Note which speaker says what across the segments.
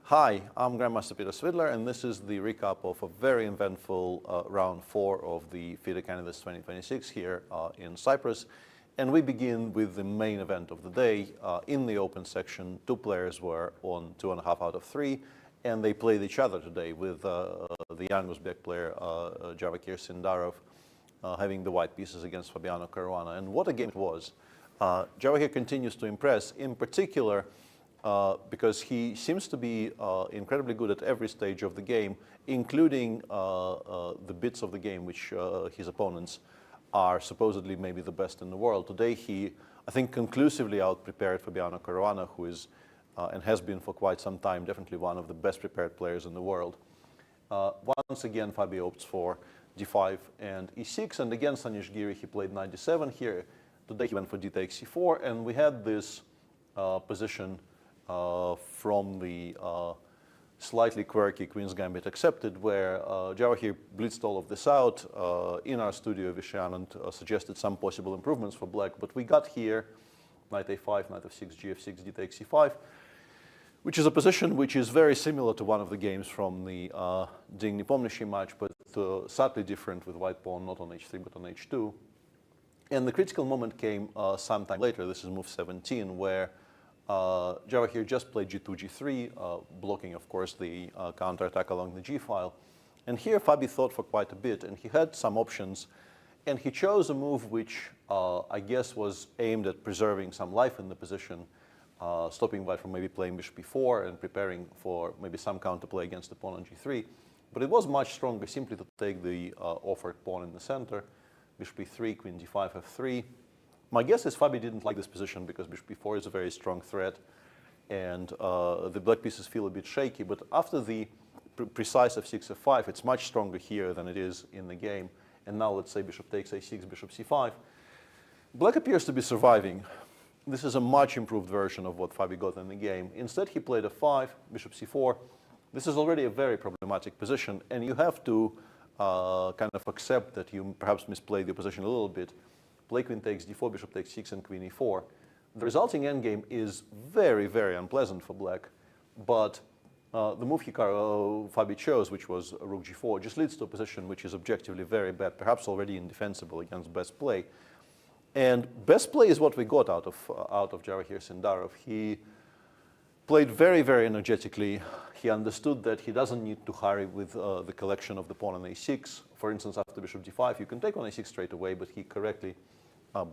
Speaker 1: Hi, I'm Grandmaster Peter Svidler, and this is the recap of a very eventful round 4 of the FIDE Candidates 2026 here in Cyprus. And we begin with the main event of the day. In the open section, 2 players were on 2.5 out of 3, and they played each other today with the young Uzbek player Javokhir Sindarov having the white pieces against Fabiano Caruana. And what a game it was. Javokhir continues to impress, in particular because he seems to be incredibly good at every stage of the game, including the bits of the game which his opponents are supposedly maybe the best in the world. Today he, I think, conclusively out-prepared Fabiano Caruana, who is and has been for quite some time definitely one of the best prepared players in the world. Once again, Fabio opts for d5 and e6, and against Anish Giri he played knight d7 here. Today he went for d takes c4, and we had this position from the slightly quirky Queen's Gambit accepted, where Javokhir blitzed all of this out. In our studio, Vishayanand suggested some possible improvements for black, but we got here knight a5, knight f6, gf6, d takes c5, which is a position which is very similar to one of the games from the Ding Nepomniachtchi match, but subtly different, with white pawn not on h3 but on h2. And the critical moment came sometime later. This is move 17, where Javokhir just played g2, g3, blocking, of course, the counterattack along the g-file. And here Fabi thought for quite a bit, and he had some options. And he chose a move which I guess was aimed at preserving some life in the position, stopping white from maybe playing bishop e4 and preparing for maybe some counterplay against the pawn on g3. But it was much stronger simply to take the offered pawn in the center, bishop e3, queen d5, f3. My guess is Fabi didn't like this position because bishop e4 is a very strong threat, and the black pieces feel a bit shaky. But after the precise f6, f5, it's much stronger here than it is in the game. And now let's say bishop takes a6, bishop c5. Black appears to be surviving. This is a much improved version of what Fabi got in the game. Instead, he played f5, bishop c4. This is already a very problematic position, and you have to kind of accept that you perhaps misplayed the position a little bit. Play queen takes d4, bishop takes 6, and queen e4. The resulting endgame is very, very unpleasant for black, but the move Hikaru Fabi chose, which was rook g4, just leads to a position which is objectively very bad, perhaps already indefensible against best play. And best play is what we got out of Javokhir Sindarov. He played very, very energetically. He understood that he doesn't need to hurry with the collection of the pawn on a6. For instance, after bishop d5, you can take on a6 straight away, but he correctly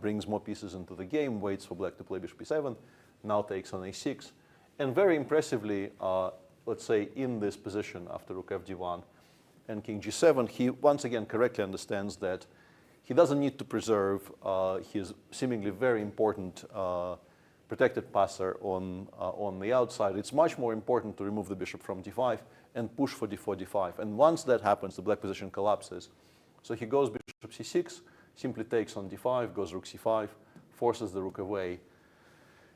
Speaker 1: brings more pieces into the game, waits for black to play bishop e7, now takes on a6. And very impressively, let's say in this position after rook fd1 and king g7, he once again correctly understands that he doesn't need to preserve his seemingly very important protected passer on the outside. It's much more important to remove the bishop from d5 and push for d4, d5. And once that happens, the black position collapses. So he goes bishop c6, simply takes on d5, goes rook c5, forces the rook away,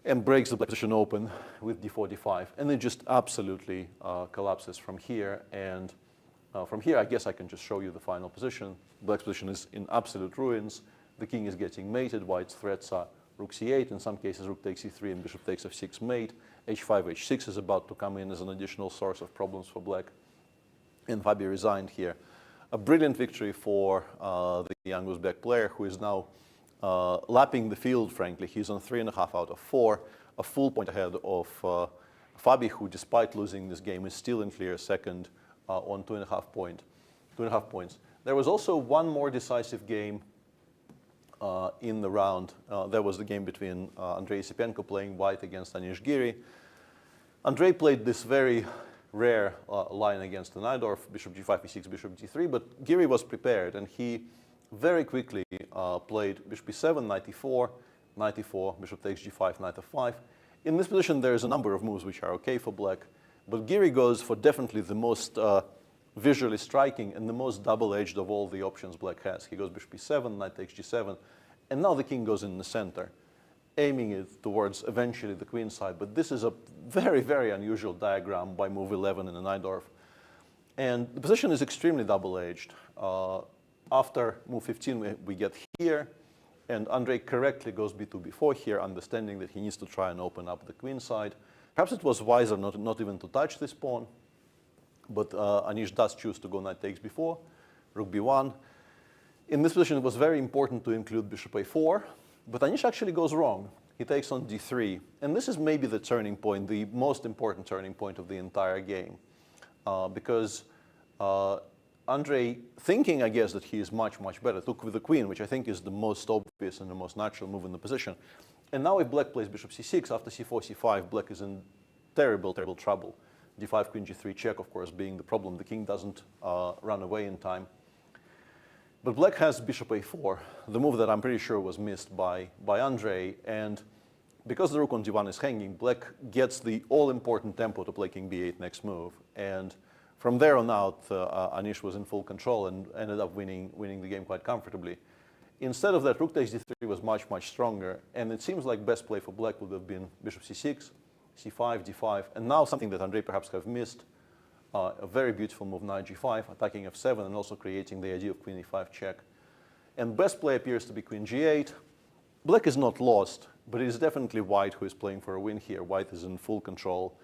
Speaker 1: and breaks the black position open with d4, d5. And it just absolutely collapses from here. And from here, I guess I can just show you the final position. Black's position is in absolute ruins. The king is getting mated. White's threats are rook c8, in some cases rook takes e3 and bishop takes f6 mate. h5, h6 is about to come in as an additional source of problems for black. And Fabi resigned here. A brilliant victory for the young Uzbek player, who is now lapping the field, frankly. He's on 3.5 out of 4, a full point ahead of Fabi, who, despite losing this game, is still in clear second on 2.5 points. There was also one more decisive game in the round. There was the game between Andrey Esipenko playing white against Anish Giri. Andrey played this very rare line against the Najdorf, bishop g5, e6, bishop d3, but Giri was prepared, and he very quickly played bishop e7, knight e4, bishop takes g5, knight f5. In this position, there's a number of moves which are okay for black, but Giri goes for definitely the most visually striking and the most double-edged of all the options black has. He goes bishop e7, knight takes g7, and now the king goes in the center, aiming it towards eventually the queen side. But this is a very, very unusual diagram by move 11 in the Najdorf. And the position is extremely double-edged. After move 15, we get here, and Andrey correctly goes b2, b4 here, understanding that he needs to try and open up the queen side. Perhaps it was wiser not even to touch this pawn, but Anish does choose to go knight takes before, rook b1. In this position, it was very important to include bishop a4, but Anish actually goes wrong. He takes on d3, and this is maybe the turning point, the most important turning point of the entire game, because Andrey, thinking, I guess, that he is much, much better, took with the queen, which I think is the most obvious and the most natural move in the position. And now if black plays bishop c6, after c4, c5, black is in terrible, terrible trouble. d5, queen g3 check, of course, being the problem. The king doesn't run away in time. But black has bishop a4, the move that I'm pretty sure was missed by Andrey. And because the rook on d1 is hanging, black gets the all-important tempo to play king b8 next move. And from there on out, Anish was in full control and ended up winning the game quite comfortably. Instead of that, rook takes d3 was much, much stronger. And it seems like best play for black would have been bishop c6, c5, d5. And now something that Andrey perhaps have missed, a very beautiful move, knight g5, attacking f7, and also creating the idea of queen e5 check. And best play appears to be queen g8. Black is not lost, but it is definitely white who is playing for a win here. White is in full control,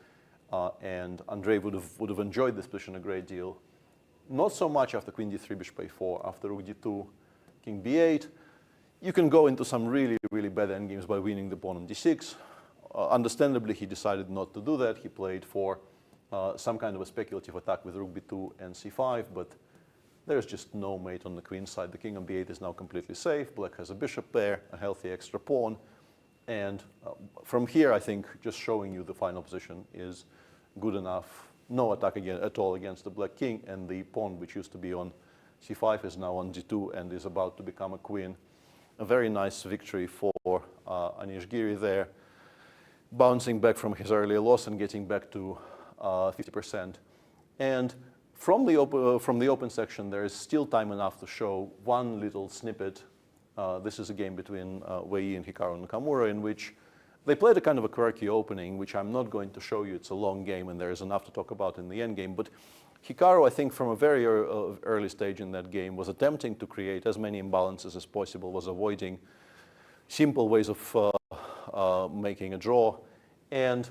Speaker 1: and Andrey would have enjoyed this position a great deal. Not so much after queen d3, bishop a4, after rook d2, king b8. You can go into some really, really bad endgames by winning the pawn on d6. Understandably, he decided not to do that. He played for some kind of a speculative attack with rook b2 and c5, but there's just no mate on the queen side. The king on b8 is now completely safe. Black has a bishop pair, a healthy extra pawn. And from here, I think just showing you the final position is good enough. No attack again at all against the black king, and the pawn, which used to be on c5, is now on d2 and is about to become a queen. A very nice victory for Anish Giri there, bouncing back from his earlier loss and getting back to 50%. And from the open section, there is still time enough to show one little snippet. This is a game between Wei Yi and Hikaru Nakamura, in which they played a kind of a quirky opening, which I'm not going to show you. It's a long game, and there is enough to talk about in the end game. But Hikaru, I think, from a very early stage in that game, was attempting to create as many imbalances as possible, was avoiding simple ways of making a draw. And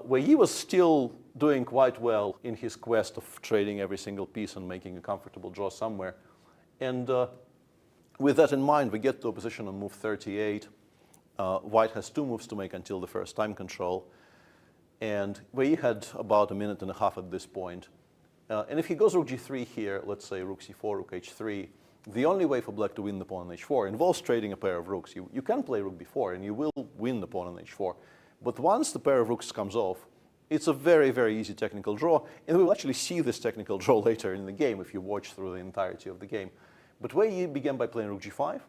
Speaker 1: Wei Yi was still doing quite well in his quest of trading every single piece and making a comfortable draw somewhere. And with that in mind, we get to a position on move 38. White has two moves to make until the first time control. And Wei Yi had about a minute and a half at this point. And if he goes rook g3 here, let's say rook c4, rook h3, the only way for black to win the pawn on h4 involves trading a pair of rooks. You can play rook b4, and you will win the pawn on h4. But once the pair of rooks comes off, it's a very, very easy technical draw. And we will actually see this technical draw later in the game if you watch through the entirety of the game. But Wei Yi began by playing rook g5.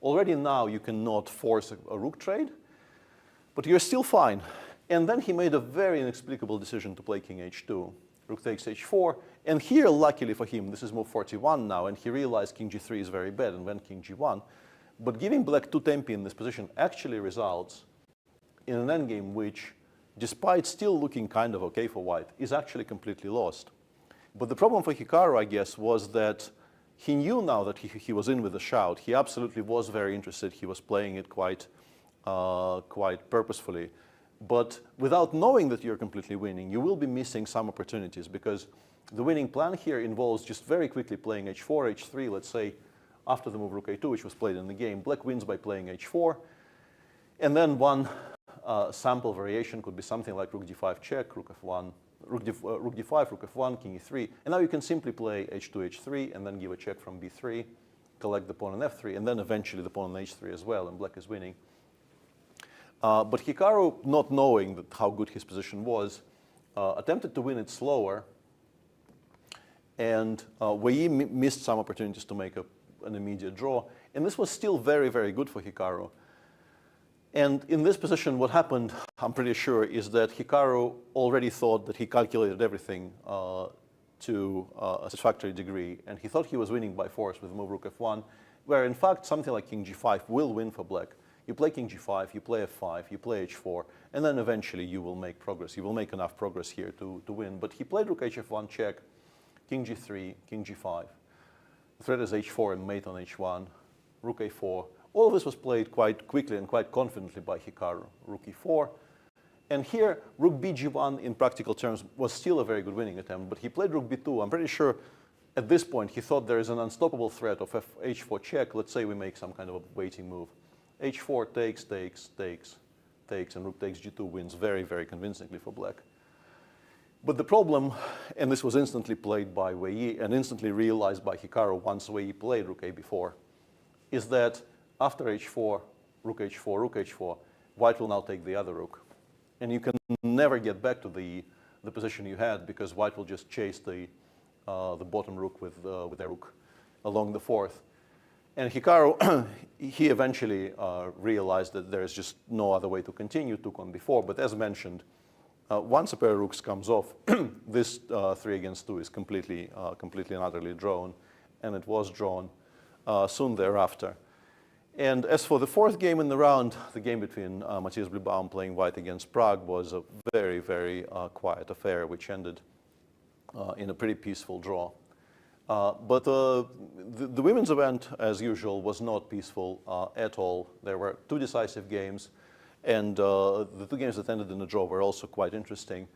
Speaker 1: Already now you cannot force a rook trade, but you're still fine. And then he made a very inexplicable decision to play king h2. Rook takes h4. And here, luckily for him, this is move 41 now, and he realized king g3 is very bad and went king g1. But giving black two tempi in this position actually results in an endgame which, despite still looking kind of okay for white, is actually completely lost. But the problem for Hikaru, I guess, was that he knew now that he was in with a shout. He absolutely was very interested. He was playing it quite purposefully. But without knowing that you're completely winning, you will be missing some opportunities, because the winning plan here involves just very quickly playing h4, h3, let's say, after the move rook a2, which was played in the game. Black wins by playing h4. And then one sample variation could be something like rook d5 check, rook f1, rook d5, rook f1, king e3. And now you can simply play h2, h3, and then give a check from b3, collect the pawn on f3, and then eventually the pawn on h3 as well, and black is winning. But Hikaru, not knowing how good his position was, attempted to win it slower. And Wei Yi missed some opportunities to make an immediate draw. And this was still very, very good for Hikaru. And in this position, what happened, I'm pretty sure, is that Hikaru already thought that he calculated everything to a satisfactory degree. And he thought he was winning by force with the move rook f1, where in fact something like king g5 will win for black. You play king g5, you play f5, you play h4, and then eventually you will make progress. You will make enough progress here to win. But he played rook hf1 check, king g3, king g5. The threat is h4 and mate on h1, rook a4. All of this was played quite quickly and quite confidently by Hikaru. Rook e4, And here, rook bg1 in practical terms was still a very good winning attempt, but he played rook b2. I'm pretty sure at this point he thought there is an unstoppable threat of h4 check. Let's say we make some kind of a waiting move. h4 takes, takes, takes, takes, and rook takes g2 wins very, very convincingly for black. But the problem, and this was instantly played by Wei Yi and instantly realized by Hikaru once Wei Yi played rook a4, is that after h4, rook h4, rook h4, white will now take the other rook. And you can never get back to the position you had because white will just chase the bottom rook with their rook along the fourth. And Hikaru, he eventually realized that there is just no other way to continue, took on b4. But as mentioned, once a pair of rooks comes off, this 3 against 2 is completely and utterly drawn. And it was drawn soon thereafter. And as for the fourth game in the round, the game between Matthias Bluebaum playing white against Prague was a very, very quiet affair, which ended in a pretty peaceful draw. But the women's event, as usual, was not peaceful at all. There were 2 decisive games, and the 2 games that ended in a draw were also quite interesting.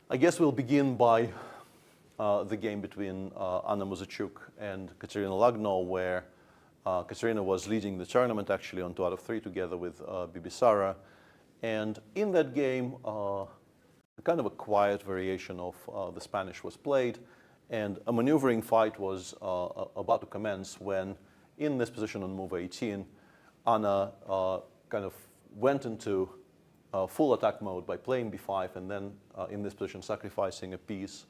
Speaker 1: I guess we'll begin by the game between Anna Muzychuk and Kateryna Lagno, where Kateryna was leading the tournament actually on 2 out of 3 together with Bibisara. And in that game, kind of a quiet variation of the Spanish was played. And a maneuvering fight was about to commence when, in this position on move 18, Anna kind of went into full attack mode by playing b5 and then in this position sacrificing a piece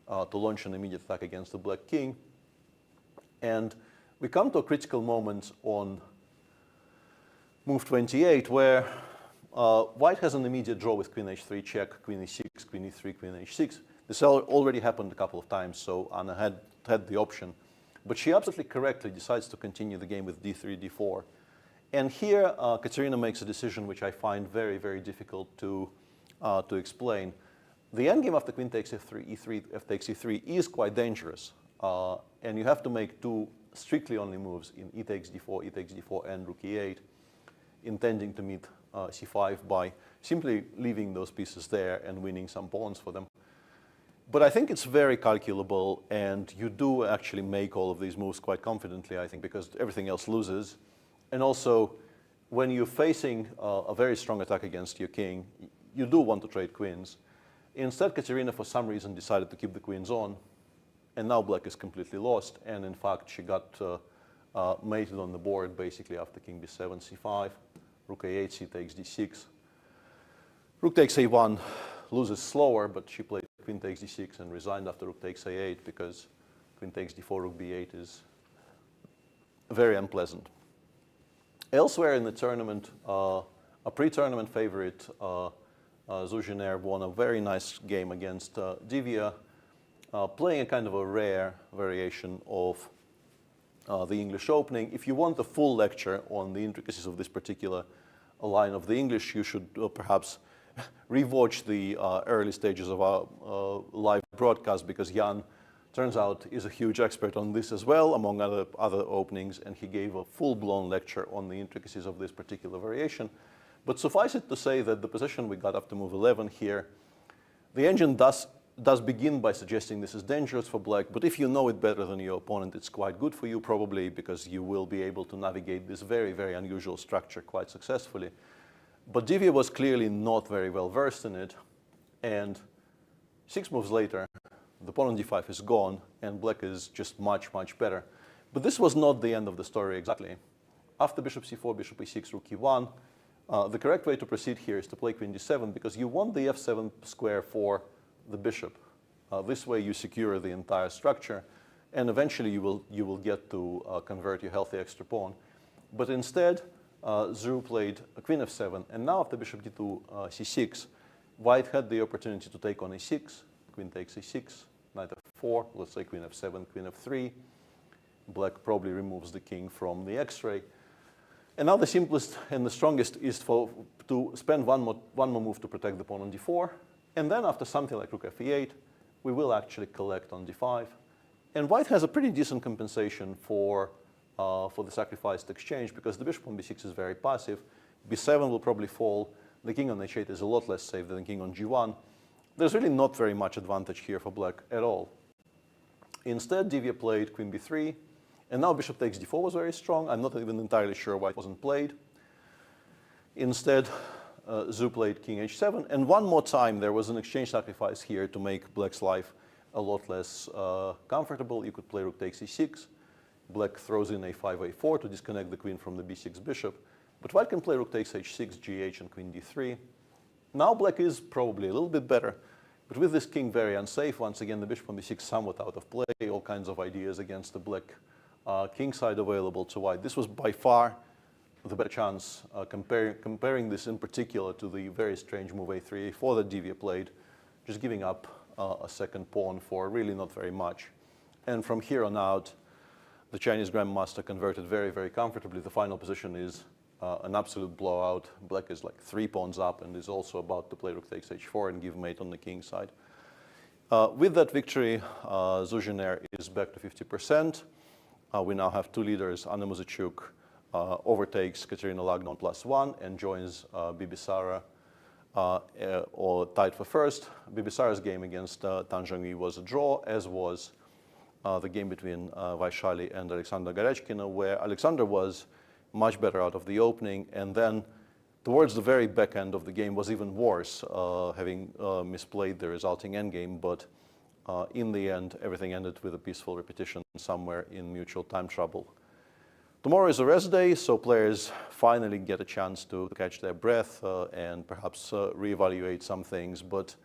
Speaker 1: to launch an immediate attack against the black king. And we come to a critical moment on move 28 where white has an immediate draw with queen h3 check, queen e6, queen e3, queen h6. This already happened a couple of times, so Anna had the option. But she absolutely correctly decides to continue the game with d3, d4. And here Kateryna makes a decision which I find very, very difficult to explain. The endgame after queen takes f3, e3, f takes e3 is quite dangerous. And you have to make 2 strictly only moves in e takes d4, and rook e8, intending to meet c5 by simply leaving those pieces there and winning some pawns for them. But I think it's very calculable, and you do actually make all of these moves quite confidently, I think, because everything else loses. And also, when you're facing a very strong attack against your king, you do want to trade queens. Instead, Kateryna, for some reason, decided to keep the queens on. And now black is completely lost. And in fact, she got mated on the board basically after king b7, c5, rook a8, c takes d6. Rook takes a1, loses slower, but she played queen takes d6 and resigned after rook takes a8 because queen takes d4, rook b8 is very unpleasant. Elsewhere in the tournament, a pre-tournament favorite, Zhu Jiner, won a very nice game against Divya, playing a kind of a rare variation of the English opening. If you want a full lecture on the intricacies of this particular line of the English, you should perhaps rewatch the early stages of our live broadcast, because Jan, turns out, is a huge expert on this as well, among other openings, and he gave a full-blown lecture on the intricacies of this particular variation. But suffice it to say that the position we got after move 11 here, the engine does begin by suggesting this is dangerous for black, but if you know it better than your opponent, it's quite good for you probably, because you will be able to navigate this very, very unusual structure quite successfully. But Divya was clearly not very well versed in it, and 6 moves later, the pawn on d5 is gone, and black is just much, much better. But this was not the end of the story exactly. After bishop c4, bishop e6, rook e1, the correct way to proceed here is to play queen d7, because you want the f7 square for the bishop. This way you secure the entire structure, and eventually you will get to convert your healthy extra pawn. But instead, Zhu played queen f7, and now after bishop d2, c6, white had the opportunity to take on e6, queen takes e6, knight f4, let's say queen f7, queen f3. Black probably removes the king from the x-ray. And now the simplest and the strongest is to spend one more move to protect the pawn on d4. And then after something like rook f8, we will actually collect on d5. And white has a pretty decent compensation for the sacrificed exchange, because the bishop on b6 is very passive. b7 will probably fall. the king on h8 is a lot less safe than the king on g1. There's really not very much advantage here for black at all. Instead, Divya played queen b3, and now bishop takes d4 was very strong. I'm not even entirely sure why it wasn't played. Instead, Zhu played king h7, and one more time there was an exchange sacrifice here to make black's life a lot less comfortable. You could play rook takes e6. Black throws in a5, a4 to disconnect the queen from the b6 bishop. But white can play rook takes h6, gh, and queen d3. Now black is probably a little bit better, but with this king very unsafe, once again the bishop on b6 somewhat out of play, all kinds of ideas against the black king side available to white. This was by far the better chance, comparing this in particular to the very strange move a3, a4 that Divya played, just giving up a second pawn for really not very much. And from here on out, the Chinese grandmaster converted very, very comfortably. The final position is an absolute blowout. Black is like 3 pawns up and is also about to play rook takes h4 and give mate on the king side. With that victory, Zhu Jiner is back to 50%. We now have 2 leaders. Anna Muzychuk overtakes Kateryna Lagno on +1 and joins Bibisara or tied for first. Bibisara's game against Zhongyi was a draw, as was the game between Vaishali and Aleksandra Goryachkina, where Aleksandra was much better out of the opening, and then towards the very back end of the game was even worse, having misplayed the resulting endgame, but in the end everything ended with a peaceful repetition somewhere in mutual time trouble. Tomorrow is a rest day, so players finally get a chance to catch their breath and perhaps reevaluate some things, but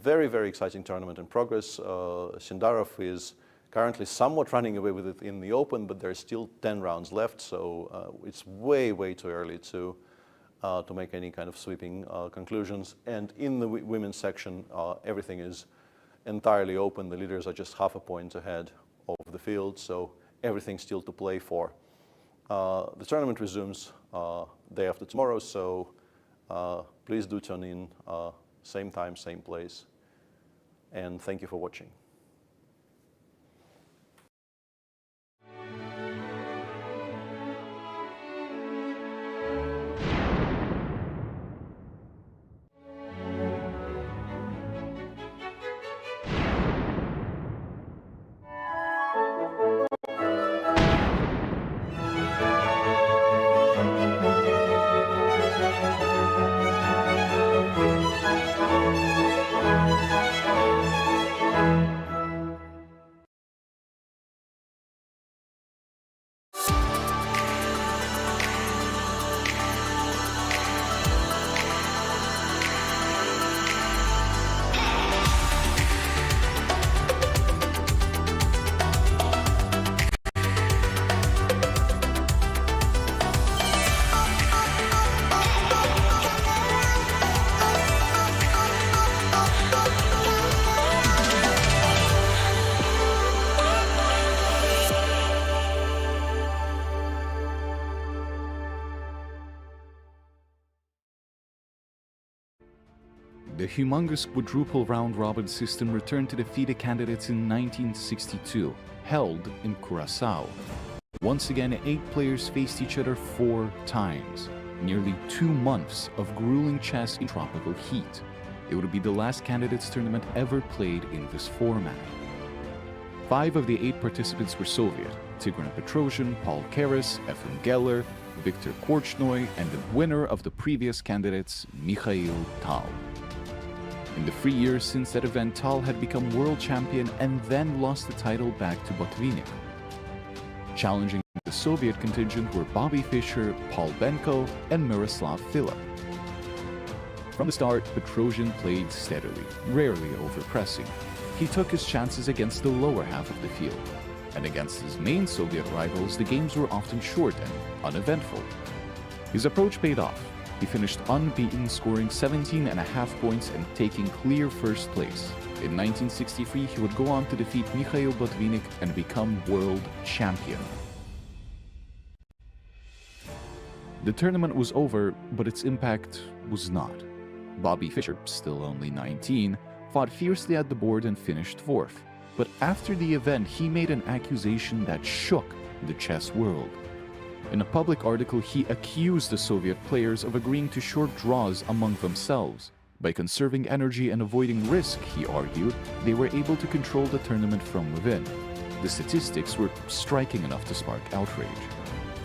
Speaker 1: very, very exciting tournament in progress. Sindarov is currently somewhat running away with it in the open, but there's still 10 rounds left, so it's way, way too early to make any kind of sweeping conclusions. And in the women's section, everything is entirely open. The leaders are just half a point ahead of the field, so everything still to play for. The tournament resumes day after tomorrow, so please do tune in, same time, same place, and thank you for watching.
Speaker 2: The humongous quadruple round-robin system returned to the FIDE candidates in 1962, held in Curaçao. Once again, 8 players faced each other 4 times. Nearly 2 months of grueling chess in tropical heat. It would be the last candidates tournament ever played in this format. 5 of the 8 participants were Soviet: Tigran Petrosian, Paul Keres, Efrem Geller, Viktor Korchnoi, and the winner of the previous candidates, Mikhail Tal. In the 3 years since that event, Tal had become world champion and then lost the title back to Botvinnik. Challenging the Soviet contingent were Bobby Fischer, Paul Benko, and Miroslav Filip. From the start, Petrosian played steadily, rarely overpressing. He took his chances against the lower half of the field, and against his main Soviet rivals, the games were often short and uneventful. His approach paid off. He finished unbeaten, scoring 17.5 points and taking clear first place. In 1963, he would go on to defeat Mikhail Botvinnik and become world champion. The tournament was over, but its impact was not. Bobby Fischer, still only 19, fought fiercely at the board and finished 4th. But after the event, he made an accusation that shook the chess world. In a public article, he accused the Soviet players of agreeing to short draws among themselves. By conserving energy and avoiding risk, he argued, they were able to control the tournament from within. The statistics were striking enough to spark outrage.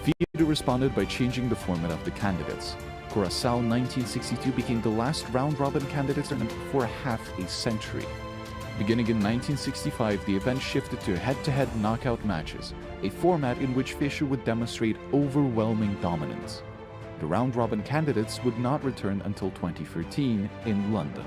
Speaker 2: FIDE responded by changing the format of the candidates. Curaçao 1962 became the last round-robin candidates tournament for half a century. Beginning in 1965, the event shifted to head-to-head knockout matches, a format in which Fischer would demonstrate overwhelming dominance. The round-robin candidates would not return until 2013 in London.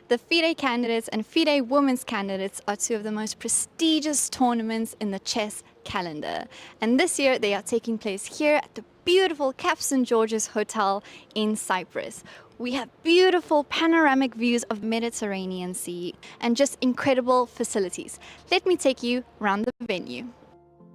Speaker 3: The FIDE candidates and FIDE women's candidates are two of the most prestigious tournaments in the chess calendar. And this year they are taking place here at the beautiful Cap St. George's Hotel in Cyprus. We have beautiful panoramic views of Mediterranean Sea and just incredible facilities. Let me take you around the venue.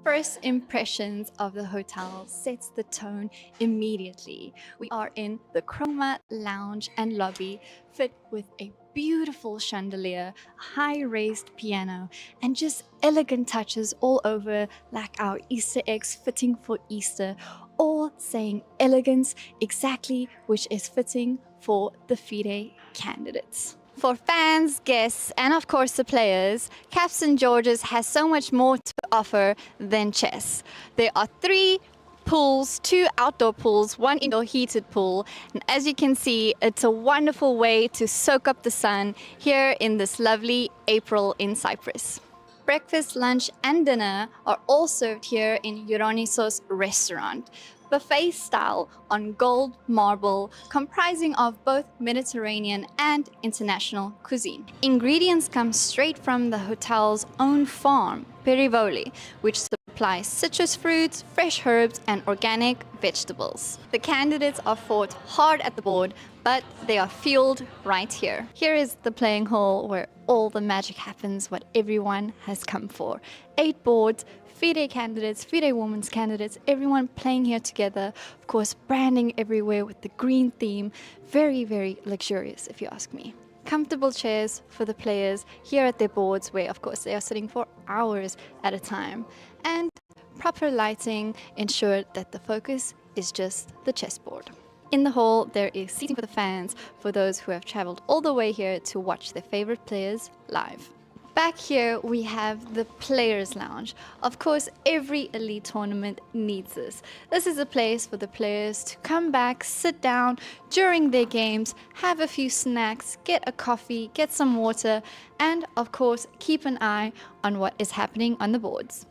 Speaker 3: First impressions of the hotel sets the tone immediately. We are in the Chroma lounge and lobby, fit with a beautiful chandelier, high raised piano, and just elegant touches all over, like our Easter eggs fitting for Easter, all saying elegance exactly, which is fitting for the FIDE candidates. For fans, guests, and of course the players, Cap St. George's has so much more to offer than chess. There are 3 pools, 2 outdoor pools, 1 indoor heated pool, and as you can see, it's a wonderful way to soak up the sun here in this lovely April in Cyprus. Breakfast, lunch, and dinner are all served here in Ioannissos restaurant, buffet style on gold marble, comprising of both Mediterranean and international cuisine. Ingredients come straight from the hotel's own farm, Perivoli, which supplies citrus fruits, fresh herbs, and organic vegetables. The candidates are fought hard at the board, but they are fueled right here. Here is the playing hall where all the magic happens, what everyone has come for. 8 boards, FIDE candidates, FIDE women's candidates, everyone playing here together. Of course, branding everywhere with the green theme. Very, very luxurious, if you ask me. Comfortable chairs for the players here at their boards, where, of course, they are sitting for hours at a time. And proper lighting ensured that the focus is just the chessboard. In the hall, there is seating for the fans, for those who have traveled all the way here to watch their favorite players live. Back here, we have the Players' Lounge. Of course, every elite tournament needs this. This is a place for the players to come back, sit down during their games, have a few snacks, get a coffee, get some water, and of course, keep an eye on what is happening on the boards.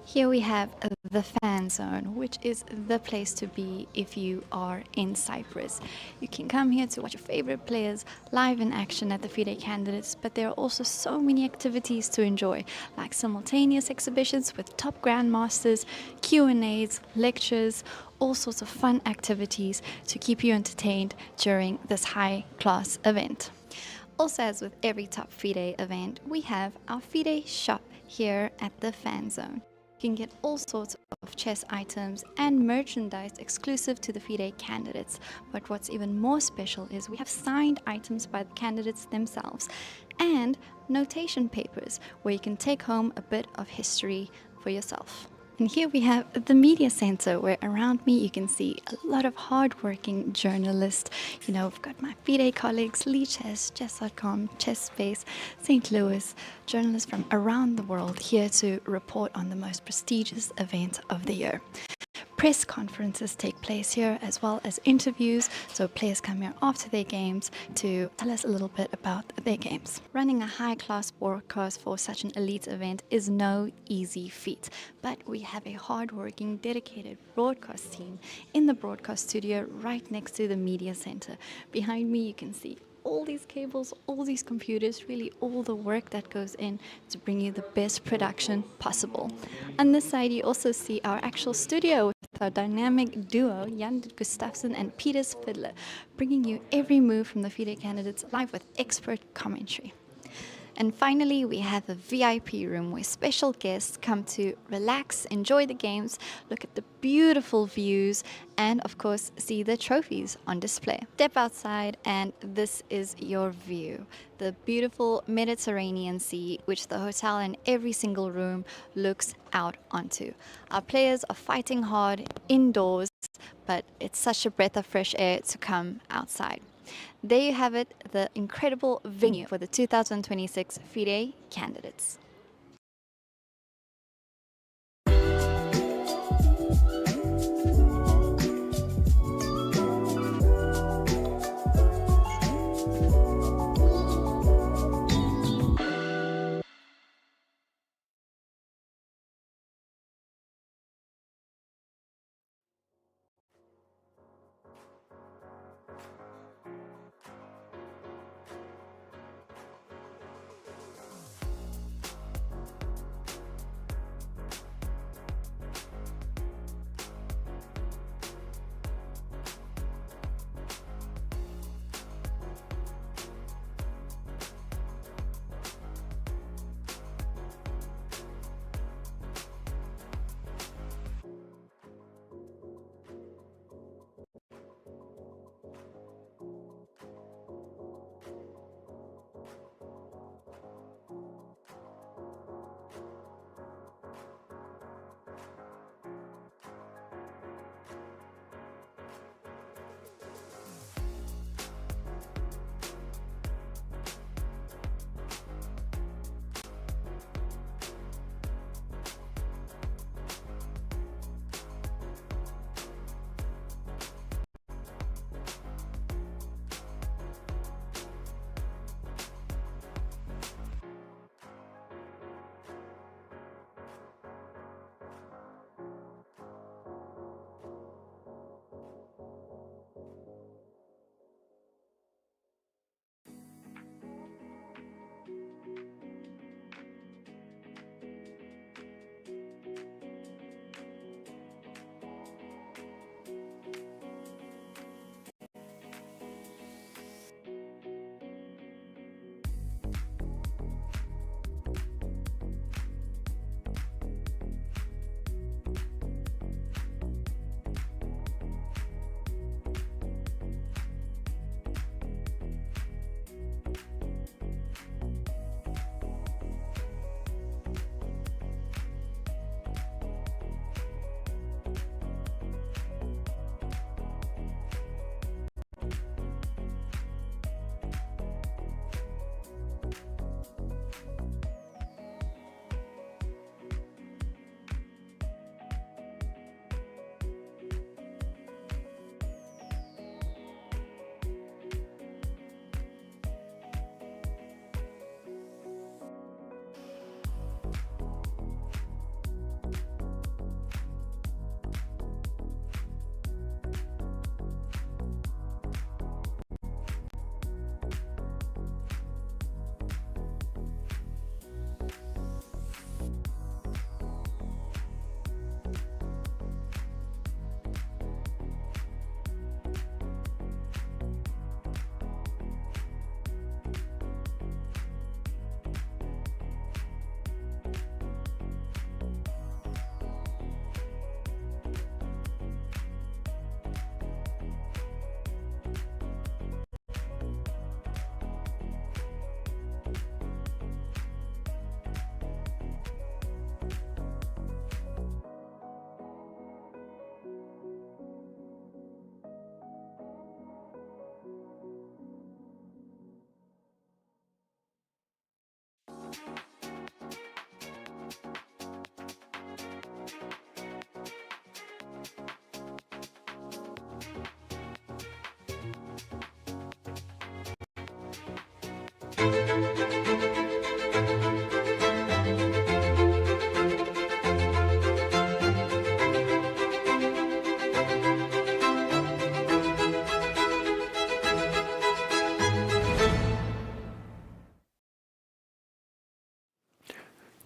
Speaker 3: Here we have the fan zone, which is the place to be if you are in Cyprus. You can come here to watch your favorite players live in action at the FIDE candidates, but there are also so many activities to enjoy, like simultaneous exhibitions with top grandmasters, Q&As, lectures, all sorts of fun activities to keep you entertained during this high-class event. Also, as with every top FIDE event, we have our FIDE shop here at the fan zone. You can get all sorts of chess items and merchandise exclusive to the FIDE candidates. But what's even more special is we have signed items by the candidates themselves and notation papers where you can take home a bit of history for yourself. And here we have the media center, where around me you can see a lot of hardworking journalists. You know, we've got my FIDE colleagues, Lee Chess, Chess.com, Chess Space, St. Louis, journalists from around the world here to report on the most prestigious event of the year. press conferences take place here, as well as interviews. So players come here after their games to tell us a little bit about their games. Running a high-class broadcast for such an elite event is no easy feat, but we have a hard-working, dedicated broadcast team in the broadcast studio right next to the media center. Behind me you can see all these cables, all these computers, really all the work that goes in to bring you the best production possible. On this side you also see our actual studio with our dynamic duo, Jan Gustafsson and Peter's Fiddler, bringing you every move from the FIDE candidates live with expert commentary. And finally, we have a VIP room where special guests come to relax, enjoy the games, look at the beautiful views, and of course, see the trophies on display. Step outside and this is your view. The beautiful Mediterranean Sea, which the hotel and every single room looks out onto. Our players are fighting hard indoors, but it's such a breath of fresh air to come outside. There you have it, the incredible venue for the 2026 FIDE candidates.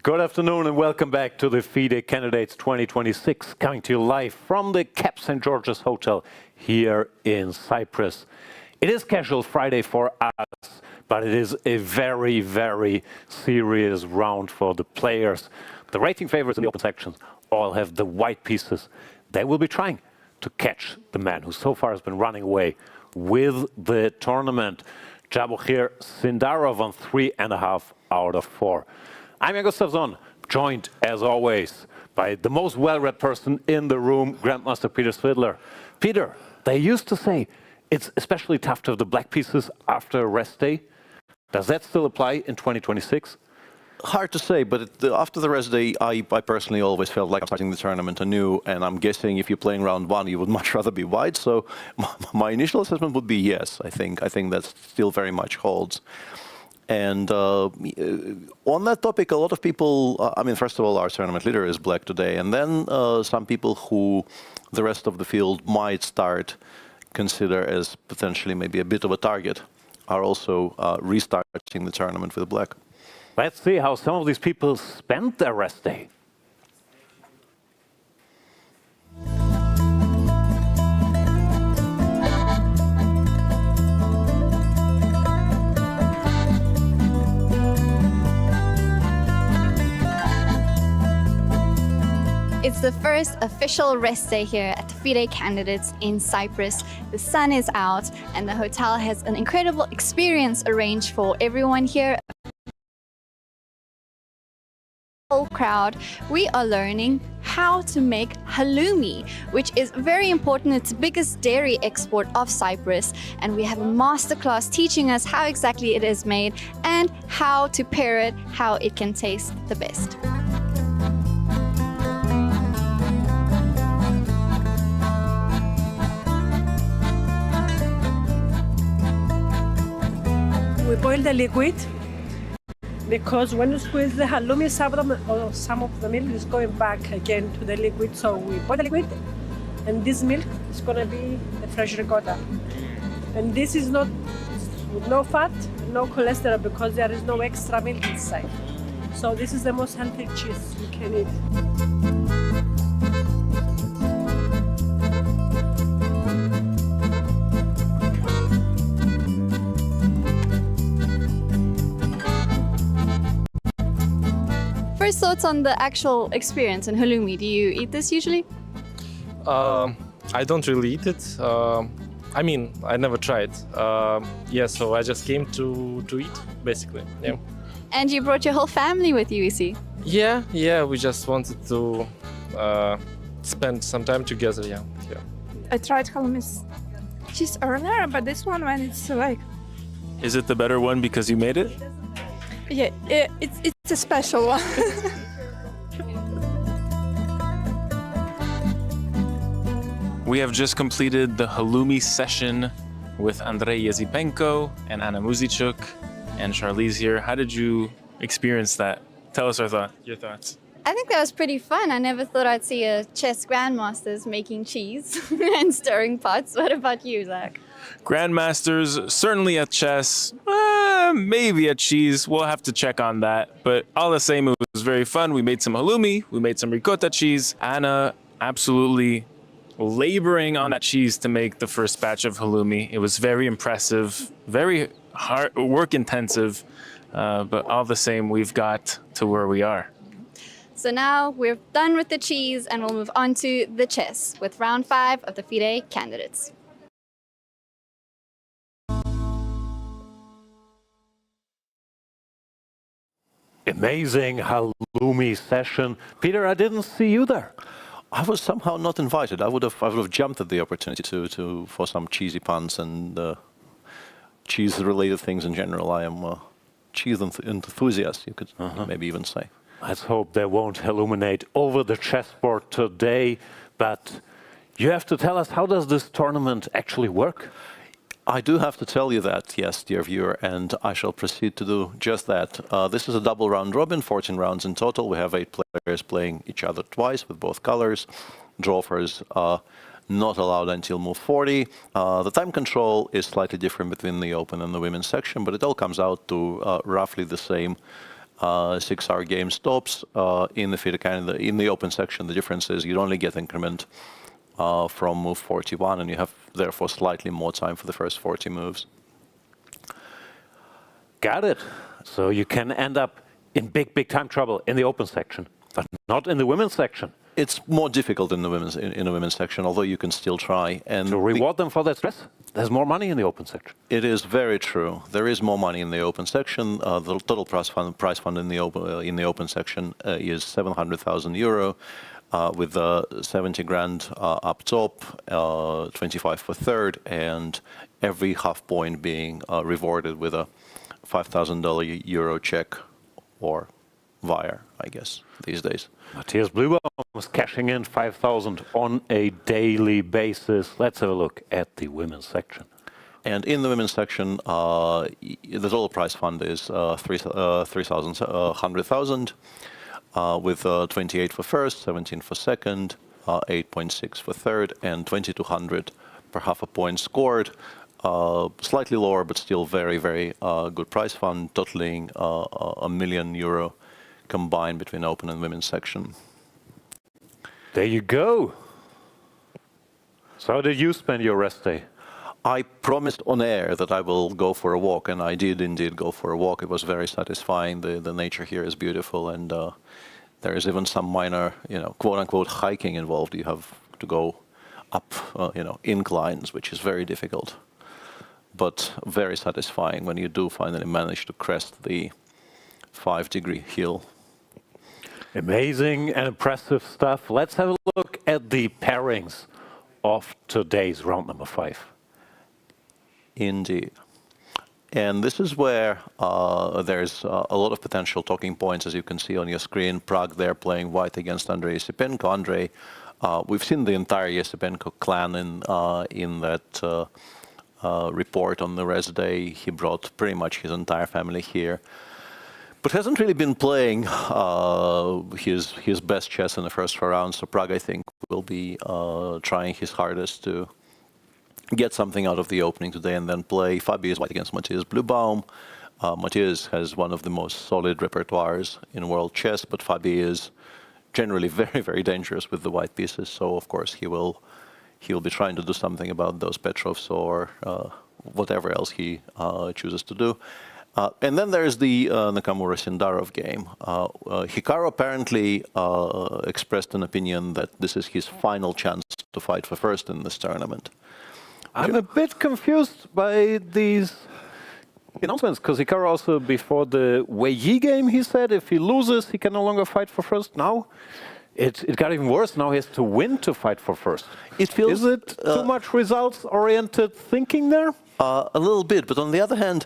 Speaker 4: Good afternoon and welcome back to the FIDE Candidates 2026, coming to you live from the Cap St. George's Hotel here in Cyprus. It is casual Friday for us, but it is a very, very serious round for the players. The rating favorites in the open sections all have the white pieces. They will be trying to catch the man who so far has been running away with the tournament. Javokhir Sindarov on 3.5 out of 4. I'm Jan Gustafsson, joined as always by the most well-read person in the room, Grandmaster Peter Svidler. Peter, they used to say it's especially tough to have the black pieces after a rest day. Does that still apply in 2026?
Speaker 1: Hard to say, but after the rest day, I personally always felt like I'm starting the tournament anew, and I'm guessing if you're playing round one, you would much rather be white. So my initial assessment would be yes. I think that still very much holds. And on that topic, a lot of people, I mean, first of all, our tournament leader is black today, and then some people who the rest of the field might start consider as potentially maybe a bit of a target are also restarting the tournament with black.
Speaker 4: Let's see how some of these people spent their rest day.
Speaker 3: It's the first official rest day here at the FIDE Candidates in Cyprus. The sun is out and the hotel has an incredible experience arranged for everyone here. Whole crowd, we are learning how to make halloumi, which is very important. It's the biggest dairy export of Cyprus, and we have a masterclass teaching us how exactly it is made and how to pair it, how it can taste the best.
Speaker 5: We boil the liquid because when you squeeze the halloumi, some of the milk is going back again to the liquid. So we boil the liquid, and this milk is going to be the fresh ricotta. And this is not with no fat, no cholesterol, because there is no extra milk inside. So this is the most healthy cheese you can eat.
Speaker 3: First thoughts on the actual experience in halloumi. Do you eat this usually?
Speaker 6: I don't really eat it. I mean, I never tried. Yeah, so I just came to eat, basically. Yeah.
Speaker 3: And you brought your whole family with you, we see.
Speaker 6: Yeah, we just wanted to spend some time together, yeah.
Speaker 7: I tried halloumi's cheese earlier, but this one, when it's like...
Speaker 8: Is it the better one because you made it?
Speaker 7: Yeah, it's a special one.
Speaker 8: We have just completed the halloumi session with Andrey Esipenko and Anna Muzychuk and Charlize here. How did you experience that? Tell us your thoughts.
Speaker 3: I think that was pretty fun. I never thought I'd see a chess grandmasters making cheese and stirring pots. What about you, Zach?
Speaker 8: Grandmasters, certainly at chess, maybe at cheese. We'll have to check on that. But all the same, it was very fun. We made some halloumi. We made some ricotta cheese. Anna absolutely laboring on that cheese to make the first batch of halloumi. It was very impressive, very hard, work intensive. But all the same, we've got to where we are.
Speaker 3: So now we're done with the cheese and we'll move on to the chess with round 5 of the FIDE Candidates.
Speaker 4: Amazing halloumi session. Peter, I didn't see you there.
Speaker 1: I was somehow not invited. I would have jumped at the opportunity for some cheesy puns and cheese-related things in general. I am a cheese enthusiast, you could maybe even say.
Speaker 4: Let's hope they won't illuminate over the chessboard today. But you have to tell us, how does this tournament actually work?
Speaker 1: I do have to tell you that, yes, dear viewer, and I shall proceed to do just that. This is a double round robin, 14 rounds in total. We have 8 players playing each other twice with both colors. Drawers not allowed until move 40. The time control is slightly different between the open and the women's section, but it all comes out to roughly the same 6-hour game stops. In the FIDE Canada, in the open section, the difference is you'd only get increment from move 41, and you have therefore slightly more time for the first 40 moves.
Speaker 4: Got it. So you can end up in big time trouble in the open section, but not in the women's section.
Speaker 1: It's more difficult in the women's section, although you can still try. And
Speaker 4: to reward them for that stress, there's more money in the open section.
Speaker 1: It is very true. There is more money in the open section. The total prize fund in the open section is 700,000 euro, with 70 grand up top, 25 for third, and every half point being rewarded with a $5,000 euro check, or wire, I guess, these days.
Speaker 4: Matthias Bluebaum was cashing in 5,000 on a daily basis. Let's have a look at the women's section.
Speaker 1: And in the women's section, the total prize fund is 100,000, with 28 for first, 17 for second, 8.6 for third, and 2,200 per half a point scored. Slightly lower, but still very good prize fund, totaling €1 million combined between open and women's section.
Speaker 4: There you go. So how did you spend your rest day?
Speaker 1: I promised on air that I will go for a walk, and I did indeed go for a walk. It was very satisfying. The nature here is beautiful, and there is even some minor, quote-unquote hiking involved. You have to go up, inclines, which is very difficult, but very satisfying when you do finally manage to crest the 5-degree hill.
Speaker 4: Amazing and impressive stuff. Let's have a look at the pairings of today's round number 5.
Speaker 1: Indeed. And this is where there's a lot of potential talking points, as you can see on your screen. Prague there playing white against Andrey Esipenko. Andrey, we've seen the entire Esipenko clan in that report on the rest day. He brought pretty much his entire family here, but hasn't really been playing his best chess in the first 4 rounds. So Prague, I think, will be trying his hardest to get something out of the opening today and then play FIDE white against Matthias Bluebaum. Matthias has one of the most solid repertoires in world chess, but FIDE is generally very dangerous with the white pieces. So of course he'll be trying to do something about those Petrovs or whatever else he chooses to do. And then there's the Nakamura Sindarov game. Hikaru apparently expressed an opinion that this is his final chance to fight for first in this tournament.
Speaker 4: I'm a bit confused by these announcements, because Hikaru also, before the Wei Yi game, he said if he loses, he can no longer fight for first. Now it got even worse. Now he has to win to fight for first.
Speaker 1: It feels,
Speaker 4: is it too much results-oriented thinking there?
Speaker 1: A little bit, but on the other hand,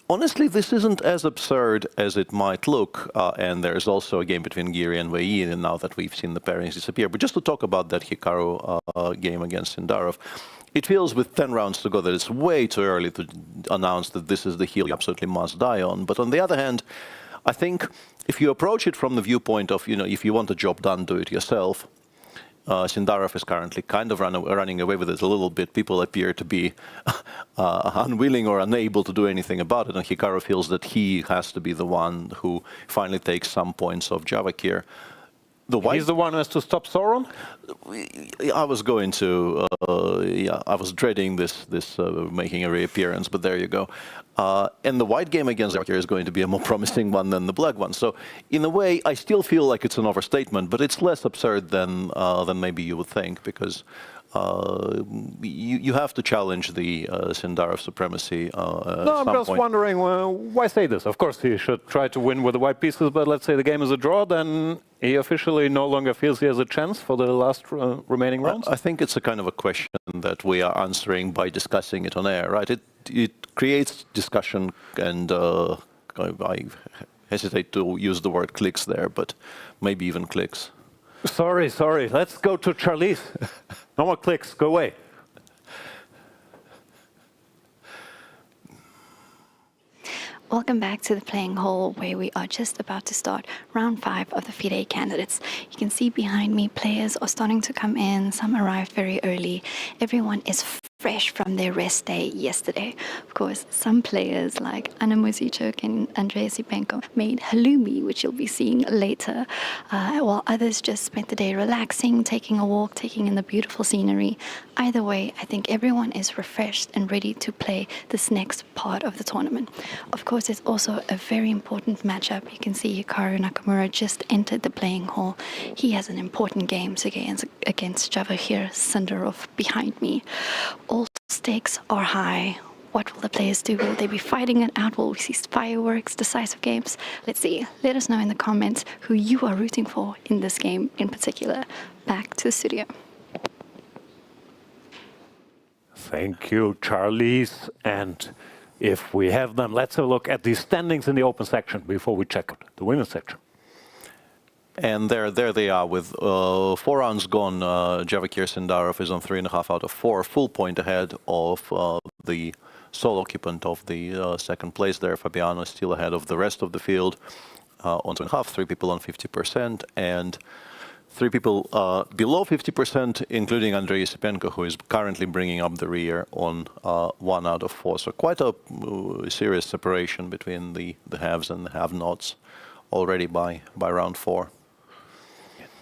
Speaker 1: honestly, this isn't as absurd as it might look, and there's also a game between Giri and Wei Yi, and now that we've seen the pairings disappear. But just to talk about that Hikaru game against Sindarov, it feels with 10 rounds to go that it's way too early to announce that this is the hill you absolutely must die on. But on the other hand, I think if you approach it from the viewpoint of, if you want a job done, do it yourself. Sindarov is currently kind of running away with it a little bit. People appear to be unwilling or unable to do anything about it, and Hikaru feels that he has to be the one who finally takes some points off Javokhir.
Speaker 4: He's the one who has to stop Sauron?
Speaker 1: I was going to, I was dreading this making a reappearance, but there you go. And the white game against Javokhir is going to be a more promising one than the black one. So in a way, I still feel like it's an overstatement, but it's less absurd than maybe you would think, because you have to challenge the Sindarov supremacy.
Speaker 4: No, I'm just wondering, why say this? Of course, he should try to win with the white pieces, but let's say the game is a draw, then he officially no longer feels he has a chance for the last remaining rounds?
Speaker 1: I think it's a kind of a question that we are answering by discussing it on air, right? It creates discussion, and I hesitate to use the word clicks there, but maybe even clicks.
Speaker 4: Sorry. Let's go to Charlize. No more clicks. Go away.
Speaker 3: Welcome back to the playing hall, where we are just about to start round 5 of the FIDE candidates. You can see behind me players are starting to come in. Some arrived very early. Everyone is fresh from their rest day yesterday. Of course, some players like Muzychuk and Andrey Esipenko made halloumi, which you'll be seeing later, while others just spent the day relaxing, taking a walk, taking in the beautiful scenery. Either way, I think everyone is refreshed and ready to play this next part of the tournament. Of course, it's also a very important matchup. You can see Hikaru Nakamura just entered the playing hall. He has an important game against Javokhir Sindarov behind me. All stakes are high. What will the players do? Will they be fighting it out? Will we see fireworks, decisive games? Let's see. Let us know in the comments who you are rooting for in this game in particular. Back to the studio.
Speaker 4: Thank you, Charlize. And if we have them, let's have a look at the standings in the open section before we check out the women's section.
Speaker 1: And there they are with 4 rounds gone. Javokhir Sindarov is on 3.5 out of 4, full point ahead of the sole occupant of the second place there. Fabiano is still ahead of the rest of the field on 2.5, 3 people on 50%, and 3 people below 50%, including Andrey Esipenko, who is currently bringing up the rear on 1 out of 4. So quite a serious separation between the haves and the have-nots already by round 4.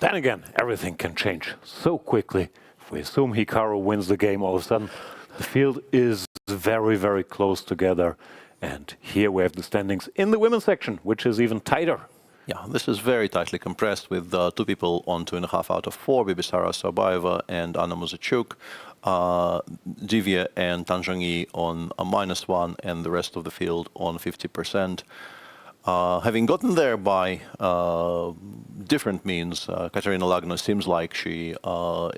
Speaker 4: Then again, everything can change so quickly. If we assume Hikaru wins the game, all of a sudden the field is very, very close together. And here we have the standings in the women's section, which is even tighter.
Speaker 1: Yeah, this is very tightly compressed with 2 people on 2.5 out of 4, Bibisara, Assaubayeva and Muzychuk, Divya and Zhongyi on a -1, and the rest of the field on 50%. Having gotten there by different means, Kateryna Lagno seems like she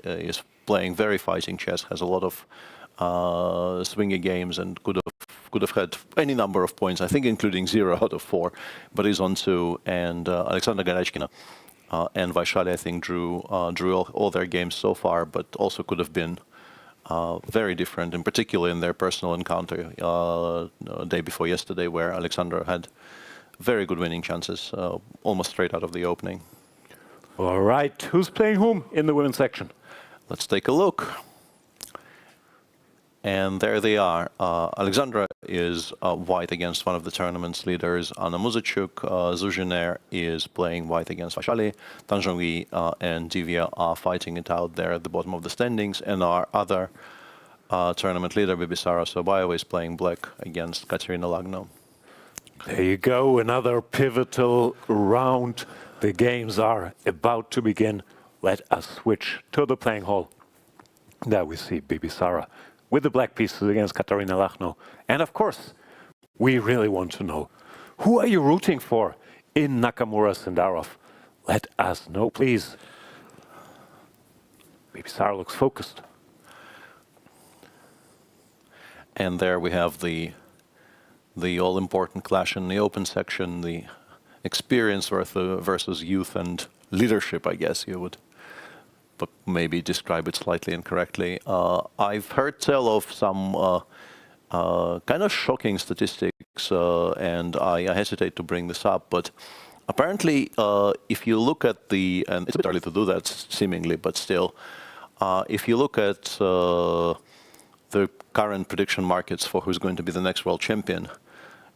Speaker 1: is playing very fighting chess, has a lot of swingy games, and could have had any number of points, I think including 0 out of 4, but is on 2. And Aleksandra Goryachkina and Vaishali, I think, drew all their games so far, but also could have been very different, in particular in their personal encounter day before yesterday, where Aleksandra had very good winning chances, almost straight out of the opening.
Speaker 4: All right, who's playing whom in the women's section?
Speaker 1: Let's take a look. And there they are. Aleksandra is white against one of the tournament's leaders, Muzychuk. Zhu Jiner is playing white against Vaishali. Zhongyi and Divya are fighting it out there at the bottom of the standings. And our other tournament leader, Bibisara Assaubayeva, is playing black against Kateryna Lagno.
Speaker 4: There you go, another pivotal round. The games are about to begin. Let us switch to the playing hall. There we see Bibisara with the black pieces against Kateryna Lagno. And of course, we really want to know, who are you rooting for in Nakamura Sindarov? Let us know, please. Bibisara looks focused.
Speaker 1: And there we have the all-important clash in the open section, the experience versus youth and leadership, I guess you would, but maybe describe it slightly incorrectly. I've heard tell of some kind of shocking statistics, and I hesitate to bring this up, but apparently if you look at and it's a bit early to do that seemingly, but still, if you look at the current prediction markets for who's going to be the next world champion,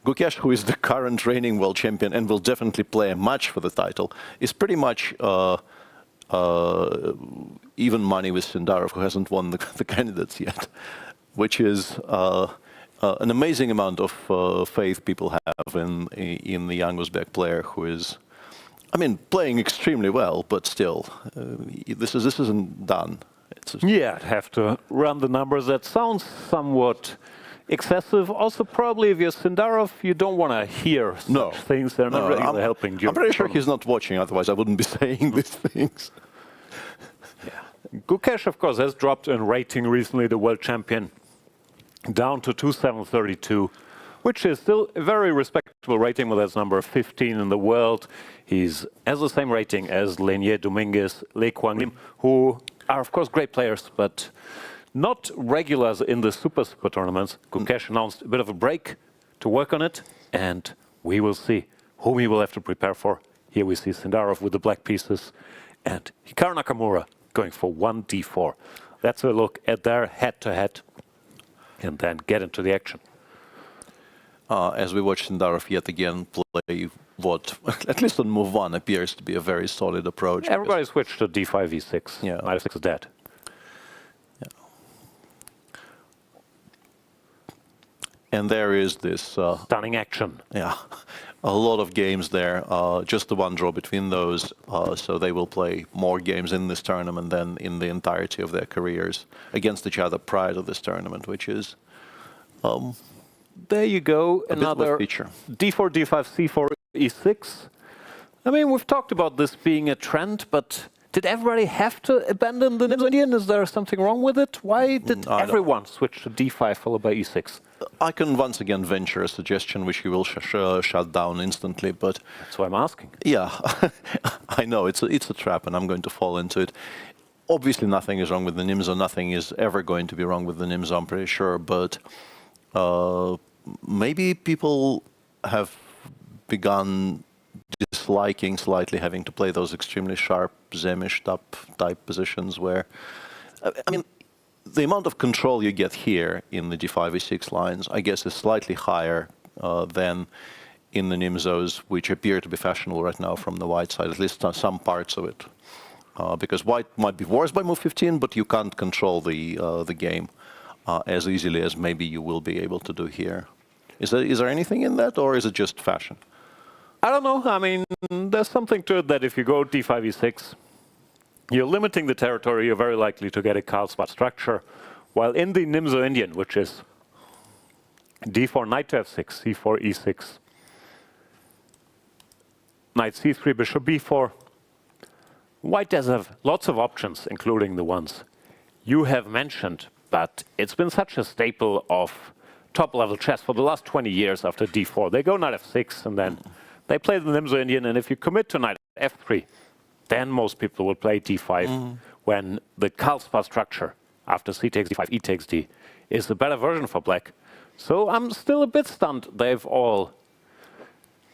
Speaker 1: Gukesh, who is the current reigning world champion and will definitely play a match for the title, is pretty much even money with Sindarov, who hasn't won the candidates yet, which is an amazing amount of faith people have in the young Uzbek player, who is, I mean, playing extremely well, but still, this isn't done.
Speaker 4: Yeah, I'd have to run the numbers. That sounds somewhat excessive. Also, probably if you're Sindarov, you don't want to hear such things. They're not really helping you.
Speaker 1: I'm pretty sure he's not watching, otherwise I wouldn't be saying these things.
Speaker 4: Yeah. Gukesh, of course, has dropped in rating recently, the world champion, down to 2732, which is still a very respectable rating, but that's number 15 in the world. He's has the same rating as Lenier, Dominguez, Lei Kwang-lim, who are, of course, great players, but not regulars in the super tournaments. Gukesh announced a bit of a break to work on it, and we will see whom he will have to prepare for. Here we see Sindarov with the black pieces, and Hikaru Nakamura going for 1d4. Let's have a look at their head-to-head. and then get into the action.
Speaker 1: As we watch Sindarov yet again play what, at least on move 1, appears to be a very solid approach.
Speaker 4: Everybody switched to d5, e6.
Speaker 1: Yeah.
Speaker 4: Knight f6 is dead.
Speaker 1: And there is this...
Speaker 4: Stunning action.
Speaker 1: Yeah, a lot of games there, just the one draw between those, so they will play more games in this tournament than in the entirety of their careers against each other prior to this tournament, which is...
Speaker 4: there you go, another
Speaker 1: feature.
Speaker 4: d4, d5, c4, e6. I mean, we've talked about this being a trend, but did everybody have to abandon the Nimzo Indian? Is there something wrong with it? Why did everyone switch to d5 followed by e6?
Speaker 1: I can once again venture a suggestion which you will shut down instantly, but...
Speaker 4: That's why I'm asking.
Speaker 1: Yeah, I know, it's a trap and I'm going to fall into it. Obviously nothing is wrong with the Nimzo, nothing is ever going to be wrong with the Nimzo, I'm pretty sure, but maybe people have begun disliking slightly having to play those extremely sharp Zemish type positions where, I mean, the amount of control you get here in the d5, e6 lines, I guess, is slightly higher than in the Nimzos, which appear to be fashionable right now from the white side, at least some parts of it. Because white might be worse by move 15, but you can't control the game as easily as maybe you will be able to do here. Is there anything in that, or is it just fashion?
Speaker 4: I don't know. I mean, there's something to it that if you go d5, e6, you're limiting the territory. You're very likely to get a Karlsbad structure. While in the Nimzo Indian, which is d4, knight to f6, c4, e6, knight c3, bishop b4, white does have lots of options, including the ones you have mentioned, but it's been such a staple of top-level chess for the last 20 years after d4. They go knight f6, and then they play the Nimzo Indian, and if you commit to knight f3, then most people will play d5 when the Karlsbad structure after c takes d5, e takes d is the better version for black. So I'm still a bit stunned. They've all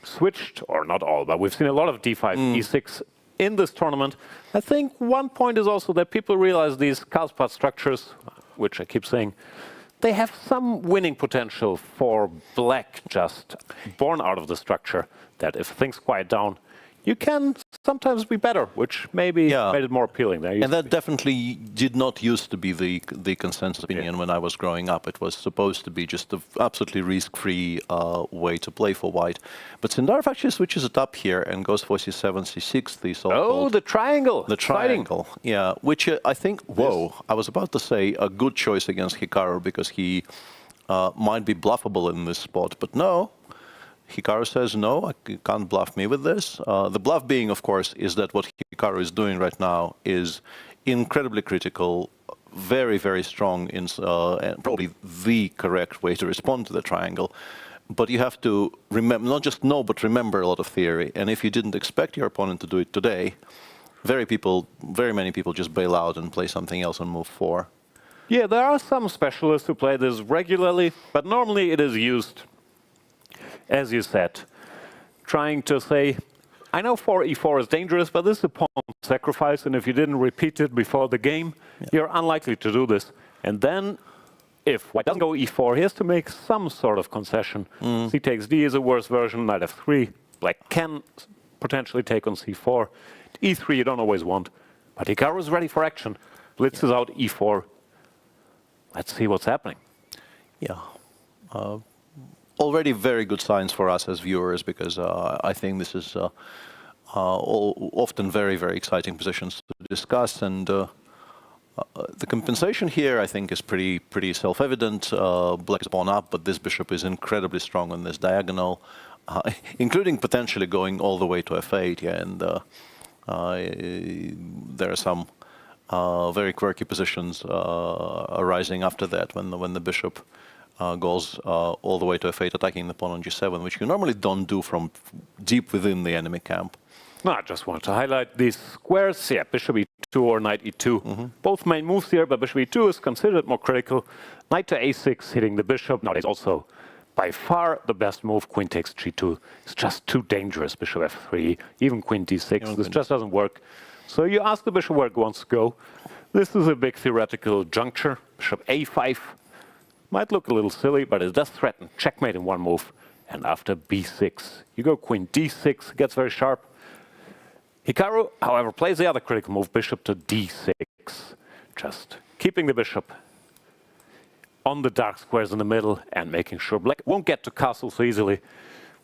Speaker 4: switched, or not all, but we've seen a lot of d5, e6 in this tournament. I think one point is also that people realize these Karlsbad structures, which I keep saying, they have some winning potential for black, just born out of the structure, that if things quiet down, you can sometimes be better, which maybe made it more appealing.
Speaker 1: And that definitely did not used to be the consensus opinion when I was growing up. It was supposed to be just an absolutely risk-free way to play for white. But Sindarov actually switches it up here and goes for c7, c6, the so-called...
Speaker 4: Oh, the triangle!
Speaker 1: The triangle, yeah. Which I think, I was about to say a good choice against Hikaru because he might be bluffable in this spot, but no. Hikaru says, no, you can't bluff me with this. The bluff being, of course, is that what Hikaru is doing right now is incredibly critical, very, very strong, and probably the correct way to respond to the triangle. But you have to remember, not just know, but remember a lot of theory. And if you didn't expect your opponent to do it today, very many people just bail out and play something else on move 4.
Speaker 4: Yeah, there are some specialists who play this regularly, but normally it is used, as you said, trying to say, I know 4e4 is dangerous, but this is a pawn sacrifice, and if you didn't repeat it before the game, you're unlikely to do this. And then, if white doesn't go e4, he has to make some sort of concession. C takes d is a worse version, knight f3. Black can potentially take on c4. e3 you don't always want, but Hikaru is ready for action. Blitzes out e4. Let's see what's happening.
Speaker 1: Yeah. Already very good signs for us as viewers, because I think this is often very, very exciting positions to discuss. And the compensation here, I think, is pretty self-evident. Black is pawn up, but this bishop is incredibly strong on this diagonal, including potentially going all the way to f8. Yeah, and there are some very quirky positions arising after that when the bishop goes all the way to f8, attacking the pawn on g7, which you normally don't do from deep within the enemy camp.
Speaker 4: No, I just want to highlight these squares. Yeah, bishop e2 or knight e2. Both main moves here, but bishop e2 is considered more critical. Knight to a6, hitting the bishop. Nowadays also by far the best move. Queen takes g2. It's just too dangerous. Bishop f3, even queen d6. This just doesn't work. So you ask the bishop where it wants to go. This is a big theoretical juncture. Bishop a5. Might look a little silly, but it does threaten checkmate in one move. And after b6, you go queen d6, gets very sharp. Hikaru, however, plays the other critical move, bishop to d6. Just keeping the bishop on the dark squares in the middle and making sure black won't get to castle so easily.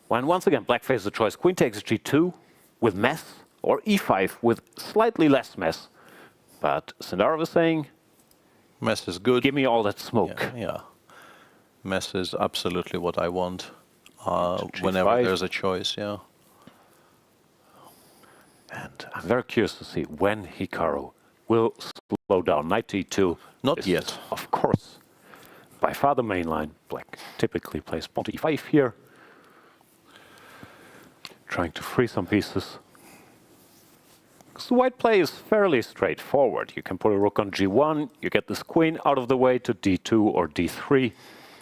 Speaker 4: When once again black faces the choice, queen takes g2 with mess, or e5 with slightly less mess. But Sindarov is saying,
Speaker 1: Mess is good.
Speaker 4: give me all that smoke.
Speaker 1: Yeah. Mess is absolutely what I want
Speaker 4: G5.
Speaker 1: whenever there's a choice, yeah.
Speaker 4: And I'm very curious to see when Hikaru will slow down. Knight to e2.
Speaker 1: Not
Speaker 4: This
Speaker 1: yet.
Speaker 4: is, of course, by far the main line. Black typically plays pawn to e5 here. Trying to free some pieces. Because the white play is fairly straightforward. You can put a rook on g1, you get this queen out of the way to d2 or d3.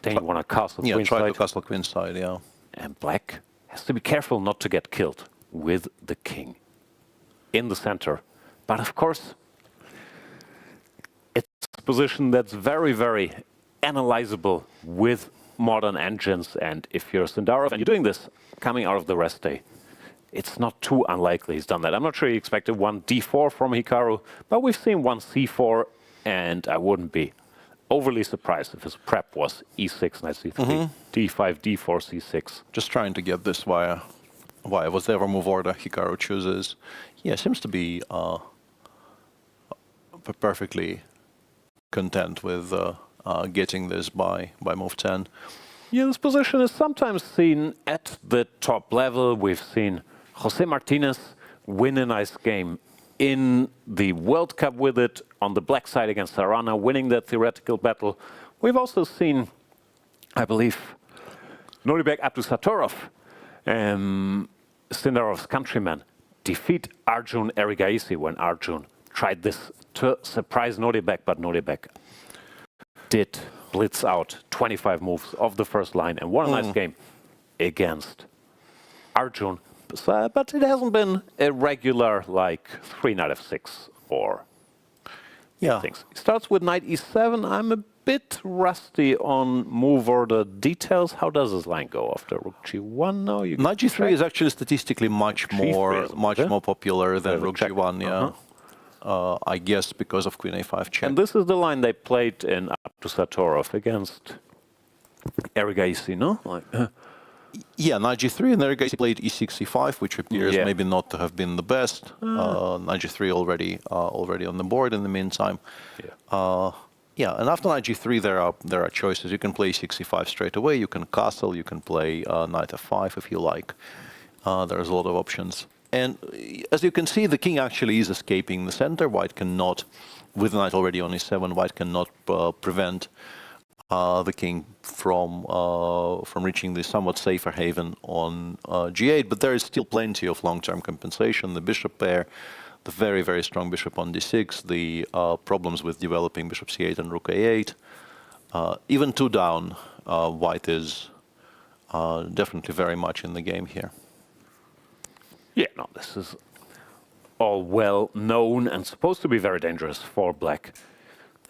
Speaker 4: Then you want to castle
Speaker 1: Yeah, try to
Speaker 4: queenside.
Speaker 1: castle queenside, yeah.
Speaker 4: And black has to be careful not to get killed with the king in the center. But of course, it's a position that's very, very analyzable with modern engines. And if you're Sindarov and you're doing this coming out of the rest day, it's not too unlikely he's done that. I'm not sure he expected one d4 from Hikaru, but we've seen one c4, and I wouldn't be overly surprised if his prep was e6, knight c3, d5, d4, c6.
Speaker 1: Just trying to get this via whatever move order Hikaru chooses. Yeah, seems to be perfectly content with getting this by move 10.
Speaker 4: Yeah, this position is sometimes seen at the top level. We've seen Jose Martinez win a nice game in the World Cup with it on the black side against Caruana, winning that theoretical battle. We've also seen, I believe, Noribek Abdusatorov, Sindarov's countryman, defeat Arjun Erigaisi when Arjun tried this to surprise Noribek, but Noribek did blitz out 25 moves of the first line and won a nice game against Arjun. But it hasn't been a regular, like, 3 knight f6 or things. It starts with knight e7. I'm a bit rusty on move order details. How does this line go after rook g1? No, you
Speaker 1: Knight g3 is actually statistically much more popular than rook g1, yeah. I guess because of queen a5 check.
Speaker 4: And this is the line they played in Abdusatorov against Erigaisi, no?
Speaker 1: Yeah, knight g3, and Erigaisi played e6, e5, which appears maybe not to have been the best. Knight g3 already on the board in the meantime. Yeah, and after knight g3 there are choices. You can play e6, e5 straight away. You can castle. You can play knight f5 if you like. There's a lot of options. And as you can see, the king actually is escaping the center. White cannot, with the knight already on e7, white cannot prevent the king from reaching the somewhat safer haven on g8. But there is still plenty of long-term compensation. The bishop pair, the very, very strong bishop on d6, the problems with developing bishop c8 and rook a8. Even 2 down, white is definitely very much in the game here.
Speaker 4: Yeah, no, this is all well known and supposed to be very dangerous for black.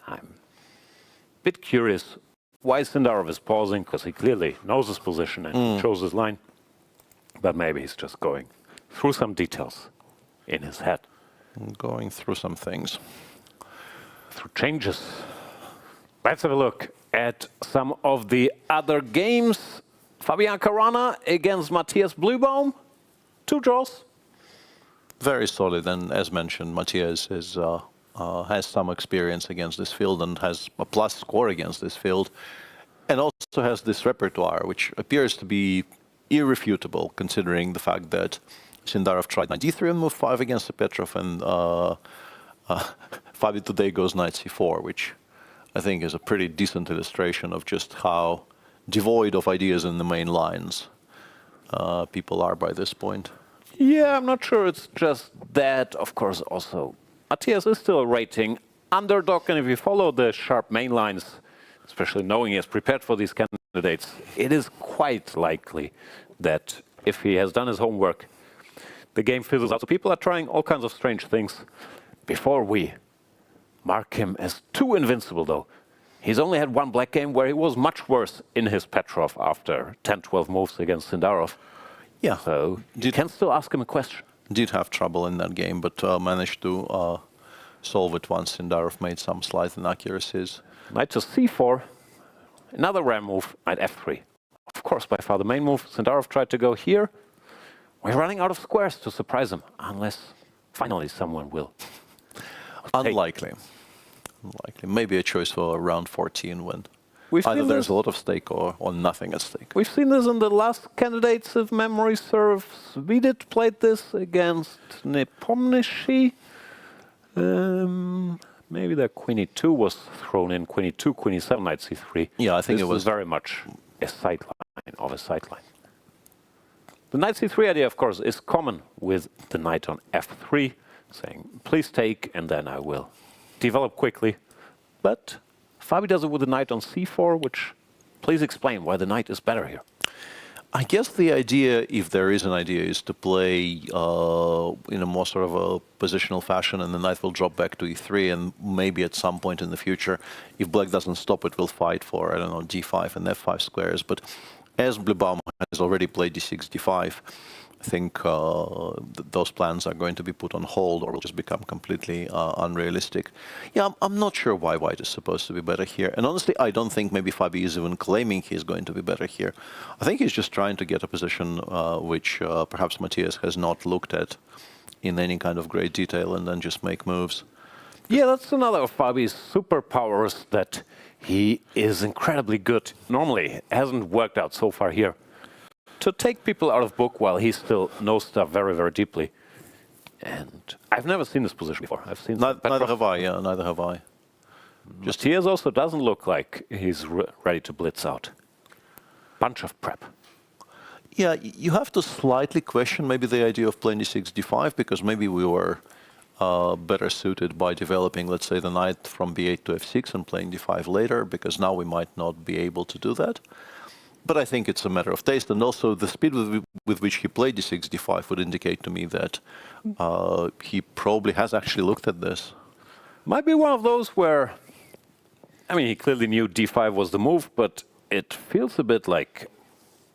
Speaker 4: I'm a bit curious why Sindarov is pausing, because he clearly knows his position and chose his line. But maybe he's just going through some details in his head.
Speaker 1: Going through some things.
Speaker 4: Through changes. Let's have a look at some of the other games. Fabiano Caruana against Matthias Bluebaum. 2 draws.
Speaker 1: Very solid, and as mentioned, Matthias is, has some experience against this field and has a plus score against this field, and also has this repertoire, which appears to be irrefutable, considering the fact that Sindarov tried knight d3 on move 5 against Petrov, and Fabi today goes knight c4, which I think is a pretty decent illustration of just how devoid of ideas in the main lines people are by this point.
Speaker 4: Yeah, I'm not sure it's just that. Of course, also, Matthias is still rating underdog, and if you follow the sharp main lines, especially knowing he has prepared for these candidates, it is quite likely that if he has done his homework, the game fizzles out. So people are trying all kinds of strange things. Before we mark him as too invincible, though, He's only had one black game where he was much worse in his Petrov after 10-12 moves against Sindarov.
Speaker 1: Yeah.
Speaker 4: So you can still ask him a question.
Speaker 1: Did have trouble in that game, but managed to solve it once Sindarov made some slight inaccuracies.
Speaker 4: Knight to c4. Another rare move, knight f3. Of course, by far the main move. Sindarov tried to go here. We're running out of squares to surprise him, unless finally someone will.
Speaker 1: Unlikely. Unlikely. Maybe a choice for round 14 when either there's a lot of stake or nothing at stake.
Speaker 4: We've seen this in the last candidates, if memory serves. FIDE played this against Nepomniachtchi. Maybe the queen e2 was thrown in, queen e2, queen e7, knight c3.
Speaker 1: Yeah, I think
Speaker 4: this
Speaker 1: it was
Speaker 4: very much a sideline of a sideline. The knight c3 idea, of course, is common with the knight on f3, saying, please take, and then I will develop quickly. But Fabi does it with the knight on c4, which, please explain why the knight is better here.
Speaker 1: I guess the idea, if there is an idea, is to play in a more sort of a positional fashion, and the knight will drop back to e3, and maybe at some point in the future, if black doesn't stop it, will fight for, I don't know, d5 and f5 squares. But as Bluebaum has already played d6, d5, I think those plans are going to be put on hold or will just become completely unrealistic. Yeah, I'm not sure why white is supposed to be better here. And honestly, I don't think maybe Fabi is even claiming he's going to be better here. I think he's just trying to get a position which perhaps Matthias has not looked at in any kind of great detail and then just make moves.
Speaker 4: Yeah, that's another of Fabi's superpowers, that he is incredibly good. Normally, it hasn't worked out so far here. To take people out of book while he still knows stuff very, very deeply. And I've never seen this position before. I've seen
Speaker 1: neither have I, yeah, neither have I.
Speaker 4: Just Matthias also doesn't look like he's ready to blitz out. Bunch of prep.
Speaker 1: Yeah, you have to slightly question maybe the idea of playing d6, d5, because maybe we were better suited by developing, let's say, the knight from b8 to f6 and playing d5 later, because now we might not be able to do that. But I think it's a matter of taste, and also the speed with which he played d6, d5 would indicate to me that he probably has actually looked at this.
Speaker 4: Might be one of those where, I mean, he clearly knew d5 was the move, but it feels a bit like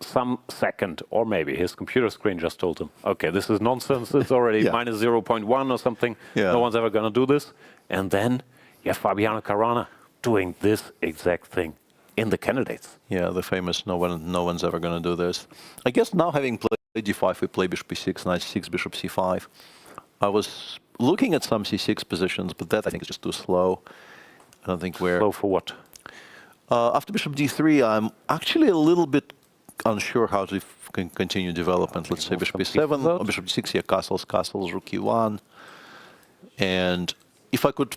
Speaker 4: some second, or maybe his computer screen just told him, okay, this is nonsense, it's already minus 0.1 or something, no one's ever going to do this. And then you have Fabiano Caruana doing this exact thing in the candidates.
Speaker 1: Yeah, the famous no one's ever going to do this. I guess now having played d5, we play bishop b6, knight c6, bishop c5. I was looking at some c6 positions, but that I think is just too slow. I don't think we're...
Speaker 4: Slow for what?
Speaker 1: After bishop d3, I'm actually a little bit unsure how to continue development. Let's say bishop b7, or bishop d6, yeah, castles, rook e1. And if I could...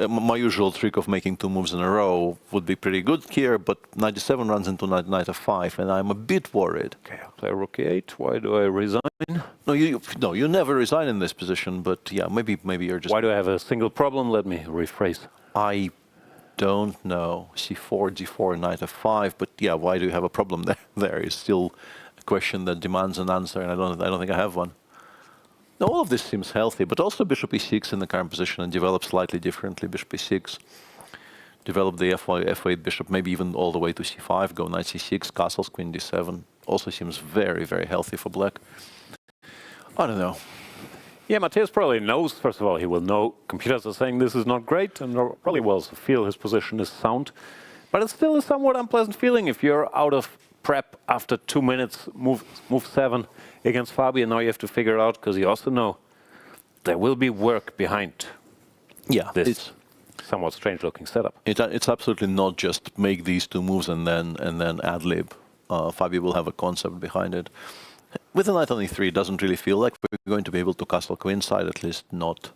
Speaker 1: my usual trick of making two moves in a row would be pretty good here, but knight d7 runs into knight f5, and I'm a bit worried.
Speaker 4: Okay, I'll play rook e8. Why do I resign?
Speaker 1: No, you never resign in this position, but yeah, maybe you're just...
Speaker 4: Why do I have a single problem? Let me rephrase.
Speaker 1: I don't know. c4, d4, knight f5, but yeah, why do you have a problem there? There is still a question that demands an answer, and I don't think I have one. Now, all of this seems healthy, but also bishop e6 in the current position and develop slightly differently. Bishop e6, develop the f8 bishop, maybe even all the way to c5, go knight c6, castles, queen d7. Also seems very, very healthy for black. I don't know.
Speaker 4: Yeah, Matthias probably knows, first of all, he will know computers are saying this is not great, and probably will also feel his position is sound. But it's still a somewhat unpleasant feeling if you're out of prep after 2 minutes, move 7 against Fabi, and now you have to figure it out, because you also know there will be work behind this somewhat strange-looking setup.
Speaker 1: It's absolutely not just make these two moves and then ad-lib. Fabi will have a concept behind it. With the knight on e3, it doesn't really feel like we're going to be able to castle queenside, at least not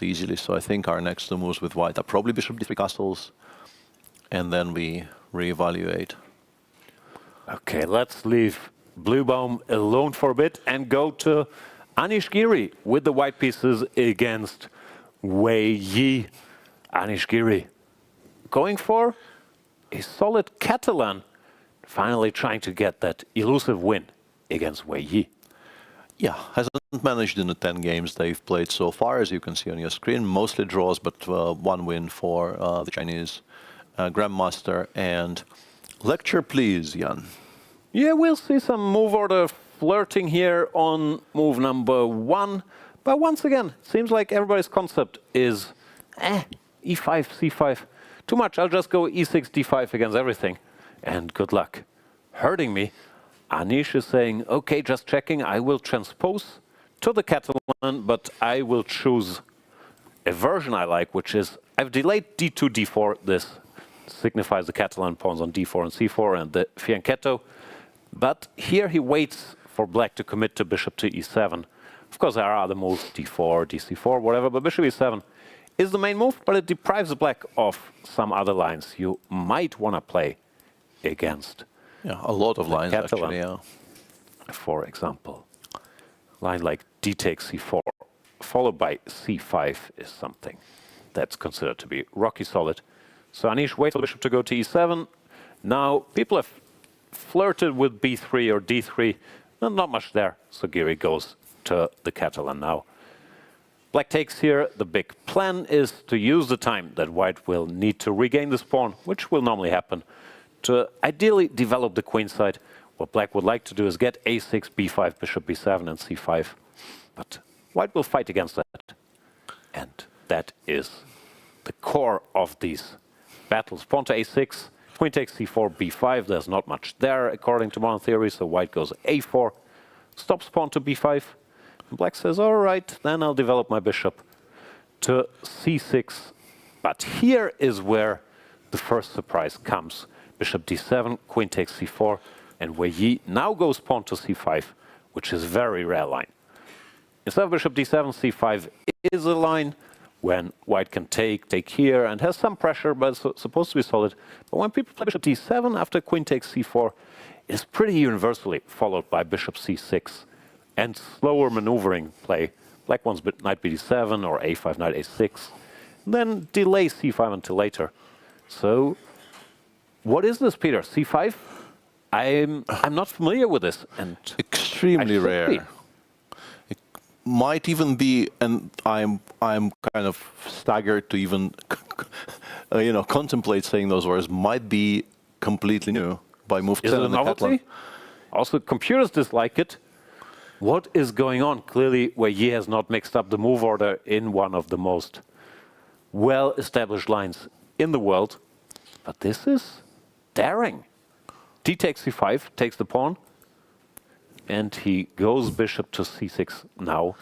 Speaker 1: easily. So I think our next two moves with white are probably bishop d3 castles, and then we reevaluate.
Speaker 4: Okay, let's leave Bluebaum alone for a bit and go to Anish Giri with the white pieces against Wei Yi. Anish Giri going for a solid Catalan, finally trying to get that elusive win against Wei Yi.
Speaker 1: Yeah, hasn't managed in the 10 games they've played so far, as you can see on your screen. Mostly draws, but one win for the Chinese grandmaster. And lecture, please, Jan.
Speaker 4: Yeah, we'll see some move order flirting here on move number 1. But once again, seems like everybody's concept is e5, c5. Too much, I'll just go e6, d5 against everything. And good luck. Hurting me. Anish is saying, okay, just checking, I will transpose to the Catalan, but I will choose a version I like, which is, I've delayed d2, d4. This signifies the Catalan pawns on d4 and c4 and the fianchetto. But here he waits for black to commit to bishop to e7. Of course, there are other moves, d4, dc4, whatever, but bishop e7 is the main move, but it deprives black of some other lines you might want to play against.
Speaker 1: Yeah, a lot of lines,
Speaker 4: Catalan,
Speaker 1: actually, yeah.
Speaker 4: For example, line like d takes c4, followed by c5 is something that's considered to be rocky solid. So Anish waits for the bishop to go to e7. Now, people have flirted with b3 or d3. Not much there, so Giri goes to the Catalan now. Black takes here. The big plan is to use the time that white will need to regain this pawn, which will normally happen, to ideally develop the queen side. What black would like to do is get a6, b5, bishop b7, and c5. But white will fight against that. And that is the core of these battles. Pawn to a6, queen takes c4, b5. There's not much there, according to modern theory, so white goes a4, stops pawn to b5. And black says, all right, then I'll develop my bishop to c6. But here is where the first surprise comes. Bishop d7, queen takes c4, and Wei Yi now goes pawn to c5, which is a very rare line. Instead of bishop d7, c5 is a line when white can take here, and has some pressure, but it's supposed to be solid. But when people play bishop d7 after queen takes c4, it's pretty universally followed by bishop c6 and slower maneuvering play. Black wants knight bd7 or a5, knight a6, then delay c5 until later. So what is this, Peter? c5? I'm not familiar with this, and
Speaker 1: extremely rare. It might even be, and I'm kind of staggered to even contemplate saying those words. Might be completely new by move 10
Speaker 4: in the Catalan. Also, computers dislike it. What is going on? Clearly, Wei Yi has not mixed up the move order in one of the most well-established lines in the world. But this is daring. D takes c5, takes the pawn, and he goes bishop to c6 now.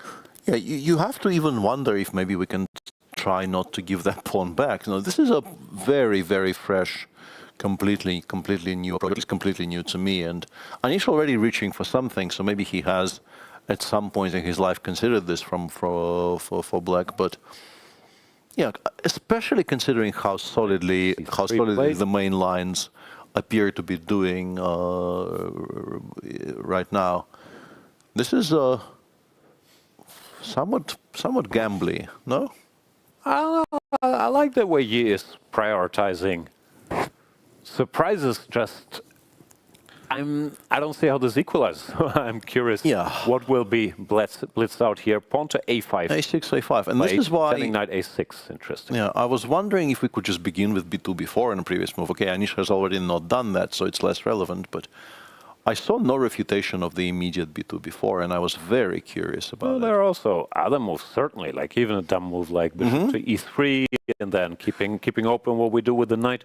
Speaker 1: Yeah, you have to even wonder if maybe we can try not to give that pawn back. No, this is a very, very fresh, completely new approach. It's completely new to me, and Anish already reaching for something, so maybe he has at some point in his life considered this for black, but yeah, especially considering how solidly the main lines appear to be doing right now. This is somewhat gambly, no?
Speaker 4: I like the way he is prioritizing surprises. Just I don't see how this equalizes. I'm curious.
Speaker 1: Yeah.
Speaker 4: What will be blitzed out here? Pawn to a5.
Speaker 1: a6, a5, and this is why.
Speaker 4: Knight a6. Interesting.
Speaker 1: Yeah, I was wondering if we could just begin with b2, b4 in a previous move. Okay, Anish has already not done that, so it's less relevant. But I saw no refutation of the immediate b2, b4, and I was very curious about it.
Speaker 4: There are also other moves, certainly, like even a dumb move like bishop to e3, and then keeping open what we do with the knight.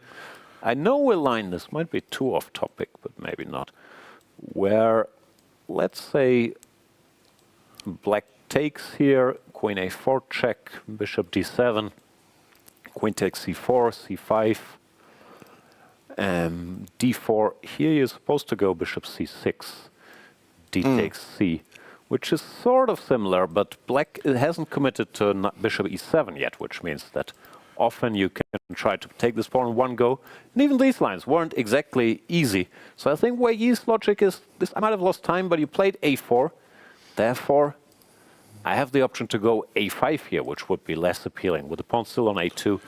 Speaker 4: I know a line, this might be too off topic, but maybe not, where, let's say, black takes here, queen a4 check, bishop d7, queen takes c4, c5, d4. Here you're supposed to go bishop c6, d takes c, which is sort of similar, but black hasn't committed to bishop e7 yet, which means that often you can try to take this pawn in one go. And even these lines weren't exactly easy. So I think Wei Yi's logic is this: I might have lost time, but you played a4. Therefore, I have the option to go a5 here, which would be less appealing, with the pawn still on a2,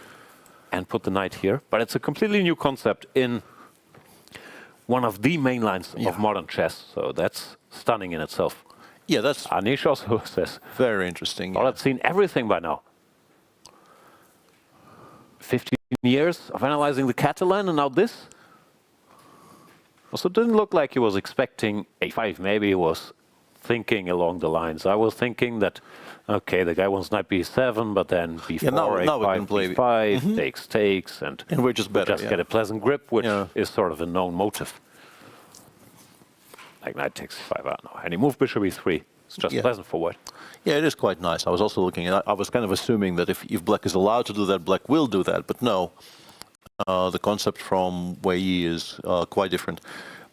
Speaker 4: and put the knight here. But it's a completely new concept in one of the main lines of modern chess. So that's stunning in itself.
Speaker 1: Yeah, that's
Speaker 4: Anish also says,
Speaker 1: very interesting.
Speaker 4: well, I've seen everything by now. 50 years of analyzing the Catalan, and now this. Also, it didn't look like he was expecting a5. Maybe he was thinking along the lines. I was thinking that, okay, the guy wants knight b7, but then b4,
Speaker 1: now we
Speaker 4: a5,
Speaker 1: can play
Speaker 4: b5, takes, and
Speaker 1: we're just better.
Speaker 4: get a pleasant grip, which is sort of a known motive. Like knight takes c5, I don't know. And he moved bishop e3. It's just pleasant for white.
Speaker 1: Yeah, it is quite nice. I was also looking, I was kind of assuming that if black is allowed to do that, black will do that, but no. The concept from Wei Yi is quite different.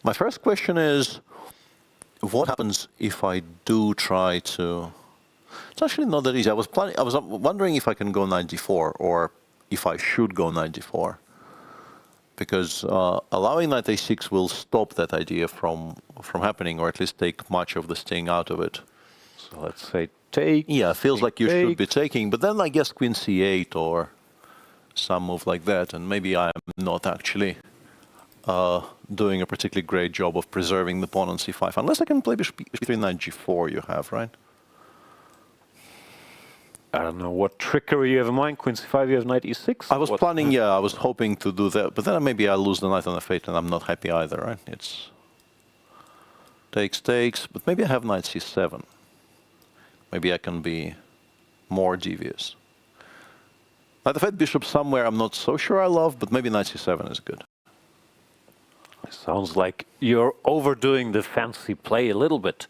Speaker 1: My first question is, what happens if I do try to... It's actually not that easy. I was wondering if I can go knight d4 or if I should go knight d4. Because allowing knight a6 will stop that idea from happening, or at least take much of the sting out of it.
Speaker 4: So let's say take.
Speaker 1: Yeah, feels like you should be taking, but then I guess queen c8 or some move like that, and maybe I'm not actually doing a particularly great job of preserving the pawn on c5, unless I can play bishop e3, knight g4 you have, right?
Speaker 4: I don't know what trickery you have in mind. Queen c5, you have knight e6?
Speaker 1: I was planning, I was hoping to do that, but then maybe I lose the knight on f8 and I'm not happy either, right? It's takes, but maybe I have knight c7. Maybe I can be more devious. Knight f8 bishop somewhere I'm not so sure I love, but maybe knight c7 is good.
Speaker 4: Sounds like you're overdoing the fancy play a little bit.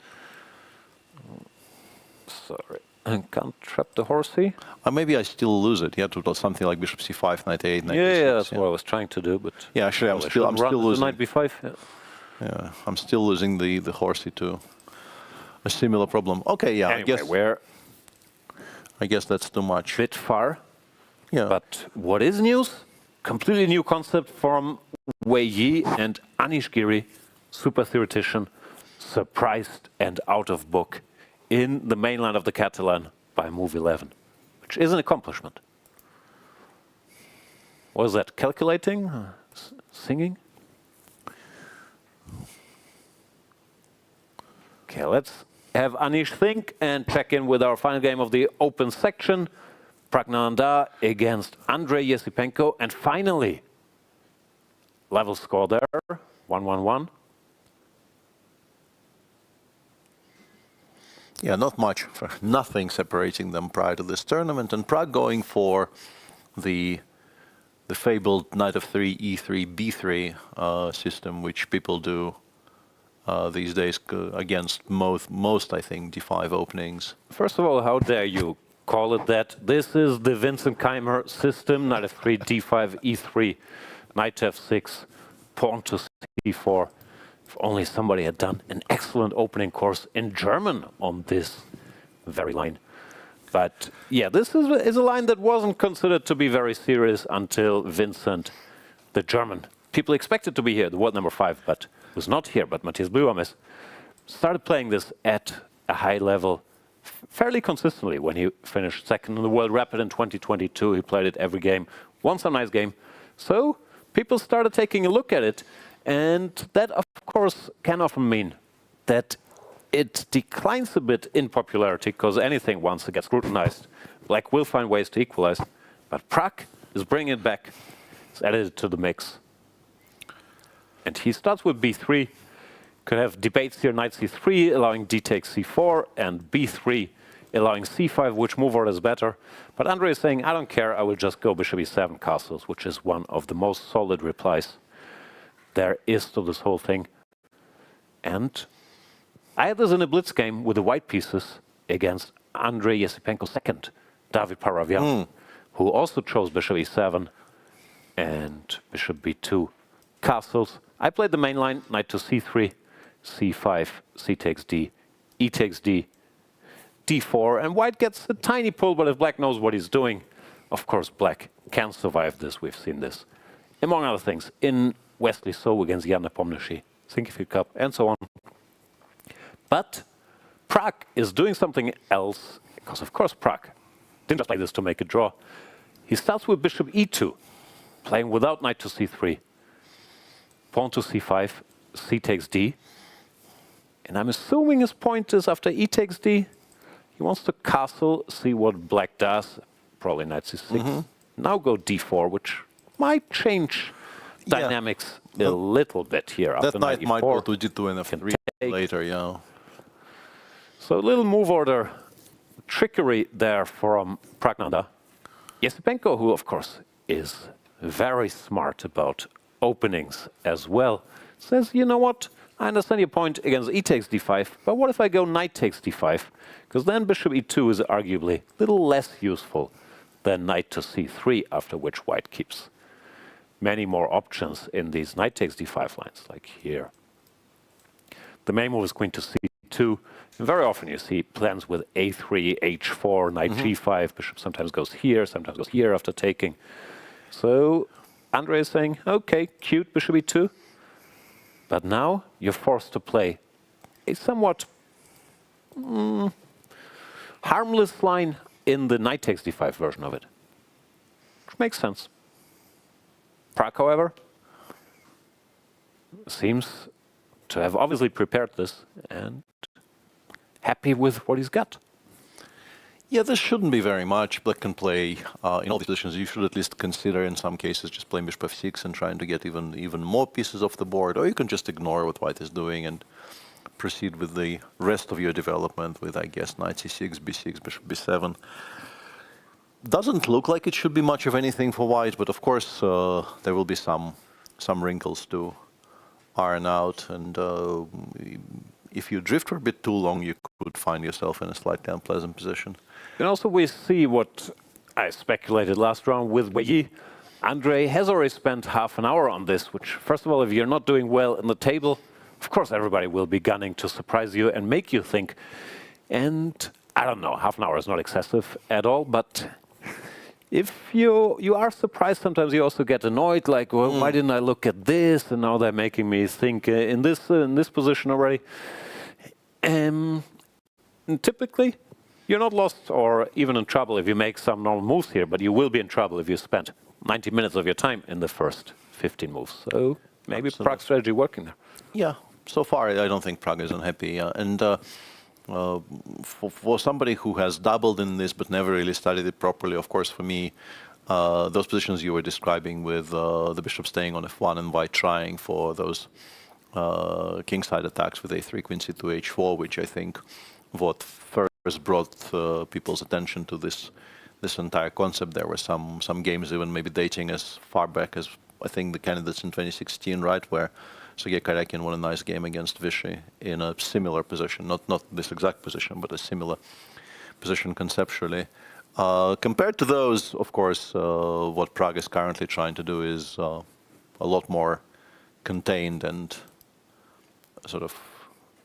Speaker 4: Sorry. And can't trap the horsey?
Speaker 1: Maybe I still lose it. Yeah, to something like bishop c5, knight a8, knight
Speaker 4: yeah,
Speaker 1: b6.
Speaker 4: Yeah, that's what I was trying to do. But
Speaker 1: yeah, actually, I'm still losing.
Speaker 4: Knight b5.
Speaker 1: Yeah, I'm still losing the horsey to a similar problem. Okay, yeah,
Speaker 4: anyway,
Speaker 1: I guess that's too much.
Speaker 4: Bit far.
Speaker 1: Yeah.
Speaker 4: But what is news? Completely new concept from Wei Yi and Anish Giri, super theoretician, surprised and out of book in the mainland of the Catalan by move 11, which is an accomplishment. Was that calculating? Singing? Okay, let's have Anish think and check in with our final game of the open section. Praggnanandhaa against Andrey Esipenko, and finally, level score there, 1-1-1.
Speaker 1: Yeah, not much, nothing separating them prior to this tournament, and Prague going for the fabled knight of 3, e3, b3 system, which people do these days against most, I think, d5 openings.
Speaker 4: First of all, how dare you call it that? This is the Vincent Keimer system, knight f3, d5, e3, knight f6, pawn to c4. If only somebody had done an excellent opening course in German on this very line. But yeah, this is a line that wasn't considered to be very serious until Vincent, the German. People expected to be here, the world number 5, but was not here. But Matthias Bluebaum started playing this at a high level fairly consistently. When he finished second in the World Rapid in 2022, he played it every game, won some nice game. So people started taking a look at it, and that of course can often mean that it declines a bit in popularity, because anything once it gets scrutinized, black will find ways to equalize. But Prague is bringing it back, it's added it to the mix. And he starts with b3. Could have debates here, knight c3, allowing d takes c4, and b3, allowing c5, which move order is better. But Andrey is saying, I don't care, I will just go bishop e7 castles, which is one of the most solid replies there is to this whole thing. And I had this in a blitz game with the white pieces against Andrey Esipenko's second, David Paravian, who also chose bishop e7 and bishop b2 castles. I played the main line, knight to c3, c5, c takes d, e takes d, d4, and white gets a tiny pull, but if black knows what he's doing, of course black can survive this. We've seen this, among other things, in Wesley So against Jan Nepomniachtchi, Thinkifield Cup, and so on. But Prague is doing something else, because of course Prague didn't just play this to make a draw. He starts with bishop e2, playing without knight to c3, pawn to c5, c takes d. And I'm assuming his point is after e takes d, he wants to castle, see what black does, probably knight c6. Now go d4, which might change dynamics a little bit here.
Speaker 1: That
Speaker 4: after
Speaker 1: knight might go
Speaker 4: 94.
Speaker 1: to d2 and f3 later, yeah.
Speaker 4: So a little move order trickery there from Praggnanandhaa. Esipenko, who of course is very smart about openings as well, says, you know what, I understand your point against e takes d5, but what if I go knight takes d5? Because then bishop e2 is arguably a little less useful than knight to c3, after which white keeps many more options in these knight takes d5 lines, like here. The main move is queen to c2. And very often you see plans with a3, h4, knight g5, bishop sometimes goes here after taking. So Andrey is saying, okay, cute, bishop e2. But now you're forced to play a somewhat harmless line in the knight takes d5 version of it, which makes sense. Pragg, however, seems to have obviously prepared this and happy with what he's got.
Speaker 1: Yeah, this shouldn't be very much. Black can play in all these positions. You should at least consider, in some cases, just playing bishop f6 and trying to get even more pieces off the board. Or you can just ignore what white is doing and proceed with the rest of your development with, I guess, knight c6, b6, bishop b7. Doesn't look like it should be much of anything for white, but of course there will be some wrinkles to iron out. And if you drift for a bit too long, you could find yourself in a slightly unpleasant position.
Speaker 4: And also we see what I speculated last round with Wei Yi. Andrey has already spent half an hour on this, which, first of all, if you're not doing well in the table, of course everybody will be gunning to surprise you and make you think. And I don't know, half an hour is not excessive at all, but if you are surprised, sometimes you also get annoyed, like, well, why didn't I look at this? And now they're making me think in this position already. And typically, you're not lost or even in trouble if you make some normal moves here, but you will be in trouble if you spend 90 minutes of your time in the first 15 moves. So maybe Pragg's strategy working there.
Speaker 1: Yeah, so far I don't think Pragg is unhappy. For somebody who has dabbled in this but never really studied it properly, of course, for me, those positions you were describing with the bishop staying on f1 and white trying for those kingside attacks with a3, queen c2, h4, which I think what first brought people's attention to this entire concept. There were some games even maybe dating as far back as, I think, the candidates in 2016, right, where Sergei Karyakin won a nice game against Vichy in a similar position, not this exact position, but a similar position conceptually. Compared to those, of course, what Pragg is currently trying to do is a lot more contained and sort of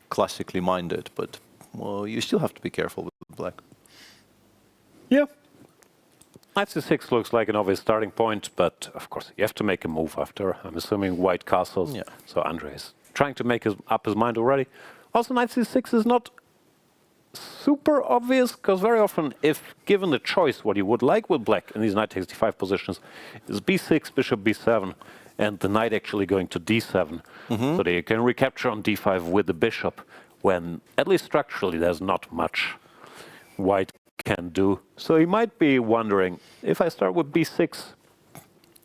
Speaker 1: classically minded, but well, you still have to be careful with black.
Speaker 4: Yeah. Knight c6 looks like an obvious starting point, but of course you have to make a move after, I'm assuming, white castles. Yeah. So Andrey is trying to make up his mind already. Also, knight c6 is not super obvious, because very often, if given the choice, what you would like with black in these knight takes d5 positions is b6, bishop b7, and the knight actually going to d7, so that you can recapture on d5 with the bishop, when, at least structurally, there's not much white can do. So you might be wondering, if I start with b6,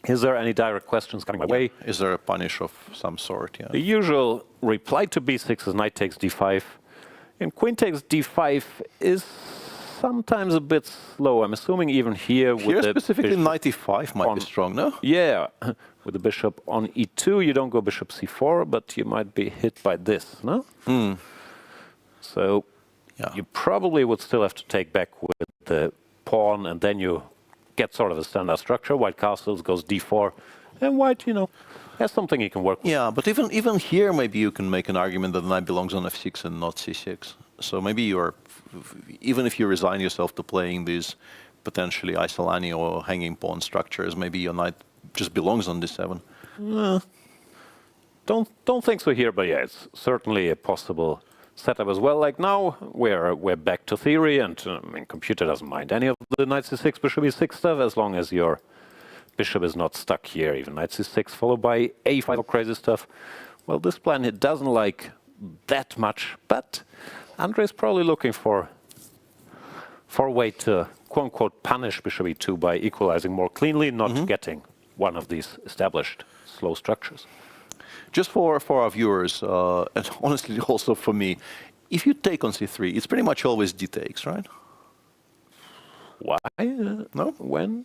Speaker 4: is there any direct questions coming my way?
Speaker 1: Is there a punish of some sort? Yeah.
Speaker 4: The usual reply to b6 is knight takes d5, and queen takes d5 is sometimes a bit slow. I'm assuming even here with the
Speaker 1: specifically knight e5 might be strong, no?
Speaker 4: Yeah, with the bishop on e2, you don't go bishop c4, but you might be hit by this, no? So you probably would still have to take back with the pawn, and then you get sort of a standard structure. White castles goes d4, and white, has something he can work with.
Speaker 1: Yeah, but even here, maybe you can make an argument that the knight belongs on f6 and not c6. So maybe even if you resign yourself to playing these potentially Isolani or hanging pawn structures, maybe your knight just belongs on d7.
Speaker 4: Don't think so here, but yeah, it's certainly a possible setup as well. Like now, we're back to theory, and computer doesn't mind any of the knight c6, bishop e6 stuff, as long as your bishop is not stuck here. Even knight c6 followed by a5 crazy stuff. Well, this plan it doesn't like that much, but Andrey's probably looking for a way to quote-unquote punish bishop e2 by equalizing more cleanly, not getting one of these established slow structures.
Speaker 1: Just for our viewers, and honestly also for me, if you take on c3, it's pretty much always d takes, right?
Speaker 4: Why?
Speaker 1: No?
Speaker 4: When?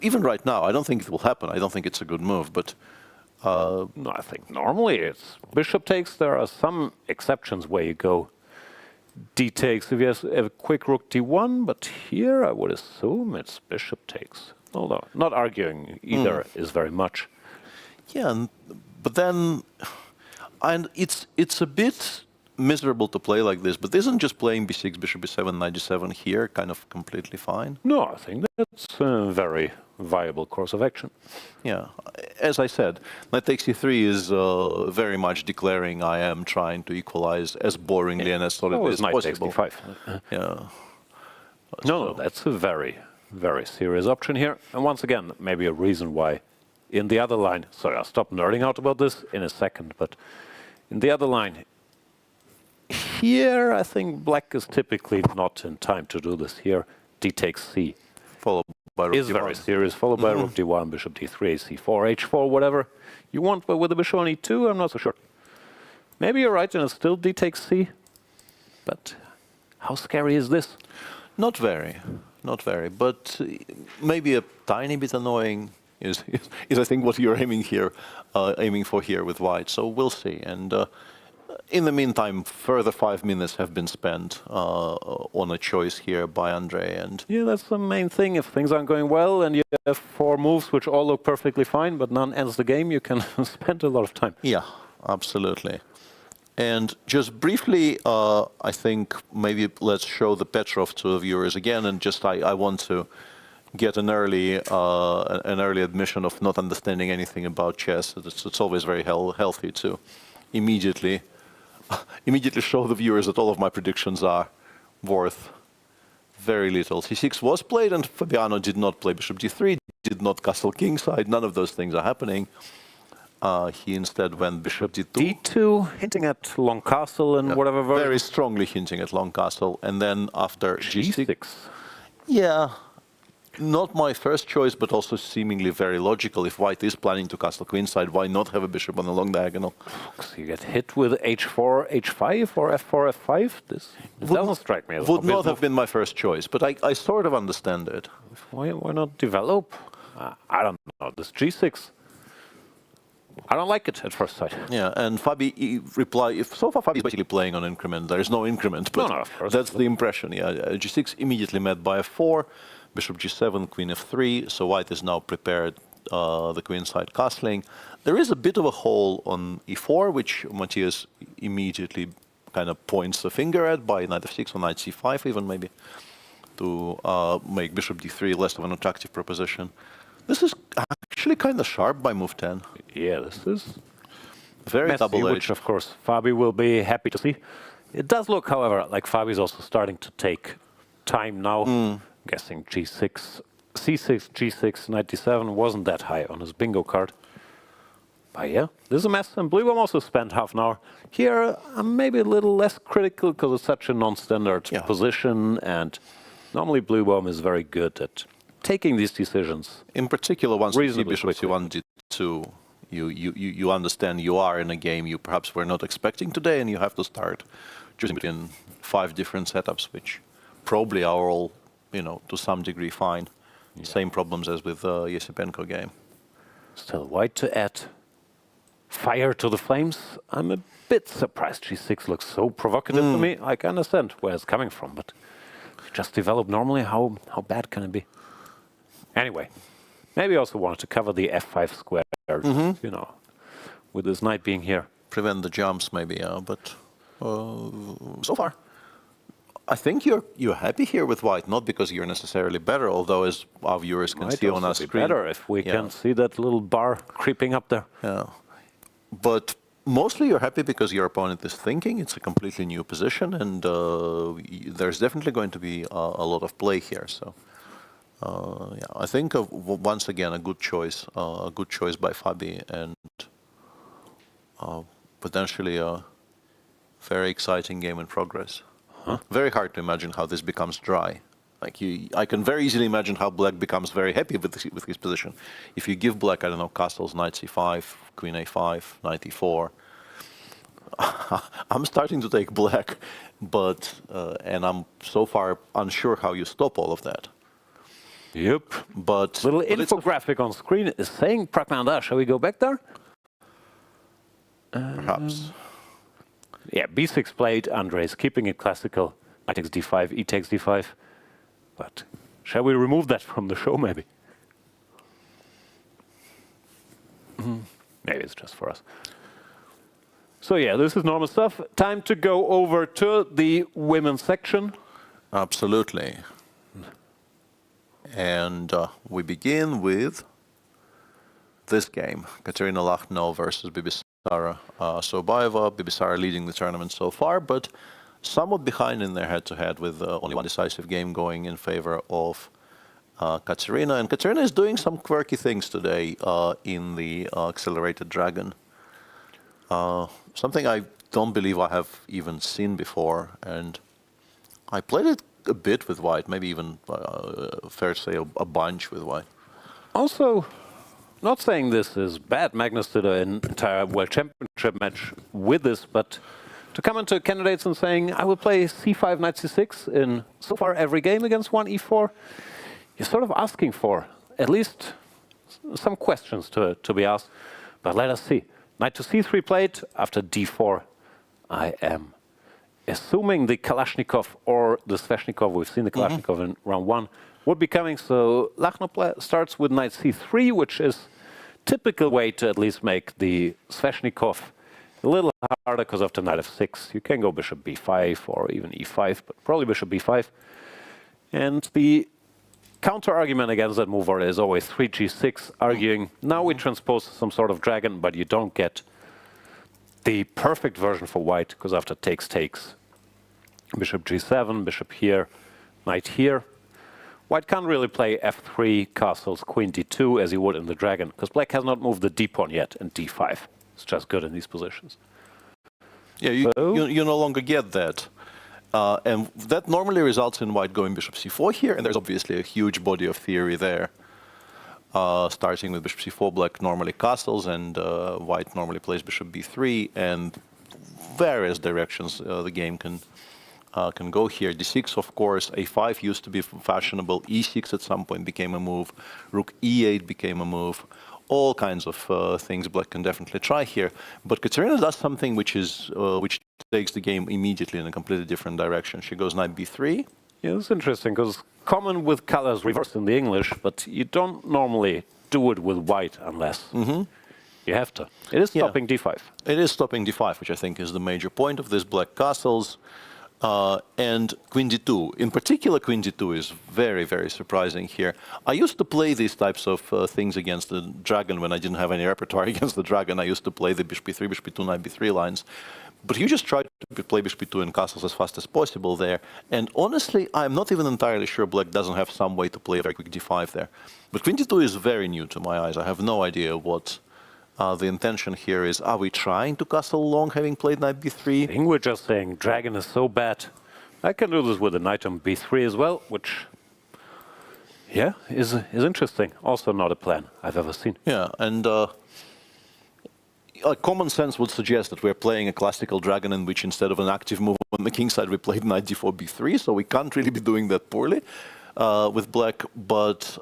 Speaker 1: Even right now, I don't think it will happen. I don't think it's a good move, but...
Speaker 4: No, I think normally it's bishop takes. There are some exceptions where you go d takes if you have a quick rook d1, but here I would assume it's bishop takes. Although not arguing either is very much.
Speaker 1: Yeah, but then... And it's a bit miserable to play like this, but isn't just playing b6, bishop b7, knight g7 here kind of completely fine?
Speaker 4: No, I think that's a very viable course of action.
Speaker 1: Yeah, as I said, knight takes c3 is very much declaring I am trying to equalize as boringly and as solidly as possible.
Speaker 4: Knight takes d5.
Speaker 1: Yeah.
Speaker 4: No, that's a very, very serious option here. And once again, maybe a reason why in the other line, sorry, I'll stop nerding out about this in a second, but in the other line, here I think black is typically not in time to do this here. D takes c.
Speaker 1: Followed by rook
Speaker 4: is
Speaker 1: d1.
Speaker 4: Very serious, followed by rook d1, bishop d3, c4, h4, whatever you want, but with the bishop on e2, I'm not so sure. Maybe you're right, and it's still d takes c, but how scary is this?
Speaker 1: Not very, not very, but maybe a tiny bit annoying is I think what you're aiming for here with white. So we'll see. And in the meantime, further 5 minutes have been spent on a choice here by Andrey. And
Speaker 4: yeah, that's the main thing. If things aren't going well and you have 4 moves which all look perfectly fine, but none ends the game, you can spend a lot of time.
Speaker 1: Yeah, absolutely. And just briefly, I think maybe let's show the Petrov to the viewers again. And just I want to get an early admission of not understanding anything about chess. It's always very healthy to immediately show the viewers that all of my predictions are worth very little. c6 was played, and Fabiano did not play bishop d3, did not castle kingside. None of those things are happening. He instead went bishop d2.
Speaker 4: d2, hinting at long castle and whatever version.
Speaker 1: Very strongly hinting at long castle. And then after g6. Yeah, not my first choice, but also seemingly very logical. If white is planning to castle queenside, why not have a bishop on the long diagonal?
Speaker 4: So you get hit with h4, h5 or f4, f5? This doesn't strike me as
Speaker 1: would not have been my first choice, but I sort of understand it.
Speaker 4: Why not develop? I don't know, this g6. I don't like it at first sight.
Speaker 1: Yeah, and Fabi replied, so far Fabi is basically playing on increment. There is no increment, but
Speaker 4: no, of course.
Speaker 1: That's the impression. Yeah, g6 immediately met by f4, bishop g7, queen f3, so white is now prepared the queenside castling. There is a bit of a hole on e4, which Matthias immediately kind of points the finger at by knight f6 or knight c5 even maybe, to make bishop d3 less of an attractive proposition. This is actually kind of sharp by move 10.
Speaker 4: Yeah, this is
Speaker 1: very double-edged.
Speaker 4: Which, of course, Fabi will be happy to see. It does look, however, like Fabi is also starting to take time now. Guessing g6, c6, g6, knight d7 wasn't that high on his bingo card. But yeah, this is a mess. And Bluebaum also spent half an hour. Here, I'm maybe a little less critical because it's such a non-standard position. And normally Bluebaum is very good at taking these decisions.
Speaker 1: In particular, once you see bishop
Speaker 4: quickly.
Speaker 1: c1, d2, you understand you are in a game you perhaps were not expecting today, and you have to start choosing between 5 different setups, which probably are all, to some degree fine. Yeah. Same problems as with Esipenko game.
Speaker 4: Still white to add fire to the flames. I'm a bit surprised g6 looks so provocative to me. I can understand where it's coming from, but just develop normally, how bad can it be? Anyway, maybe I also wanted to cover the f5 square, with this knight being here.
Speaker 1: Prevent the jumps maybe, but so far, I think you're happy here with white, not because you're necessarily better, although as our viewers can see on our screen.
Speaker 4: Better if we can see that little bar creeping up there.
Speaker 1: Yeah, but mostly you're happy because your opponent is thinking it's a completely new position, and there's definitely going to be a lot of play here. So. Yeah, I think once again a good choice by Fabi, and potentially a very exciting game in progress. Very hard to imagine how this becomes dry Like I can very easily imagine how black becomes very happy with his position. If you give black, I don't know, castles, knight c5, queen a5, knight e4. I'm starting to take black, but and I'm so far unsure how you stop all of that.
Speaker 4: Yep.
Speaker 1: But
Speaker 4: little infographic on screen is saying Praggnanandhaa. Shall we go back there?
Speaker 1: Perhaps.
Speaker 4: Yeah, b6 played. Andrey is keeping it classical. Knight takes d5, e takes d5. But shall we remove that from the show, maybe? Maybe it's just for us. So yeah, this is normal stuff. Time to go over to the women's section.
Speaker 1: Absolutely. And we begin with this game. Kateryna Lagno versus Bibisara Assaubayeva. Bibisara leading the tournament so far, but somewhat behind in their head-to-head with only one decisive game going in favor of Kateryna. And Kateryna is doing some quirky things today in the Accelerated Dragon. Something I don't believe I have even seen before. And I played it a bit with white, maybe even, fair to say, a bunch with white.
Speaker 4: Also, not saying this is bad. Magnus did an entire World Championship match with this, but to come into candidates and saying, I will play c5, knight c6 in so far every game against one e4, you're sort of asking for at least some questions to be asked. But let us see. Knight to c3 played after d4. I am assuming the Kalashnikov or the Sveshnikov, we've seen the Kalashnikov in round one, would be coming. So Lagno starts with knight c3, which is typical way to at least make the Sveshnikov a little harder, because after knight f6, you can go bishop b5 or even e5, but probably bishop b5. And the counter-argument against that move is always 3g6, arguing, now we transpose some sort of dragon, but you don't get the perfect version for white, because after takes, bishop g7, bishop here, knight here. White can't really play f3, castles, queen d2, as he would in the dragon, because black has not moved the d-pawn yet, and d5. It's just good in these positions.
Speaker 1: Yeah, you no longer get that. And that normally results in white going bishop c4 here, and there's obviously a huge body of theory there. Starting with bishop c4, black normally castles, and white normally plays bishop b3, and various directions the game can go here. d6, of course, a5 used to be fashionable, e6 at some point became a move, rook e8 became a move. All kinds of things black can definitely try here. But Kateryna does something which takes the game immediately in a completely different direction. She goes knight b3.
Speaker 4: Yeah, it's interesting, because common with colors reversed in the English, but you don't normally do it with white unless you have to. It is stopping d5.
Speaker 1: It is stopping d5, which I think is the major point of this black castles. And queen d2. In particular, queen d2 is very, very surprising here. I used to play these types of things against the dragon when I didn't have any repertoire against the dragon. I used to play the bishop b3, bishop b2, knight b3 lines. But you just try to play bishop b2 and castles as fast as possible there. And honestly, I'm not even entirely sure black doesn't have some way to play a very quick d5 there. But queen d2 is very new to my eyes. I have no idea what the intention here is. Are we trying to castle long, having played knight b3?
Speaker 4: I think we're just saying dragon is so bad. I can do this with a knight on b3 as well, which, yeah, is interesting. Also not a plan I've ever seen.
Speaker 1: Yeah, and common sense would suggest that we're playing a classical dragon in which instead of an active move on the king side, we played knight d4, b3, so we can't really be doing that poorly with black. But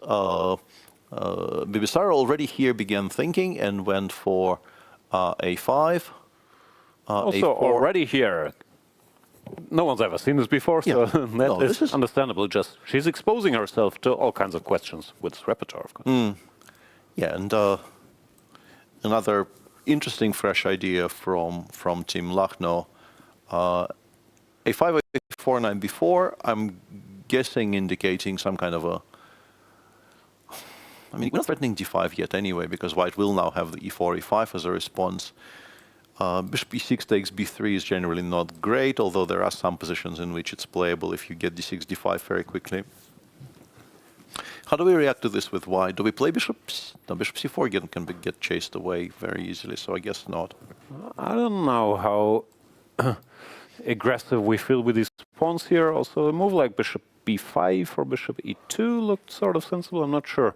Speaker 1: Bibisara already here began thinking and went for a5.
Speaker 4: Also,
Speaker 1: a4.
Speaker 4: already here, no one's ever seen this before, so that is understandable. Just she's exposing herself to all kinds of questions with this repertoire, of course.
Speaker 1: Yeah, and another interesting, fresh idea from Team Lagno. A5, a4, knight b4. I'm guessing indicating some kind of a. I mean, we're not threatening d5 yet anyway, because white will now have the e4, e5 as a response. Bishop e6 takes b3 is generally not great, although there are some positions in which it's playable if you get d6, d5 very quickly. How do we react to this with white? Do we play bishops? No, bishop c4 can get chased away very easily, so I guess not.
Speaker 4: I don't know how aggressive we feel with these pawns here. Also, a move like bishop b5 or bishop e2 looked sort of sensible. I'm not sure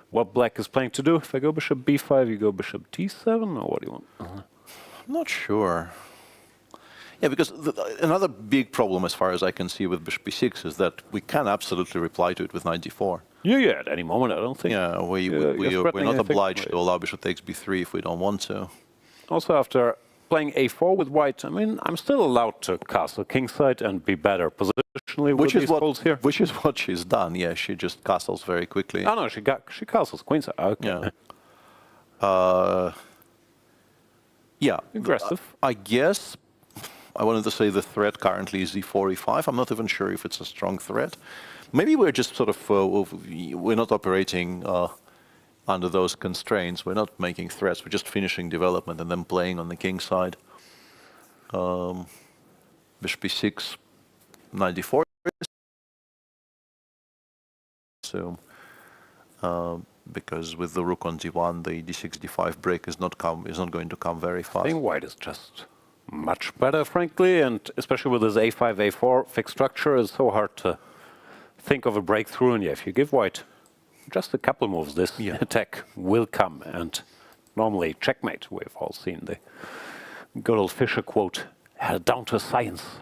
Speaker 4: what black is planning to do. If I go bishop b5, you go bishop d7, or what do you want?
Speaker 1: I'm not sure. Yeah, because another big problem, as far as I can see, with bishop b6 is that we can absolutely reply to it with knight d4.
Speaker 4: Yeah, at any moment, I don't think.
Speaker 1: Yeah, we're not obliged to allow bishop takes b3 if we don't want to.
Speaker 4: Also, after playing a4 with white, I mean, I'm still allowed to castle kingside and be better positionally with these folds here.
Speaker 1: Which is what she's done. Yeah, she just castles very quickly.
Speaker 4: Oh no, she castles queenside. Okay.
Speaker 1: Yeah. Yeah.
Speaker 4: Aggressive.
Speaker 1: I guess I wanted to say the threat currently is e4, e5. I'm not even sure if it's a strong threat. Maybe we're just sort of we're not operating under those constraints. We're not making threats. We're just finishing development and then playing on the king side. Bishop b6, knight d4. So, because with the rook on d1, the d6, d5 break is not going to come very fast.
Speaker 4: I think white is just much better, frankly, and especially with this a5, a4 fixed structure, it's so hard to think of a breakthrough. And yeah, if you give white just a couple moves, this attack will come. And normally, checkmate. We've all seen the good old Fischer quote, down to a science.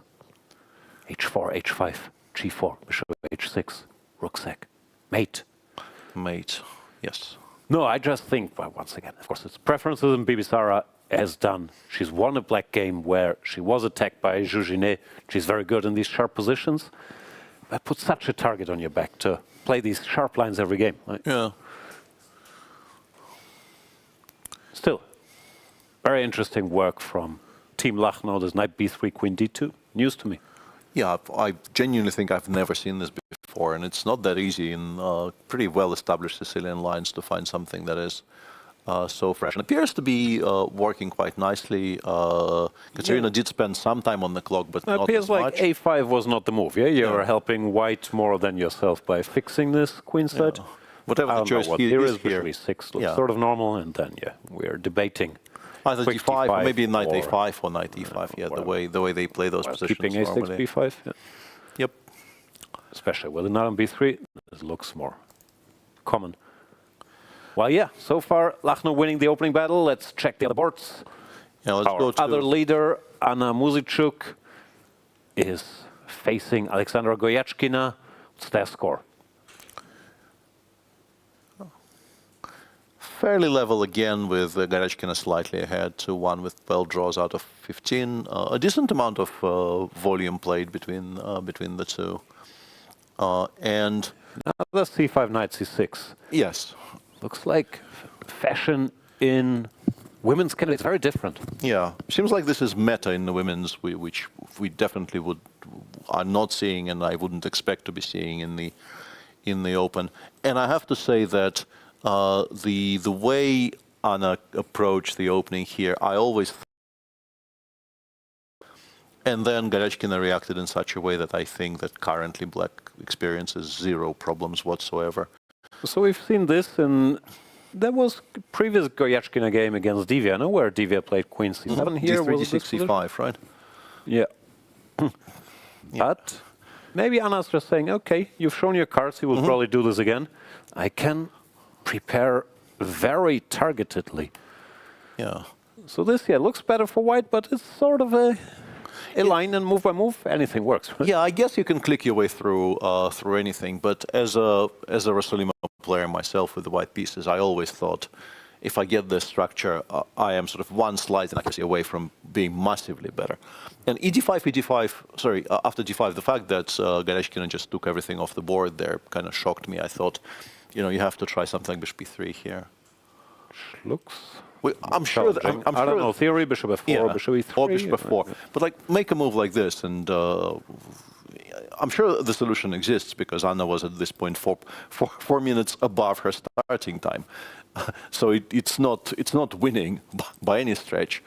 Speaker 4: h4, h5, g4, bishop h6, rook sack, mate.
Speaker 1: Mate, yes.
Speaker 4: No, I just think, well, once again, of course, it's preferences, and Bibisara has done. She's won a black game where she was attacked by Zhu Jiner. She's very good in these sharp positions. But put such a target on your back to play these sharp lines every game. Right?
Speaker 1: Yeah.
Speaker 4: Still, very interesting work from Team Lagno. This knight b3, queen d2. News to me.
Speaker 1: Yeah, I genuinely think I've never seen this before, and it's not that easy in pretty well-established Sicilian lines to find something that is so fresh. And appears to be working quite nicely. Kateryna did spend some time on the clock, but not
Speaker 4: appears
Speaker 1: as
Speaker 4: like
Speaker 1: much.
Speaker 4: a5 was not the move. Yeah, you're helping white more than yourself by fixing this queenside.
Speaker 1: Yeah. Whatever the choice
Speaker 4: here
Speaker 1: is
Speaker 4: here, bishop e6 looks sort of normal, and then we're debating.
Speaker 1: Either d5, or maybe knight
Speaker 4: or
Speaker 1: a5 or knight e5. Yeah, the way they play those positions
Speaker 4: keeping a6,
Speaker 1: normally.
Speaker 4: b5. Yeah.
Speaker 1: Yep.
Speaker 4: Especially with a knight on b3, this looks more common. Well, yeah, so far Lagno winning the opening battle. Let's check the other boards.
Speaker 1: Yeah, let's
Speaker 4: Our
Speaker 1: go to
Speaker 4: other leader, Anna Muzychuk, is facing Aleksandra Goryachkina. What's their score?
Speaker 1: fairly level again, with Goryachkina slightly ahead, 2-1 with 12 draws out of 15. A decent amount of volume played between the two. And
Speaker 4: another c5, knight c6.
Speaker 1: Yes.
Speaker 4: Looks like fashion in women's candidates very different.
Speaker 1: Yeah, seems like this is meta in the women's, which we definitely are not seeing, and I wouldn't expect to be seeing in the Open. And I have to say that the way Anna approached the opening here, I always and then Goryachkina reacted in such a way that I think that currently Black experiences zero problems whatsoever.
Speaker 4: So we've seen this, and there was a previous Goryachkina game against Divya, no? Where Divya played Queen C7 here.
Speaker 1: D3, D6, C5, right?
Speaker 4: Yeah. But maybe Anna's just saying, okay, you've shown your cards, you will probably do this again. I can prepare very targetedly.
Speaker 1: Yeah.
Speaker 4: So this, looks better for white, but it's sort of a line, and move by move, anything works. Right?
Speaker 1: Yeah, I guess you can click your way through through anything. But as a Rasulima player myself with the white pieces, I always thought, if I get this structure, I am sort of one slice in accuracy away from being massively better. And E5, sorry, after D5, the fact that Goryachkina just took everything off the board there kind of shocked me. I thought, you have to try something like Bishop B3 here.
Speaker 4: Looks.
Speaker 1: I'm sure that I
Speaker 4: don't know, theory, Bishop F4, or Bishop E3.
Speaker 1: Or Bishop F4. But make a move like this, and I'm sure the solution exists because Anna was at this point 4 minutes above her starting time. So it's not winning by any stretch.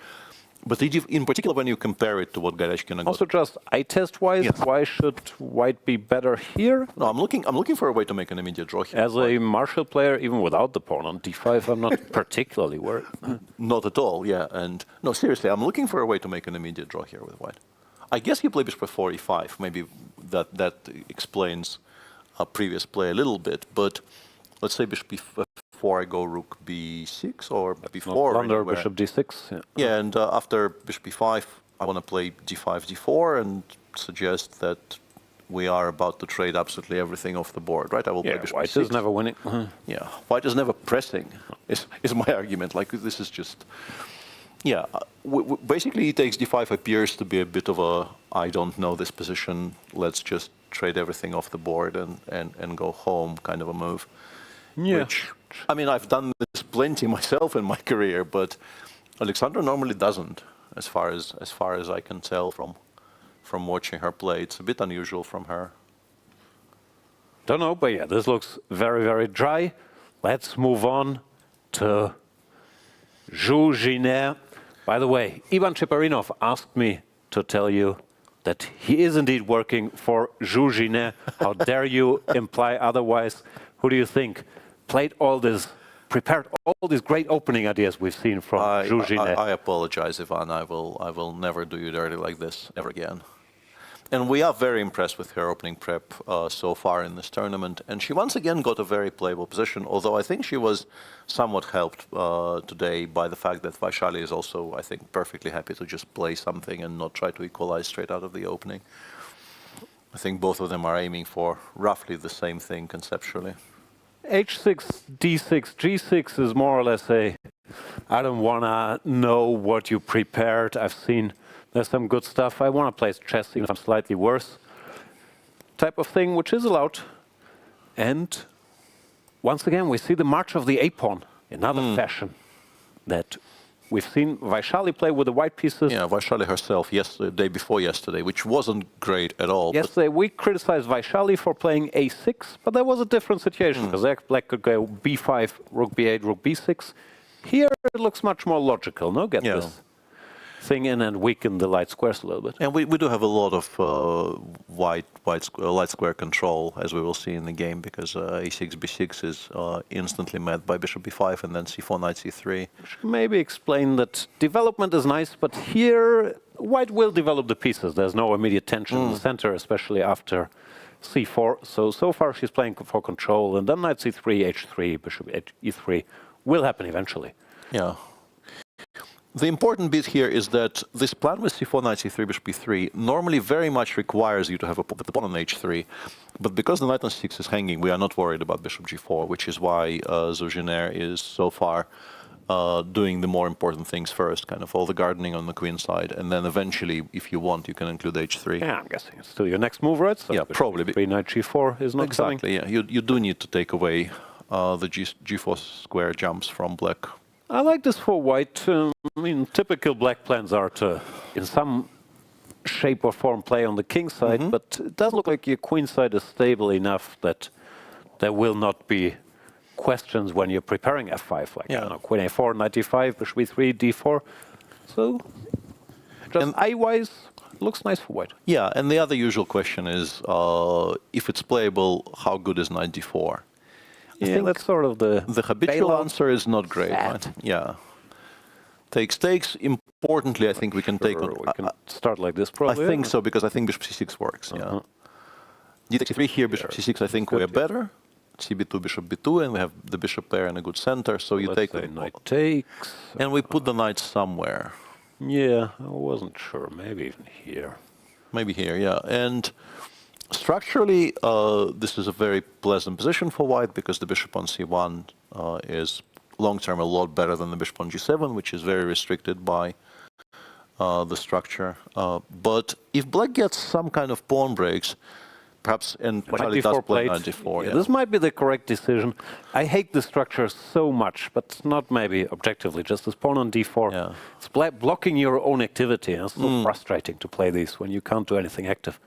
Speaker 1: But in particular, when you compare it to what Goryachkina got.
Speaker 4: Also, just eye test-wise, why should white be better here?
Speaker 1: No, I'm looking for a way to make an immediate draw here.
Speaker 4: As a martial player, even without the pawn on d5, I'm not particularly worried.
Speaker 1: Not at all, yeah. And no, seriously, I'm looking for a way to make an immediate draw here with white. I guess he played bishop f4, e5. Maybe that explains previous play a little bit. But let's say bishop f4, I go rook b6 or b4.
Speaker 4: Under bishop d6. Yeah,
Speaker 1: yeah, and after bishop b5, I want to play d5, d4, and suggest that we are about to trade absolutely everything off the board, right? I will play bishop
Speaker 4: white
Speaker 1: b6.
Speaker 4: is never winning.
Speaker 1: Yeah, white is never pressing, is my argument. Like, this is just... Yeah, basically he takes d5 appears to be a bit of a, I don't know this position, let's just trade everything off the board and go home kind of a move.
Speaker 4: Yeah.
Speaker 1: Which, I mean, I've done this plenty myself in my career, but Aleksandra normally doesn't, as far as I can tell from watching her play. It's a bit unusual from her.
Speaker 4: Don't know, but yeah, this looks very, very dry. Let's move on to Zhu Jiner. By the way, Ivan Cheparinov asked me to tell you that he is indeed working for Zhu Jiner. How dare you imply otherwise? Who do you think prepared all these great opening ideas we've seen from Zhu Jiner?
Speaker 1: I apologize, Ivan. I will never do you dirty like this ever again. And we are very impressed with her opening prep so far in this tournament. And she once again got a very playable position, although I think she was somewhat helped today by the fact that Vaishali is also, I think, perfectly happy to just play something and not try to equalize straight out of the opening. I think both of them are aiming for roughly the same thing conceptually.
Speaker 4: H6, D6, G6 is more or less a, I don't want to know what you prepared. I've seen there's some good stuff. I want to play chess, even if I'm slightly worse. Type of thing, which is allowed. And once again, we see the march of the a-pawn, another fashion that we've seen Vaishali play with the white pieces.
Speaker 1: Yeah, Vaishali herself, the day before yesterday, which wasn't great at all.
Speaker 4: Yesterday, we criticized Vaishali for playing a6, but there was a different situation, because black could go b5, rook b8, rook b6. Here, it looks much more logical, no? Get this thing in and weaken the light squares a little bit.
Speaker 1: And we do have a lot of light square control, as we will see in the game, because a6, b6 is instantly met by bishop b5 and then c4, knight c3.
Speaker 4: Maybe explain that development is nice, but here white will develop the pieces. There's no immediate tension in the center, especially after c4. So far she's playing for control, and then knight c3, h3, bishop e3 will happen eventually.
Speaker 1: Yeah. The important bit here is that this plan with c4, knight c3, bishop e3 normally very much requires you to have the pawn on h3. But because the knight on 6 is hanging, we are not worried about bishop g4, which is why Zhu Jiner is so far doing the more important things first, kind of all the gardening on the queen side. And then eventually, if you want, you can include h3.
Speaker 4: Yeah, I'm guessing it's still your next move, right? So
Speaker 1: yeah, probably.
Speaker 4: Knight g4 is not coming.
Speaker 1: Exactly, yeah. You do need to take away the g4 square jumps from black.
Speaker 4: I like this for white. I mean, typical black plans are to, in some shape or form, play on the king side, but it does look like your queen side is stable enough that there will not be questions when you're preparing f5, like I don't know, queen a4, knight e5, bishop e3, d4. So, just eye-wise, looks nice for white.
Speaker 1: Yeah, and the other usual question is, if it's playable, how good is knight d4? I think
Speaker 4: that's sort of the
Speaker 1: habitual answer is not great, right? Yeah. Takes. Importantly, I think we can take on...
Speaker 4: We can start like this, probably.
Speaker 1: I think so, because I think bishop c6 works, yeah. d takes c3 here, bishop c6, I think we're better. c b2, bishop b2, and we have the bishop pair in a good center, so you take...
Speaker 4: Knight takes...
Speaker 1: And we put the knight somewhere.
Speaker 4: Yeah, I wasn't sure. Maybe even here.
Speaker 1: Maybe here, yeah. And... structurally, this is a very pleasant position for white because the bishop on c1 is long-term a lot better than the bishop on g7, which is very restricted by the structure. But if black gets some kind of pawn breaks, perhaps, and Vaishali does play knight d4.
Speaker 4: Yeah, this might be the correct decision. I hate the structure so much, but not maybe objectively, just this pawn on d4.
Speaker 1: Yeah.
Speaker 4: It's blocking your own activity, and it's so frustrating to play these when you can't do anything active.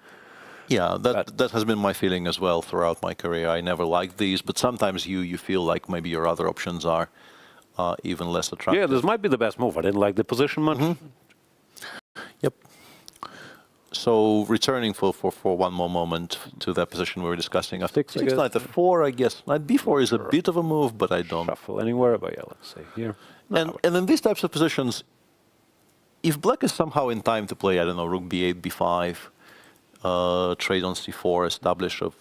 Speaker 1: Yeah, that has been my feeling as well throughout my career. I never liked these, but sometimes you feel like maybe your other options are even less attractive.
Speaker 4: Yeah, this might be the best move. I didn't like the position much.
Speaker 1: Yep. So returning for one more moment to that position we were discussing. After six knight f4, I guess. Knight b4 is a bit of a move, but I don't...
Speaker 4: Shuffle anywhere, but yeah, let's say here.
Speaker 1: And in these types of positions, if black is somehow in time to play, I don't know, rook b8, b5, trade on c4, establish a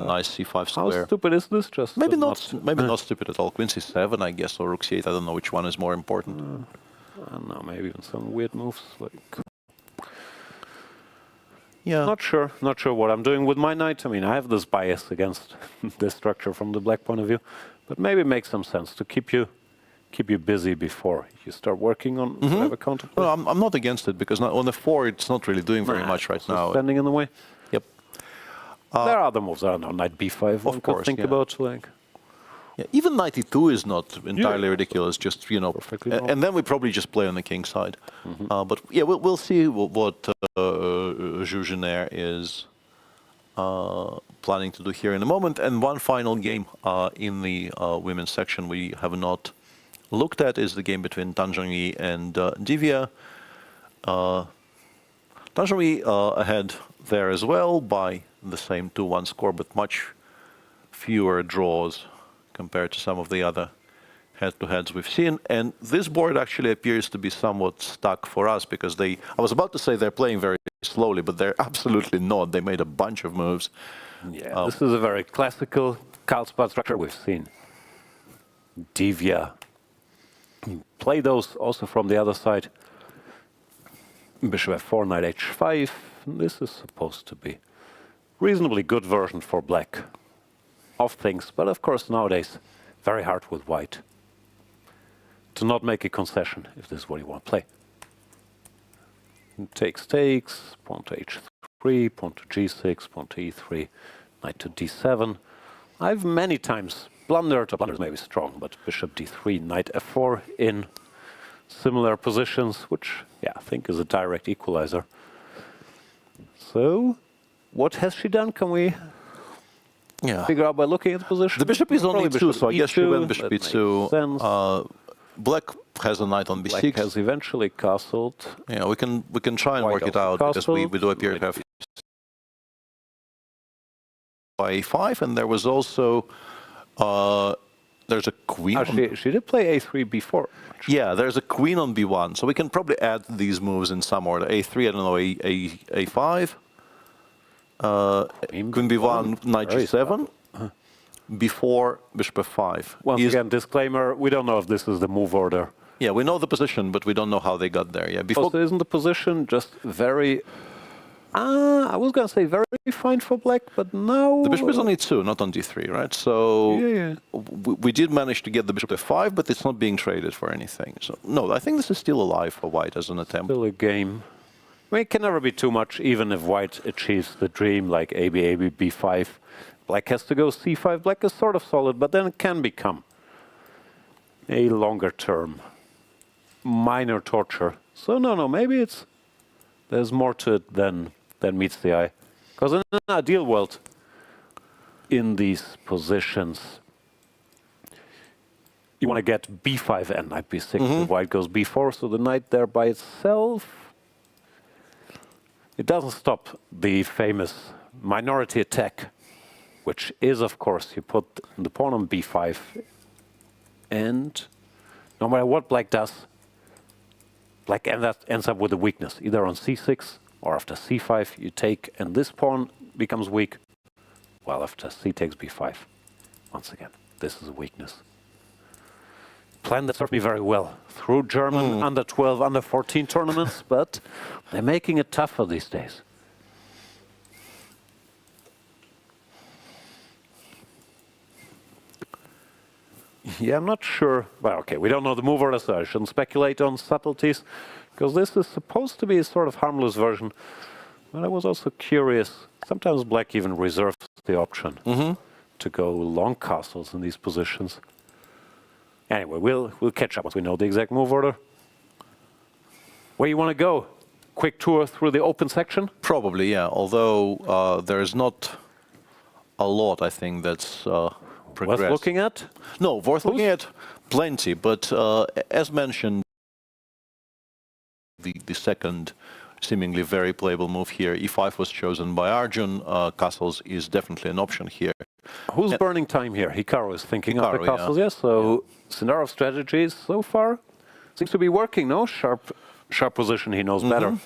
Speaker 1: nice c5 square.
Speaker 4: How stupid is this? Just
Speaker 1: maybe not stupid at all. Queen c7, I guess, or rook c8. I don't know which one is more important.
Speaker 4: I don't know, maybe even some weird moves. Like,
Speaker 1: yeah.
Speaker 4: Not sure what I'm doing with my knight. I mean, I have this bias against this structure from the black point of view, but maybe it makes some sense to keep you busy before you start working on whatever counterplay.
Speaker 1: Well, I'm not against it because on the 4 it's not really doing very much right now.
Speaker 4: Standing in the way.
Speaker 1: Yep.
Speaker 4: There are other moves. I don't know, knight b5.
Speaker 1: Of course,
Speaker 4: think about like.
Speaker 1: Yeah, even knight e2 is not entirely ridiculous. Just and then we probably just play on the king side. But yeah, we'll see what Zhu Jiner is planning to do here in a moment. And one final game in the women's section we have not looked at is the game between Zhongyi and Divya. Zhongyi ahead there as well by the same 2-1 score, but much fewer draws compared to some of the other head-to-heads we've seen. And this board actually appears to be somewhat stuck for us because I was about to say they're playing very slowly, but they're absolutely not. They made a bunch of moves.
Speaker 4: Yeah, this is a very classical Carlsbad structure we've seen. Divya play those also from the other side. Bishop f4, knight h5. This is supposed to be reasonably good version for black of things, but of course nowadays very hard with white to not make a concession if this is what you want to play. Takes, pawn to h3, pawn to g6, pawn to e3, knight to d7. I've many times blundered maybe strong, but bishop d3, knight f4 in similar positions, which I think is a direct equalizer. So what has she done? Can we figure out by looking at the position?
Speaker 1: The bishop is on e2, so I guess she went bishop
Speaker 4: e2.
Speaker 1: Black has a knight on b6.
Speaker 4: Black has eventually castled.
Speaker 1: Yeah, we can try and work it out because we do appear to have by a5, and there was also there's a queen.
Speaker 4: She did play a3 before.
Speaker 1: Yeah, there's a queen on b1, so we can probably add these moves in some order. a3, I don't know, a5, queen b1, knight g7, before bishop f5.
Speaker 4: Once again, disclaimer: we don't know if this is the move order.
Speaker 1: Yeah, we know the position, but we don't know how they got there. Yeah,
Speaker 4: before isn't the position just very? I was gonna say very fine for black, but now
Speaker 1: the bishop is on e2, not on d3, right? So we did manage to get the bishop to f5, but it's not being traded for anything. So no, I think this is still alive for white as an attempt.
Speaker 4: Still a game. I mean, it can never be too much, even if white achieves the dream like a b, b5. Black has to go c5. Black is sort of solid, but then it can become a longer term minor torture. So no, maybe there's more to it than meets the eye. Because in an ideal world, in these positions, you want to get b5 and knight b6. If white goes b4, so the knight there by itself, it doesn't stop the famous minority attack, which is, of course, you put the pawn on b5, and no matter what black does, black ends up with a weakness, either on c6 or after c5 you take, and this pawn becomes weak. Well, after c takes b5, once again, this is a weakness. Plan that served me very well through German under 12, under 14 tournaments, but they're making it tougher these days. Yeah, I'm not sure. Well, okay, we don't know the move order, so I shouldn't speculate on subtleties, because this is supposed to be a sort of harmless version. But I was also curious. Sometimes black even reserves the option to go long castles in these positions. Anyway, we'll catch up once we know the exact move order. Where you want to go? Quick tour through the open section?
Speaker 1: Probably, yeah. Although there's not a lot, I think, that's progressed.
Speaker 4: Worth looking at?
Speaker 1: No, worth looking at plenty. But as mentioned, the second seemingly very playable move here, e5 was chosen by Arjun. Castles is definitely an option here.
Speaker 4: Who's burning time here? Hikaru is thinking of the castles, yes. So Sindarov strategies so far seems to be working, no? Sharp sharp position he knows better,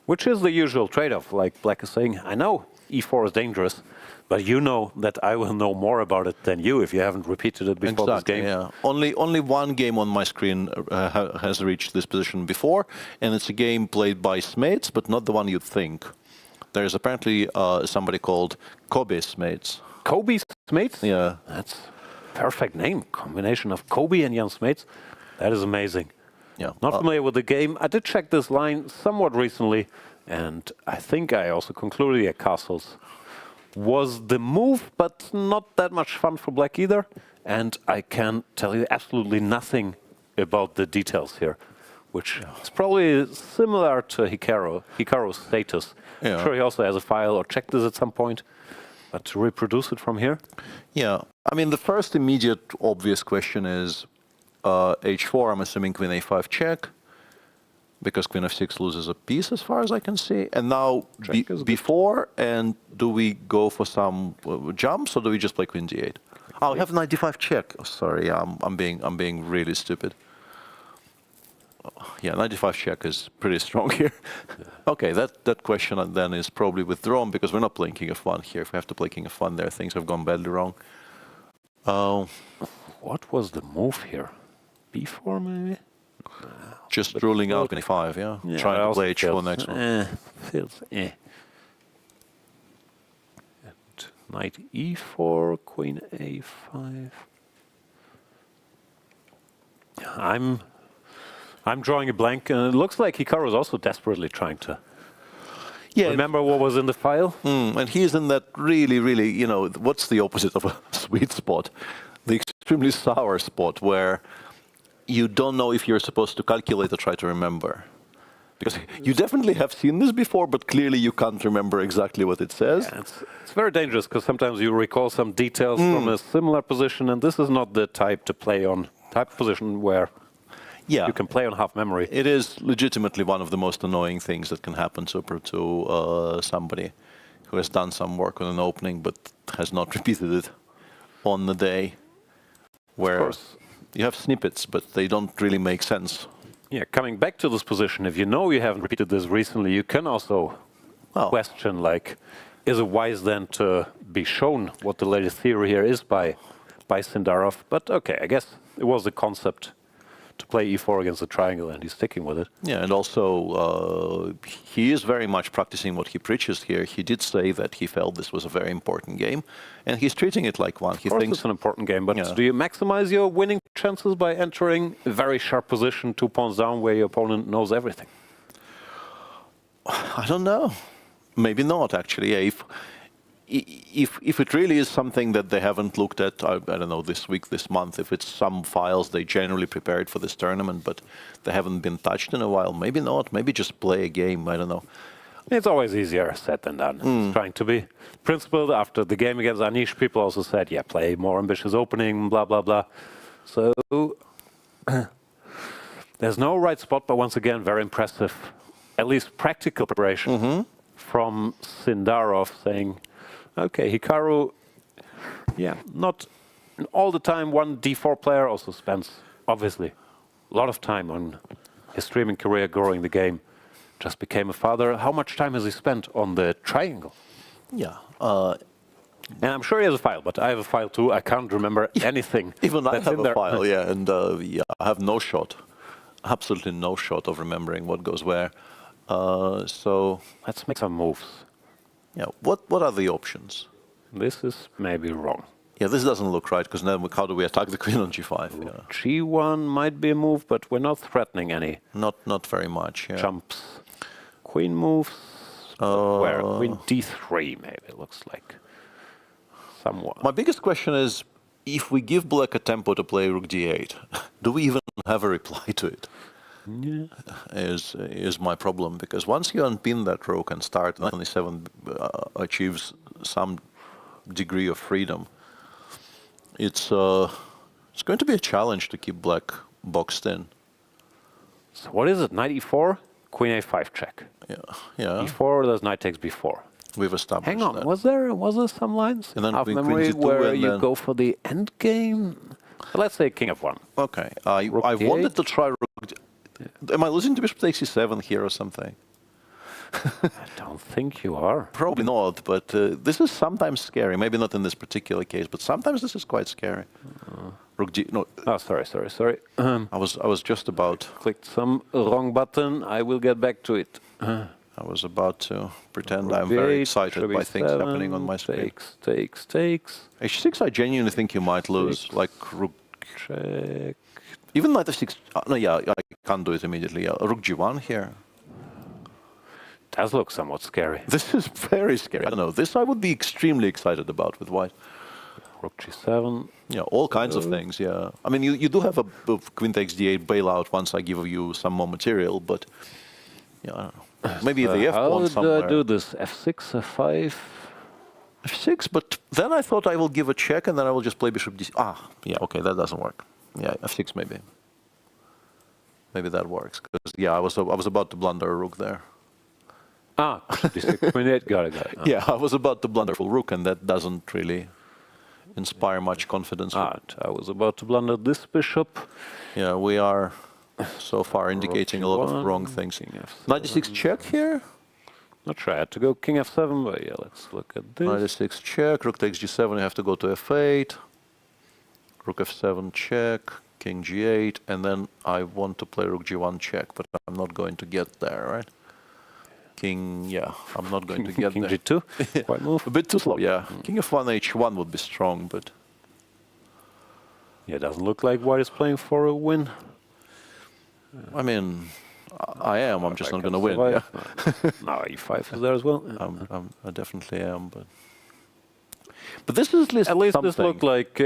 Speaker 4: which is the usual trade-off. Like Black is saying, I know e4 is dangerous, but you know that I will know more about it than you if you haven't repeated it before this game.
Speaker 1: Yeah. Only one game on my screen has reached this position before, and it's a game played by Smates, but not the one you'd think. There's apparently somebody called Kobe Smates.
Speaker 4: Kobe Smates?
Speaker 1: Yeah.
Speaker 4: That's a perfect name. Combination of Kobe and Jan Smates. That is amazing.
Speaker 1: Yeah.
Speaker 4: Not familiar with the game. I did check this line somewhat recently, and I think I also concluded at castles was the move, but not that much fun for Black either. And I can tell you absolutely nothing about the details here, which is probably similar to Hikaru's status.
Speaker 1: Yeah.
Speaker 4: I'm sure he also has a file or checked this at some point, but to reproduce it from here?
Speaker 1: Yeah. I mean, the first immediate obvious question is h4, I'm assuming queen a5 check, because queen f6 loses a piece as far as I can see. And now before, and do we go for some jumps or do we just play queen d8? Oh, we have knight d5 check. Oh, sorry, I'm being really stupid. Yeah, knight d5 check is pretty strong here. Okay, that question then is probably withdrawn because we're not playing king f1 here. If we have to play king f1 there, things have gone badly wrong.
Speaker 4: What was the move here? b4 maybe?
Speaker 1: Just ruling out queen a5, yeah? Trying to play h4 next one.
Speaker 4: Feels And knight e4, queen a5. I'm drawing a blank, and it looks like Hikaru is also desperately trying to remember what was in the file.
Speaker 1: And he's in that really, you know, what's the opposite of a sweet spot? The extremely sour spot where you don't know if you're supposed to calculate or try to remember. Because you definitely have seen this before, but clearly you can't remember exactly what it says.
Speaker 4: Yeah, it's very dangerous, because sometimes you recall some details from a similar position, and this is not the type to play on, type of position where you can play on half memory.
Speaker 1: It is legitimately one of the most annoying things that can happen to somebody who has done some work on an opening, but has not repeated it on the day. Where
Speaker 4: of course.
Speaker 1: You have snippets, but they don't really make sense.
Speaker 4: Yeah, coming back to this position, if you know you haven't repeated this recently, you can also question, like, is it wise then to be shown what the latest theory here is by Sindarov? But okay, I guess it was the concept to play e4 against the triangle, and he's sticking with it.
Speaker 1: Yeah, and also he is very much practicing what he preaches here. He did say that he felt this was a very important game, and he's treating it like one.
Speaker 4: Of course it's an important game, but do you maximize your winning chances by entering a very sharp position 2 pawns down where your opponent knows everything?
Speaker 1: I don't know. Maybe not, actually. Yeah, if it really is something that they haven't looked at, I don't know, this week, this month, if it's some files they generally prepared for this tournament, but they haven't been touched in a while, maybe not. Maybe just play a game, I don't know.
Speaker 4: It's always easier said than done. Trying to be principled. After the game against Anish, people also said, yeah, play more ambitious opening, blah, blah, blah. So there's no right spot, but once again, very impressive, at least practical preparation from Sindarov, saying, okay, Hikaru, not all the time one d4 player, also spends, obviously, a lot of time on his streaming career, growing the game. Just became a father. How much time has he spent on the triangle?
Speaker 1: Yeah.
Speaker 4: And I'm sure he has a file, but I have a file too. I can't remember anything.
Speaker 1: Even I have a file,
Speaker 4: yeah.
Speaker 1: And I have no shot, absolutely no shot of remembering what goes where. So
Speaker 4: let's make some moves.
Speaker 1: Yeah, what are the options?
Speaker 4: This is maybe wrong.
Speaker 1: Yeah, this doesn't look right, because then how do we attack the queen on g5? Yeah.
Speaker 4: G1 might be a move, but we're not threatening any.
Speaker 1: Not very much. Yeah.
Speaker 4: Jumps. Queen moves. Where queen d3 maybe looks like. Somewhat.
Speaker 1: My biggest question is, if we give black a tempo to play rook d8, do we even have a reply to it?
Speaker 4: Yeah.
Speaker 1: Is my problem, because once you unpin that rook and start, knight on e7 achieves some degree of freedom. It's going to be a challenge to keep black boxed in.
Speaker 4: So what is it? Knight e4, queen a5 check.
Speaker 1: Yeah.
Speaker 4: e4, there's knight takes b4.
Speaker 1: We've established.
Speaker 4: Hang on,
Speaker 1: that.
Speaker 4: was there some lines
Speaker 1: and then
Speaker 4: half
Speaker 1: queen
Speaker 4: memory
Speaker 1: g2
Speaker 4: where you
Speaker 1: then
Speaker 4: go for the end game? Let's say king f1.
Speaker 1: Okay, I wanted to try rook. Am I losing to bishop takes e7 here or something?
Speaker 4: I don't think you are.
Speaker 1: Probably not, but this is sometimes scary. Maybe not in this particular case, but sometimes this is quite scary. Rook G. No.
Speaker 4: Oh, sorry.
Speaker 1: I was just about.
Speaker 4: Clicked some wrong button. I will get back to it.
Speaker 1: I was about to pretend I'm very excited by things happening on my screen.
Speaker 4: Takes.
Speaker 1: H6, I genuinely think you might lose. Like rook.
Speaker 4: Check.
Speaker 1: Even knight f6. No, yeah, I can't do it immediately. Yeah. Rook g1 here.
Speaker 4: Does look somewhat scary.
Speaker 1: This is very scary. I don't know. This I would be extremely excited about with white.
Speaker 4: Rook g7.
Speaker 1: Yeah, all kinds of things. Yeah. I mean, you do have a queen takes d8 bailout once I give you some more material, but yeah, I don't know. Maybe the f pawn somewhere.
Speaker 4: How do I do this? f6, f5.
Speaker 1: f6, but then I thought I will give a check and then I will just play bishop d6. Ah, yeah, okay, that doesn't work. Yeah, f6 maybe. Maybe that works. Because yeah, I was about to blunder a rook there.
Speaker 4: Ah, d6, queen 8, got it. Oh.
Speaker 1: Yeah, I was about to blunder full rook, and that doesn't really inspire much confidence.
Speaker 4: I was about to blunder this bishop.
Speaker 1: Yeah, we are so far indicating a lot of wrong things. Knight d6 check here?
Speaker 4: Not sure, I had to go king f7, but yeah, let's look at this.
Speaker 1: Knight d6 check, rook takes g7, you have to go to f8. Rook f7 check, king g8, and then I want to play rook g1 check, but I'm not going to get there, right? King, yeah, I'm not going to get
Speaker 4: king
Speaker 1: there.
Speaker 4: g2, quite move.
Speaker 1: A bit too slow, yeah. King f1, h1 would be strong, but...
Speaker 4: Yeah, it doesn't look like white is playing for a win.
Speaker 1: I mean, I am, I'm just not going to win, yeah.
Speaker 4: No, e5 is there as well.
Speaker 1: I definitely am, but this is
Speaker 4: at least
Speaker 1: something.
Speaker 4: This looked like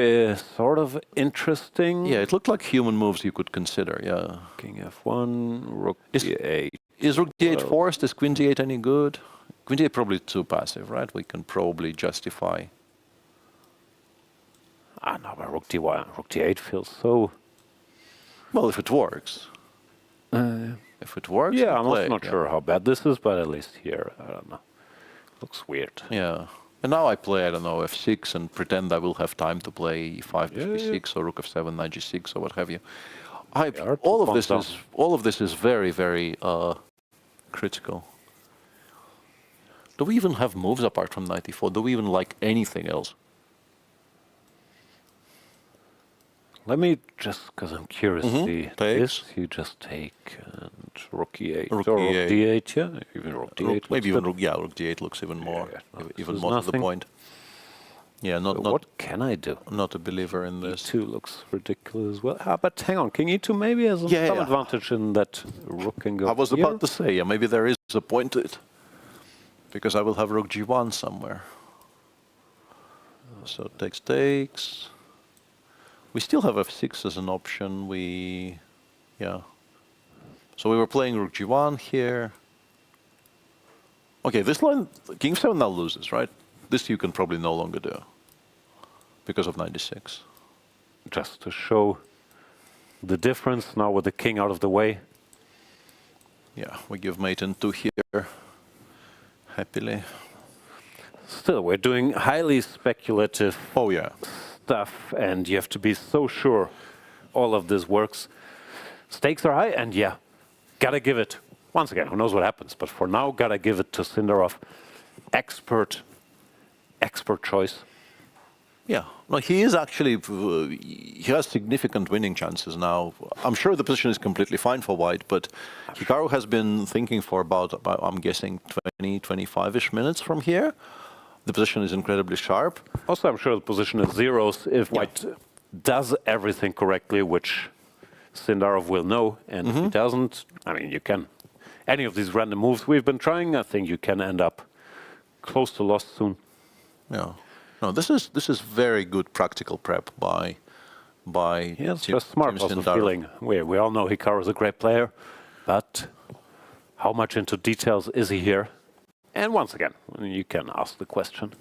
Speaker 4: sort of interesting.
Speaker 1: Yeah, it looked like human moves you could consider, yeah.
Speaker 4: King f1, rook d8.
Speaker 1: Is rook d8 forced? Is queen d8 any good? Queen d8 probably too passive, right? We can probably justify.
Speaker 4: Ah, no, but rook d1, rook d8 feels so...
Speaker 1: Well, if it works. If it works,
Speaker 4: yeah, I'm also not sure how bad this is, but at least here, I don't know. Looks weird.
Speaker 1: Yeah. And now I play, I don't know, f6 and pretend I will have time to play e5, b6, or rook f7, knight g6, or what have you. All of this is very, very critical. Do we even have moves apart from knight e4? Do we even like anything else?
Speaker 4: Let me just, because I'm curious, see this. You just take and rook e8.
Speaker 1: Rook
Speaker 4: or
Speaker 1: e8.
Speaker 4: Rook d8, yeah. Even rook d8.
Speaker 1: Maybe even rook d8 looks even more, even more to the point. Yeah, not.
Speaker 4: What can I do?
Speaker 1: Not a believer in this.
Speaker 4: E2 looks ridiculous as well. Ah, but hang on, king e2 maybe has some advantage in that rook can go.
Speaker 1: I was about to say, yeah, maybe there is a point to it, because I will have rook g1 somewhere. So takes. We still have f6 as an option. Yeah. So we were playing rook g1 here. Okay, this line, king 7 now loses, right? This you can probably no longer do because of knight d6.
Speaker 4: Just to show the difference now with the king out of the way.
Speaker 1: Yeah, we give mate in 2 here, happily.
Speaker 4: Still, we're doing highly speculative stuff, and you have to be so sure all of this works. Stakes are high, and yeah, gotta give it. Once again, who knows what happens, but for now, gotta give it to Sindarov. Expert choice.
Speaker 1: Yeah, no, he is actually, he has significant winning chances now. I'm sure the position is completely fine for white, but Hikaru has been thinking for about I'm guessing, 20, 25-ish minutes from here. The position is incredibly sharp.
Speaker 4: Also, I'm sure the position is zeros if white does everything correctly, which Sindarov will know, and if he doesn't, I mean, you can. Any of these random moves we've been trying, I think you can end up close to loss soon.
Speaker 1: Yeah. No, this is very good practical prep by
Speaker 4: yeah, it's just smart also feeling. We all know Hikaru is a great player, but how much into details is he here? And once again, you can ask the question,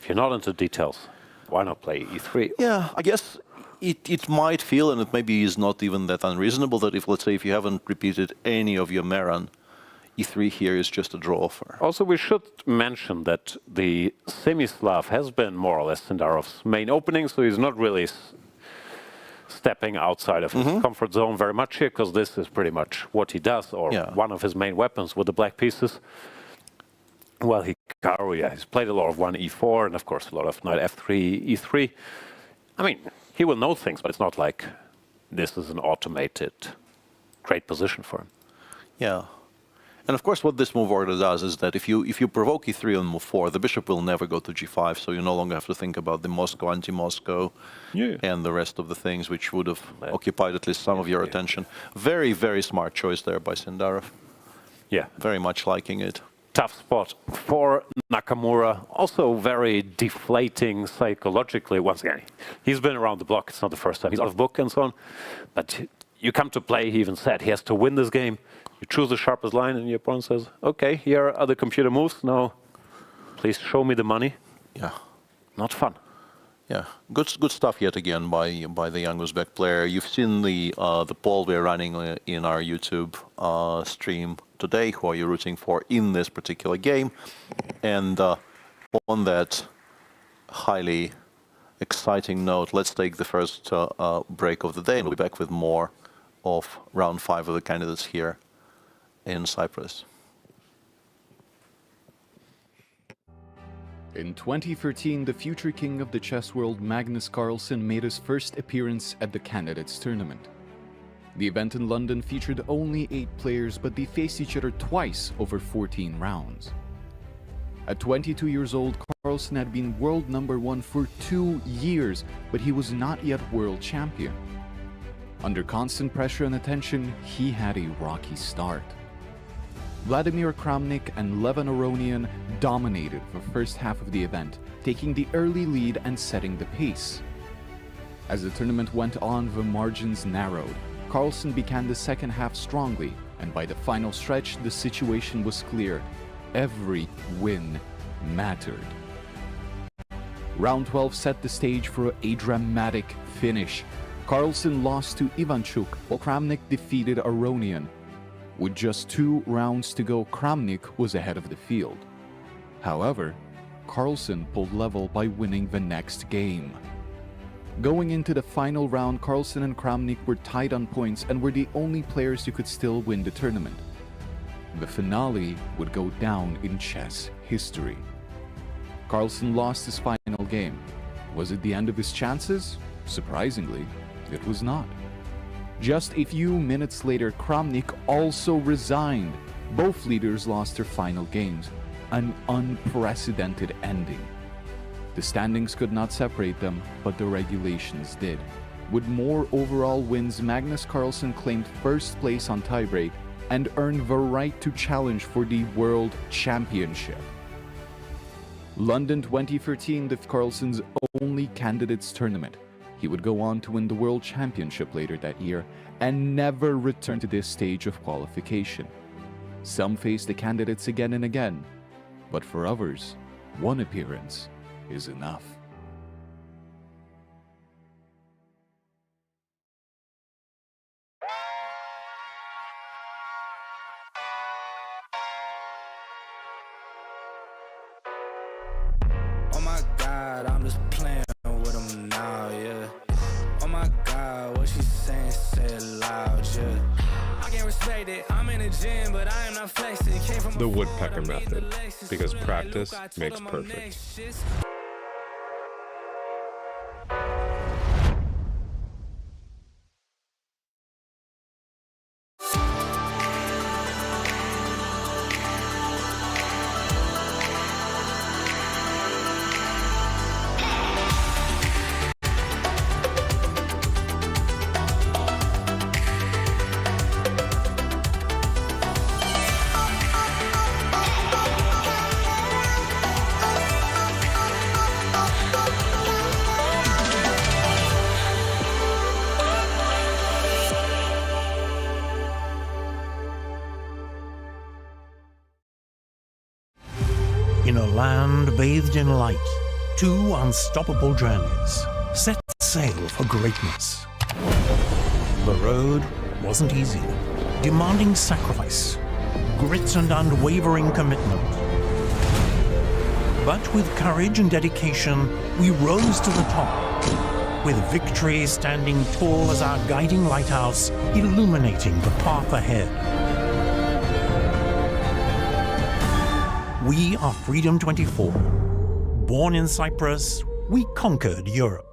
Speaker 4: if you're not into details, why not play e3?
Speaker 1: Yeah, I guess it might feel, and it maybe is not even that unreasonable, that if, let's say, if you haven't repeated any of your Meran, e3 here is just a draw offer.
Speaker 4: Also, we should mention that the semi-Slav has been more or less Sindarov's main opening, so he's not really stepping outside of his comfort zone very much here, because this is pretty much what he does, or one of his main weapons with the black pieces. Well, Hikaru, he's played a lot of 1e4, and of course a lot of knight f3, e3. I mean, he will know things, but it's not like this is an automated great position for him.
Speaker 1: Yeah. And of course, what this move order does is that if you provoke e3 on move 4, the bishop will never go to g5, so you no longer have to think about the Moscow, anti-Moscow, and the rest of the things which would have occupied at least some of your attention. Very, very smart choice there by Sindarov.
Speaker 4: Yeah.
Speaker 1: Very much liking it.
Speaker 4: Tough spot for Nakamura. Also very deflating psychologically. Once again, he's been around the block. It's not the first time he's out of book and so on. But you come to play, he even said, he has to win this game. You choose the sharpest line and your opponent says, okay, here are other computer moves. Now, please show me the money.
Speaker 1: Yeah.
Speaker 4: Not fun.
Speaker 1: Yeah, good stuff yet again by the young Uzbek player. You've seen the poll we're running in our YouTube stream today. Who are you rooting for in this particular game? And on that highly exciting note, let's take the first break of the day, and we'll be back with more of round 5 of the candidates here in Cyprus.
Speaker 2: In 2013, the future king of the chess world Magnus Carlsen made his first appearance at the Candidates Tournament. The event in London featured only 8 players, but they faced each other twice over 14 rounds. At 22 years old, Carlsen had been world #1 for 2 years, but he was not yet world champion. Under constant pressure and attention, he had a rocky start. Vladimir Kramnik and Levan Aronian dominated the first half of the event, taking the early lead and setting the pace. As the tournament went on, the margins narrowed. Carlsen began the second half strongly, and by the final stretch, the situation was clear. Every win mattered. Round 12 set the stage for a dramatic finish. Carlsen lost to Ivanchuk, while Kramnik defeated Aronian. With just 2 rounds to go, Kramnik was ahead of the field. However, Carlsen pulled level by winning the next game. Going into the final round, Carlsen and Kramnik were tied on points and were the only players who could still win the tournament. The finale would go down in chess history. Carlsen lost his final game. Was it the end of his chances? Surprisingly, it was not. Just a few minutes later, Kramnik also resigned. Both leaders lost their final games, an unprecedented ending. The standings could not separate them, but the regulations did. With more overall wins, Magnus Carlsen claimed first place on tiebreak and earned the right to challenge for the World Championship. London 2013, the Carlsen's only candidates tournament. He would go on to win the World Championship later that year and never return to this stage of qualification. Some face the candidates again and again, but for others, one appearance is enough.
Speaker 9: Oh my God, I'm just playing with him now, yeah. Oh my God, what she's saying, say it loud, yeah. I can't respect it, I'm in the gym, but I am not flexing. Came from
Speaker 10: The woodpecker method, because practice makes perfect.
Speaker 11: In a land bathed in light, 2 unstoppable journeys set sail for greatness. The road wasn't easy, demanding sacrifice, grit and unwavering commitment. But with courage and dedication, we rose to the top. with victory standing tall as our guiding lighthouse, illuminating the path ahead. We are Freedom 24. Born in Cyprus, we conquered Europe.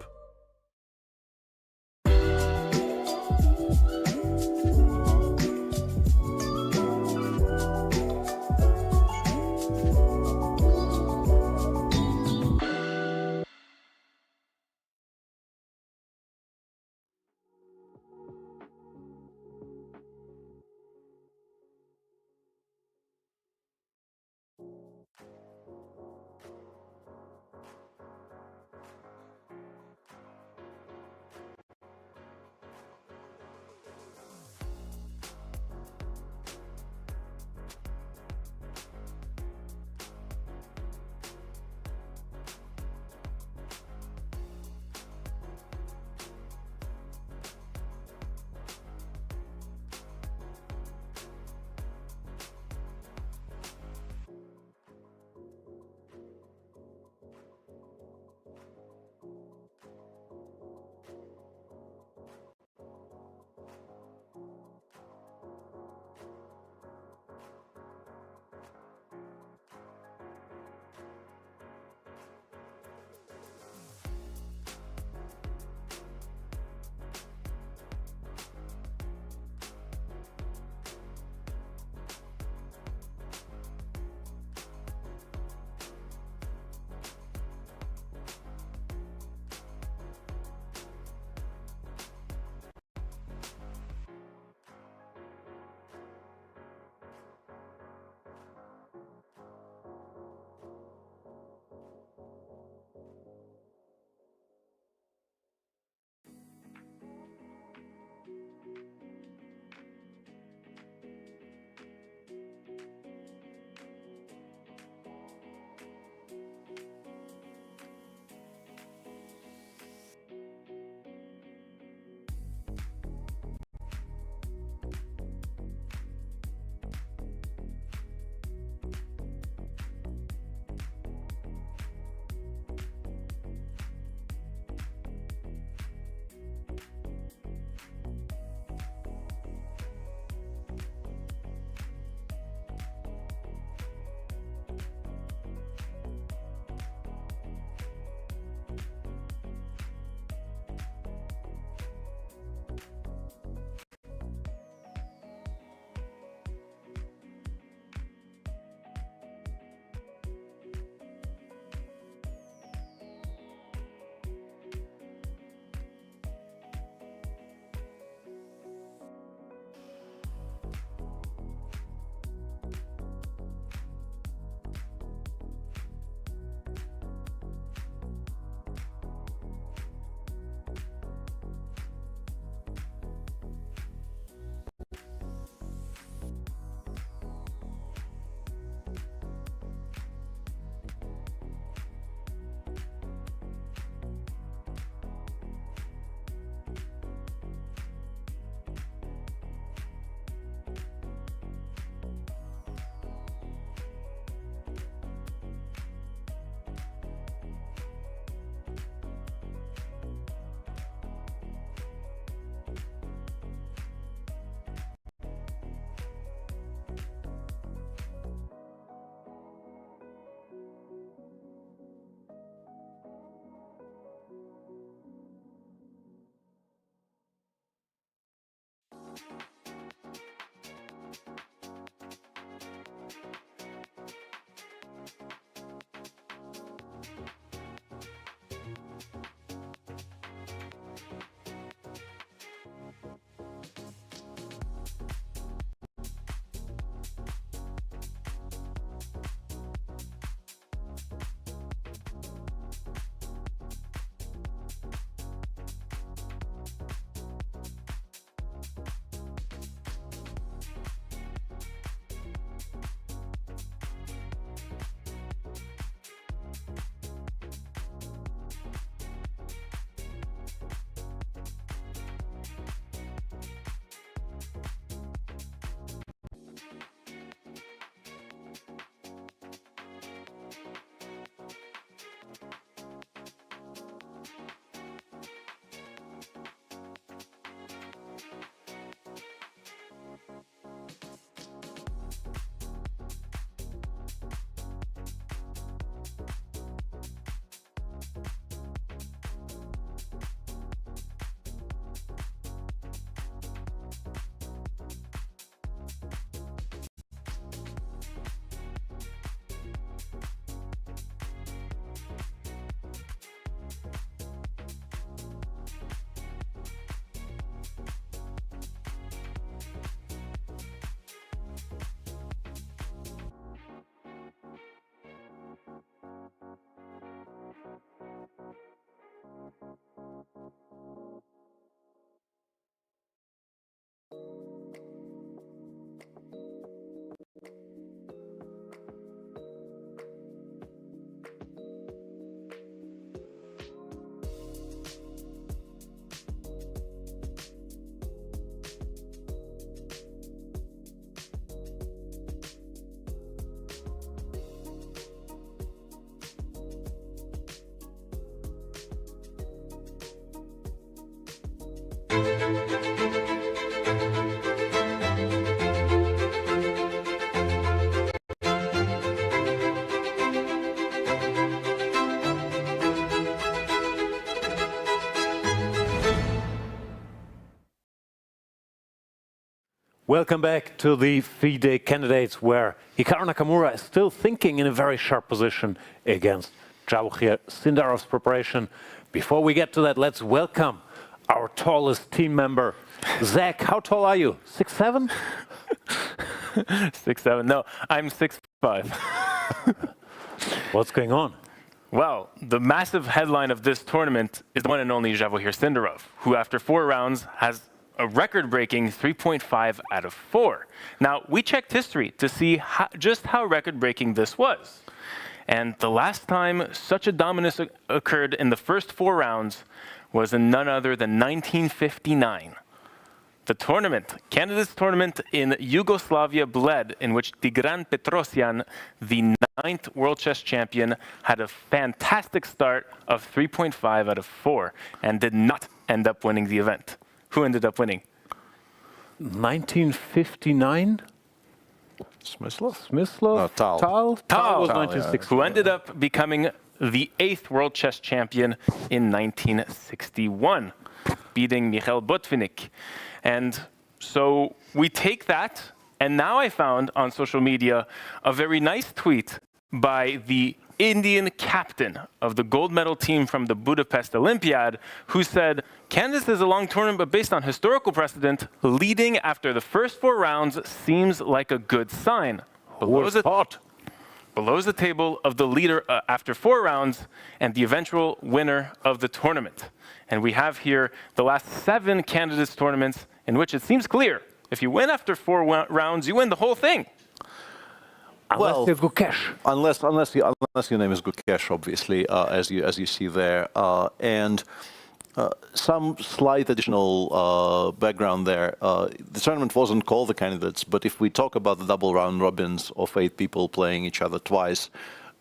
Speaker 4: Welcome back to the FIDE candidates, where Hikaru Nakamura is still thinking in a very sharp position against Javokhir. Sindarov's preparation. Before we get to that, let's welcome our tallest team member, Zach. How tall are you? 6'7"?
Speaker 8: 6'7". No, I'm 6'5".
Speaker 4: What's going on?
Speaker 8: Well, the massive headline of this tournament is the one and only Javokhir Sindarov, who after 4 rounds has a record-breaking 3.5 out of 4. Now, we checked history to see just how record-breaking this was. And the last time such a dominance occurred in the first 4 rounds was in none other than 1959. The tournament, Canada's tournament in Yugoslavia, Bled, in which Tigran Petrosyan, the 9th World Chess Champion, had a fantastic start of 3.5 out of 4 and did not end up winning the event. Who ended up winning?
Speaker 4: 1959? Smyslov?
Speaker 1: Tal.
Speaker 4: Tal was 1960.
Speaker 8: Who ended up becoming the 8th World Chess Champion in 1961, beating Mikhail Botvinnik. And so we take that, and now I found on social media a very nice tweet by the Indian captain of the gold medal team from the Budapest Olympiad, who said, Canada's is a long tournament, but based on historical precedent, leading after the first 4 rounds seems like a good sign. Below the table of the leader after 4 rounds and the eventual winner of the tournament. And we have here the last 7 candidates tournaments in which it seems clear, if you win after 4 rounds, you win the whole thing.
Speaker 4: Unless you're Gukesh.
Speaker 1: Unless your name is Gukesh, obviously, as you see there. And some slight additional background there. The tournament wasn't called the candidates, but if we talk about the double round robins of 8 people playing each other twice,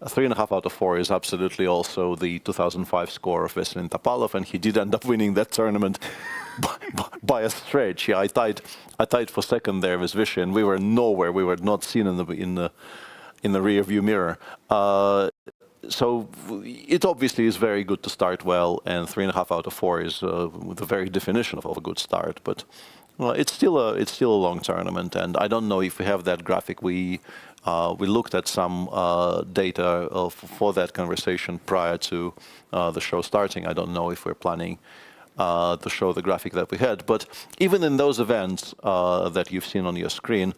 Speaker 1: 3.5 out of 4 is absolutely also the 2005 score of Veselin Topalov, and he did end up winning that tournament by a stretch. Yeah, I tied for second there with Vishy, and we were nowhere. We were not seen in the rear view mirror. So it obviously is very good to start well, and 3.5 out of 4 is the very definition of a good start. But it's still a long tournament, and I don't know if we have that graphic. We looked at some data for that conversation prior to the show starting. I don't know if we're planning to show the graphic that we had. But even in those events that you've seen on your screen,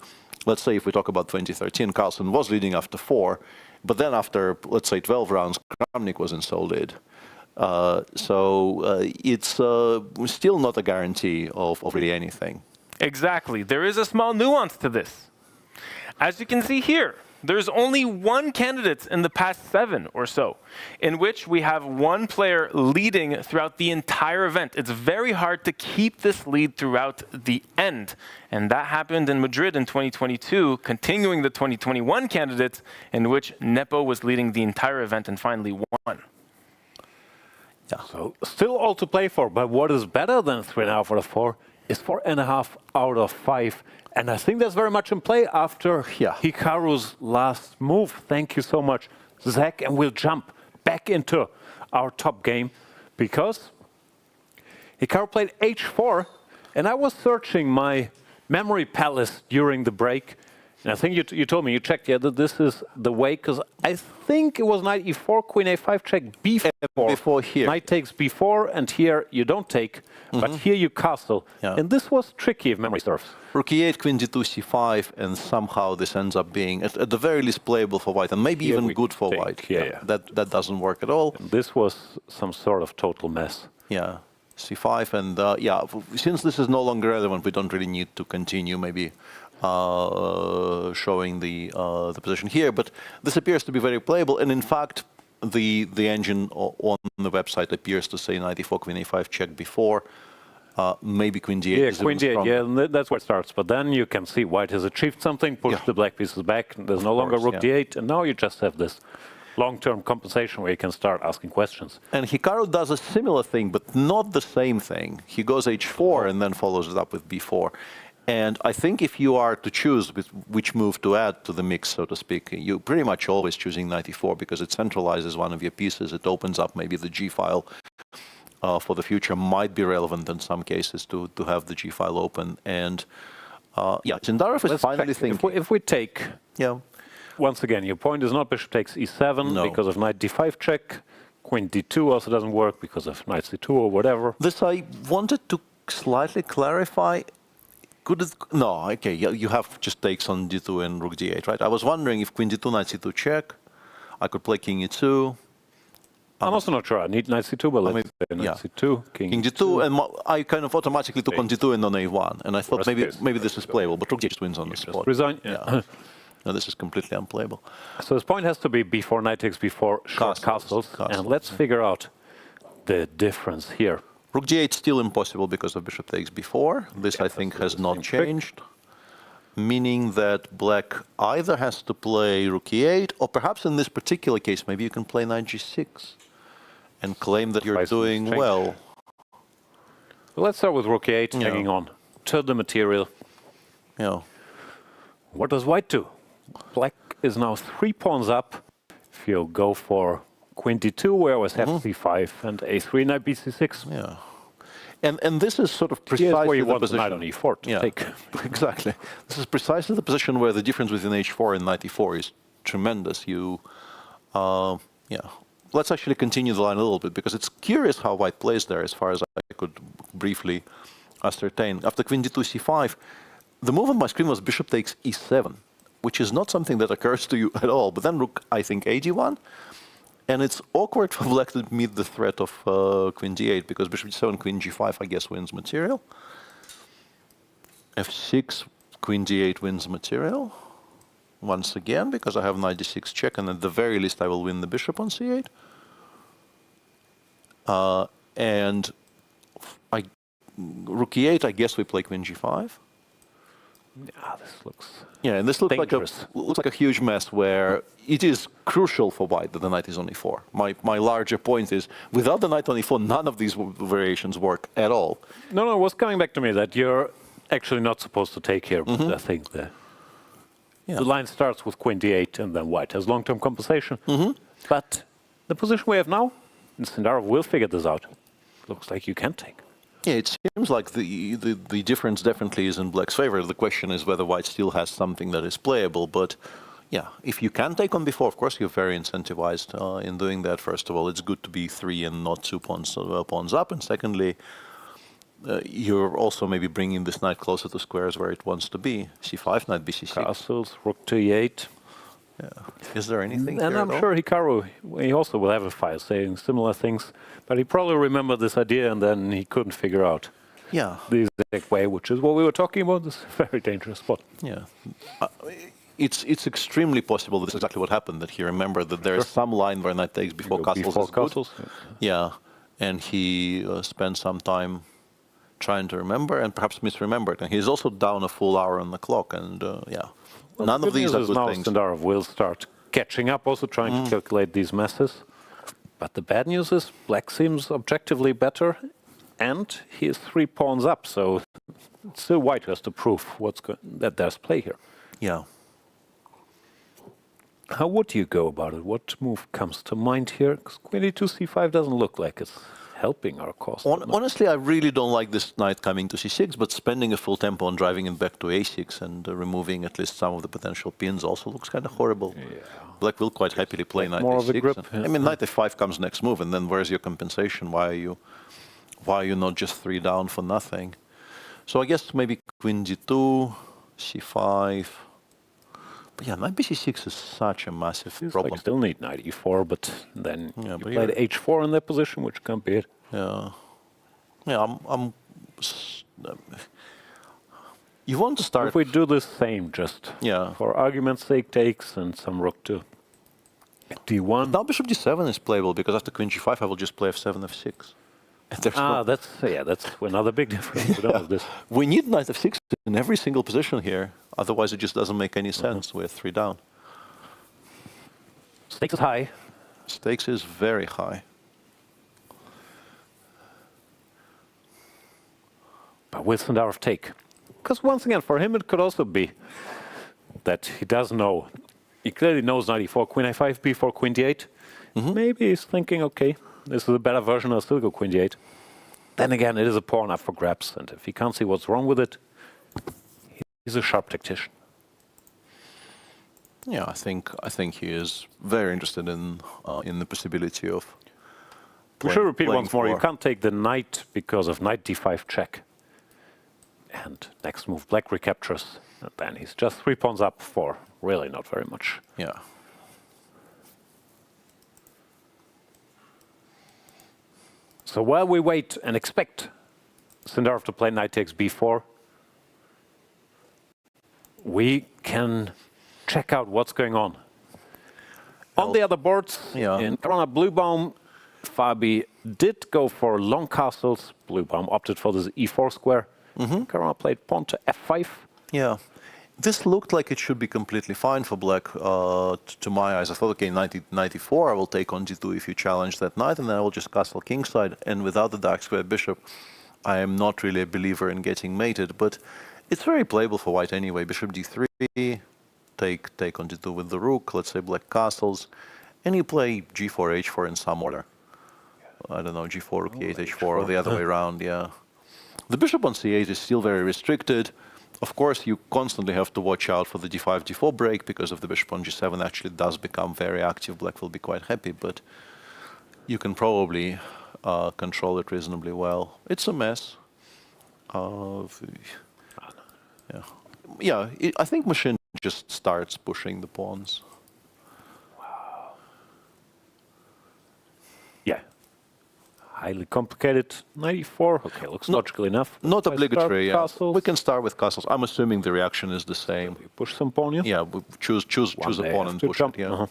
Speaker 1: let's say if we talk about 2013, Carlsen was leading after 4, but then after, let's say, 12 rounds, Kramnik was in sole lead. So it's still not a guarantee of really anything.
Speaker 8: Exactly. There is a small nuance to this. As you can see here, there's only 1 candidate in the past 7 or so, in which we have 1 player leading throughout the entire event. It's very hard to keep this lead throughout the end. And that happened in Madrid in 2022, continuing the 2021 candidates, in which Nepo was leading the entire event and finally won.
Speaker 4: Yeah. So still all to play for, but what is better than 3.5 out of 4 is 4.5 out of 5. And I think that's very much in play after Hikaru's last move. Thank you so much, Zach. And we'll jump back into our top game because Hikaru played h4, and I was searching my memory palace during the break. And I think you told me, you checked, that this is the way, because I think it was knight e4, queen a5 check, b4.
Speaker 1: Before here.
Speaker 4: Knight takes b4, and here you don't take, but here you castle. Yeah. And this was tricky if memory serves.
Speaker 1: Rook e8, queen d2, c5, and somehow this ends up being, at the very least, playable for white, and maybe even good for white. That doesn't work at all.
Speaker 4: And this was some sort of total mess.
Speaker 1: Yeah, c5, and since this is no longer relevant, we don't really need to continue maybe showing the position here, but this appears to be very playable, and in fact, the engine on the website appears to say knight e4, queen a5 check before, maybe queen d8.
Speaker 4: Yeah, queen d8, yeah, that's where it starts, but then you can see white has achieved something, push the black pieces back, there's no longer rook d8, and now you just have this long-term compensation where you can start asking questions.
Speaker 1: And Hikaru does a similar thing, but not the same thing. He goes h4 and then follows it up with b4. And I think if you are to choose which move to add to the mix, so to speak, you're pretty much always choosing knight e4 because it centralizes one of your pieces. It opens up maybe the g file for the future. Might be relevant in some cases to have the g file open. And Yeah, Sindarov is finally thinking.
Speaker 4: If we take, once again, your point is not bishop takes e7 because of knight d5 check. Queen d2 also doesn't work because of knight c2 or whatever.
Speaker 1: This I wanted to slightly clarify. Could it, no, okay, you have just takes on d2 and rook d8, right? I was wondering if queen d2, knight c2 check, I could play king e2.
Speaker 4: I'm also not sure. I need knight c2, but let's say knight c2, king
Speaker 1: d2, and I kind of automatically took on d2 and on a1, and I thought maybe this is playable, but rook d8 just wins on the spot.
Speaker 4: Resign.
Speaker 1: Yeah. No, this is completely unplayable.
Speaker 4: So this point has to be before knight takes, before short castles. And let's figure out the difference here.
Speaker 1: Rook d8 still impossible because of bishop takes before. This, I think, has not changed. Meaning that black either has to play rook e8, or perhaps in this particular case, maybe you can play knight g6 and claim that you're doing well.
Speaker 4: Let's start with rook e8, hanging on to the material.
Speaker 1: Yeah.
Speaker 4: What does white do? Black is now 3 pawns up. If you go for queen d2, we always have c5 and a3, knight bc6.
Speaker 1: Yeah. And this is sort of precisely
Speaker 4: where you
Speaker 1: the
Speaker 4: want
Speaker 1: position.
Speaker 4: the knight on e4 to take.
Speaker 1: Exactly. This is precisely the position where the difference between h4 and knight e4 is tremendous. Let's actually continue the line a little bit, because it's curious how white plays there, as far as I could briefly ascertain. After queen d2, c5, the move on my screen was bishop takes e7, which is not something that occurs to you at all. But then rook, I think, a1. And it's awkward for black to meet the threat of queen d8, because bishop d7, queen g5, I guess, wins material. f6, queen d8 wins material. Once again, because I have knight d6 check, and at the very least I will win the bishop on c8. And rook e8, I guess we play queen g5.
Speaker 4: Yeah, this looks
Speaker 1: and this looks like a huge mess, where it is crucial for white that the knight is on e4. My larger point is, without the knight on e4, none of these variations work at all.
Speaker 4: No, it was coming back to me that you're actually not supposed to take here. But I think the line starts with queen d8, and then white has long-term compensation. But the position we have now, and Sindarov will figure this out. Looks like you can take.
Speaker 1: Yeah, it seems like the difference definitely is in black's favor. The question is whether white still has something that is playable. But yeah, if you can take on before, of course, you're very incentivized in doing that. First of all, it's good to be 3 and not 2 pawns up. And secondly, you're also maybe bringing this knight closer to squares where it wants to be. c5, knight bc6.
Speaker 4: Castles, rook to e8.
Speaker 1: Yeah. Is there anything
Speaker 4: And
Speaker 1: here
Speaker 4: I'm sure Hikaru, he also will have a file saying similar things, but he probably remembered this idea and then he couldn't figure out the exact way, which is what we were talking about. This is a very dangerous spot.
Speaker 1: Yeah. It's extremely possible that this is exactly what happened, that he remembered that there is some line where knight takes before castles. Yeah. And he spent some time trying to remember and perhaps misremembered. And he's also down a full hour on the clock, and
Speaker 4: Well,
Speaker 1: none of these are good things.
Speaker 4: Sindarov will start catching up, also trying to calculate these messes. But the bad news is black seems objectively better, and he is 3 pawns up, so it's still white who has to prove that there's play here.
Speaker 1: Yeah.
Speaker 4: How would you go about it? What move comes to mind here? Because queen e2, c5 doesn't look like it's helping our cause.
Speaker 1: Honestly, I really don't like this knight coming to c6, but spending a full tempo on driving it back to a6 and removing at least some of the potential pins also looks kind of horrible. Yeah. Black will quite happily play knight
Speaker 4: more
Speaker 1: a6.
Speaker 4: Of a grip,
Speaker 1: I mean, knight a5 comes next move, and then where's your compensation? Why are you not just 3 down for nothing? So I guess maybe queen d2, c5. But yeah, knight bc6 is such a massive problem.
Speaker 4: Like still need knight e4, but then you played h4 in that position, which can't be it.
Speaker 1: Yeah. Yeah, you want to start...
Speaker 4: If we do the same, just for argument's sake, takes and some rook to d1.
Speaker 1: Now bishop d7 is playable, because after queen g5 I will just play f7, f6.
Speaker 4: That's another big difference. We don't have this.
Speaker 1: We need knight f6 in every single position here, otherwise it just doesn't make any sense. We're 3 down.
Speaker 4: Stakes is high.
Speaker 1: Stakes is very high.
Speaker 4: But will Sindarov take? Because once again, for him it could also be that he does know. He clearly knows knight e4, queen a5, b4, queen d8. Maybe he's thinking, okay, this is a better version, I'll still go queen d8. Then again, it is a pawn up for grabs, and if he can't see what's wrong with it, He's a sharp tactician.
Speaker 1: Yeah, I think he is very interested in the possibility of.
Speaker 4: We should repeat once more. You can't take the knight because of knight d5 check. And next move, black recaptures. And then he's just 3 pawns up for really not very much.
Speaker 1: Yeah.
Speaker 4: So while we wait and expect Sindarov to play knight takes b4, we can check out what's going on. On the other boards, in Caruana Bluebaum, Fabi did go for long castles. Bluebaum opted for this e4 square. Caruana played pawn to f5.
Speaker 1: Yeah. This looked like it should be completely fine for black to my eyes. I thought, okay, knight e4, I will take on d2 if you challenge that knight, and then I will just castle kingside. And without the dark square bishop, I am not really a believer in getting mated. But it's very playable for white anyway. Bishop d3, take on d2 with the rook. Let's say black castles. And you play g4, h4 in some order. I don't know, g4, rook e8, h4, or the other way around, yeah. The bishop on c8 is still very restricted. Of course, you constantly have to watch out for the d5, d4 break, because if the bishop on g7 actually does become very active, black will be quite happy, but you can probably control it reasonably well. It's a mess. I think machine just starts pushing the pawns.
Speaker 4: Yeah. Highly complicated. 94. Okay, looks logical enough.
Speaker 1: Not obligatory. Yeah. We can start with castles. I'm assuming the reaction is the same.
Speaker 4: You push some pawn, yeah?
Speaker 1: Yeah, we choose a pawn and push it. Yeah.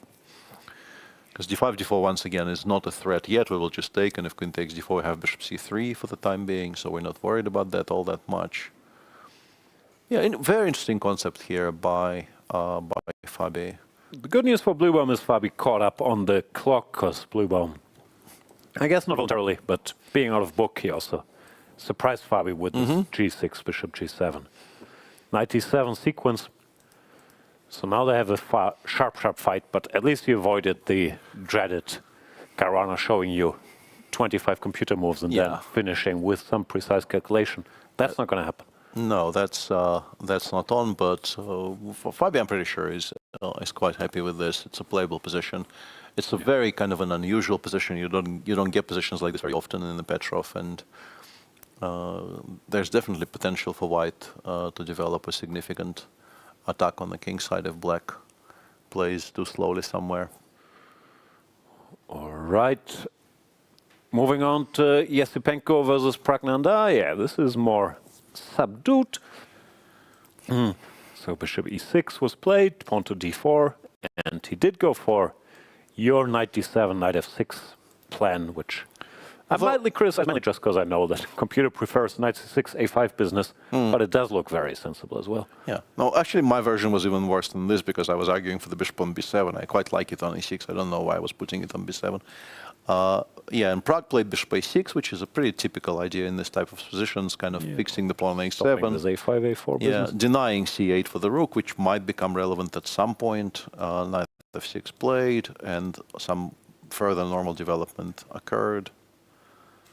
Speaker 1: Because d5, d4 once again is not a threat yet. We will just take, and if queen takes d4, we have bishop c3 for the time being, so we're not worried about that all that much. Yeah, very interesting concept here by Fabi.
Speaker 4: The good news for Bluebaum is Fabi caught up on the clock, because Bluebaum, I guess not voluntarily, but being out of book, he also surprised Fabi with this g6, bishop g7. Knight e7 sequence. So now they have a sharp fight, but at least you avoided the dreaded Caruana showing you 25 computer moves and then finishing with some precise calculation. That's not going to happen.
Speaker 1: No, that's not on. But for Fabi, I'm pretty sure is quite happy with this. It's a playable position. It's a very kind of an unusual position. You don't get positions like this very often in the Petrov, and there's definitely potential for white to develop a significant attack on the king side if black plays too slowly somewhere.
Speaker 4: All right. Moving on to Esipenko versus Praggnanandhaa. Yeah, this is more subdued. So bishop e6 was played, pawn to d4, and he did go for your knight d7, knight f6 plan, which I mildly criticize mainly just because I know that computer prefers knight c6, a5 business, but it does look very sensible as well.
Speaker 1: Yeah. No, actually, my version was even worse than this because I was arguing for the bishop on b7. I quite like it on e6. I don't know why I was putting it on b7. Yeah, and Prague played bishop a6, which is a pretty typical idea in this type of positions, kind of fixing the pawn on a7.
Speaker 4: This a5, a4 business.
Speaker 1: Yeah, denying c8 for the rook, which might become relevant at some point. Knight f6 played, and some further normal development occurred.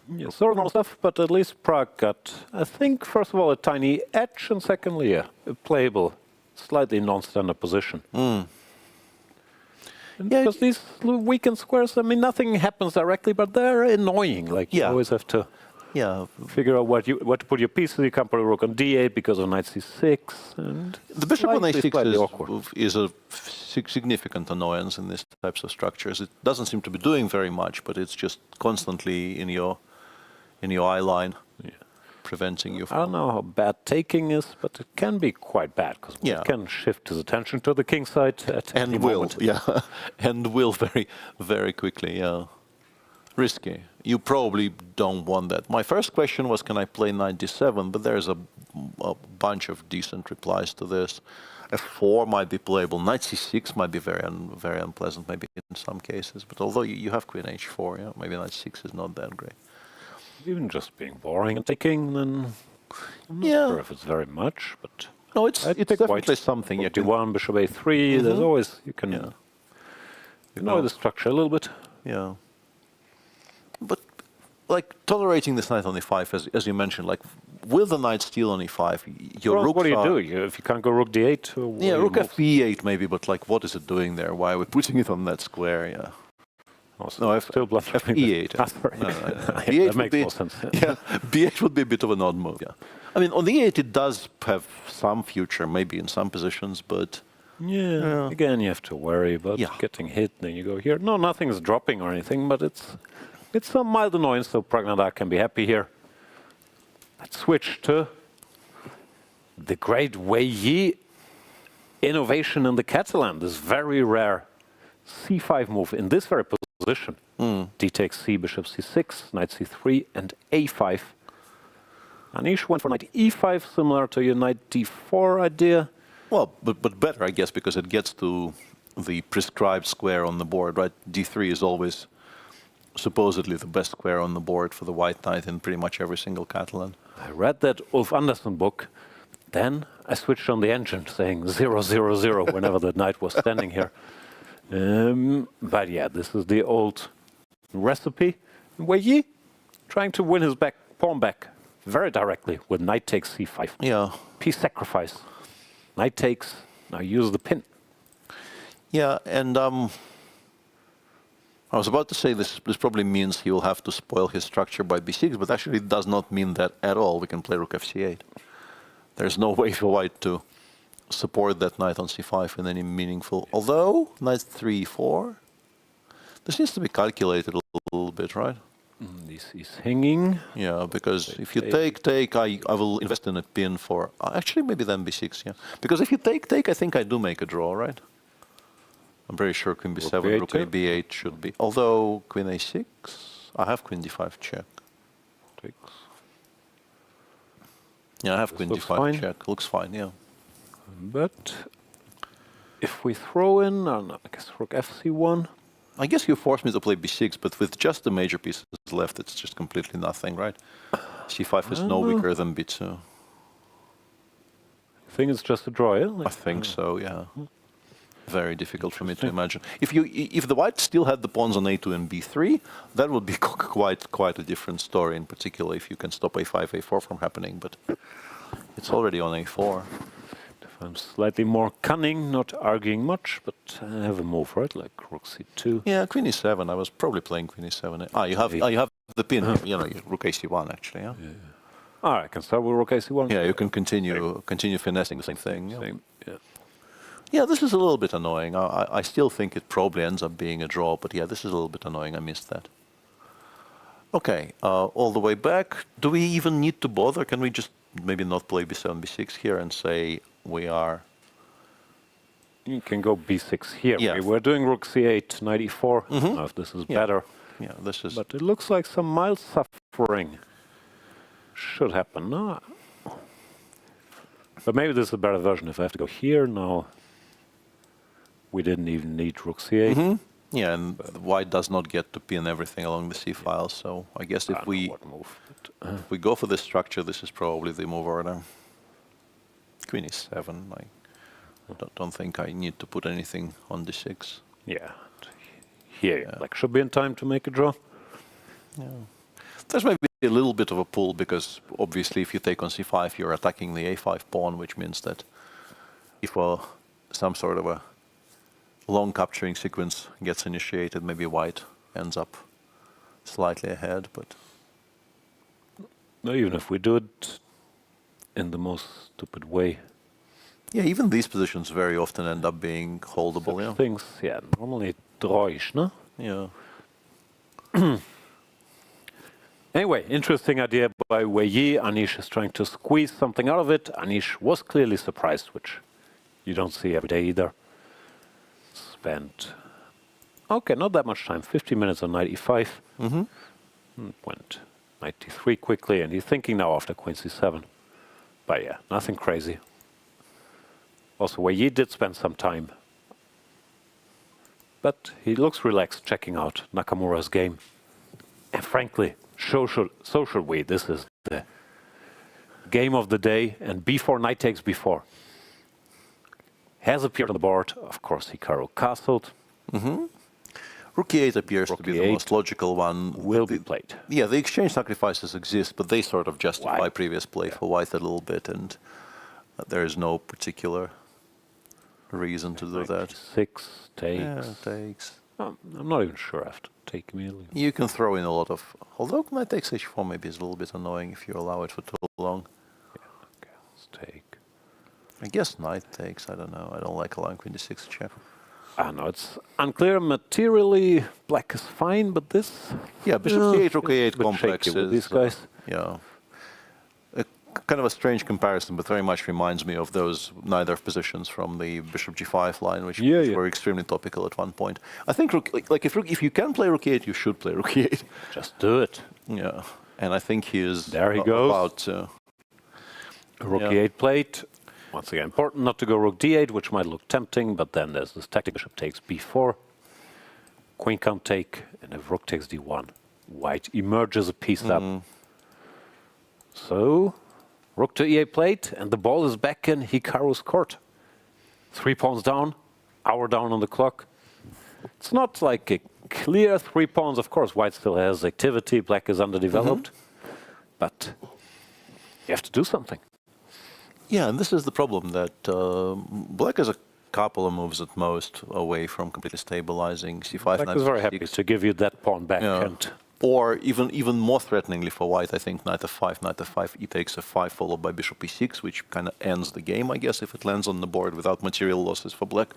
Speaker 4: Yeah, sort of normal stuff, but at least Prague got, I think, first of all, a tiny edge, and secondly, a playable, slightly non-standard position. Because these weakened squares, I mean, nothing happens directly, but they're annoying. Like, you always have to figure out where to put your pieces. You can't put a rook on d8 because of knight c6. And
Speaker 1: the bishop on a6 is a significant annoyance in these types of structures. It doesn't seem to be doing very much, but it's just constantly in your eye line, preventing you from...
Speaker 4: I don't know how bad taking is, but it can be quite bad, because it can shift his attention to the king side at any moment.
Speaker 1: And will very, very quickly, Risky. You probably don't want that. My first question was, can I play knight d7? But there's a bunch of decent replies to this. f4 might be playable. Knight c6 might be very unpleasant, maybe in some cases. But although you have queen h4, maybe knight 6 is not that great.
Speaker 4: Even just being boring and taking, then I'm not sure if it's very much, but
Speaker 1: no, it's definitely something.
Speaker 4: You d1, bishop a3. There's always you can know the structure a little bit.
Speaker 1: Yeah, but like tolerating this knight on e5, as you mentioned, like with the knight still on e5, your rook.
Speaker 4: What do you do? If you can't go rook d8?
Speaker 1: Yeah, rook f8 maybe, but like, what is it doing there? Why are we putting it on that square? Yeah.
Speaker 4: No, I've still bluffed
Speaker 1: e8.
Speaker 4: Sorry.
Speaker 1: B8
Speaker 4: that makes more sense.
Speaker 1: Yeah, b8 would be a bit of an odd move. Yeah. I mean, on the e8 it does have some future, maybe in some positions, but.
Speaker 4: Yeah. Again, you have to worry about getting hit. Then you go here. No, nothing's dropping or anything, but it's a mild annoyance. So Praggnanandhaa can be happy here. Let's switch to the great Wei Yi innovation in the Catalan. This very rare c5 move in this very position. D takes c, bishop c6, knight c3, and a5. Anish went for knight e5, similar to your knight d4 idea.
Speaker 1: Well, but better, I guess, because it gets to the prescribed square on the board, right? d3 is always supposedly the best square on the board for the white knight in pretty much every single Catalan.
Speaker 4: I read that Ulf Andersson book. Then I switched on the engine, saying 0, 0, 0 whenever the knight was standing here. But yeah, this is the old recipe. Wei Yi trying to win his pawn back very directly with knight takes c5.
Speaker 1: Yeah.
Speaker 4: Piece sacrifice. Knight takes. Now use the pin.
Speaker 1: Yeah, and I was about to say this probably means he will have to spoil his structure by b6, but actually it does not mean that at all. We can play rook fc8. There's no way for white to support that knight on c5 in any meaningful. Although knight 3-4, this needs to be calculated a little bit, right?
Speaker 4: This is hanging.
Speaker 1: Yeah, because if you take, I will invest in a pin for actually maybe then b6. Yeah, because if you take, I think I do make a draw, right? I'm pretty sure queen b7, rook a b8 should be. Although queen a6, I have queen d5 check.
Speaker 4: Takes.
Speaker 1: Yeah, I have queen d5 check. Looks fine, yeah.
Speaker 4: But if we throw in, I guess rook fc1.
Speaker 1: I guess you force me to play b6, but with just the major pieces left, it's just completely nothing, right? c5 is no weaker than b2.
Speaker 4: You think it's just a draw, yeah?
Speaker 1: I think so, yeah. Very difficult for me to imagine. If the white still had the pawns on a2 and b3, that would be quite a different story. In particular, if you can stop a5, a4 from happening. But it's already on a4.
Speaker 4: If I'm slightly more cunning, not arguing much, but I have a move, right? Like rook c2.
Speaker 1: Yeah, queen e7. I was probably playing queen e7. You have the pin. You know, rook ac1 actually. Yeah.
Speaker 4: I can start with rook ac1.
Speaker 1: Yeah, you can continue finessing the same thing.
Speaker 4: Same. Yeah.
Speaker 1: Yeah, this is a little bit annoying. I still think it probably ends up being a draw, but yeah, this is a little bit annoying. I missed that. Okay, all the way back. Do we even need to bother? Can we just maybe not play b7, b6 here and say we are...
Speaker 4: You can go b6 here.
Speaker 1: Yeah.
Speaker 4: We're doing rook c8, knight e4. I don't know if this is better.
Speaker 1: Yeah, this is...
Speaker 4: But it looks like some mild suffering should happen. No. But maybe this is a better version if I have to go here now. We didn't even need rook c8.
Speaker 1: Yeah, and white does not get to pin everything along the c file, so I guess if we go for this structure, this is probably the move order. Queen e7, I don't think I need to put anything on d6.
Speaker 4: Yeah, here, like should be in time to make a draw.
Speaker 1: Yeah. There's maybe a little bit of a pull, because obviously if you take on c5, you're attacking the a5 pawn, which means that if some sort of a long capturing sequence gets initiated, maybe white ends up slightly ahead, but...
Speaker 4: No, even if we do it in the most stupid way.
Speaker 1: Yeah, even these positions very often end up being holdable,
Speaker 4: Such things, yeah, normally drawish, no?
Speaker 1: Yeah.
Speaker 4: Anyway, interesting idea by Wei Yi. Anish is trying to squeeze something out of it. Anish was clearly surprised, which you don't see every day either. Spent, okay, not that much time, 50 minutes on knight e5. Went knight d3 quickly, and he's thinking now after queen c7. But yeah, nothing crazy. Also, Wei Yi did spend some time. But he looks relaxed checking out Nakamura's game. And frankly, so should we. This is the game of the day, and b4, knight takes b4. Has appeared on the board, of course. Hikaru castled.
Speaker 1: Rook e8 appears to be the
Speaker 4: e8
Speaker 1: most logical one.
Speaker 4: will be played.
Speaker 1: Yeah, the exchange sacrifices exist, but they sort of justify previous play for white a little bit, and there is no particular reason to do that.
Speaker 4: 6 takes.
Speaker 1: Yeah, takes.
Speaker 4: I'm not even sure I have to take immediately.
Speaker 1: You can throw in a lot of... Although knight takes h4 maybe is a little bit annoying if you allow it for too long.
Speaker 4: Yeah, okay, let's take.
Speaker 1: I guess knight takes, I don't know. I don't like allowing queen d6 check.
Speaker 4: No, it's unclear. Materially, black is fine, but this...
Speaker 1: Yeah, bishop c8, rook a8
Speaker 4: bit
Speaker 1: complex
Speaker 4: shaky with
Speaker 1: is...
Speaker 4: these guys.
Speaker 1: Yeah. Kind of a strange comparison, but very much reminds me of those neither positions from the bishop g5 line, which were extremely topical at one point. I think if you can play rook e8, you should play rook e8.
Speaker 4: Just do it.
Speaker 1: Yeah, and I think he is
Speaker 4: there. He goes.
Speaker 1: About to.
Speaker 4: Rook e8 plate. Once again, important not to go rook d8, which might look tempting, but then there's this tactic: bishop takes b4, queen can't take, and if rook takes d1, white emerges a piece up. So. Rook to e8 plate, and the ball is back in Hikaru's court. 3 pawns down, hour down on the clock. It's not like a clear 3 pawns, of course. White still has activity, black is underdeveloped. But you have to do something.
Speaker 1: Yeah, and this is the problem that black is a couple of moves at most away from completely stabilizing c5.
Speaker 4: Black is very happy to give you that pawn back.
Speaker 1: Yeah.
Speaker 4: And
Speaker 1: or even more threateningly for white, I think knight f5, e takes f5, followed by bishop e6, which kind of ends the game, I guess, if it lands on the board without material losses for black.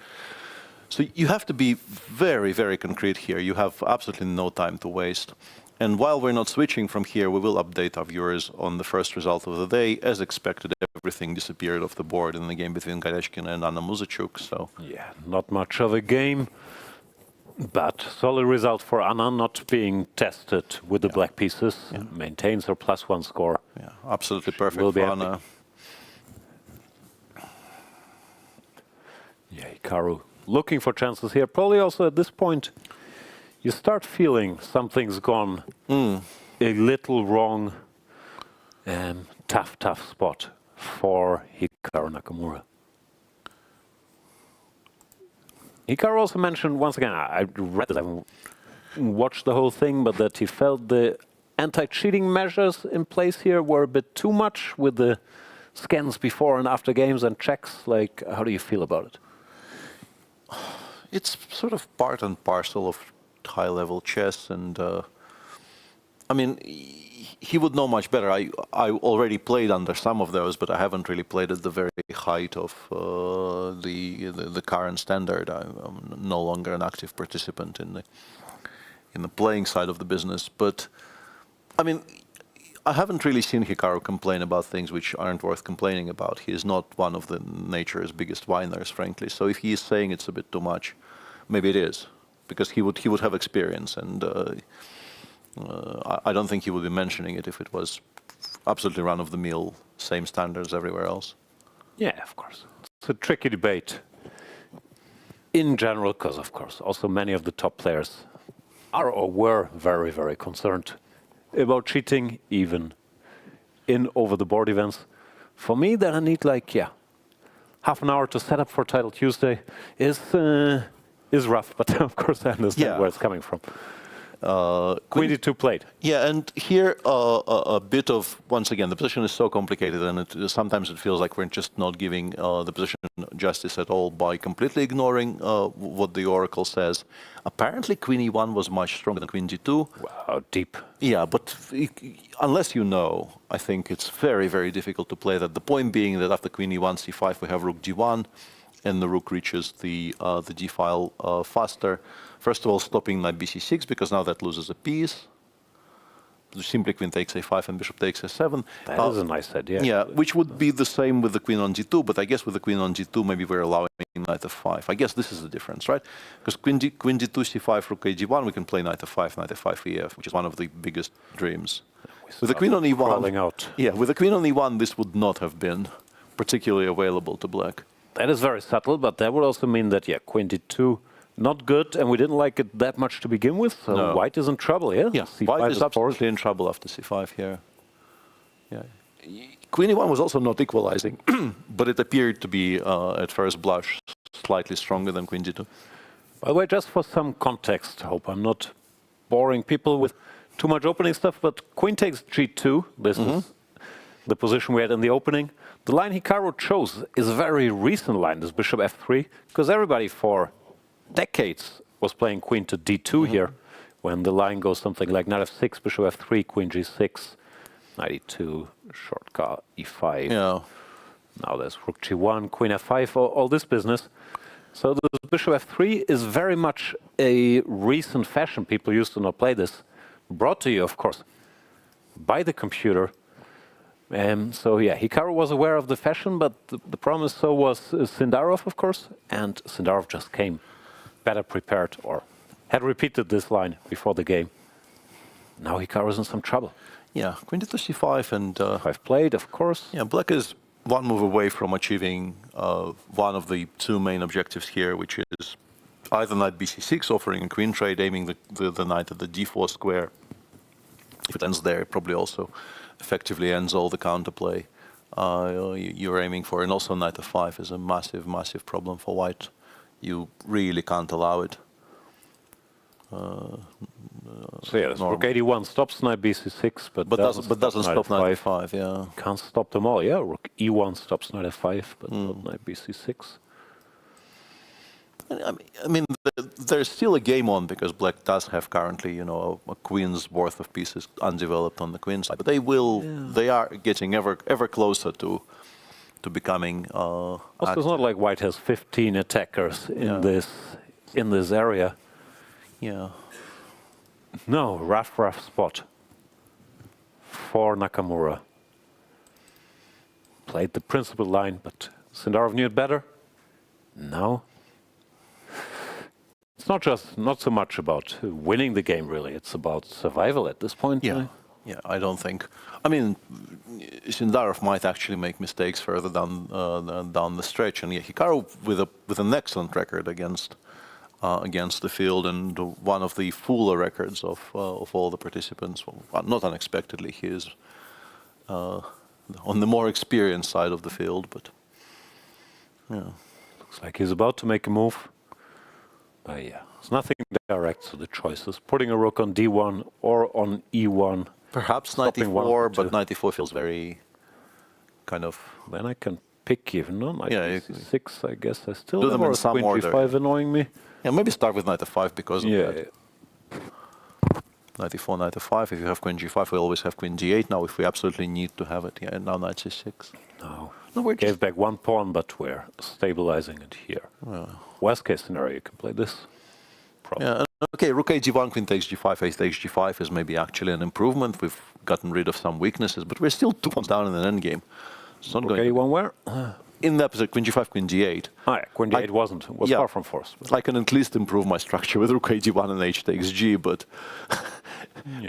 Speaker 1: So you have to be very, very concrete here. You have absolutely no time to waste. And while we're not switching from here, we will update our viewers on the first result of the day. As expected, everything disappeared off the board in the game between Goryachkina and Muzychuk. So
Speaker 4: yeah, not much of a game. But solid result for Anna, not being tested with the black pieces. Maintains her +1 score.
Speaker 1: Yeah, absolutely perfect for Anna.
Speaker 4: Yeah, Hikaru looking for chances here. Probably also at this point, you start feeling something's gone a little wrong. Tough spot for Hikaru Nakamura. Hikaru also mentioned, once again, I read this, I haven't watched the whole thing, but that he felt the anti-cheating measures in place here were a bit too much with the scans before and after games and checks. Like, how do you feel about it?
Speaker 1: It's sort of part and parcel of high-level chess, and I mean, he would know much better. I already played under some of those, but I haven't really played at the very height of the current standard. I'm no longer an active participant in the playing side of the business. But I mean, I haven't really seen Hikaru complain about things which aren't worth complaining about. He is not one of the nature's biggest whiners, frankly. So if he is saying it's a bit too much, maybe it is, because he would have experience, and I don't think he would be mentioning it if it was absolutely run-of-the-mill, same standards everywhere else.
Speaker 4: Yeah, of course. It's a tricky debate in general, because, of course, also many of the top players are or were very, very concerned about cheating, even in over-the-board events. For me, that I need, like, half an hour to set up for Title Tuesday is rough, but of course I understand where it's coming from. Queen d2 played.
Speaker 1: Yeah, and here a bit of, once again, the position is so complicated, and sometimes it feels like we're just not giving the position justice at all by completely ignoring what the oracle says. Apparently queen e1 was much stronger than queen g2.
Speaker 4: Wow, deep.
Speaker 1: Yeah, but unless you know, I think it's very, very difficult to play that. The point being that after queen e1, c5, we have rook g1, and the rook reaches the d file faster. First of all, stopping knight bc6, because now that loses a piece. Simply queen takes a5 and bishop takes a7.
Speaker 4: That is a nice idea.
Speaker 1: Yeah, which would be the same with the queen on g2, but I guess with the queen on g2, maybe we're allowing knight f5. I guess this is the difference, right? Because queen d2, c5, rook a g1, we can play knight f5 ef, which is one of the biggest dreams. With the queen on e1, yeah, with the queen on e1, this would not have been particularly available to black.
Speaker 4: That is very subtle, but that would also mean that, queen d2, not good, and we didn't like it that much to begin with, so white is in trouble here.
Speaker 1: Yeah, white is absolutely in trouble after c5 here. Yeah. Queen e1 was also not equalizing, but it appeared to be, at first blush, slightly stronger than queen g2.
Speaker 4: By the way, just for some context, hope I'm not boring people with too much opening stuff, but queen takes g2. This is the position we had in the opening. The line Hikaru chose is a very recent line, this bishop f3, because everybody for decades was playing queen to d2 here, when the line goes something like knight f6, bishop f3, queen g6, knight e2, short car e5.
Speaker 1: Yeah.
Speaker 4: Now there's rook g1, queen f5, all this business. So the bishop f3 is very much a recent fashion. People used to not play this. Brought to you, of course, by the computer. So yeah, Hikaru was aware of the fashion, but the problem is so was Sindarov, of course, and Sindarov just came better prepared or had repeated this line before the game. Now Hikaru's in some trouble.
Speaker 1: Yeah, queen to c5 and...
Speaker 4: I've played, of course.
Speaker 1: Yeah, black is one move away from achieving one of the two main objectives here, which is either knight bc6, offering a queen trade, aiming the knight at the d4 square. If it ends there, it probably also effectively ends all the counterplay you're aiming for. And also knight f5 is a massive, massive problem for white. You really can't allow it.
Speaker 4: So yeah, rook 81 stops knight bc6, but
Speaker 1: doesn't stop knight f5. Yeah,
Speaker 4: can't stop them all. Yeah, rook e1 stops knight f5, but not knight bc6.
Speaker 1: I mean, there's still a game on because black does have currently, you know, a queen's worth of pieces undeveloped on the queen side. But they are getting ever closer to becoming.
Speaker 4: Also, it's not like white has 15 attackers in this area.
Speaker 1: Yeah.
Speaker 4: No, rough spot for Nakamura. Played the principal line, but Sindarov knew it better. No. It's not so much about winning the game, really. It's about survival at this point.
Speaker 1: Yeah, yeah. I don't think. I mean, Sindarov might actually make mistakes further down the stretch, and yeah, Hikaru with an excellent record against the field and one of the fuller records of all the participants. Well, not unexpectedly, he is on the more experienced side of the field, but yeah.
Speaker 4: Looks like he's about to make a move. Yeah, it's nothing direct, so the choices. Putting a rook on d1 or on e1.
Speaker 1: Perhaps knight e4, but knight e4 feels very kind of...
Speaker 4: Then I can pick even, no? Knight e6, I guess I still
Speaker 1: do them in some
Speaker 4: queen
Speaker 1: order.
Speaker 4: g5 annoying me.
Speaker 1: Yeah, maybe start with knight f5 because of that. Knight e4, knight f5. If you have queen g5, we always have queen g8 now if we absolutely need to have it. Yeah, and now knight c6.
Speaker 4: No, we gave back one pawn, but we're stabilizing it here. Worst case scenario, you can play this.
Speaker 1: Yeah, okay, rook a g1, queen takes g5, ace takes g5 is maybe actually an improvement. We've gotten rid of some weaknesses, but we're still 2 pawns down in an endgame. It's not going.
Speaker 4: A1 where?
Speaker 1: In the opposite, queen g5, queen g8.
Speaker 4: Oh yeah, queen g8 was far from forced.
Speaker 1: I can at least improve my structure with rook a g1 and h takes g, but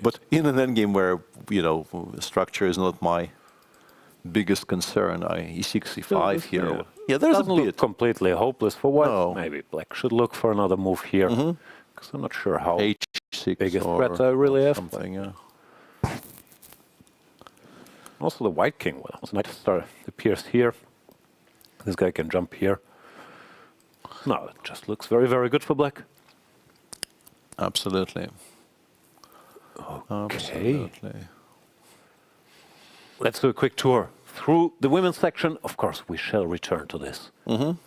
Speaker 1: but in an endgame where, you know, structure is not my biggest concern, e6, e5 here. Yeah, there's a bit.
Speaker 4: Look completely hopeless for white. No. Maybe black should look for another move here, because I'm not sure how
Speaker 1: h6
Speaker 4: big a threat I really have.
Speaker 1: Yeah.
Speaker 4: Also the white king, well, knight star appears here. This guy can jump here. No, it just looks very, very good for black.
Speaker 1: Absolutely.
Speaker 4: Okay.
Speaker 1: Absolutely.
Speaker 4: Let's do a quick tour through the women's section. Of course, we shall return to this when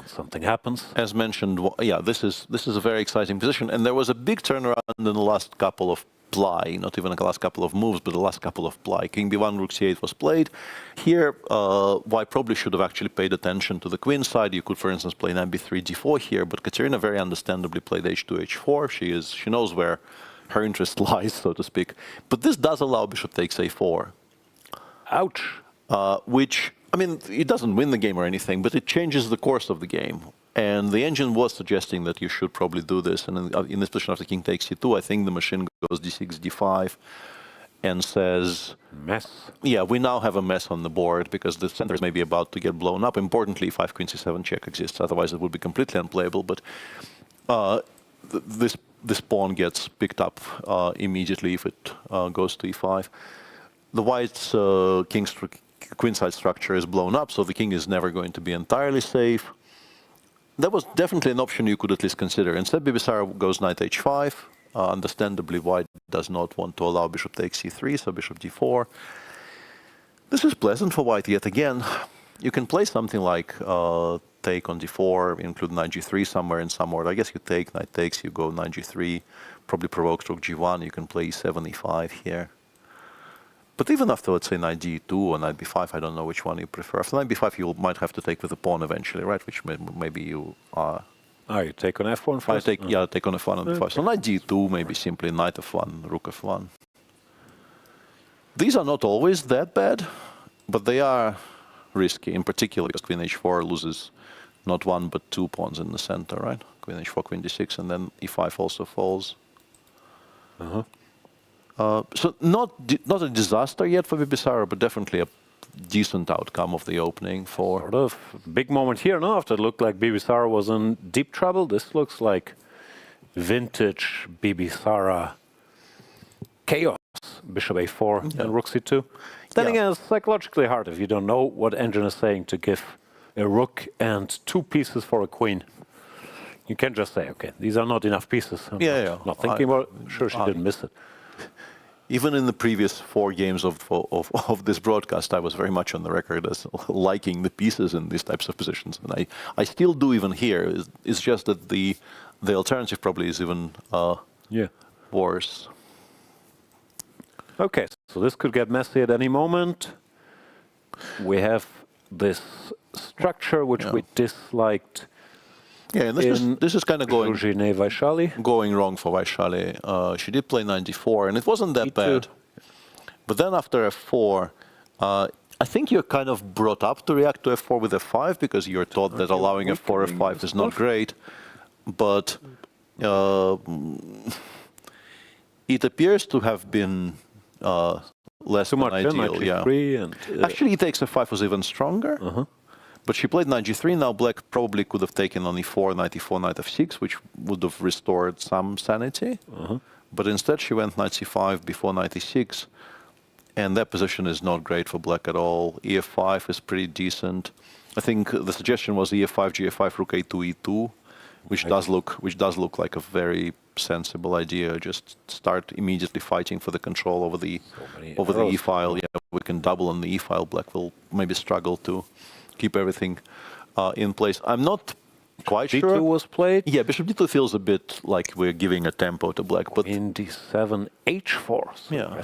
Speaker 4: something happens.
Speaker 1: As mentioned, yeah, this is a very exciting position, and there was a big turnaround in the last couple of ply, not even the last couple of moves, but the last couple of ply. King b1, rook c8 was played. Here, white probably should have actually paid attention to the queen side. You could, for instance, play knight b3, d4 here, but Kateryna very understandably played h2, h4. She knows where her interest lies, so to speak. But this does allow bishop takes a4.
Speaker 4: Ouch.
Speaker 1: Which, I mean, it doesn't win the game or anything, but it changes the course of the game. And the engine was suggesting that you should probably do this. And in this position after king takes c2, I think the machine goes d6, d5, and says...
Speaker 4: Mess.
Speaker 1: Yeah, we now have a mess on the board because the center is maybe about to get blown up. Importantly, 5 queen c7 check exists. Otherwise, it would be completely unplayable. But this pawn gets picked up immediately if it goes to e5. The white's queenside structure is blown up, so the king is never going to be entirely safe. that was definitely an option you could at least consider. Instead, Bibisara goes knight h5. Understandably, white does not want to allow bishop takes c3, so bishop d4. This is pleasant for white yet again. You can play something like take on d4, include knight g3 somewhere in some order. I guess you take, knight takes, you go knight g3, probably provokes rook g1, you can play e7, e5 here. But even after, let's say, knight d2 or knight b5, I don't know which one you prefer. After knight b5, you might have to take with the pawn eventually, right? Which maybe you are...
Speaker 4: You take on f1 first?
Speaker 1: Yeah, take on f1 and b5. So knight d2, maybe simply knight f1, rook f1. These are not always that bad, but they are risky, in particular because queen h4 loses not one but two pawns in the center, right? Queen h4, queen d6, and then e5 also falls. So not a disaster yet for Bibisara, but definitely a decent outcome of the opening for...
Speaker 4: Sort of big moment here, no? After it looked like Bibisara was in deep trouble, this looks like vintage Bibisara chaos. Bishop a4 and rook c2. Then again, it's psychologically hard if you don't know what engine is saying to give a rook and two pieces for a queen. You can't just say, okay, these are not enough pieces. Not thinking about it. Sure, she didn't miss it.
Speaker 1: Even in the previous 4 games of this broadcast, I was very much on the record as liking the pieces in these types of positions. And I still do even here. It's just that the alternative probably is even worse.
Speaker 4: Okay, so this could get messy at any moment. We have this structure which we disliked.
Speaker 1: Yeah, and this is kind of going
Speaker 4: wrong
Speaker 1: for Vaishali. She did play 94, and it wasn't that bad. But then after f4, I think you're kind of brought up to react to f4 with f5 because you're taught that allowing f4, f5 is not great. But it appears to have been less than ideal. Actually, e takes f5 was even stronger. But she played knight g3. Now black probably could have taken on e4, knight e4, knight f6, which would have restored some sanity. But instead she went knight c5 before knight e6. And that position is not great for black at all. e5 is pretty decent. I think the suggestion was e5, g5, rook a2, e2, which does look like a very sensible idea. Just start immediately fighting for the control over the e file. Yeah, we can double on the e file. Black will maybe struggle to keep everything in place. I'm not quite sure.
Speaker 4: d2 was played.
Speaker 1: Yeah, bishop d2 feels a bit like we're giving a tempo to black, but
Speaker 4: in d7, h4.
Speaker 1: Yeah,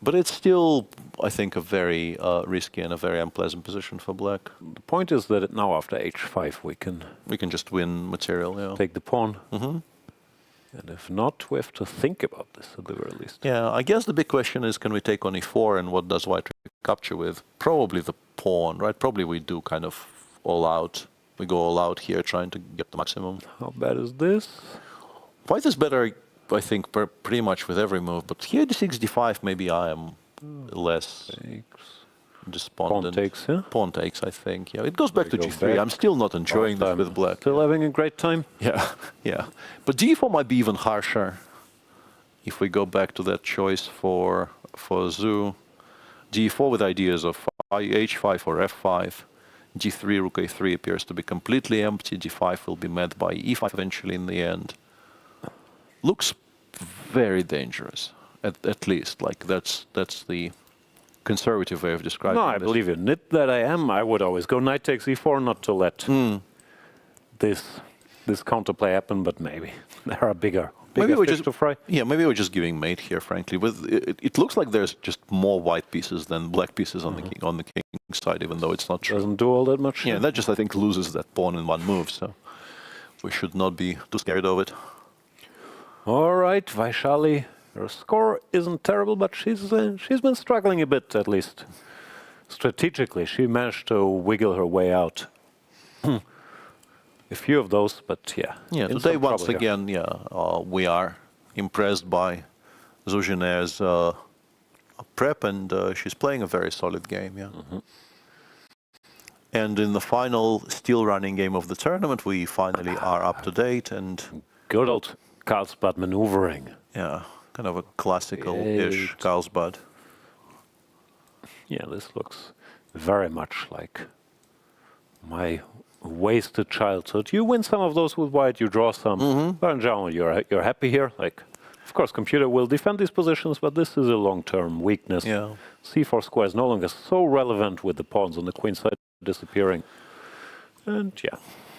Speaker 1: but it's still, I think, a very risky and a very unpleasant position for black.
Speaker 4: The point is that now after h5 we can
Speaker 1: just win material. Yeah,
Speaker 4: take the pawn. And if not, we have to think about this at the very least.
Speaker 1: Yeah, I guess the big question is, can we take on e4, and what does white capture with? Probably the pawn, right? Probably we do kind of all out. We go all out here, trying to get the maximum.
Speaker 4: How bad is this?
Speaker 1: White is better, I think, pretty much with every move. But here, d6, d5, maybe I am less despondent.
Speaker 4: Pawn takes, yeah?
Speaker 1: Pawn takes, I think. Yeah, it goes back to g3. I'm still not enjoying this with black.
Speaker 4: Still having a great time?
Speaker 1: Yeah, yeah. But g4 might be even harsher if we go back to that choice for Zhu. g4 with ideas of h5 or f5. g3, rook a3 appears to be completely empty. g5 will be met by e5 eventually in the end. Looks very dangerous, at least. Like that's the conservative way of describing
Speaker 4: this. No, I believe you. Nit that I am, I would always go knight takes e4, not to let this counterplay happen, but maybe there are bigger fish to fry.
Speaker 1: Yeah, maybe we're just giving mate here, frankly. It looks like there's just more white pieces than black pieces on the king side, even though it's not true.
Speaker 4: Doesn't do all that much.
Speaker 1: Yeah, that just, I think, loses that pawn in one move, so we should not be too scared of it.
Speaker 4: All right, Vaishali. Her score isn't terrible, but she's been struggling a bit, at least. Strategically, she managed to wiggle her way out. A few of those, but yeah.
Speaker 1: Yeah, today, once again, we are impressed by Zhu Jiner's prep, and she's playing a very solid game, And in the final, still running game of the tournament, we finally are up to date, and...
Speaker 4: Good old Carlsbad maneuvering.
Speaker 1: Yeah. Kind of a classical-ish Carlsbad.
Speaker 4: Yeah, this looks very much like my wasted childhood. You win some of those with white, you draw some. But in general, you're happy here. Like, of course, computer will defend these positions, but this is a long-term weakness.
Speaker 1: Yeah.
Speaker 4: C4 square is no longer so relevant with the pawns on the queen side disappearing. And yeah,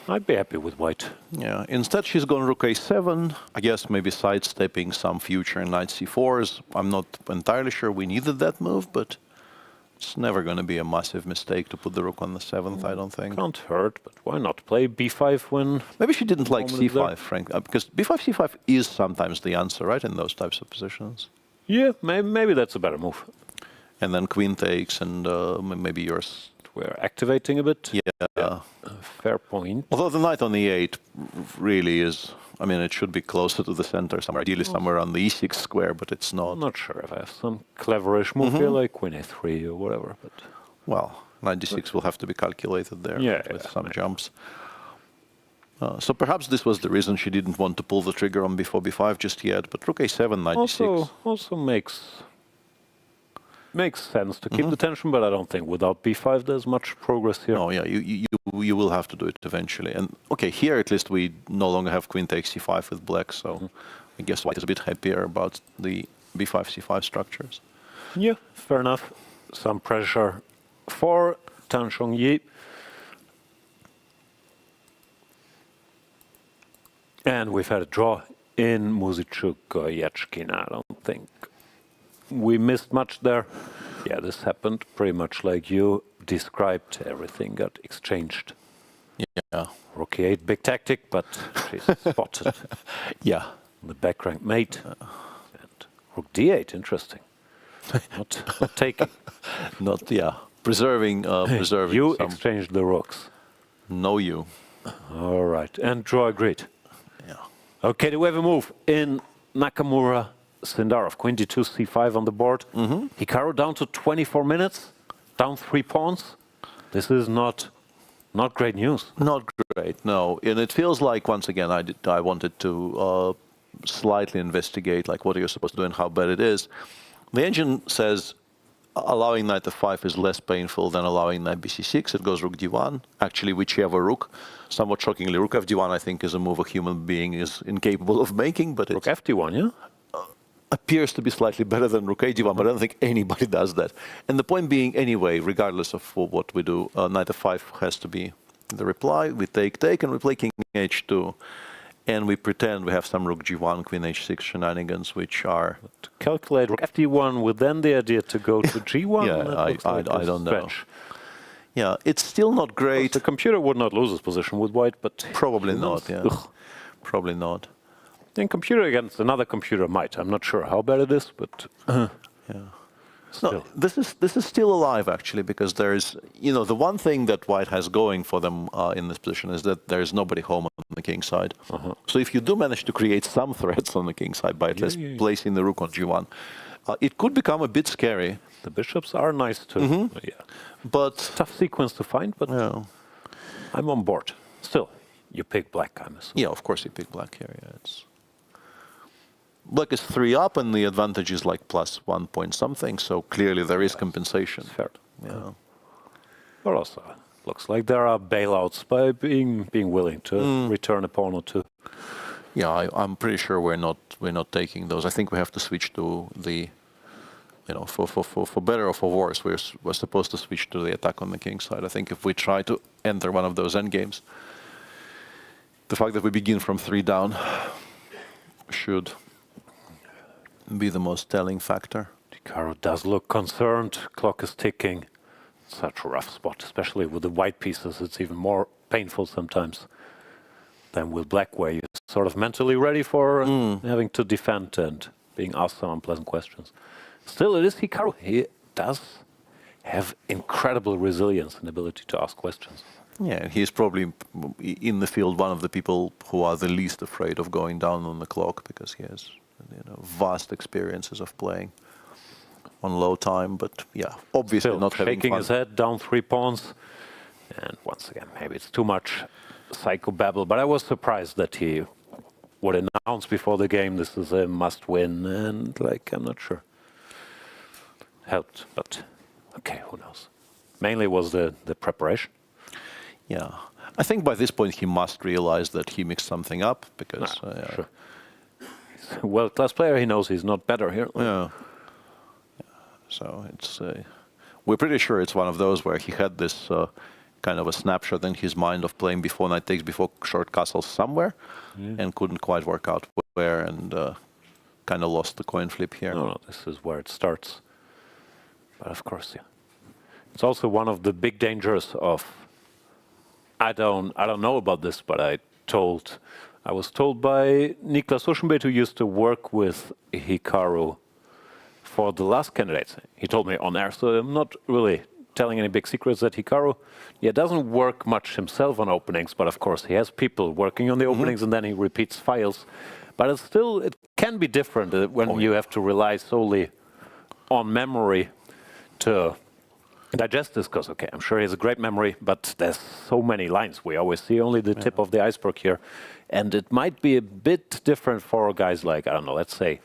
Speaker 4: I'd be happy with white.
Speaker 1: Yeah. Instead, she's gone rook a7. I guess maybe sidestepping some future knight c4s. I'm not entirely sure we needed that move, but it's never going to be a massive mistake to put the rook on the 7th, I don't think.
Speaker 4: Can't hurt, but why not play b5 when...
Speaker 1: Maybe she didn't like c5, frankly, because b5, c5 is sometimes the answer, right, in those types of positions.
Speaker 4: Yeah, maybe that's a better move.
Speaker 1: And then queen takes, and maybe yours...
Speaker 4: We're activating a bit.
Speaker 1: Yeah.
Speaker 4: Fair point.
Speaker 1: Although the knight on e8 really is... I mean, it should be closer to the center, somewhere, ideally somewhere on the e6 square, but it's not.
Speaker 4: I'm not sure if I have some cleverish move here, like queen a3 or whatever. But
Speaker 1: well, knight d6 will have to be calculated there with some jumps. So perhaps this was the reason she didn't want to pull the trigger on before b5 just yet, but rook a7, knight d6.
Speaker 4: Also makes sense to keep the tension, but I don't think without b5 there's much progress here.
Speaker 1: No, yeah, you will have to do it eventually. And okay, here at least we no longer have queen takes c5 with black, so I guess white is a bit happier about the b5 c5 structures.
Speaker 4: Yeah, fair enough. Some pressure for Tan Zhongyi. And we've had a draw in Muzychuk, Goryachkina. I don't think we missed much there. Yeah, this happened pretty much like you described. Everything got exchanged.
Speaker 1: Yeah.
Speaker 4: Rook e8, big tactic, but she's spotted.
Speaker 1: Yeah.
Speaker 4: The back rank mate. And rook d8, interesting. Not taking.
Speaker 1: Not, yeah. Preserving
Speaker 4: You
Speaker 1: some.
Speaker 4: exchanged the rooks.
Speaker 1: No, you.
Speaker 4: All right. And draw agreed.
Speaker 1: Yeah.
Speaker 4: Okay, do we have a move in Nakamura? Sindarov, queen d2, c5 on the board. Hikaru down to 24 minutes, down 3 pawns. This is not great news.
Speaker 1: Not great, no. And it feels like, once again, I wanted to slightly investigate, like, what are you supposed to do and how bad it is. The engine says allowing knight f5 is less painful than allowing knight bc6. It goes rook d1. Actually, whichever rook. Somewhat shockingly, rook f d1, I think, is a move a human being is incapable of making, but
Speaker 4: rook fd1, yeah?
Speaker 1: Appears to be slightly better than rook a1, but I don't think anybody does that. And the point being, anyway, regardless of what we do, knight f5 has to be the reply. We take, and we play king h2. And we pretend we have some rook g1, queen h6 shenanigans, which are...
Speaker 4: To calculate rook fd1 with then the idea to go to g1?
Speaker 1: Yeah, I don't know. Yeah, it's still not great.
Speaker 4: The computer would not lose its position with white, but...
Speaker 1: Probably not, yeah. Probably not.
Speaker 4: Then computer against another computer might. I'm not sure how bad it is, but
Speaker 1: yeah. No, this is still alive actually, because there is, the one thing that white has going for them in this position is that there is nobody home on the king side. So if you do manage to create some threats on the king side by at least placing the rook on g1, it could become a bit scary.
Speaker 4: The bishops are nice too. Yeah,
Speaker 1: but
Speaker 4: tough sequence to find. But I'm on board. Still, you pick black, I'm assuming.
Speaker 1: Yeah, of course you pick black here. Yeah, it's. Black is 3 up, and the advantage is like +1 point something, so clearly there is compensation.
Speaker 4: Fair.
Speaker 1: Yeah.
Speaker 4: But also, looks like there are bailouts by being willing to return a pawn or two.
Speaker 1: Yeah, I'm pretty sure we're not taking those. I think we have to switch to the, for better or for worse, we're supposed to switch to the attack on the king side. I think if we try to enter one of those endgames, the fact that we begin from 3 down should be the most telling factor.
Speaker 4: Hikaru does look concerned. Clock is ticking. Such a rough spot, especially with the white pieces. It's even more painful sometimes than with black, where you're sort of mentally ready for having to defend and being asked some unpleasant questions. Still, it is Hikaru. He does have incredible resilience and ability to ask questions.
Speaker 1: Yeah, he's probably in the field one of the people who are the least afraid of going down on the clock, because he has vast experiences of playing on low time, but yeah, obviously
Speaker 4: still
Speaker 1: not having
Speaker 4: shaking
Speaker 1: fun.
Speaker 4: His head, down 3 pawns, and once again, maybe it's too much psychobabble, but I was surprised that he would announce before the game this is a must-win, and I'm not sure. Helped, but okay, who knows. Mainly was the preparation.
Speaker 1: Yeah. I think by this point he must realize that he mixed something up because...
Speaker 4: Sure. He's a world-class player. He knows he's not better here.
Speaker 1: Yeah. So it's... we're pretty sure it's one of those where he had this kind of a snapshot in his mind of playing before knight takes, before short castles somewhere, and couldn't quite work out where, and kind of lost the coin flip here.
Speaker 4: No, this is where it starts. But of course, yeah. It's also one of the big dangers of... I don't know about this, but I was told by Niklas Uschenbeit, who used to work with Hikaru for the last candidates. He told me on air, so I'm not really telling any big secrets, that Hikaru doesn't work much himself on openings, but of course he has people working on the openings and then he repeats files. But it's still, it can be different when you have to rely solely on memory to digest this, because, okay, I'm sure he has a great memory, but there's so many lines. We always see only the tip of the iceberg here. And it might be a bit different for guys like, I don't know, let's say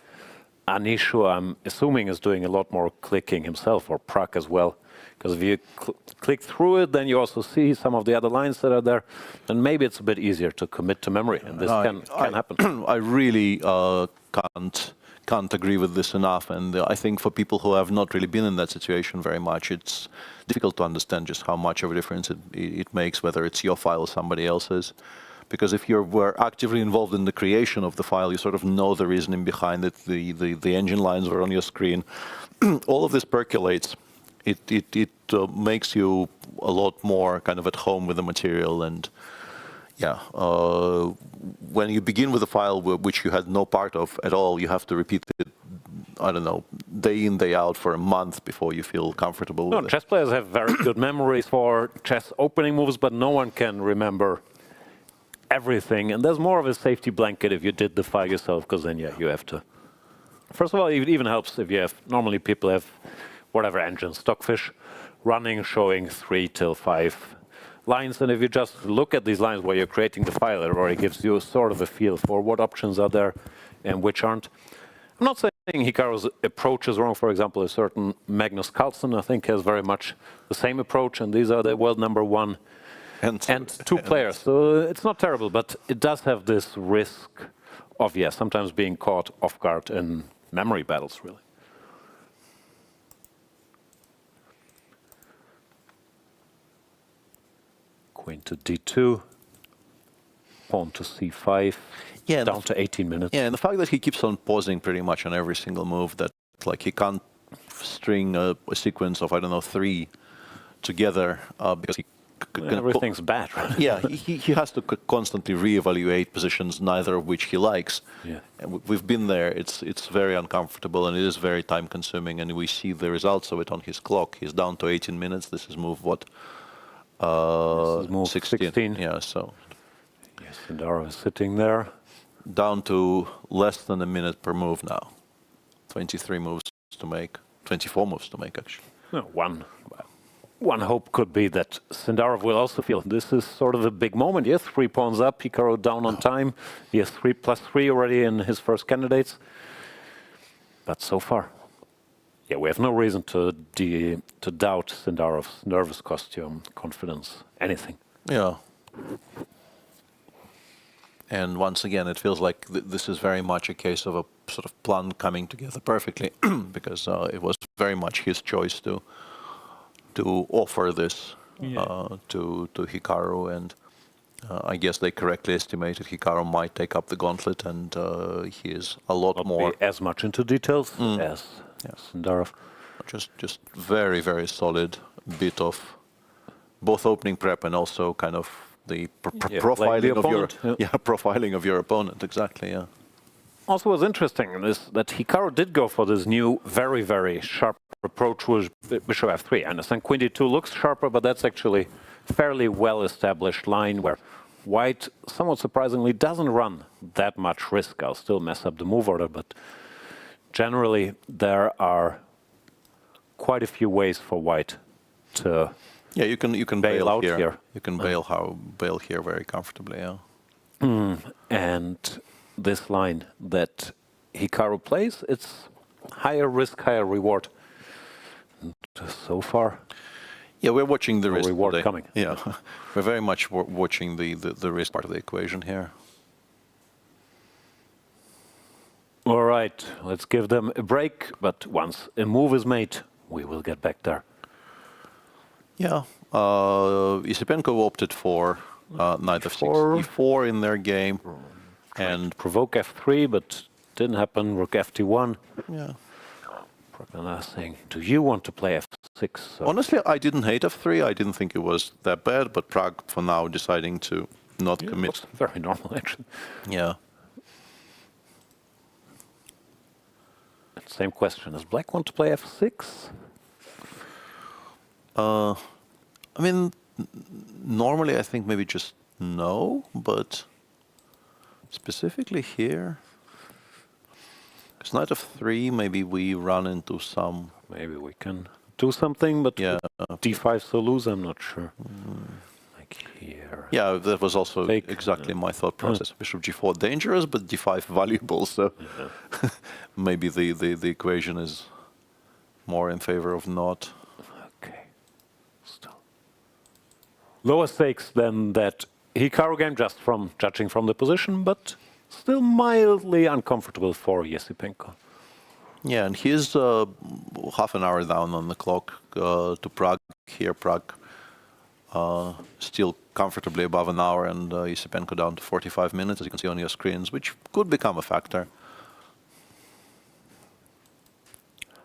Speaker 4: Anish, who I'm assuming is doing a lot more clicking himself, or Pragg as well. Because if you click through it, then you also see some of the other lines that are there. And maybe it's a bit easier to commit to memory, and this can happen.
Speaker 1: I really can't agree with this enough, and I think for people who have not really been in that situation very much, it's difficult to understand just how much of a difference it makes, whether it's your file or somebody else's. Because if you were actively involved in the creation of the file, you sort of know the reasoning behind it, the engine lines are on your screen. All of this percolates. It makes you a lot more kind of at home with the material, and yeah, when you begin with a file which you had no part of at all, you have to repeat it, I don't know, day in, day out for a month before you feel comfortable with it.
Speaker 4: Chess players have very good memories for chess opening moves, but no one can remember everything. And there's more of a safety blanket if you did the file yourself, because then, yeah, you have to... First of all, it even helps if you have... Normally people have whatever engine, Stockfish, running, showing 3 till 5 lines, and if you just look at these lines while you're creating the file, it already gives you sort of a feel for what options are there and which aren't. I'm not saying Hikaru's approach is wrong. For example, a certain Magnus Carlsen, I think, has very much the same approach, and these are the world #1 and 2 players. So it's not terrible, but it does have this risk of, yeah, sometimes being caught off guard in memory battles, really. Queen to d2, pawn to c5, down to 18 minutes.
Speaker 1: Yeah, and the fact that he keeps on pausing pretty much on every single move, that like he can't string a sequence of, I don't know, 3 together because he...
Speaker 4: Everything's bad, right?
Speaker 1: Yeah, he has to constantly reevaluate positions, neither of which he likes.
Speaker 4: Yeah.
Speaker 1: And we've been there. It's very uncomfortable, and it is very time-consuming, and we see the results of it on his clock. He's down to 18 minutes. This is move, what?
Speaker 4: This is move 16.
Speaker 1: Yeah, so...
Speaker 4: Yes, Sindarov is sitting there.
Speaker 1: Down to less than a minute per move now. 23 moves to make. 24 moves to make, actually.
Speaker 4: No, one hope could be that Sindarov will also feel this is sort of a big moment. He has 3 pawns up, Hikaru down on time. He has 3+3 already in his first candidates. But so far, yeah, we have no reason to doubt Sindarov's nervous costume, confidence, anything.
Speaker 1: Yeah. And once again, it feels like this is very much a case of a sort of plan coming together perfectly, because it was very much his choice to offer this to Hikaru, and I guess they correctly estimated Hikaru might take up the gauntlet, and he is a lot more...
Speaker 4: Be as much into details as Sindarov.
Speaker 1: Just very, very solid bit of both opening prep and also kind of the profiling of profiling of your opponent, exactly, yeah.
Speaker 4: Also, what's interesting is that Hikaru did go for this new, very, very sharp approach with bishop f3. I understand queen d2 looks sharper, but that's actually a fairly well-established line where white, somewhat surprisingly, doesn't run that much risk. I'll still mess up the move order, but generally there are quite a few ways for white to...
Speaker 1: Yeah, you can bail
Speaker 4: out here.
Speaker 1: You can bail here very comfortably, yeah.
Speaker 4: And this line that Hikaru plays, it's higher risk, higher reward. And so far.
Speaker 1: Yeah, we're watching the risk
Speaker 4: reward
Speaker 1: today.
Speaker 4: coming.
Speaker 1: Yeah, we're very much watching the risk part of the equation here.
Speaker 4: All right, let's give them a break. But once a move is made, we will get back there.
Speaker 1: Yeah, Esipenko opted for knight f6, e4 in their game, and
Speaker 4: provoke f3, but didn't happen. Rook ft1.
Speaker 1: Yeah.
Speaker 4: Praggnanandhaa saying, "Do you want to play f6?" So
Speaker 1: Honestly, I didn't hate f3. I didn't think it was that bad, but Prag for now deciding to not commit.
Speaker 4: looks very normal, actually.
Speaker 1: Yeah.
Speaker 4: Same question. Does Black want to play f6?
Speaker 1: I mean, normally I think maybe just no, but specifically here, because knight f3, maybe we run into some.
Speaker 4: Maybe we can do something, but
Speaker 1: yeah,
Speaker 4: d5 so lose. I'm not sure. Like here.
Speaker 1: Yeah, that was also
Speaker 4: Take,
Speaker 1: exactly my thought process. Bishop g4 dangerous, but d5 valuable. So maybe the equation is more in favor of not.
Speaker 4: Okay. Still lower stakes than that Hikaru game, just from judging from the position, but still mildly uncomfortable for Esipenko.
Speaker 1: Yeah, and he's half an hour down on the clock to Prague. Here, Prague still comfortably above an hour, and Esipenko down to 45 minutes, as you can see on your screens, which could become a factor.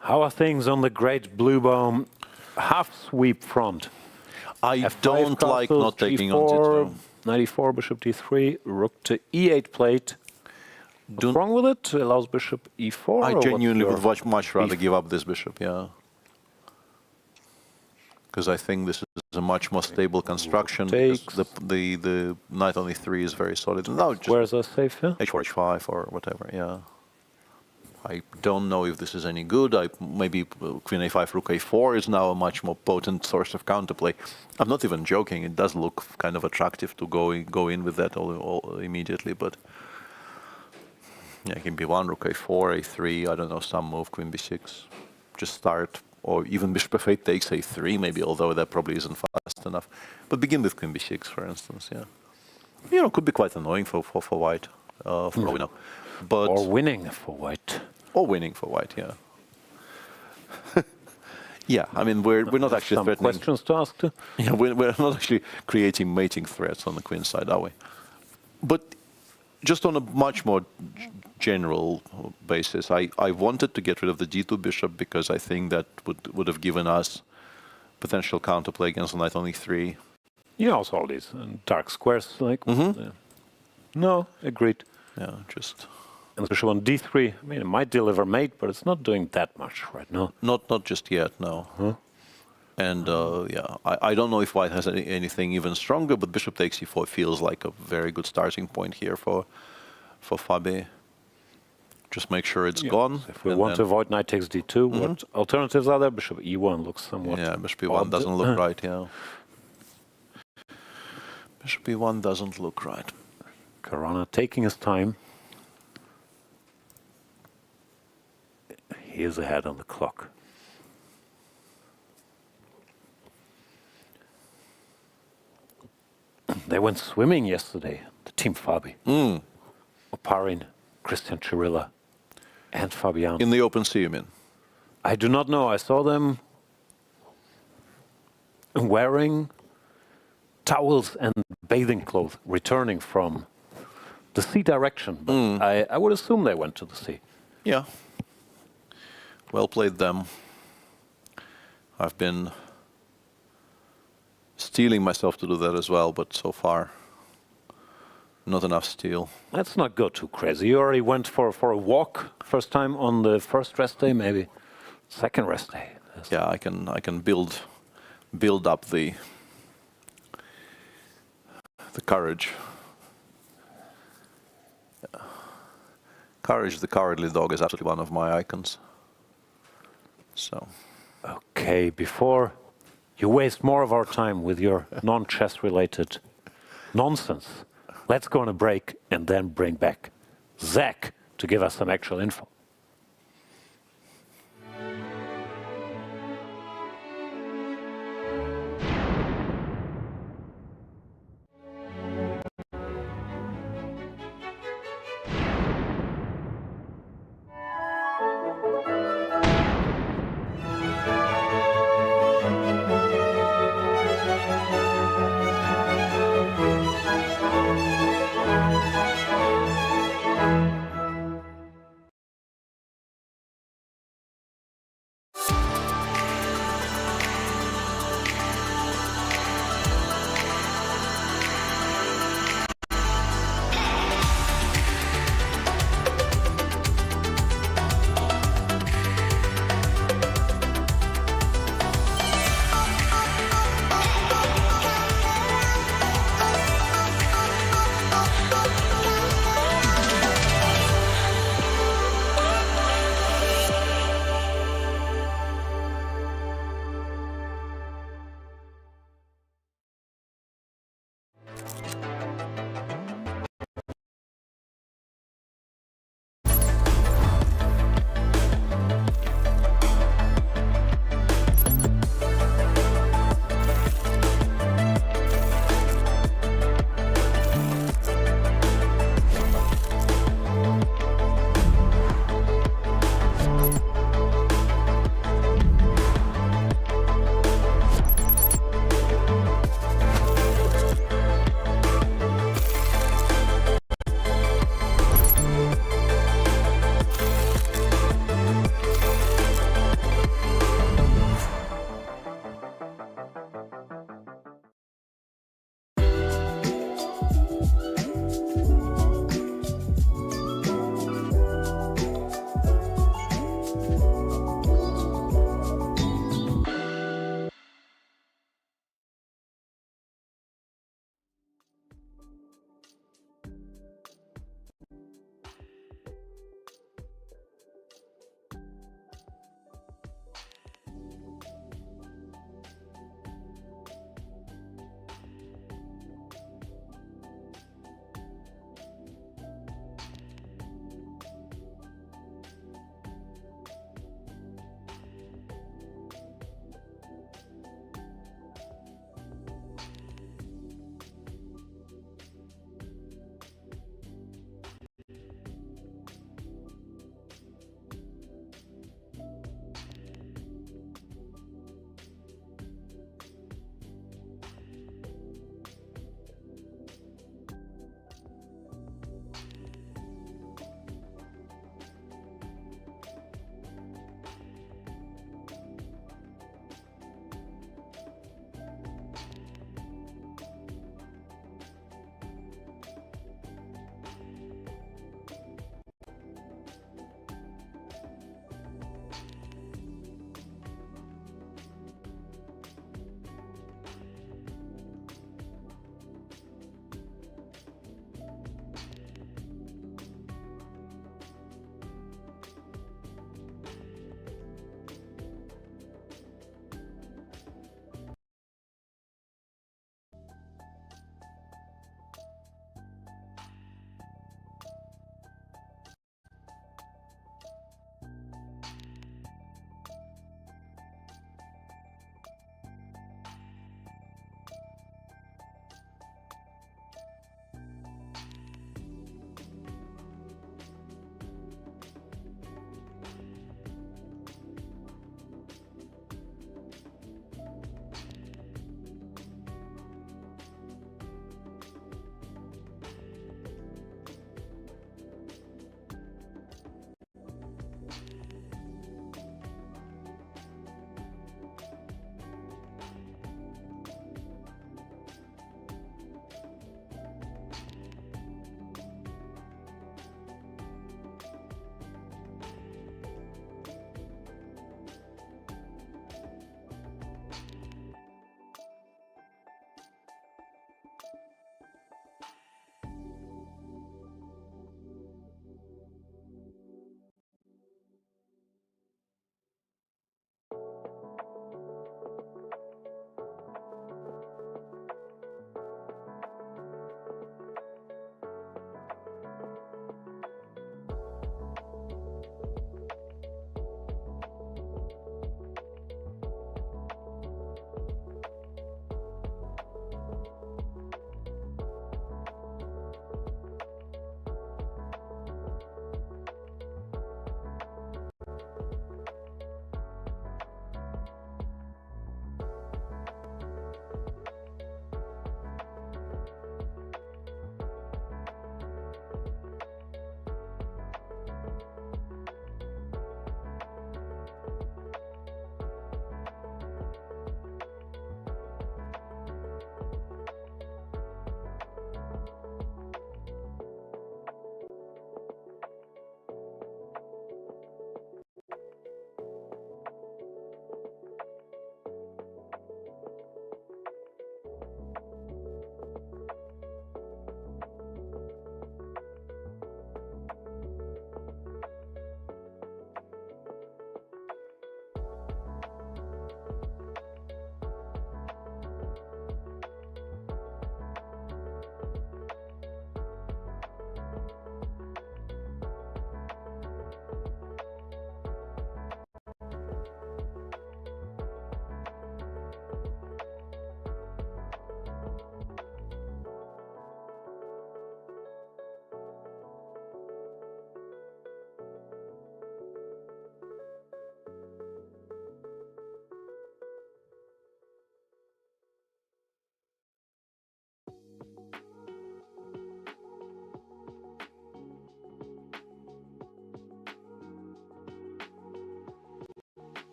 Speaker 4: How are things on the great Bluebaum half-sweep front?
Speaker 1: I
Speaker 4: F5
Speaker 1: don't like
Speaker 4: castles,
Speaker 1: not taking
Speaker 4: G4,
Speaker 1: on T2.
Speaker 4: 94, bishop d3, rook to e8 plate. What's wrong with it? Allows bishop e4?
Speaker 1: I
Speaker 4: or
Speaker 1: genuinely
Speaker 4: what's
Speaker 1: would much rather give up this bishop, yeah. Because I think this is a much more stable construction. The knight on e3 is very solid. No, just
Speaker 4: where's a safe here?
Speaker 1: h4, h5 or whatever, yeah. I don't know if this is any good. Maybe queen a5, rook a4 is now a much more potent source of counterplay. I'm not even joking. It does look kind of attractive to go in with that all immediately, but yeah, king b1, rook a4, a3, I don't know, some move, queen b6, just start, or even bishop f8 takes a3 maybe, although that probably isn't fast enough. But begin with queen b6, for instance, yeah. You know, could be quite annoying for white, for all we know. But
Speaker 4: or winning for white.
Speaker 1: Or winning for white, yeah. Yeah, I mean, we're not actually
Speaker 4: some
Speaker 1: threatening.
Speaker 4: Questions to ask too.
Speaker 1: Yeah, we're not actually creating mating threats on the queen side, are we? But just on a much more general basis, I wanted to get rid of the d2 bishop because I think that would have given us potential counterplay against the knight on e3.
Speaker 4: You also all these dark squares, like. No, agreed.
Speaker 1: Yeah, just.
Speaker 4: And bishop on d3. I mean, it might deliver mate, but it's not doing that much right now.
Speaker 1: Not just yet, no. And yeah, I don't know if white has anything even stronger, but bishop takes e4 feels like a very good starting point here for Fabi. Just make sure it's gone.
Speaker 4: If we want to avoid knight takes d2, what alternatives are there? Bishop e1 looks somewhat.
Speaker 1: Yeah, bishop e1 doesn't look right, yeah. Bishop e1 doesn't look right.
Speaker 4: Caruana taking his time. He is ahead on the clock. They went swimming yesterday, the team Fabi. Oparin, Christian Chirilla, and Fabiano.
Speaker 1: In the open sea, you mean?
Speaker 4: I do not know. I saw them wearing towels and bathing clothes, returning from the sea direction. But I would assume they went to the sea.
Speaker 1: Yeah. Well played them. I've been steeling myself to do that as well, but so far, not enough steel.
Speaker 4: Let's not go too crazy. You already went for a walk first time on the first rest day, maybe second rest day.
Speaker 1: Yeah, I can build up the courage. Yeah. Courage, the cowardly dog, is absolutely one of my icons. So.
Speaker 4: Okay, before you waste more of our time with your non-chess related nonsense, let's go on a break and then bring back Zach to give us some actual info.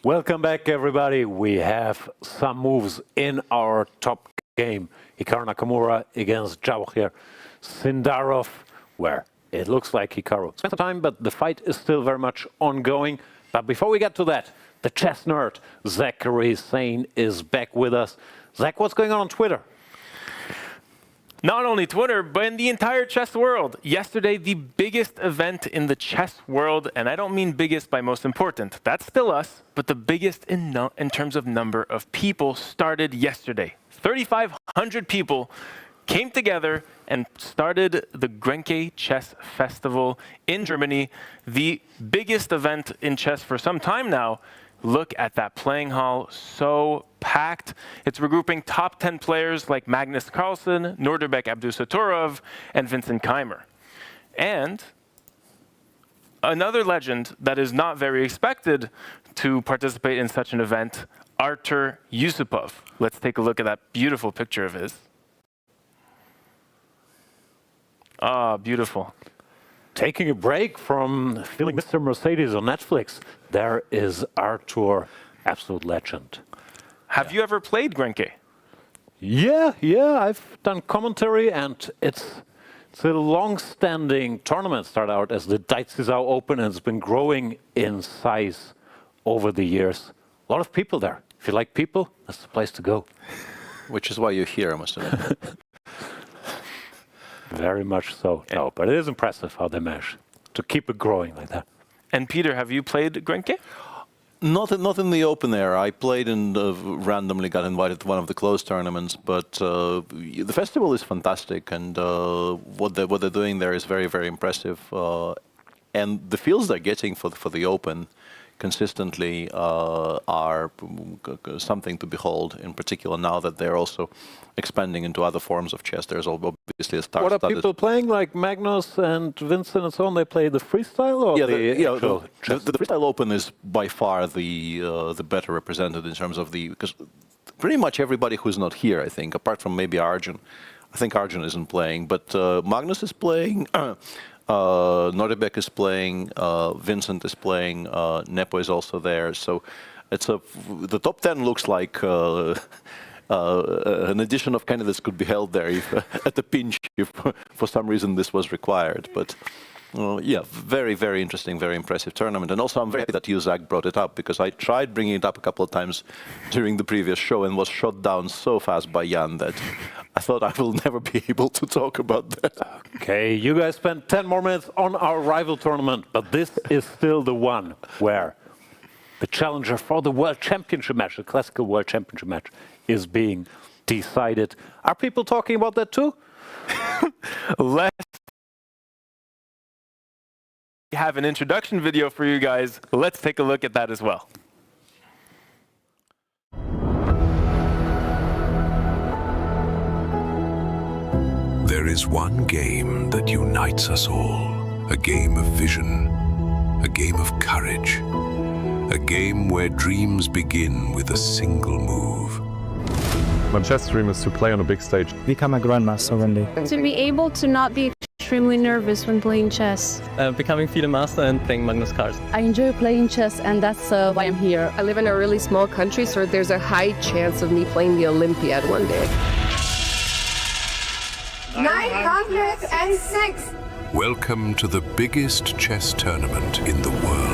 Speaker 4: Welcome back, everybody. We have some moves in our top game. Hikaru Nakamura against Javokhir. Sindarov, where it looks like Hikaru spent some time, but the fight is still very much ongoing. But before we get to that, the chess nerd, Zachary Sane, is back with us. Zach, what's going on Twitter?
Speaker 8: Not only Twitter, but in the entire chess world. Yesterday, the biggest event in the chess world, and I don't mean biggest by most important, that's still us, but the biggest in terms of number of people started yesterday. 3,500 people came together and started the Grenke Chess Festival in Germany, the biggest event in chess for some time now. Look at that playing hall, so packed. It's regrouping top 10 players like Magnus Carlsen, Nordirbek Abdusatorov, and Vincent Keimer. And another legend that is not very expected to participate in such an event, Artur Yusupov. Let's take a look at that beautiful picture of his. Ah, beautiful.
Speaker 4: Taking a break from feeling Mr. Mercedes on Netflix, there is Artur, absolute legend.
Speaker 8: Have you ever played Grenke?
Speaker 4: Yeah, I've done commentary, and it's a long-standing tournament. Started out as the Daizizao Open, and it's been growing in size over the years. A lot of people there. If you like people, that's the place to go.
Speaker 1: Which is why you're here, I must admit.
Speaker 4: Very much so. No, but it is impressive how they manage to keep it growing like that.
Speaker 8: And Peter, have you played Grenke?
Speaker 1: Not in the open air. I played and randomly got invited to one of the closed tournaments. But the festival is fantastic, and what they're doing there is very, very impressive. And the fields they're getting for the open consistently are something to behold. In particular, now that they're also expanding into other forms of chess. There's obviously a star.
Speaker 4: What are people playing, like Magnus and Vincent and so on? They play the freestyle or
Speaker 1: the freestyle open is by far the better represented in terms of because pretty much everybody who's not here, I think, apart from maybe Arjun. I think Arjun isn't playing, but Magnus is playing. Nordirbek is playing. Vincent is playing. Nepo is also there. So it's the top 10 looks like. An edition of candidates could be held there if, at the pinch if for some reason this was required. But yeah, very, very interesting, very impressive tournament. And also I'm very happy that you, Zach, brought it up, because I tried bringing it up a couple of times during the previous show and was shot down so fast by Jan that I thought I will never be able to talk about that.
Speaker 4: Okay, you guys spent 10 more minutes on our rival tournament, but this is still the one where the challenger for the World Championship match, the classical World Championship match, is being decided. Are people talking about that too?
Speaker 8: Let's have an introduction video for you guys. Let's take a look at that as well.
Speaker 12: There is one game that unites us all. A game of vision, a game of courage, a game where dreams begin with a single move.
Speaker 10: My chess dream is to play on a big stage.
Speaker 13: Become a grandmaster one day.
Speaker 14: To be able to not be extremely nervous when playing chess.
Speaker 13: Becoming FIDE master and playing Magnus Carlsen.
Speaker 15: I enjoy playing chess, and that's why I'm here.
Speaker 16: I live in a really small country, so there's a high chance of me playing the Olympiad one day.
Speaker 17: 906!
Speaker 12: Welcome to the biggest chess tournament in the world.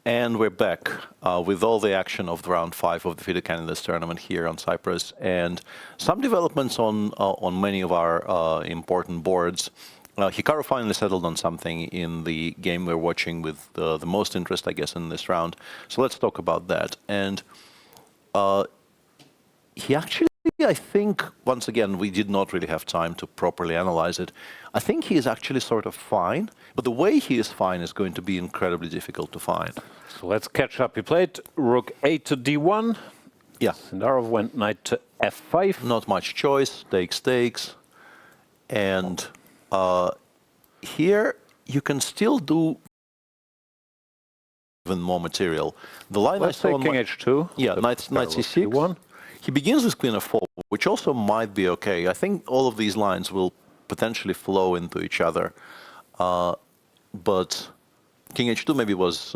Speaker 1: And we're back with all the action of the round 5 of the FIDE Candidates tournament here on Cyprus, and some developments on many of our important boards. Hikaru finally settled on something in the game we're watching with the most interest, I guess, in this round. So let's talk about that. And he actually, I think, once again, we did not really have time to properly analyze it. I think he is actually sort of fine, but the way he is fine is going to be incredibly difficult to find.
Speaker 4: So let's catch up. He played rook 8 to d1.
Speaker 1: Yeah.
Speaker 4: Sindarov went knight to f5.
Speaker 1: Not much choice, takes. And here you can still do even more material. The line
Speaker 4: Let's
Speaker 1: I
Speaker 4: say
Speaker 1: saw
Speaker 4: king h2.
Speaker 1: Yeah, knight c6. He begins with queen f4, which also might be okay. I think all of these lines will potentially flow into each other. But king h2 maybe was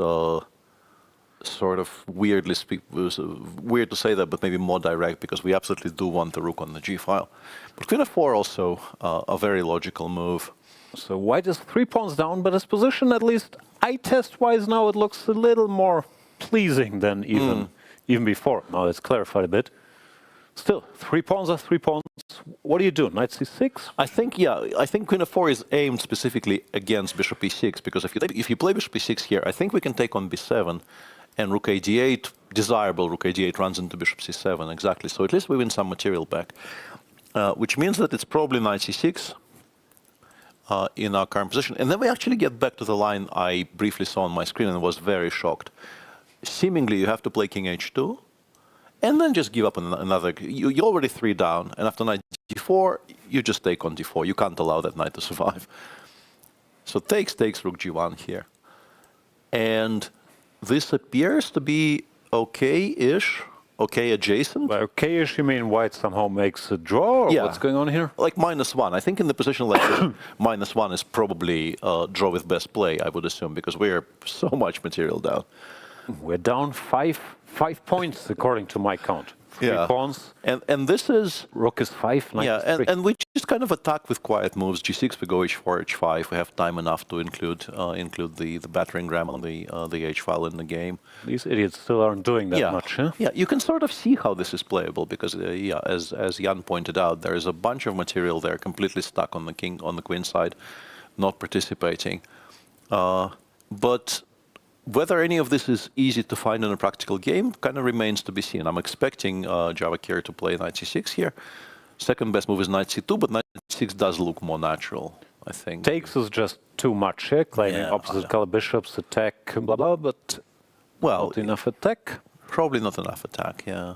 Speaker 1: sort of weird to say that, but maybe more direct, because we absolutely do want the rook on the g file. But queen f4 also a very logical move.
Speaker 4: So white is 3 pawns down, but his position, at least eye test-wise now, it looks a little more pleasing than even before. Now it's clarified a bit. Still, 3 pawns are 3 pawns. What do you do? Knight c6?
Speaker 1: I think queen f4 is aimed specifically against bishop e6, because if you play bishop e6 here, I think we can take on b7, and rook a d8, desirable rook a d8 runs into bishop c7, exactly. So at least we win some material back, which means that it's probably knight c6 in our current position. And then we actually get back to the line I briefly saw on my screen and was very shocked. Seemingly, you have to play king h2, and then just give up on another. You're already 3 down, and after knight d4, you just take on d4. You can't allow that knight to survive. So takes rook g1 here. And this appears to be okay-ish, okay adjacent.
Speaker 4: By okay-ish, you mean white somehow makes a draw? Or
Speaker 1: yeah.
Speaker 4: What's going on here?
Speaker 1: Like -1. I think in the position like this, -1 is probably draw with best play, I would assume, because we're so much material down.
Speaker 4: We're down 5 points according to my count. 3 pawns.
Speaker 1: And this is
Speaker 4: rook is 5, knight is 3.
Speaker 1: and we just kind of attack with quiet moves. G6, we go h4, h5. We have time enough to include the battering ram on the h file in the game.
Speaker 4: These idiots still aren't doing that much, huh?
Speaker 1: Yeah, you can sort of see how this is playable, because as Jan pointed out, there is a bunch of material there completely stuck on the queen side, not participating. But whether any of this is easy to find in a practical game kind of remains to be seen. I'm expecting Javokhir to play knight c6 here. Second best move is knight c2, but knight c6 does look more natural, I think.
Speaker 4: Takes is just too much here, claiming opposite color bishops, attack, blah, blah, but not enough attack.
Speaker 1: Probably not enough attack, yeah.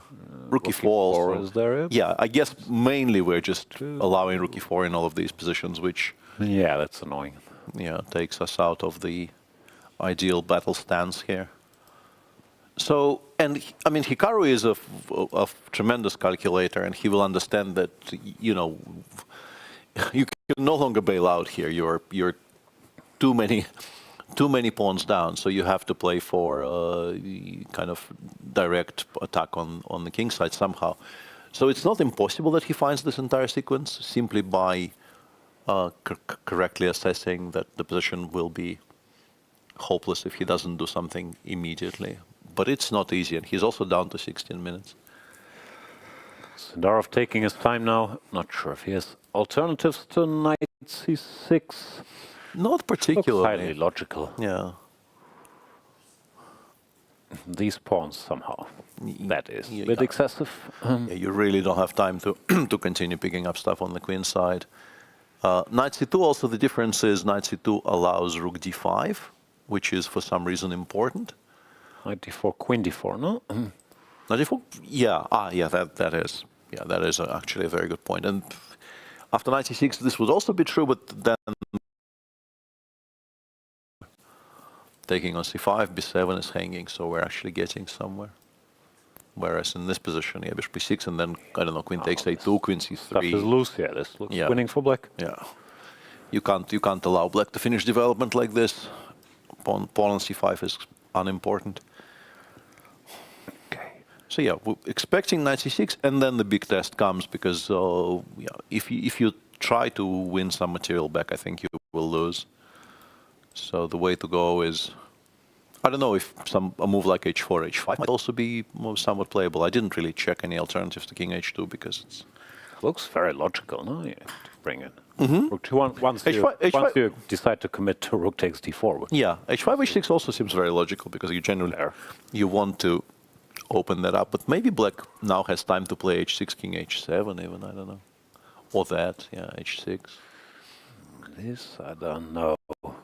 Speaker 1: Rook e4
Speaker 4: is there.
Speaker 1: Yeah, I guess mainly we're just allowing rook e4 in all of these positions, which...
Speaker 4: Yeah, that's annoying.
Speaker 1: Yeah, takes us out of the ideal battle stance here. So, and I mean, Hikaru is a tremendous calculator, and he will understand that, you know, you can no longer bail out here. You're too many pawns down, so you have to play for kind of direct attack on the king side somehow. So it's not impossible that he finds this entire sequence simply by correctly assessing that the position will be hopeless if he doesn't do something immediately. But it's not easy, and he's also down to 16 minutes.
Speaker 4: Sindarov taking his time now. Not sure if he has alternatives to knight c6.
Speaker 1: Not particularly.
Speaker 4: Looks highly logical.
Speaker 1: Yeah.
Speaker 4: These pawns somehow. That is a bit excessive.
Speaker 1: Yeah, you really don't have time to to continue picking up stuff on the queen side. Knight c2, also the difference is knight c2 allows rook d5, which is for some reason important.
Speaker 4: Knight d4, queen d4, no?
Speaker 1: Knight d4, yeah, yeah, that is actually a very good point. And after knight c6, this would also be true, but then taking on c5, b7 is hanging, so we're actually getting somewhere. Whereas in this position, yeah, bishop b6, and then, I don't know, queen takes a2, queen c3.
Speaker 4: Stuff is loose, yeah, this looks winning for black.
Speaker 1: Yeah. You can't allow black to finish development like this. Pawn on c5 is unimportant.
Speaker 4: Okay.
Speaker 1: So yeah, we're expecting knight c6, and then the big test comes, because if you try to win some material back, I think you will lose. So the way to go is, I don't know if a move like h4, h5 might also be somewhat playable. I didn't really check any alternatives to king h2 because it's...
Speaker 4: Looks very logical, no? Yeah, to bring in Rook G1, once you decide to commit to rook takes d4.
Speaker 1: Yeah, h5, h6 also seems very logical because you generally you want to open that up, but maybe black now has time to play h6, king h7 even, I don't know. Or that, yeah, h6.
Speaker 4: This, I don't know,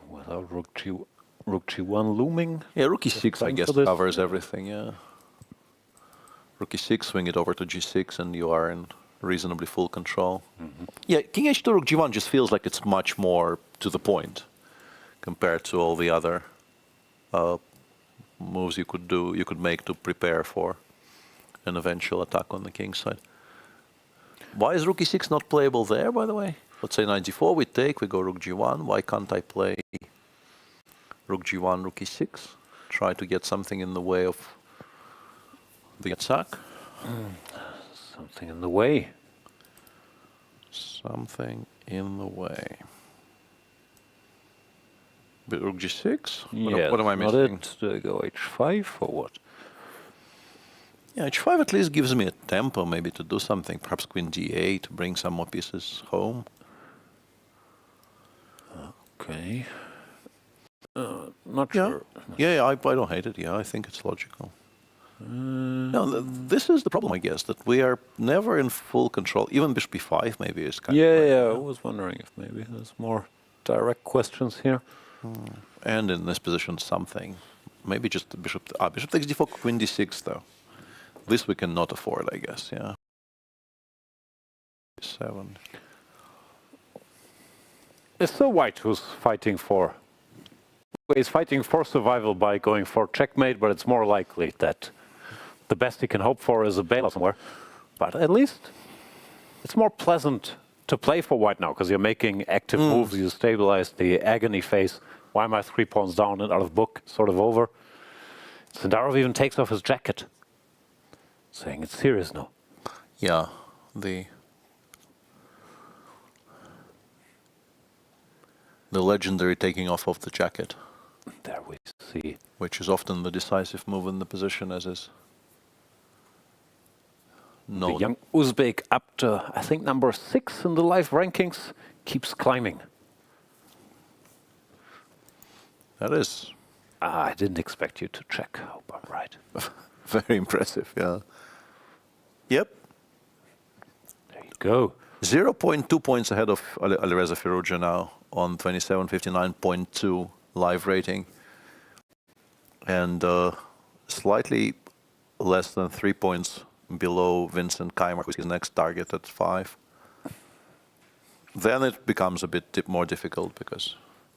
Speaker 4: without rook g1 looming.
Speaker 1: Yeah, rook e6, I guess, covers everything, yeah. Rook e6, swing it over to g6, and you are in reasonably full control. Yeah, king h2, rook g1 just feels like it's much more to the point compared to all the other moves you could make to prepare for an eventual attack on the king side. Why is rook e6 not playable there, by the way? Let's say knight g4, we take, we go rook g1. Why can't I play rook g1, rook e6? Try to get something in the way of the attack.
Speaker 4: Something in the way.
Speaker 1: Something in the way. But rook g6?
Speaker 4: Yeah,
Speaker 1: what am I missing?
Speaker 4: Do I go h5 or what?
Speaker 1: Yeah, h5 at least gives me a tempo maybe to do something. Perhaps queen d8 to bring some more pieces home.
Speaker 4: Okay. Not sure.
Speaker 1: Yeah, I don't hate it. Yeah, I think it's logical. No, this is the problem, I guess, that we are never in full control. Even bishop b5 maybe is kind of...
Speaker 4: Yeah, I was wondering if maybe there's more direct questions here.
Speaker 1: And in this position, something. Maybe just the bishop... bishop takes d4, queen d6, though. This we cannot afford, I guess, yeah. 7.
Speaker 4: It's so white who's fighting for... He's fighting for survival by going for checkmate, but it's more likely that the best he can hope for is a bailout somewhere. But at least it's more pleasant to play for white now, because you're making active moves, you stabilize the agony phase. Why am I 3 pawns down and out of book, sort of over? Sindarov even takes off his jacket, saying it's serious now.
Speaker 1: Yeah, the legendary taking off of the jacket.
Speaker 4: There we see.
Speaker 1: Which is often the decisive move in the position, as is known.
Speaker 4: The young Uzbek, up to, I think, number 6 in the live rankings, keeps climbing.
Speaker 1: That is...
Speaker 4: I didn't expect you to check, but right.
Speaker 1: Very impressive, yeah. Yep.
Speaker 4: There you go.
Speaker 1: 0.2 points ahead of Alireza Firouzja now on 2759.2 live rating. And slightly less than 3 points below Vincent Keimer, who's his next target at 5. Then it becomes a bit more difficult because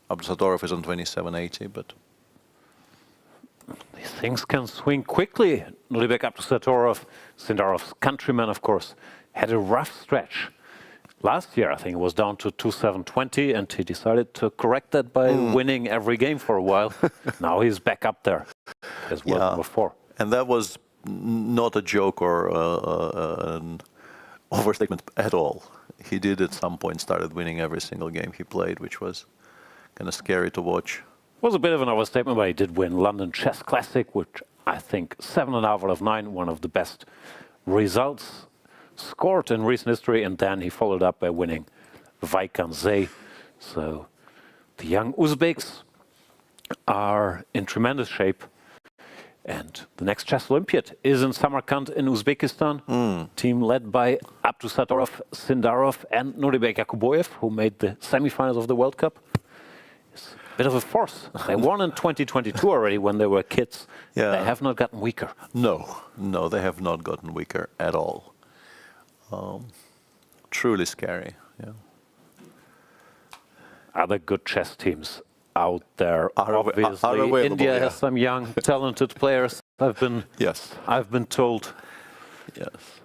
Speaker 1: Abdusatorov is on 2780, but...
Speaker 4: These things can swing quickly. Nuribek Abdusatorov, Sindarov's countryman, of course, had a rough stretch. Last year, I think it was down to 2720, and he decided to correct that by winning every game for a while. Now he's back up there as well, number 4.
Speaker 1: And that was not a joke or an overstatement at all. He did at some point started winning every single game he played, which was kind of scary to watch.
Speaker 4: It was a bit of an overstatement, but he did win London Chess Classic, which I think 7.5 out of 9, one of the best results scored in recent history, and then he followed up by winning Vaikanzai. So the young Uzbeks are in tremendous shape, and the next Chess Olympiad is in Samarkand in Uzbekistan. Team led by Abdusatorov, Sindarov, and Nuribek Yakuboyev, who made the semifinals of the World Cup. It's a bit of a force. They won in 2022 already when they were kids.
Speaker 1: Yeah.
Speaker 4: They have not gotten weaker.
Speaker 1: No, they have not gotten weaker at all. Truly scary, yeah.
Speaker 4: Other good chess teams out there,
Speaker 1: are
Speaker 4: obviously.
Speaker 1: available,
Speaker 4: India has some young, talented players. I've been told.
Speaker 1: Yes.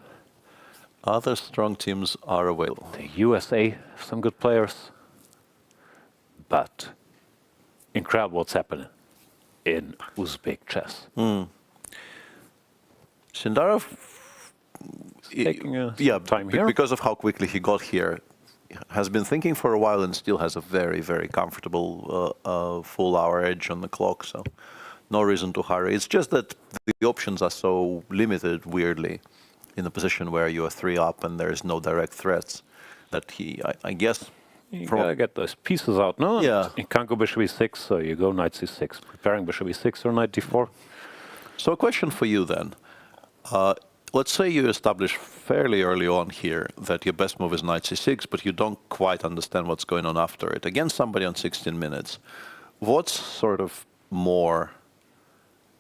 Speaker 1: Other strong teams are available.
Speaker 4: The USA have some good players, but incredible what's happening in Uzbek chess.
Speaker 1: Sindarov,
Speaker 4: taking time here.
Speaker 1: Because of how quickly he got here, has been thinking for a while and still has a very, very comfortable full hour edge on the clock, so no reason to hurry. It's just that the options are so limited, weirdly, in a position where you are 3 up and there's no direct threats, that he, I guess,
Speaker 4: You gotta get those pieces out, no?
Speaker 1: Yeah.
Speaker 4: You can't go bishop e6, so you go knight c6, preparing bishop e6 or knight d4.
Speaker 1: So a question for you then. Let's say you establish fairly early on here that your best move is knight c6, but you don't quite understand what's going on after it. Against somebody on 16 minutes, what's sort of more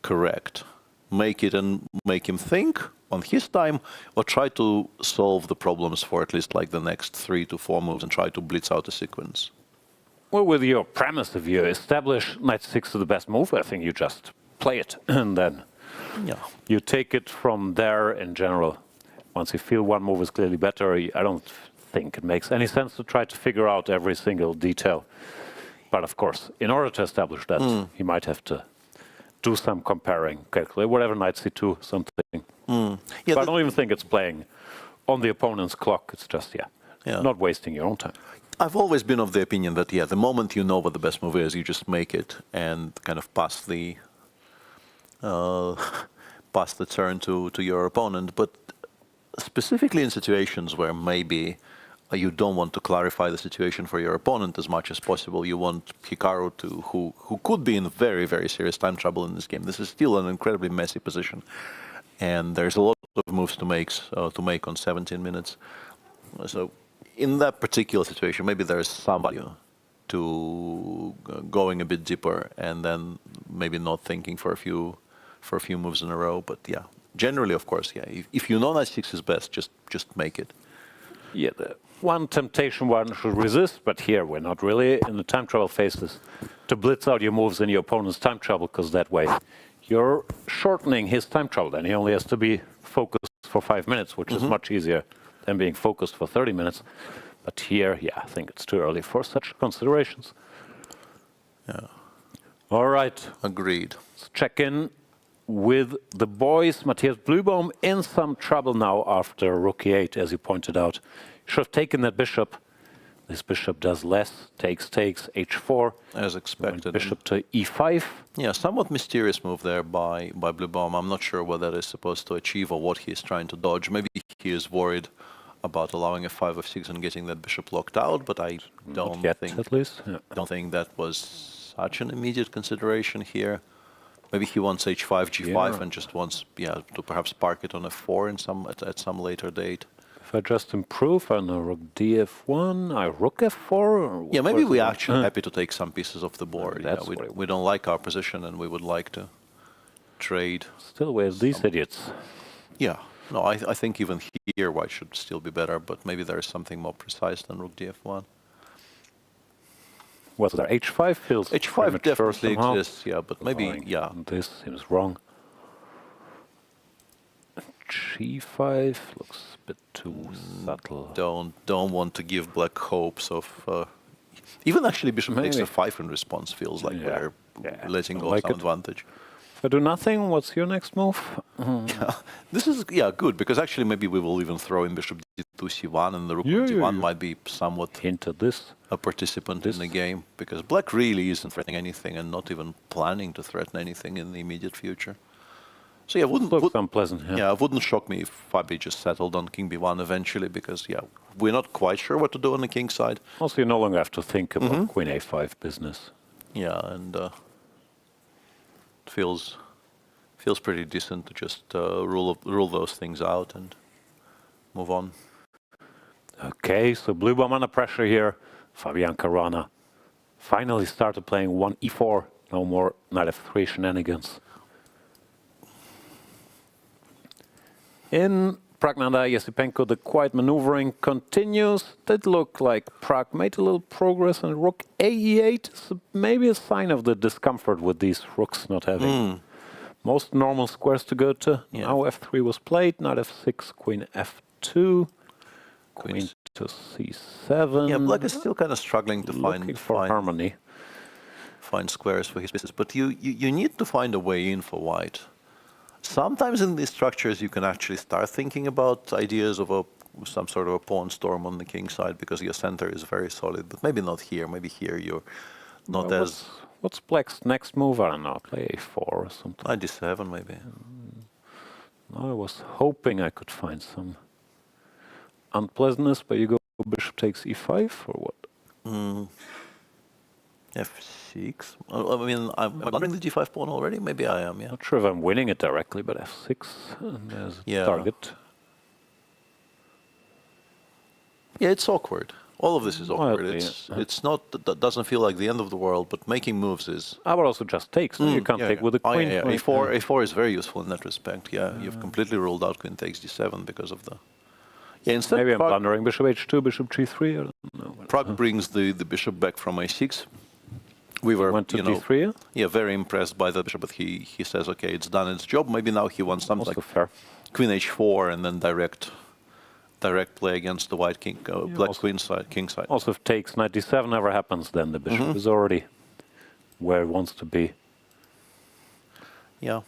Speaker 1: correct? Make it and make him think on his time, or try to solve the problems for at least like the next 3 to 4 moves and try to blitz out a sequence?
Speaker 4: Well, with your premise, if you establish knight c6 is the best move, I think you just play it and then you take it from there in general. Once you feel one move is clearly better, I don't think it makes any sense to try to figure out every single detail. But of course, in order to establish that, you might have to do some comparing, calculate whatever, knight c2, something. But I don't even think it's playing on the opponent's clock. It's just, not wasting your own time.
Speaker 1: I've always been of the opinion that, the moment you know what the best move is, you just make it and kind of pass the turn to your opponent. But specifically in situations where maybe you don't want to clarify the situation for your opponent as much as possible, you want Hikaru who could be in very, very serious time trouble in this game. This is still an incredibly messy position, and there's a lot of moves to make on 17 minutes. So in that particular situation, maybe there's some value to going a bit deeper and then maybe not thinking for a few moves in a row. But generally, of course, if you know knight 6 is best, just make it.
Speaker 4: Yeah, the one temptation one should resist, but here we're not really in the time trouble phases to blitz out your moves in your opponent's time trouble, because that way you're shortening his time trouble, and he only has to be focused for 5 minutes, which is much easier than being focused for 30 minutes. But here, I think it's too early for such considerations.
Speaker 1: Yeah.
Speaker 4: All right.
Speaker 1: Agreed.
Speaker 4: Let's check in with the boys. Matthias Bluebaum in some trouble now after rook e8, as you pointed out. Should have taken that bishop. This bishop does less. Takes, h4.
Speaker 1: As expected.
Speaker 4: Bishop to e5.
Speaker 1: Yeah, somewhat mysterious move there by Bluebaum. I'm not sure what that is supposed to achieve or what he's trying to dodge. Maybe he is worried about allowing a 5 of 6 and getting that bishop locked out, but I don't think,
Speaker 4: at least.
Speaker 1: Don't think that was such an immediate consideration here. Maybe he wants h5, g5, and just wants to perhaps park it on f4 at some later date.
Speaker 4: If I just improve on a rook df1, I rook f4?
Speaker 1: Yeah, maybe we're actually happy to take some pieces off the board. We don't like our position and we would like to trade.
Speaker 4: Still, where's these idiots?
Speaker 1: Yeah, no, I think even here white should still be better, but maybe there is something more precise than rook df1.
Speaker 4: What's there? h5 feels
Speaker 1: h5 definitely
Speaker 4: somehow.
Speaker 1: exists, but maybe,
Speaker 4: This seems wrong. g5 looks a bit too subtle.
Speaker 1: Don't want to give black hopes of... even actually bishop takes f5 in response feels like we're letting go some advantage.
Speaker 4: If I do nothing, what's your next move?
Speaker 1: This is good, because actually maybe we will even throw in bishop d2 c1, and the rook d1 might be somewhat a participant in the game, because black really isn't threatening anything and not even planning to threaten anything in the immediate future. So it wouldn't
Speaker 4: unpleasant.
Speaker 1: It wouldn't shock me if Fabi just settled on king b1 eventually, because we're not quite sure what to do on the king side.
Speaker 4: Also, you no longer have to think about queen a5 business.
Speaker 1: Yeah, and feels pretty decent to just rule those things out and move on.
Speaker 4: Okay, so Bluebaum under pressure here. Fabiano Caruana finally started playing 1 e4. No more knight f3 shenanigans. In Praggnanandhaa, Esipenko, the quiet maneuvering continues. Did look like Prag made a little progress, and rook a8 is maybe a sign of the discomfort with these rooks not having most normal squares to go to. Now f3 was played, knight f6, queen f2, queen to c7.
Speaker 1: Yeah, black is still kind of struggling to find
Speaker 4: harmony.
Speaker 1: Find squares for his business, but you need to find a way in for white. Sometimes in these structures you can actually start thinking about ideas of some sort of a pawn storm on the king side, because your center is very solid, but maybe not here. Maybe here you're not as...
Speaker 4: What's black's next move? I don't know, play a4 or something.
Speaker 1: Knight d7 maybe.
Speaker 4: I was hoping I could find some unpleasantness, but you go bishop takes e5 or what?
Speaker 1: F6. I mean, I'm wondering the G5 pawn already. Maybe I am. Yeah.
Speaker 4: Not sure if I'm winning it directly, but F6. And there's a target.
Speaker 1: Yeah, it's awkward. All of this is awkward. It's not. That doesn't feel like the end of the world, but making moves is.
Speaker 4: I would also just take. So you can't take with the queen.
Speaker 1: A4 is very useful in that respect. Yeah, you've completely ruled out queen takes d7 because of the. Yeah, instead
Speaker 4: maybe I'm blundering bishop h2, bishop g3. I don't know.
Speaker 1: Pragg brings the bishop back from a6. We were,
Speaker 4: went to d3.
Speaker 1: Yeah, very impressed by the bishop, but he says, okay, it's done its job. Maybe now he wants something like
Speaker 4: fair.
Speaker 1: Queen h4 and then direct play against the white king, black queen side, king side.
Speaker 4: Also, if takes knight d7 never happens, then the bishop is already where it wants to be.
Speaker 1: Yeah.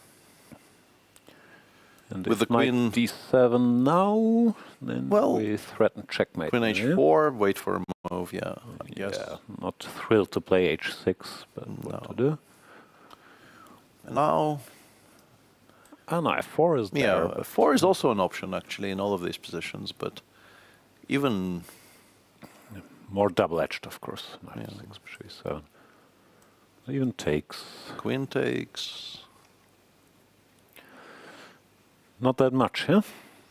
Speaker 4: And
Speaker 1: with
Speaker 4: if
Speaker 1: the queen
Speaker 4: d7 now, then we threaten checkmate.
Speaker 1: Queen h4, wait for a move. Yeah, I guess.
Speaker 4: Yeah, not thrilled to play h6, but what to do?
Speaker 1: And now.
Speaker 4: And f4 is there.
Speaker 1: Yeah, 4 is also an option actually in all of these positions, but even
Speaker 4: more double-edged, of course. Knight 6, bishop e7. Even takes.
Speaker 1: Queen takes.
Speaker 4: Not that much, huh?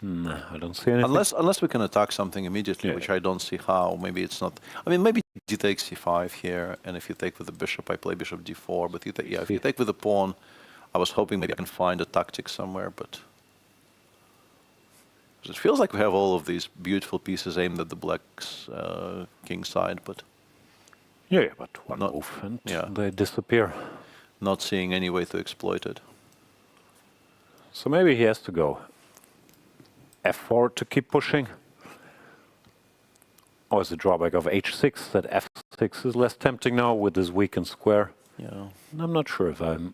Speaker 4: No, I don't see anything.
Speaker 1: Unless we can attack something immediately, which I don't see how. Maybe it's not. I mean, maybe d takes c5 here, and if you take with the bishop, I play bishop d4. But you if you take with the pawn, I was hoping maybe I can find a tactic somewhere, but it feels like we have all of these beautiful pieces aimed at the black's king side, but
Speaker 4: but one move and they disappear.
Speaker 1: Not seeing any way to exploit it.
Speaker 4: So maybe he has to go f4 to keep pushing. Or is the drawback of h6 that f6 is less tempting now with this weakened square?
Speaker 1: Yeah.
Speaker 4: And I'm not sure if I'm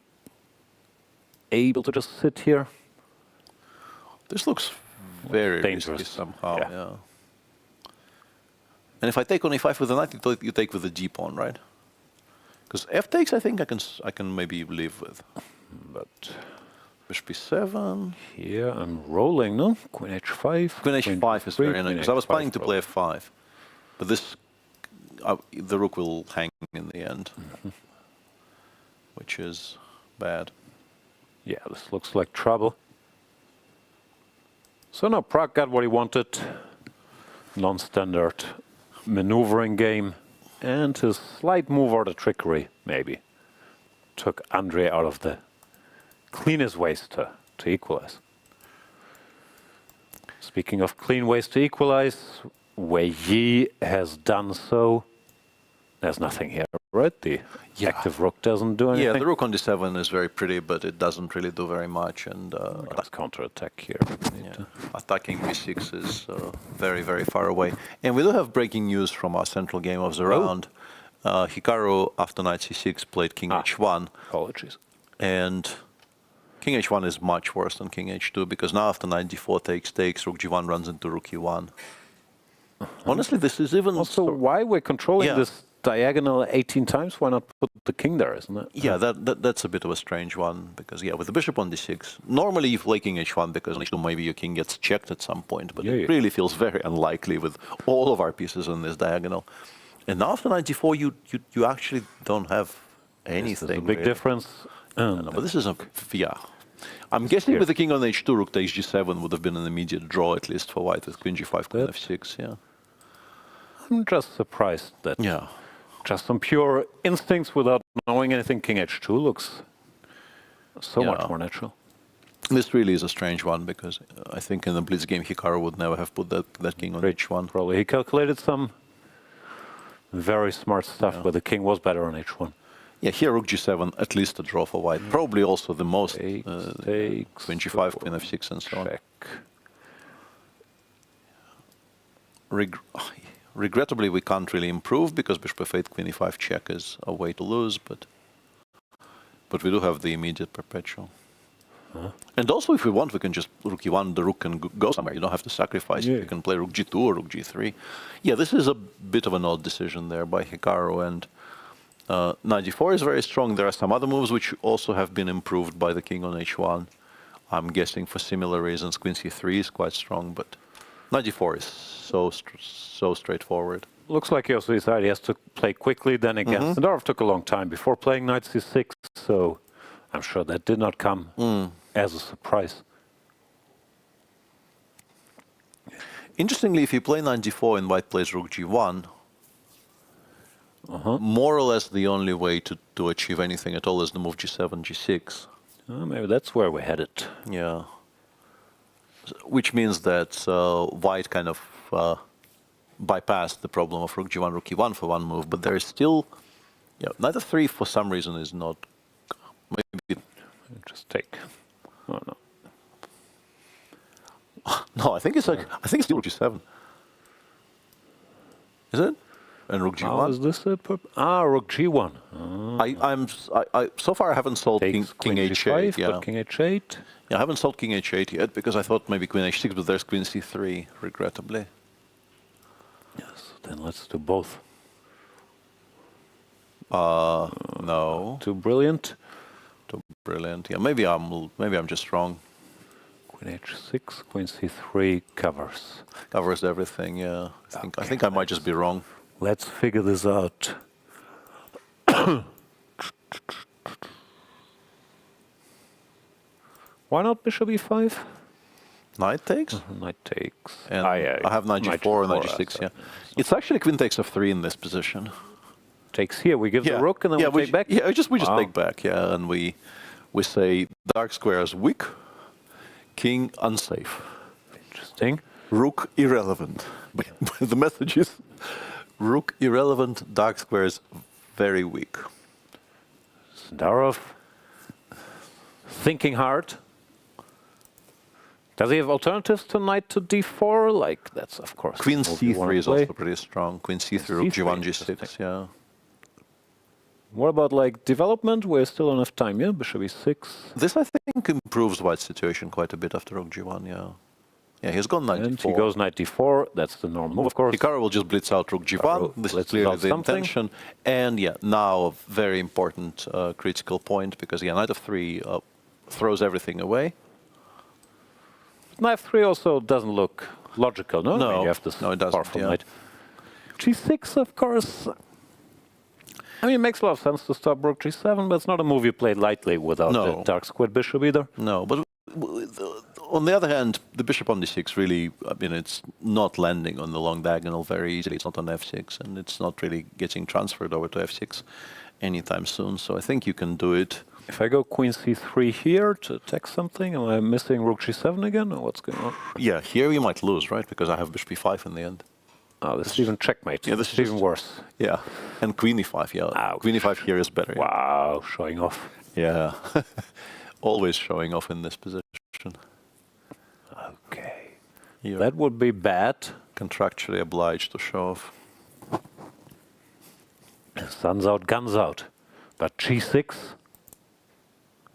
Speaker 4: able to just sit here.
Speaker 1: This looks very
Speaker 4: dangerous
Speaker 1: risky somehow. Yeah. And if I take on e5 with the knight, you take with the d pawn, right? Because f takes, I think I can maybe live with, but. Bishop e7.
Speaker 4: Here I'm rolling, no? Queen h5.
Speaker 1: Queen h5 is very annoying, because I was planning to play f5. But this, the rook will hang in the end, which is bad.
Speaker 4: Yeah, this looks like trouble. So now Pragg got what he wanted. Non-standard maneuvering game. And his slight move or the trickery, maybe, took Andrey out of the cleanest ways to equalize. Speaking of clean ways to equalize, Wei Yi has done so. There's nothing here, right? The active rook doesn't do anything.
Speaker 1: Yeah, the rook on d7 is very pretty, but it doesn't really do very much. And
Speaker 4: let's counterattack here.
Speaker 1: Attacking b6 is very, very far away. And we do have breaking news from our central game of the round. Hikaru, after knight c6, played king h1.
Speaker 4: Apologies.
Speaker 1: And king h1 is much worse than king h2, because now after knight d4 takes, rook g1 runs into rook e1. Honestly, this is even...
Speaker 4: Also, why we're controlling this diagonal 18 times? Why not put the king there, isn't it?
Speaker 1: Yeah, that's a bit of a strange one, because, with the bishop on d6, normally you play king h1, because on h2 maybe your king gets checked at some point, but it really feels very unlikely with all of our pieces on this diagonal. And now after knight d4, you actually don't have anything.
Speaker 4: There's a big difference.
Speaker 1: No, but this is I'm guessing with the king on h2, rook takes g7 would have been an immediate draw, at least for white, with queen g5, queen f6,
Speaker 4: I'm just surprised that just on pure instincts without knowing anything, king h2 looks so much more natural.
Speaker 1: This really is a strange one, because I think in the blitz game, Hikaru would never have put that king on h1.
Speaker 4: Probably he calculated some very smart stuff, but the king was better on h1.
Speaker 1: Yeah, here rook g7, at least a draw for white. Probably also the most. Queen g5, queen f6, and so on. Regrettably, we can't really improve, because bishop f8, queen e5 check is a way to lose, but we do have the immediate perpetual. And also, if we want, we can just rook e1, the rook can go somewhere. You don't have to sacrifice it. You can play rook g2 or rook g3. Yeah, this is a bit of an odd decision there by Hikaru, and knight d4 is very strong. There are some other moves which also have been improved by the king on h1. I'm guessing for similar reasons. Queen c3 is quite strong, but knight d4 is so straightforward.
Speaker 4: Looks like he also decided he has to play quickly. Then again, Sindarov took a long time before playing knight c6, so I'm sure that did not come as a surprise.
Speaker 1: Interestingly, if you play knight d4 and white plays rook g1, more or less the only way to achieve anything at all is the move g7, g6.
Speaker 4: Maybe that's where we're headed.
Speaker 1: Yeah. Which means that white kind of bypassed the problem of rook g1, rook e1 for one move, but there is still, knight f3 for some reason is not, maybe.
Speaker 4: Just take. Oh, no.
Speaker 1: No, I think it's still rook g7. Is it? And rook g1.
Speaker 4: How is this rook g1.
Speaker 1: So far I haven't sold king h8.
Speaker 4: But king h8.
Speaker 1: Yeah, I haven't sold king h8 yet because I thought maybe queen h6, but there's queen c3, regrettably.
Speaker 4: Yes, then let's do both.
Speaker 1: No.
Speaker 4: Too brilliant.
Speaker 1: Too brilliant. Yeah, maybe I'm just wrong.
Speaker 4: Queen h6, queen c3 covers.
Speaker 1: Covers everything. Yeah. I think I might just be wrong.
Speaker 4: Let's figure this out. Why not bishop e5?
Speaker 1: Knight takes?
Speaker 4: Knight takes.
Speaker 1: And I have knight g4 and knight g6, yeah. It's actually queen takes f3 in this position.
Speaker 4: Takes here, we give the rook and then we take back?
Speaker 1: Yeah, we just take back, yeah, and we say dark squares weak, king unsafe.
Speaker 4: Interesting.
Speaker 1: Rook irrelevant. The message is rook irrelevant, dark squares very weak.
Speaker 4: Sindarov thinking hard. Does he have alternatives to knight to d4? Like, that's of course.
Speaker 1: Queen c3 is also pretty strong. Queen c3, rook g1, g6, yeah.
Speaker 4: What about like development? We're still enough time, yeah? Bishop e6.
Speaker 1: This, I think, improves white's situation quite a bit after rook g1, yeah. Yeah, he's gone knight
Speaker 4: and
Speaker 1: d4.
Speaker 4: he goes knight d4. That's the normal move, of course.
Speaker 1: Hikaru will just blitz out rook g1. This is clearly the intention. And yeah, now a very important critical point because knight f3 throws everything away.
Speaker 4: Knight f3 also doesn't look logical, no?
Speaker 1: No,
Speaker 4: you have this
Speaker 1: it doesn't.
Speaker 4: Powerful knight. G6, of course. I mean, it makes a lot of sense to stop rook g7, but it's not a move you play lightly without the dark squared bishop either.
Speaker 1: No, but on the other hand, the bishop on d6 really, I mean, it's not landing on the long diagonal very easily. It's not on f6, and it's not really getting transferred over to f6 anytime soon. So I think you can do it.
Speaker 4: If I go queen c3 here to attack something, am I missing rook g7 again, or what's going on?
Speaker 1: Yeah, here you might lose, right? Because I have bishop e5 in the end.
Speaker 4: Oh, this is even checkmate.
Speaker 1: Yeah, this
Speaker 4: is even worse.
Speaker 1: Yeah, and queen e5, yeah.
Speaker 4: Ouch.
Speaker 1: Queen e5 here is better.
Speaker 4: Wow, showing off.
Speaker 1: Yeah, always showing off in this position.
Speaker 4: Okay. That would be bad.
Speaker 1: Contractually obliged to show off.
Speaker 4: Sun's out, guns out. But g6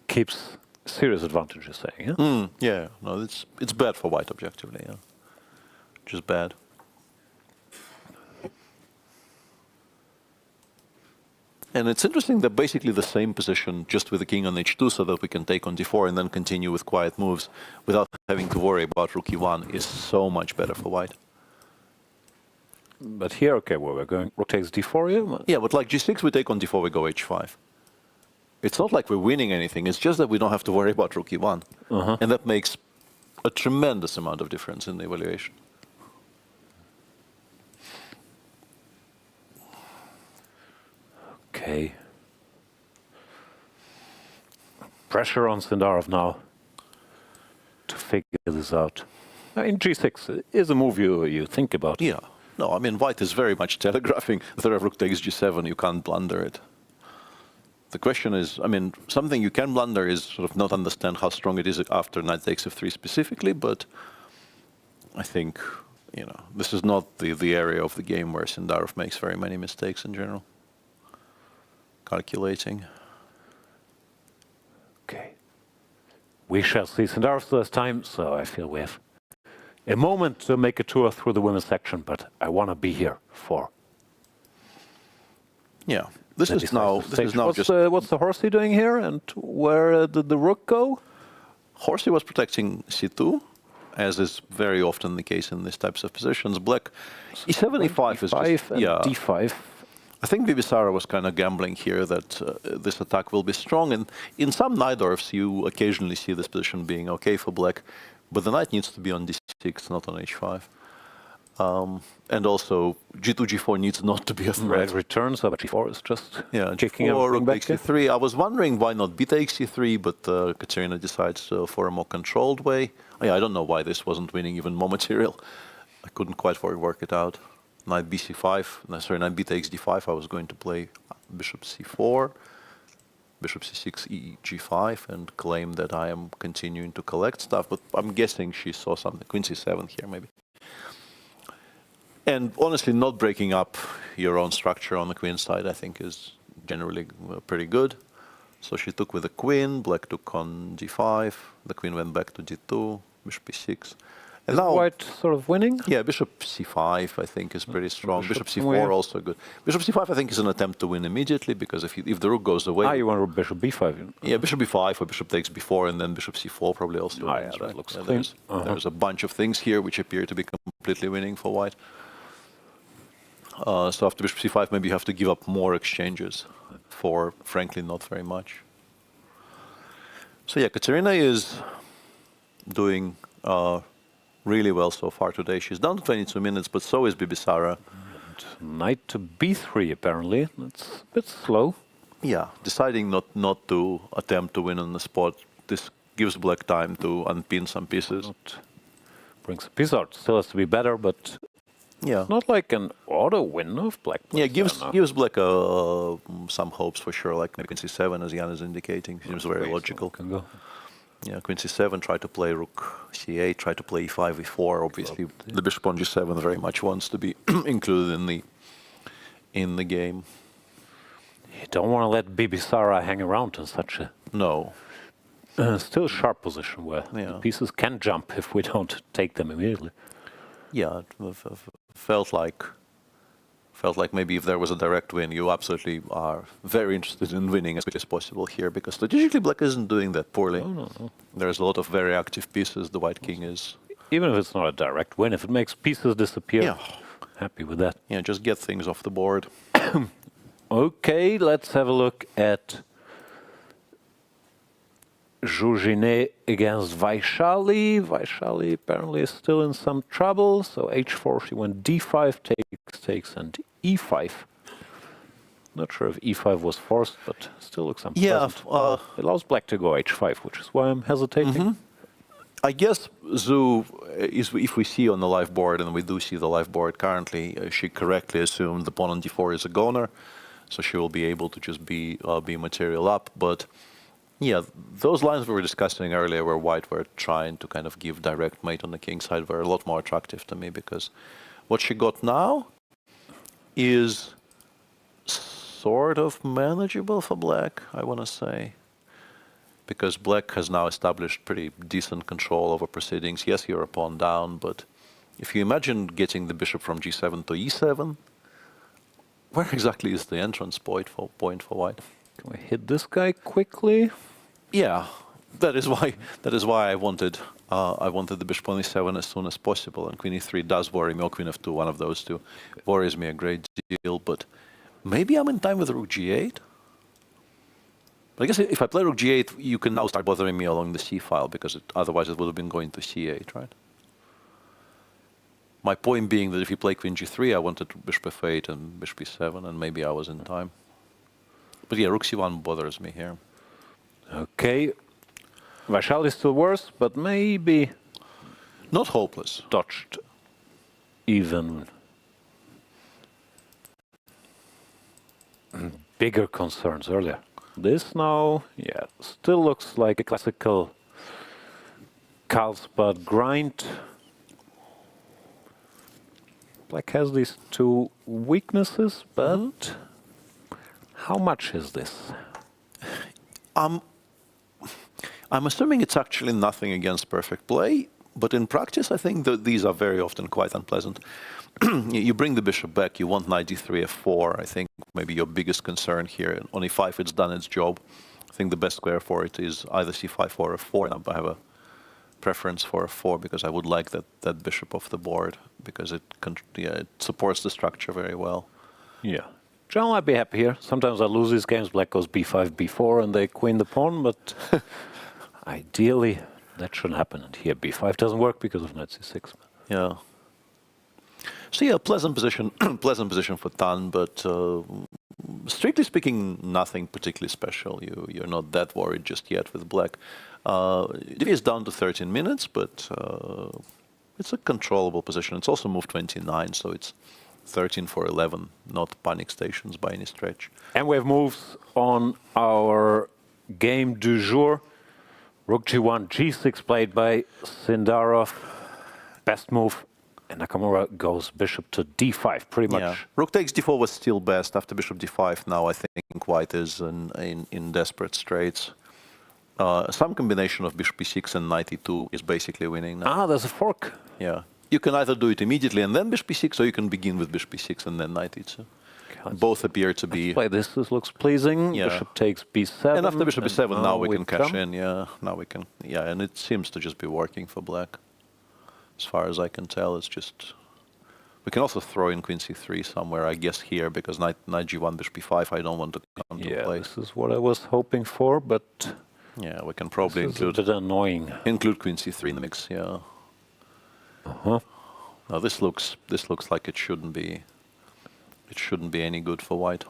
Speaker 4: keeps serious advantage, you're saying, yeah?
Speaker 1: Yeah, no, it's bad for white objectively, yeah. Just bad. And it's interesting that basically the same position, just with the king on h2, so that we can take on d4 and then continue with quiet moves without having to worry about rook e1, is so much better for white.
Speaker 4: But here, okay, where we're going, rook takes d4 here?
Speaker 1: Yeah, but like g6, we take on d4, we go h5. It's not like we're winning anything, it's just that we don't have to worry about rook e1. And that makes a tremendous amount of difference in the evaluation.
Speaker 4: Okay. Pressure on Sindarov now to figure this out. I mean, g6 is a move you think about.
Speaker 1: Yeah. No, I mean, white is very much telegraphing that if rook takes g7, you can't blunder it. The question is, I mean, something you can blunder is sort of not understand how strong it is after knight takes f3 specifically, but I think, you know, this is not the area of the game where Sindarov makes very many mistakes in general. Calculating.
Speaker 4: Okay. We shall see Sindarov this time, so I feel we have a moment to make a tour through the women's section, but I want to be here for.
Speaker 1: Yeah, this is now
Speaker 4: what's the horsey doing here, and where did the rook go?
Speaker 1: Horsey was protecting c2, as is very often the case in these types of positions. Black e7, e5 is just,
Speaker 4: and d5.
Speaker 1: I think Bibisara was kind of gambling here that this attack will be strong, and in some Najdorfs you occasionally see this position being okay for black, but the knight needs to be on d6, not on h5. And also g2, g4 needs not to be a threat.
Speaker 4: Red returns, but g4 is just kicking
Speaker 1: g4,
Speaker 4: everything
Speaker 1: rook
Speaker 4: back.
Speaker 1: takes e3. I was wondering why not b takes e3, but Kateryna decides for a more controlled way. I don't know why this wasn't winning even more material. I couldn't quite work it out. Knight bc5, no, sorry, knight b takes d5. I was going to play bishop c4, bishop c6, g5, and claim that I am continuing to collect stuff. But I'm guessing she saw something, queen c7 here maybe. And honestly, not breaking up your own structure on the queen side, I think, is generally pretty good. So she took with the queen, black took on d5, the queen went back to d2, bishop e6. And now,
Speaker 4: white sort of winning?
Speaker 1: Yeah, bishop c5 I think is pretty strong. Bishop c4 also good. Bishop c5 I think is an attempt to win immediately, because if the rook goes away...
Speaker 4: you want bishop b5?
Speaker 1: Yeah, bishop b5 or bishop takes b4 and then bishop c4 probably also wins,
Speaker 4: that
Speaker 1: right?
Speaker 4: looks clean.
Speaker 1: There's a bunch of things here which appear to be completely winning for white. So after bishop c5 maybe you have to give up more exchanges for, frankly, not very much. So yeah, Kateryna is doing really well so far today. She's down to 22 minutes, but so is Bibisara.
Speaker 4: Knight to b3 apparently. That's a bit slow.
Speaker 1: Yeah, deciding not to attempt to win on the spot. This gives black time to unpin some pieces.
Speaker 4: Brings a piece out. Still has to be better, but
Speaker 1: yeah,
Speaker 4: not like an auto win of black.
Speaker 1: Yeah, gives black some hopes for sure, like maybe queen c7 as Jan is indicating. Seems very logical.
Speaker 4: Can go.
Speaker 1: Yeah, queen c7, try to play rook c8, try to play e5, e4. Obviously, the bishop on g7 very much wants to be included in the game.
Speaker 4: You don't want to let Bibisara hang around in such a still sharp position where the pieces can jump if we don't take them immediately.
Speaker 1: Yeah, it felt like maybe if there was a direct win, you absolutely are very interested in winning as quickly as possible here, because strategically black isn't doing that poorly.
Speaker 4: No.
Speaker 1: There's a lot of very active pieces. The white king is...
Speaker 4: Even if it's not a direct win, if it makes pieces disappear, happy with that.
Speaker 1: Yeah, just get things off the board.
Speaker 4: Okay, let's have a look at Zhu Jiner against Vaishali. Vaishali apparently is still in some trouble, so h4, she went d5, takes, and e5. Not sure if e5 was forced, but still looks unpleasant.
Speaker 1: Yeah,
Speaker 4: it allows black to go h5, which is why I'm hesitating.
Speaker 1: I guess Zhu, if we see on the live board, and we do see the live board currently, she correctly assumed the pawn on d4 is a goner, so she will be able to just be material up. But yeah, those lines we were discussing earlier where white were trying to kind of give direct mate on the king side were a lot more attractive to me, because what she got now is sort of manageable for black, I want to say. Because black has now established pretty decent control over proceedings. Yes, you're a pawn down, but if you imagine getting the bishop from g7 to e7, where exactly is the entrance point for white?
Speaker 4: Can we hit this guy quickly?
Speaker 1: Yeah, that is why I wanted the bishop on e7 as soon as possible, and queen e3 does worry me, or queen f2, one of those two, worries me a great deal. But maybe I'm in time with rook g8. But I guess if I play rook g8, you can now start bothering me along the c file, because otherwise it would have been going to c8, right? My point being that if you play queen g3, I wanted bishop f8 and bishop e7, and maybe I was in time. But yeah, rook c1 bothers me here.
Speaker 4: Okay. Vaishali is still worse, but maybe...
Speaker 1: Not hopeless.
Speaker 4: Dodged even bigger concerns earlier. This now, yeah, still looks like a classical Carlsbad grind. Black has these two weaknesses, but how much is this?
Speaker 1: I'm assuming it's actually nothing against perfect play, but in practice I think that these are very often quite unpleasant. You bring the bishop back, you want knight d3, f4, I think maybe your biggest concern here. On e5 it's done its job. I think the best square for it is either c5 or f4, and I have a preference for a 4 because I would like that bishop off the board because it supports the structure very well.
Speaker 4: Yeah. Generally, I'd be happy here. Sometimes I lose these games. Black goes b5, b4, and they queen the pawn, but ideally that shouldn't happen. And here b5 doesn't work because of knight c6.
Speaker 1: Yeah. So yeah, pleasant position, pleasant position for Tan, but strictly speaking, nothing particularly special. You're not that worried just yet with Black. Divya is down to 13 minutes, but it's a controllable position. It's also moved 29, so it's 13 for 11, not panic stations by any stretch.
Speaker 4: And we have moves on our game du jour. Rook g1, g6 played by Sindarov. Best move. And Nakamura goes bishop to d5, pretty much.
Speaker 1: Yeah. Rook takes d4 was still best after bishop d5. Now I think white is in desperate straits. Some combination of bishop b6 and knight e2 is basically winning now.
Speaker 4: Ah, there's a fork.
Speaker 1: Yeah. You can either do it immediately and then bishop b6, or you can begin with bishop b6 and then knight e2. Okay, both appear to be...
Speaker 4: Play this. This looks pleasing. Yeah. Bishop takes b7.
Speaker 1: And after bishop b7, now we can cash in. Yeah, now we can... Yeah, and it seems to just be working for Black. As far as I can tell, it's just... We can also throw in queen c3 somewhere, I guess here, because knight g1, bishop b5, I don't want to come to play.
Speaker 4: This is what I was hoping for, but...
Speaker 1: Yeah, we can probably include...
Speaker 4: a bit annoying.
Speaker 1: Include queen c3 in the mix, yeah. Now this looks like it shouldn't be any good for white.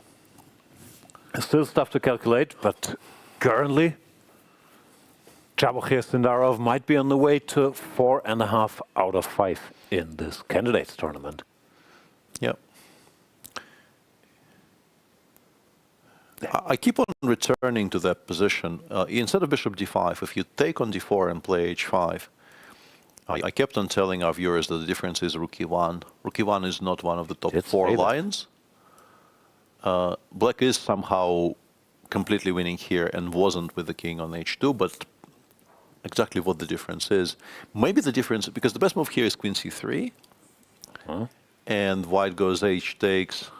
Speaker 4: Still stuff to calculate, but currently Javokhir Sindarov might be on the way to 4.5 out of 5 in this candidates tournament.
Speaker 1: Yeah. I keep on returning to that position. Instead of bishop d5, if you take on d4 and play h5, I kept on telling our viewers that the difference is rook e1. Rook e1 is not one of the top 4 lions. Black is somehow completely winning here and wasn't with the king on h2, but exactly what the difference is. Maybe the difference, because the best move here is queen c3, and white goes h takes,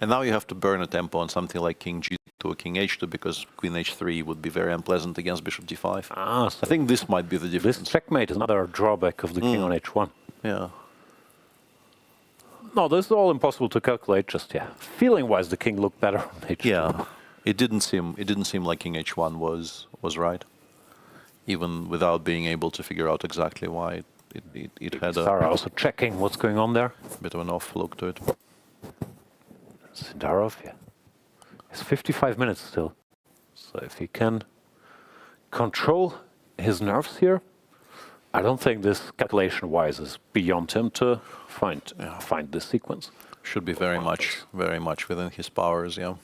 Speaker 1: and now you have to burn a tempo on something like king g2 or king h2, because queen h3 would be very unpleasant against bishop d5.
Speaker 4: So
Speaker 1: I think this might be the difference.
Speaker 4: This checkmate is another drawback of the king on h1.
Speaker 1: Yeah.
Speaker 4: No, this is all impossible to calculate. Just feeling-wise, the king looked better on h2.
Speaker 1: Yeah, it didn't seem like king h1 was right, even without being able to figure out exactly why it had a...
Speaker 4: Sarah also checking what's going on there.
Speaker 1: Bit of an off look to it.
Speaker 4: Sindarov, it's 55 minutes still. So if he can control his nerves here, I don't think this calculation-wise is beyond him to find this sequence.
Speaker 1: Should be very much within his powers, yeah.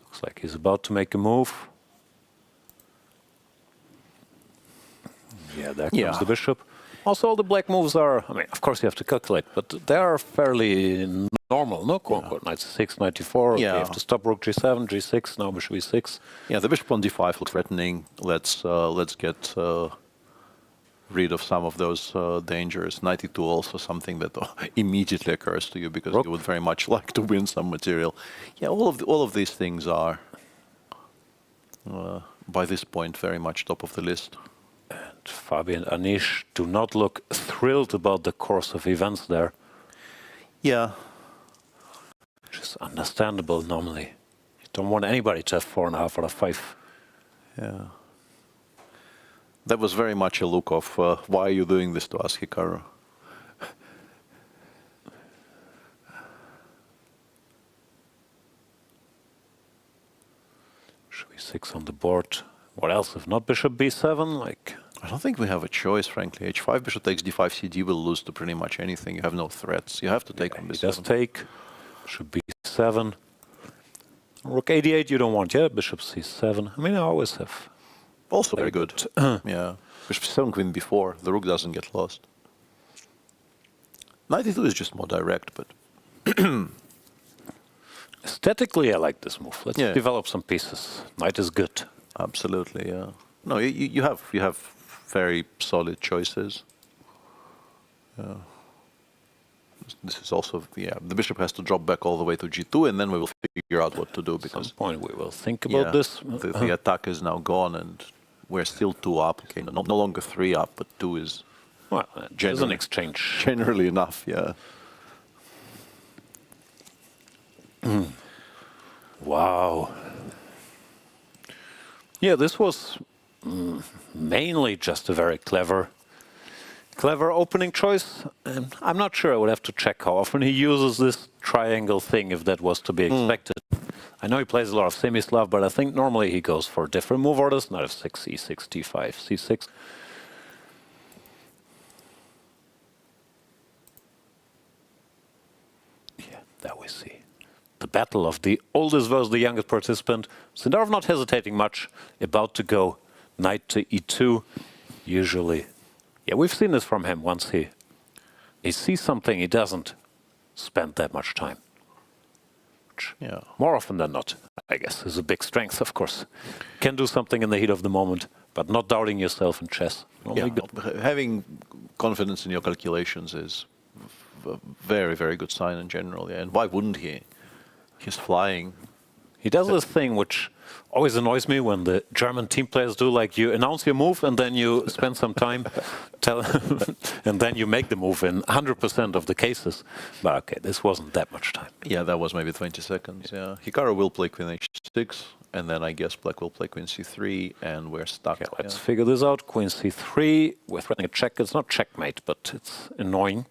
Speaker 4: Looks like he's about to make a move. Yeah, there comes the bishop. Also, all the black moves are, I mean, of course you have to calculate, but they are fairly normal, no? Quote-unquote, knight c6, knight d4, you have to stop rook g7, g6, now bishop e6.
Speaker 1: Yeah, the bishop on d5 looks threatening. Let's get rid of some of those dangers. Knight e2 also something that immediately occurs to you, because you would very much like to win some material. Yeah, all of these things are, by this point, very much top of the list.
Speaker 4: Fabi and Anish do not look thrilled about the course of events there.
Speaker 1: Yeah.
Speaker 4: Which is understandable normally. You don't want anybody to have 4.5 out of 5.
Speaker 1: Yeah. That was very much a look of, why are you doing this to us, Hikaru?
Speaker 4: Bishop e6 on the board. What else if not bishop b7? Like,
Speaker 1: I don't think we have a choice, frankly. h5, bishop takes d5, cd will lose to pretty much anything. You have no threats. You have to take on b7.
Speaker 4: He does take. Bishop b7. Rook a8 you don't want, bishop c7. I mean, I always have.
Speaker 1: Also very good. Yeah. Bishop c7, queen b4. The rook doesn't get lost. Knight e2 is just more direct, but...
Speaker 4: Aesthetically, I like this move. Let's develop some pieces. Knight is good.
Speaker 1: Absolutely, yeah. No, you have very solid choices. This is also, the bishop has to drop back all the way to g2, and then we will figure out what to do, because...
Speaker 4: At some point we will think about this.
Speaker 1: The attack is now gone, and we're still 2 up. Okay, no longer 3 up, but 2 is...
Speaker 4: Well, there's an exchange.
Speaker 1: Generally enough, yeah.
Speaker 4: Wow. Yeah, this was mainly just a very clever opening choice. And I'm not sure, I would have to check how often he uses this triangle thing, if that was to be expected. I know he plays a lot of semi-Slav, but I think normally he goes for different move orders, not f6, e6, d5, c6. Yeah, there we see the battle of the oldest versus the youngest participant. Sindarov not hesitating much, about to go knight to e2, usually. Yeah, we've seen this from him. Once he sees something, he doesn't spend that much time.
Speaker 1: Yeah.
Speaker 4: More often than not, I guess, is a big strength, of course. Can do something in the heat of the moment, but not doubting yourself in chess.
Speaker 1: Having confidence in your calculations is a very, very good sign in general. Yeah. And why wouldn't he? He's flying.
Speaker 4: He does this thing which always annoys me when the German team players do, like you announce your move and then you spend some time and then you make the move in 100% of the cases. But okay, this wasn't that much time.
Speaker 1: Yeah, that was maybe 20 seconds, yeah. Hikaru will play queen h6, and then I guess black will play queen c3, and we're stuck.
Speaker 4: Okay, let's figure this out. Queen c3, we're threatening a check. It's not checkmate, but it's annoying.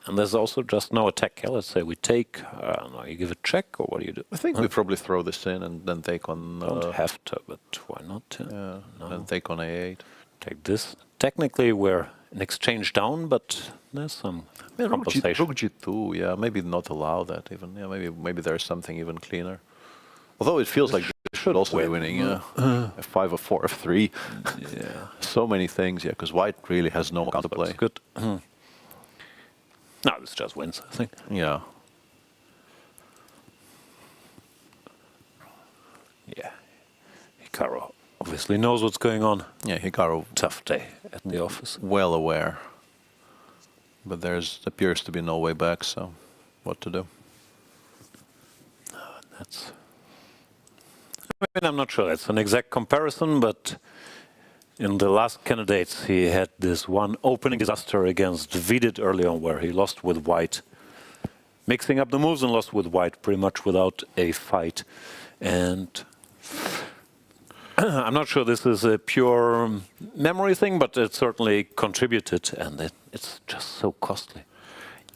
Speaker 4: And there's also just no attack. Yeah, let's say we take, no, you give a check, or what do you do?
Speaker 1: I think we probably throw this in and then take on...
Speaker 4: Don't have to, but why not?
Speaker 1: Yeah, no. And take on a8.
Speaker 4: Take this. Technically, we're an exchange down, but there's some compensation.
Speaker 1: Rook g2, yeah, maybe not allow that even. Yeah, maybe there's something even cleaner. Although it feels like they should also be winning, yeah. f5, f4, f3.
Speaker 4: Yeah.
Speaker 1: So many things, yeah, because white really has no counterplay.
Speaker 4: That's good. No, this just wins, I think.
Speaker 1: Yeah.
Speaker 4: Yeah. Hikaru obviously knows what's going on.
Speaker 1: Yeah, Hikaru.
Speaker 4: Tough day at the office.
Speaker 1: Well aware. But there's appears to be no way back, so what to do?
Speaker 4: That's... I mean, I'm not sure that's an exact comparison, but in the last candidates, he had this one opening disaster against FIDE early on, where he lost with white, mixing up the moves and lost with white pretty much without a fight. And I'm not sure this is a pure memory thing, but it certainly contributed, and it's just so costly.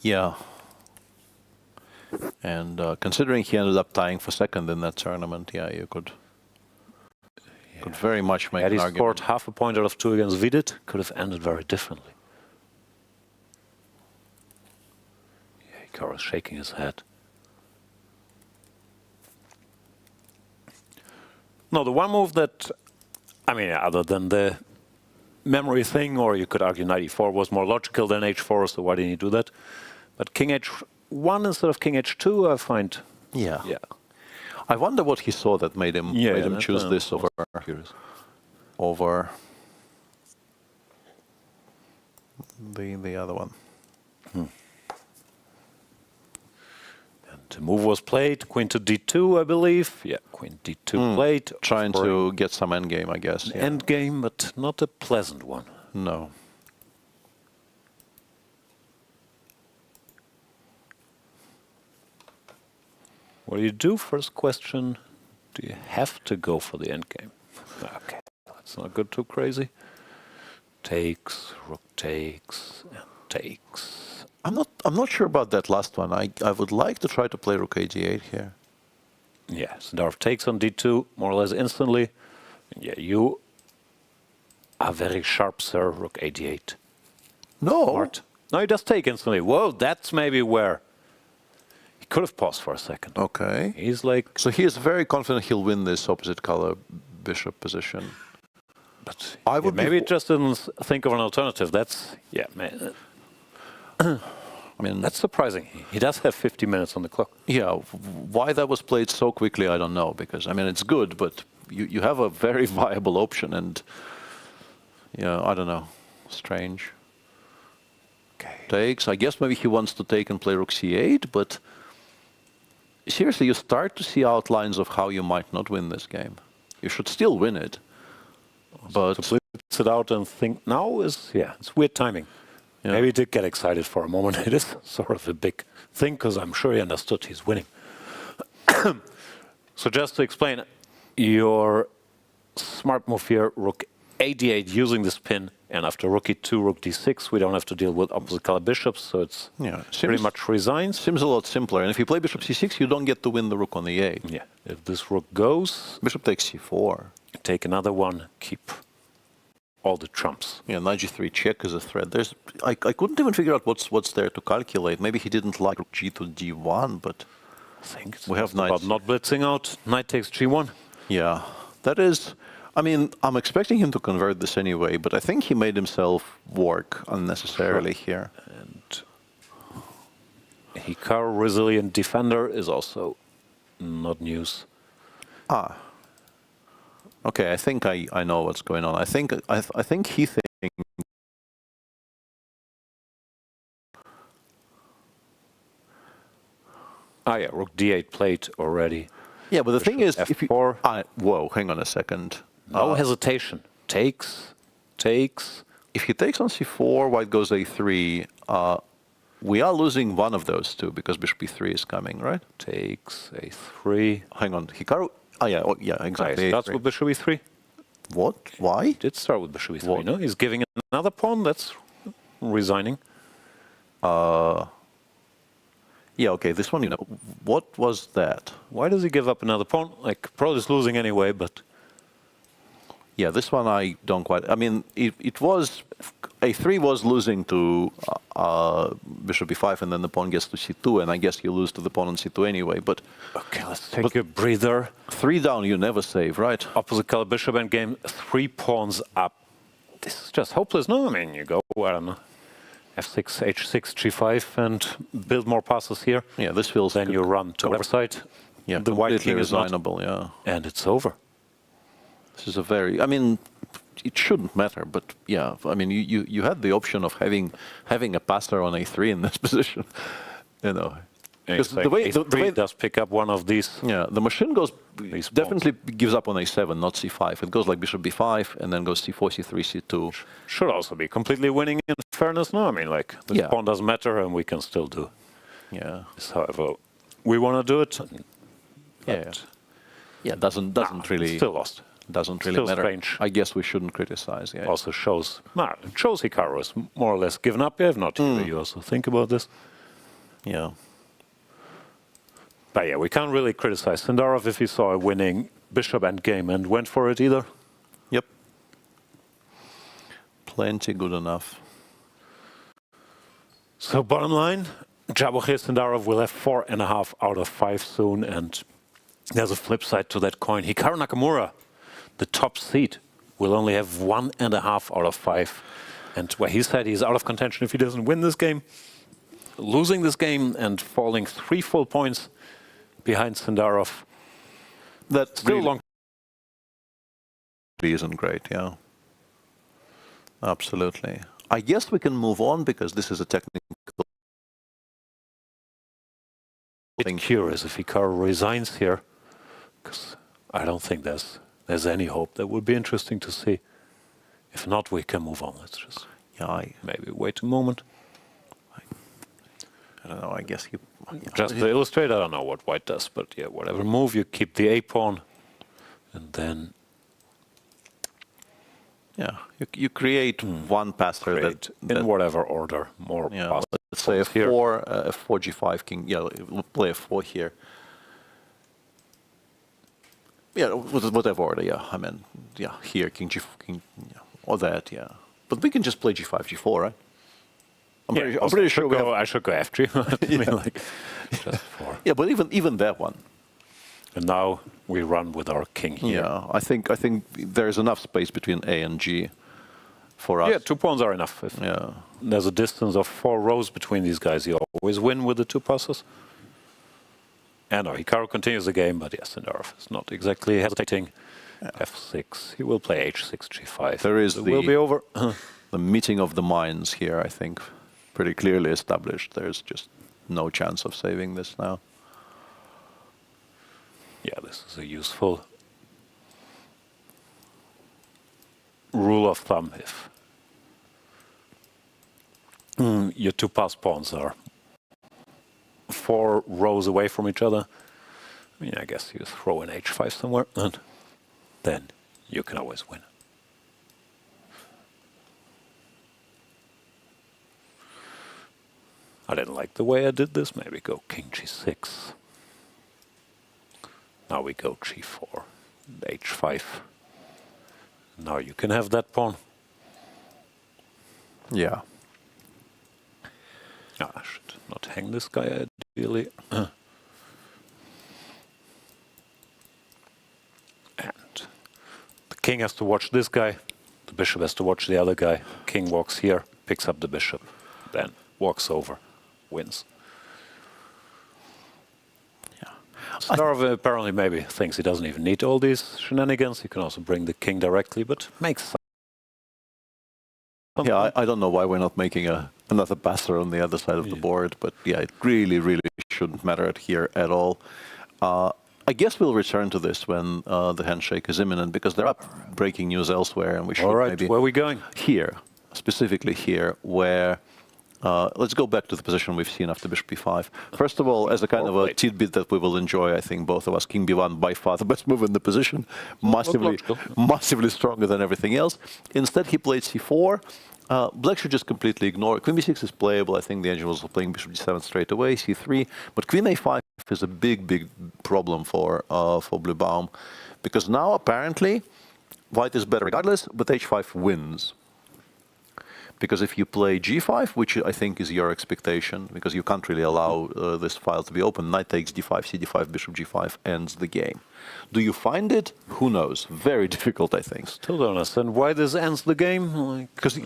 Speaker 1: Yeah. And considering he ended up tying for second in that tournament, yeah, you could very much make an argument.
Speaker 4: Had he scored half a point out of 2 against FIDE, could have ended very differently. Yeah, Hikaru is shaking his head. No, the one move that, I mean, other than the memory thing, or you could argue knight e4 was more logical than h4, so why didn't he do that? But king h1 instead of king h2, I find...
Speaker 1: Yeah. I wonder what he saw that made him choose this over the other one.
Speaker 4: And the move was played, queen to d2, I believe. Yeah, queen d2 played.
Speaker 1: Trying to get some endgame, I guess.
Speaker 4: Yeah. Endgame, but not a pleasant one.
Speaker 1: No.
Speaker 4: What do you do? First question, do you have to go for the endgame? Okay, let's not go too crazy. Takes, rook takes, and takes.
Speaker 1: I'm not sure about that last one. I would like to try to play rook a8 here.
Speaker 4: Yeah, Sindarov takes on d2 more or less instantly. And yeah, you are very sharp, sir. Rook a8.
Speaker 1: No.
Speaker 4: Smart. No, he does take instantly. Whoa, that's maybe where he could have paused for a second.
Speaker 1: Okay.
Speaker 4: He's like...
Speaker 1: So he is very confident he'll win this opposite color bishop position.
Speaker 4: But I would maybe just didn't think of an alternative. That's... Yeah, man. I mean, that's surprising. He does have 50 minutes on the clock.
Speaker 1: Yeah, why that was played so quickly, I don't know. Because, I mean, it's good, but you have a very viable option. And, yeah, I don't know. Strange. takes. I guess maybe he wants to take and play rook c8, but seriously, you start to see outlines of how you might not win this game. You should still win it, but
Speaker 4: to blitz it out and think now is, it's weird timing. Yeah. Maybe he did get excited for a moment. It is sort of a big thing, because I'm sure he understood he's winning. So just to explain, your smart move here, rook a8 using this pin, and after rook e2, rook d6, we don't have to deal with opposite color bishops, so it's pretty much resigns.
Speaker 1: Seems a lot simpler. And if you play bishop c6, you don't get to win the rook on the e8.
Speaker 4: Yeah, if this rook goes...
Speaker 1: Bishop takes c4.
Speaker 4: Take another one, keep all the trumps.
Speaker 1: Yeah, knight g3 check is a threat. I couldn't even figure out what's there to calculate. Maybe he didn't like rook g to d1, but
Speaker 4: I think it's
Speaker 1: we have knight...
Speaker 4: about not blitzing out. Knight takes g1.
Speaker 1: Yeah, that is... I mean, I'm expecting him to convert this anyway, but I think he made himself work unnecessarily here.
Speaker 4: And Hikaru, resilient defender, is also not news.
Speaker 1: Ah. Okay, I think I know what's going on. I think he thinks...
Speaker 4: Ah yeah, rook d8 played already.
Speaker 1: Yeah, but the thing is,
Speaker 4: F4.
Speaker 1: if you... whoa, hang on a second.
Speaker 4: No hesitation. Takes.
Speaker 1: If he takes on c4, white goes a3, we are losing one of those two because bishop e3 is coming, right?
Speaker 4: Takes a3.
Speaker 1: Hang on, Hikaru... yeah, exactly.
Speaker 4: Starts with bishop e3.
Speaker 1: What? Why?
Speaker 4: Did start with bishop e3, no? He's giving another pawn, that's resigning.
Speaker 1: Yeah, okay, this one, what was that?
Speaker 4: Why does he give up another pawn? Like, probably is losing anyway, but...
Speaker 1: Yeah, this one I don't quite... I mean, it was... a3 was losing to bishop e5, and then the pawn gets to c2, and I guess you lose to the pawn on c2 anyway, but...
Speaker 4: Okay, let's take a breather.
Speaker 1: 3 down, you never save, right?
Speaker 4: Opposite color bishop endgame, 3 pawns up. This is just hopeless, no? I mean, you go, I don't know, f6, h6, g5, and build more passes here.
Speaker 1: Yeah, this feels...
Speaker 4: Then you run to the other side.
Speaker 1: Yeah,
Speaker 4: the white king is
Speaker 1: resignable, yeah.
Speaker 4: And it's over.
Speaker 1: This is a very... I mean, it shouldn't matter, but yeah, I mean, you had the option of having a passer on a3 in this position, you know.
Speaker 4: Because the way does pick up one of these.
Speaker 1: Yeah, the machine goes definitely gives up on a7, not c5. It goes like bishop b5 and then goes c4, c3, c2.
Speaker 4: Should also be completely winning in fairness. No, I mean, like the pawn doesn't matter, and we can still do.
Speaker 1: Yeah.
Speaker 4: However, we want to do it.
Speaker 1: Yeah, doesn't really
Speaker 4: still lost.
Speaker 1: Doesn't really
Speaker 4: Still
Speaker 1: matter.
Speaker 4: Strange.
Speaker 1: I guess we shouldn't criticize. Yeah.
Speaker 4: Also shows Hikaru is more or less given up. If not, you also think about this.
Speaker 1: Yeah.
Speaker 4: But yeah, we can't really criticize Sindarov if he saw a winning bishop endgame and went for it either.
Speaker 1: Yep. Plenty good enough.
Speaker 4: So bottom line, Javokhir Sindarov will have 4.5 out of 5 soon, and there's a flip side to that coin. Hikaru Nakamura, the top seed, will only have 1.5 out of 5. And where he said he's out of contention if he doesn't win this game. Losing this game and falling 3 full points behind Sindarov.
Speaker 1: That's
Speaker 4: still
Speaker 1: really
Speaker 4: long.
Speaker 1: Isn't great, yeah. Absolutely. I guess we can move on because this is a technical.
Speaker 4: I'm curious if Hikaru resigns here, because I don't think there's any hope. That would be interesting to see. If not, we can move on. Let's just maybe wait a moment.
Speaker 1: I don't know, I guess you...
Speaker 4: Just to illustrate, I don't know what white does, but yeah, whatever move, you keep the a-pawn, and then...
Speaker 1: Yeah, you create one passer that
Speaker 4: in whatever order, more passes.
Speaker 1: Let's say f4 g5, king, we'll play f4 here. Yeah, whatever order, I mean, here, king g4, king, or that, But we can just play g5, g4, right? I'm pretty sure we have...
Speaker 4: I should go after you. I mean, like, just 4.
Speaker 1: Yeah, but even that one.
Speaker 4: And now we run with our king here.
Speaker 1: Yeah, I think there's enough space between A and G for us.
Speaker 4: Yeah, 2 pawns are enough. If there's a distance of 4 rows between these guys, you always win with the 2 passes. And Hikaru continues the game, but yes, Sindarov is not exactly hesitating. f6, he will play h6, g5.
Speaker 1: There is
Speaker 4: it will be over.
Speaker 1: The meeting of the minds here, I think. pretty clearly established. There's just no chance of saving this now.
Speaker 4: Yeah, this is a useful rule of thumb. If your two passed pawns are 4 rows away from each other, I mean, I guess you throw an h5 somewhere, and then you can always win. I didn't like the way I did this. Maybe go king g6. Now we go g4, h5. Now you can have that pawn.
Speaker 1: Yeah.
Speaker 4: I should not hang this guy, ideally. And the king has to watch this guy. The bishop has to watch the other guy. King walks here, picks up the bishop, then walks over, wins. Sindarov apparently maybe thinks he doesn't even need all these shenanigans. He can also bring the king directly, but makes sense.
Speaker 1: Yeah, I don't know why we're not making another passer on the other side of the board, but yeah, it really, really shouldn't matter here at all. I guess we'll return to this when the handshake is imminent, because there are breaking news elsewhere, and we should maybe...
Speaker 4: Where are we going?
Speaker 1: Here, specifically here, where... let's go back to the position we've seen after bishop b5. First of all, as a kind of a tidbit that we will enjoy, I think both of us, king b1 by far the best move in the position, massively stronger than everything else. Instead, he played c4. Black should just completely ignore it. Queen b6 is playable. I think the engine was playing bishop d7 straight away, c3. But queen a5 is a big, big problem for Bluebaum, because now apparently white is better regardless, but h5 wins. Because if you play g5, which I think is your expectation, because you can't really allow this file to be open, knight takes d5, cd5, bishop g5 ends the game. Do you find it? Who knows? Very difficult, I think.
Speaker 4: Still don't understand why this ends the game.
Speaker 1: Because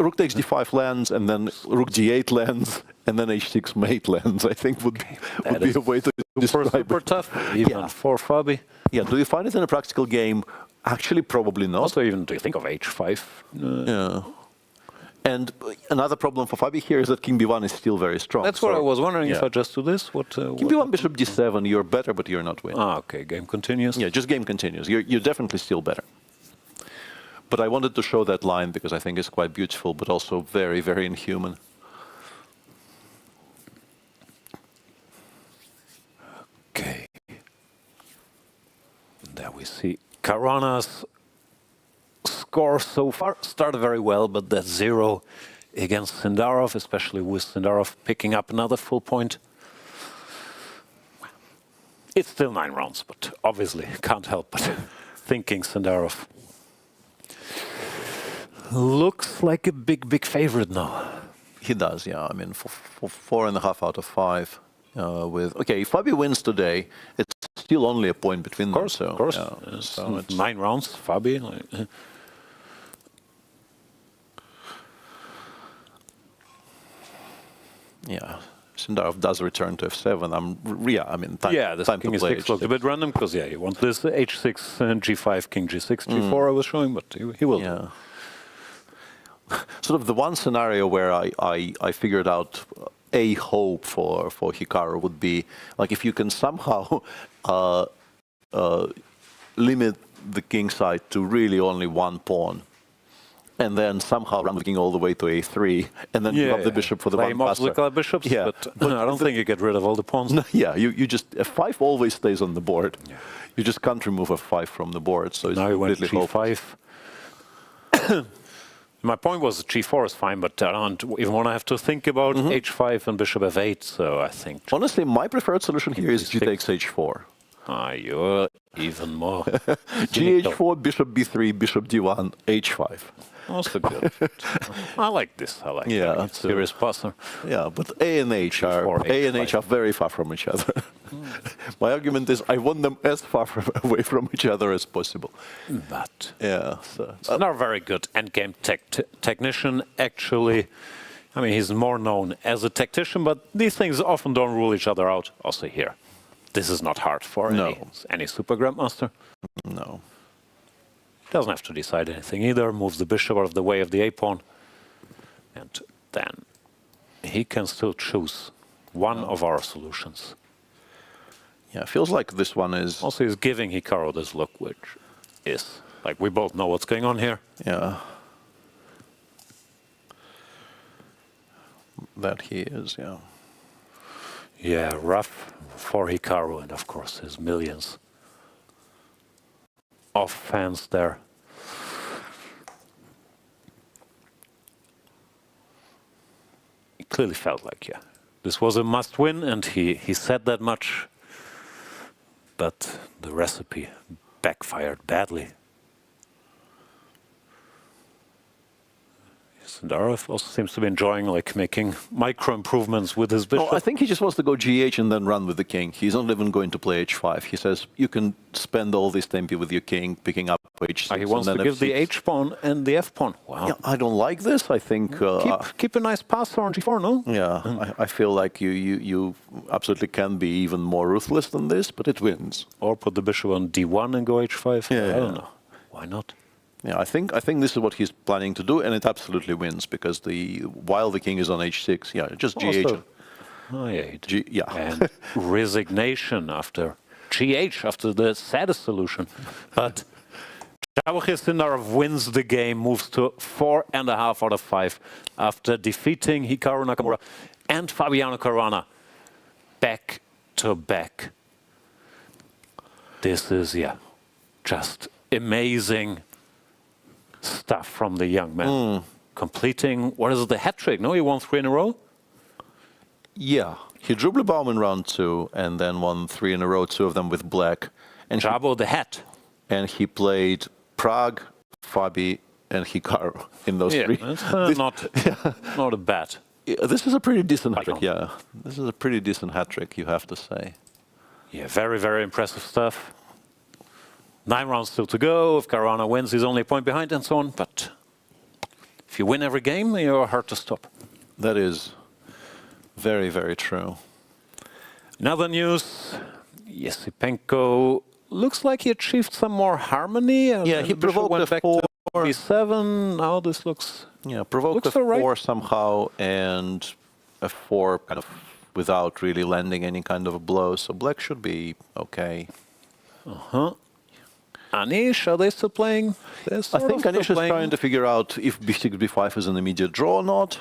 Speaker 1: rook takes d5 lands, and then rook g8 lands, and then h6 mate lands, I think would be a way to describe it.
Speaker 4: Super tough, even for Fabi.
Speaker 1: Yeah, do you find it in a practical game? Actually, probably not.
Speaker 4: Also, even do you think of h5?
Speaker 1: Yeah. And another problem for Fabi here is that king b1 is still very strong.
Speaker 4: That's what I was wondering, if I just do this.
Speaker 1: King b1, bishop d7, you're better, but you're not winning.
Speaker 4: Okay, game continues.
Speaker 1: Yeah, just game continues. You're definitely still better. But I wanted to show that line because I think it's quite beautiful, but also very, very inhuman.
Speaker 4: Okay. There we see Caruana's score so far. Started very well, but that 0 against Sindarov, especially with Sindarov picking up another full point. It's still 9 rounds, but obviously can't help but thinking Sindarov looks like a big, big favorite now.
Speaker 1: He does, yeah. I mean, for 4.5 out of 5. Okay, if Fabi wins today, it's still only a point between them.
Speaker 4: Of course. Yeah, so it's 9 rounds, Fabi.
Speaker 1: Yeah, Sindarov does return to f7. I mean, time
Speaker 4: king
Speaker 1: to play.
Speaker 4: H6 looked a bit random because you want this h6 and g5, king g6, g4 I was showing, but he will.
Speaker 1: Yeah. Sort of the one scenario where I figured out a hope for Hikaru would be like if you can somehow limit the king side to really only one pawn, and then somehow run the king all the way to a3, and then give up the bishop for the one passer.
Speaker 4: Bishops, but I don't think you get rid of all the pawns.
Speaker 1: No, yeah, you just f5 always stays on the board. Yeah. You just can't remove f5 from the board, so it's
Speaker 4: now
Speaker 1: completely
Speaker 4: g5. My point was g4 is fine, but I don't even want to have to think about h5 and bishop f8. So I think
Speaker 1: honestly, my preferred solution here is g takes h4.
Speaker 4: You're even more.
Speaker 1: Gh4, bishop b3, bishop d1, h5.
Speaker 4: Also good. I like this. I like it. It's a serious passer.
Speaker 1: Yeah, but A and H are very far from each other. My argument is I want them as far away from each other as possible.
Speaker 4: But
Speaker 1: it's
Speaker 4: not a very good endgame technician, actually. I mean, he's more known as a tactician, but these things often don't rule each other out. Also here, this is not hard for any super grandmaster.
Speaker 1: No.
Speaker 4: Doesn't have to decide anything either. Moves the bishop out of the way of the a-pawn. And then he can still choose one of our solutions.
Speaker 1: Yeah, it feels like this one is...
Speaker 4: Also, he's giving Hikaru this look, which is, like, we both know what's going on here.
Speaker 1: Yeah. That he is, yeah.
Speaker 4: Yeah, rough for Hikaru, and of course his millions of fans there. He clearly felt like, yeah, this was a must-win, and he said that much, but the recipe backfired badly. Sindarov also seems to be enjoying, like, making micro improvements with his bishop.
Speaker 1: Oh, I think he just wants to go GH and then run with the king. He's not even going to play H5. He says you can spend all this tempo with your king, picking up H6.
Speaker 4: He wants to give the H pawn and the F pawn. Wow.
Speaker 1: Yeah, I don't like this. I think
Speaker 4: keep a nice pass on G4, no?
Speaker 1: Yeah, I feel like you absolutely can be even more ruthless than this, but it wins.
Speaker 4: Or put the bishop on D1 and go H5.
Speaker 1: Yeah,
Speaker 4: I don't know. Why not?
Speaker 1: Yeah, I think this is what he's planning to do, and it absolutely wins because while the king is on H6, yeah, just GH.
Speaker 4: Yeah. And resignation after GH, after the saddest solution. But Javokhir Sindarov wins the game, moves to 4.5 out of 5 after defeating Hikaru Nakamura and Fabiano Caruana back to back. This is, yeah, just amazing stuff from the young man. Completing, what is it, the hat trick? No, he won 3 in a row?
Speaker 1: Yeah, he drew Bluebaum in round 2 and then won 3 in a row, 2 of them with black. And
Speaker 4: Jabo the hat.
Speaker 1: And he played Prague, Fabi, and Hikaru in those 3.
Speaker 4: That's not a bad.
Speaker 1: This is a pretty decent hat trick, yeah. This is a pretty decent hat trick, you have to say.
Speaker 4: Yeah, very, very impressive stuff. 9 rounds still to go. If Caruana wins, he's only a point behind and so on. But if you win every game, you're hard to stop.
Speaker 1: That is very, very true.
Speaker 4: In other news, Esipenko looks like he achieved some more harmony.
Speaker 1: Yeah, he provoked
Speaker 4: went
Speaker 1: a
Speaker 4: back
Speaker 1: 4.
Speaker 4: to B7. Now this looks...
Speaker 1: Yeah, provoked a 4 somehow and a 4 kind of without really landing any kind of a blow. So black should be okay.
Speaker 4: Anish, are they still playing?
Speaker 1: I think Anish is trying to figure out if b6, b5 is an immediate draw or not.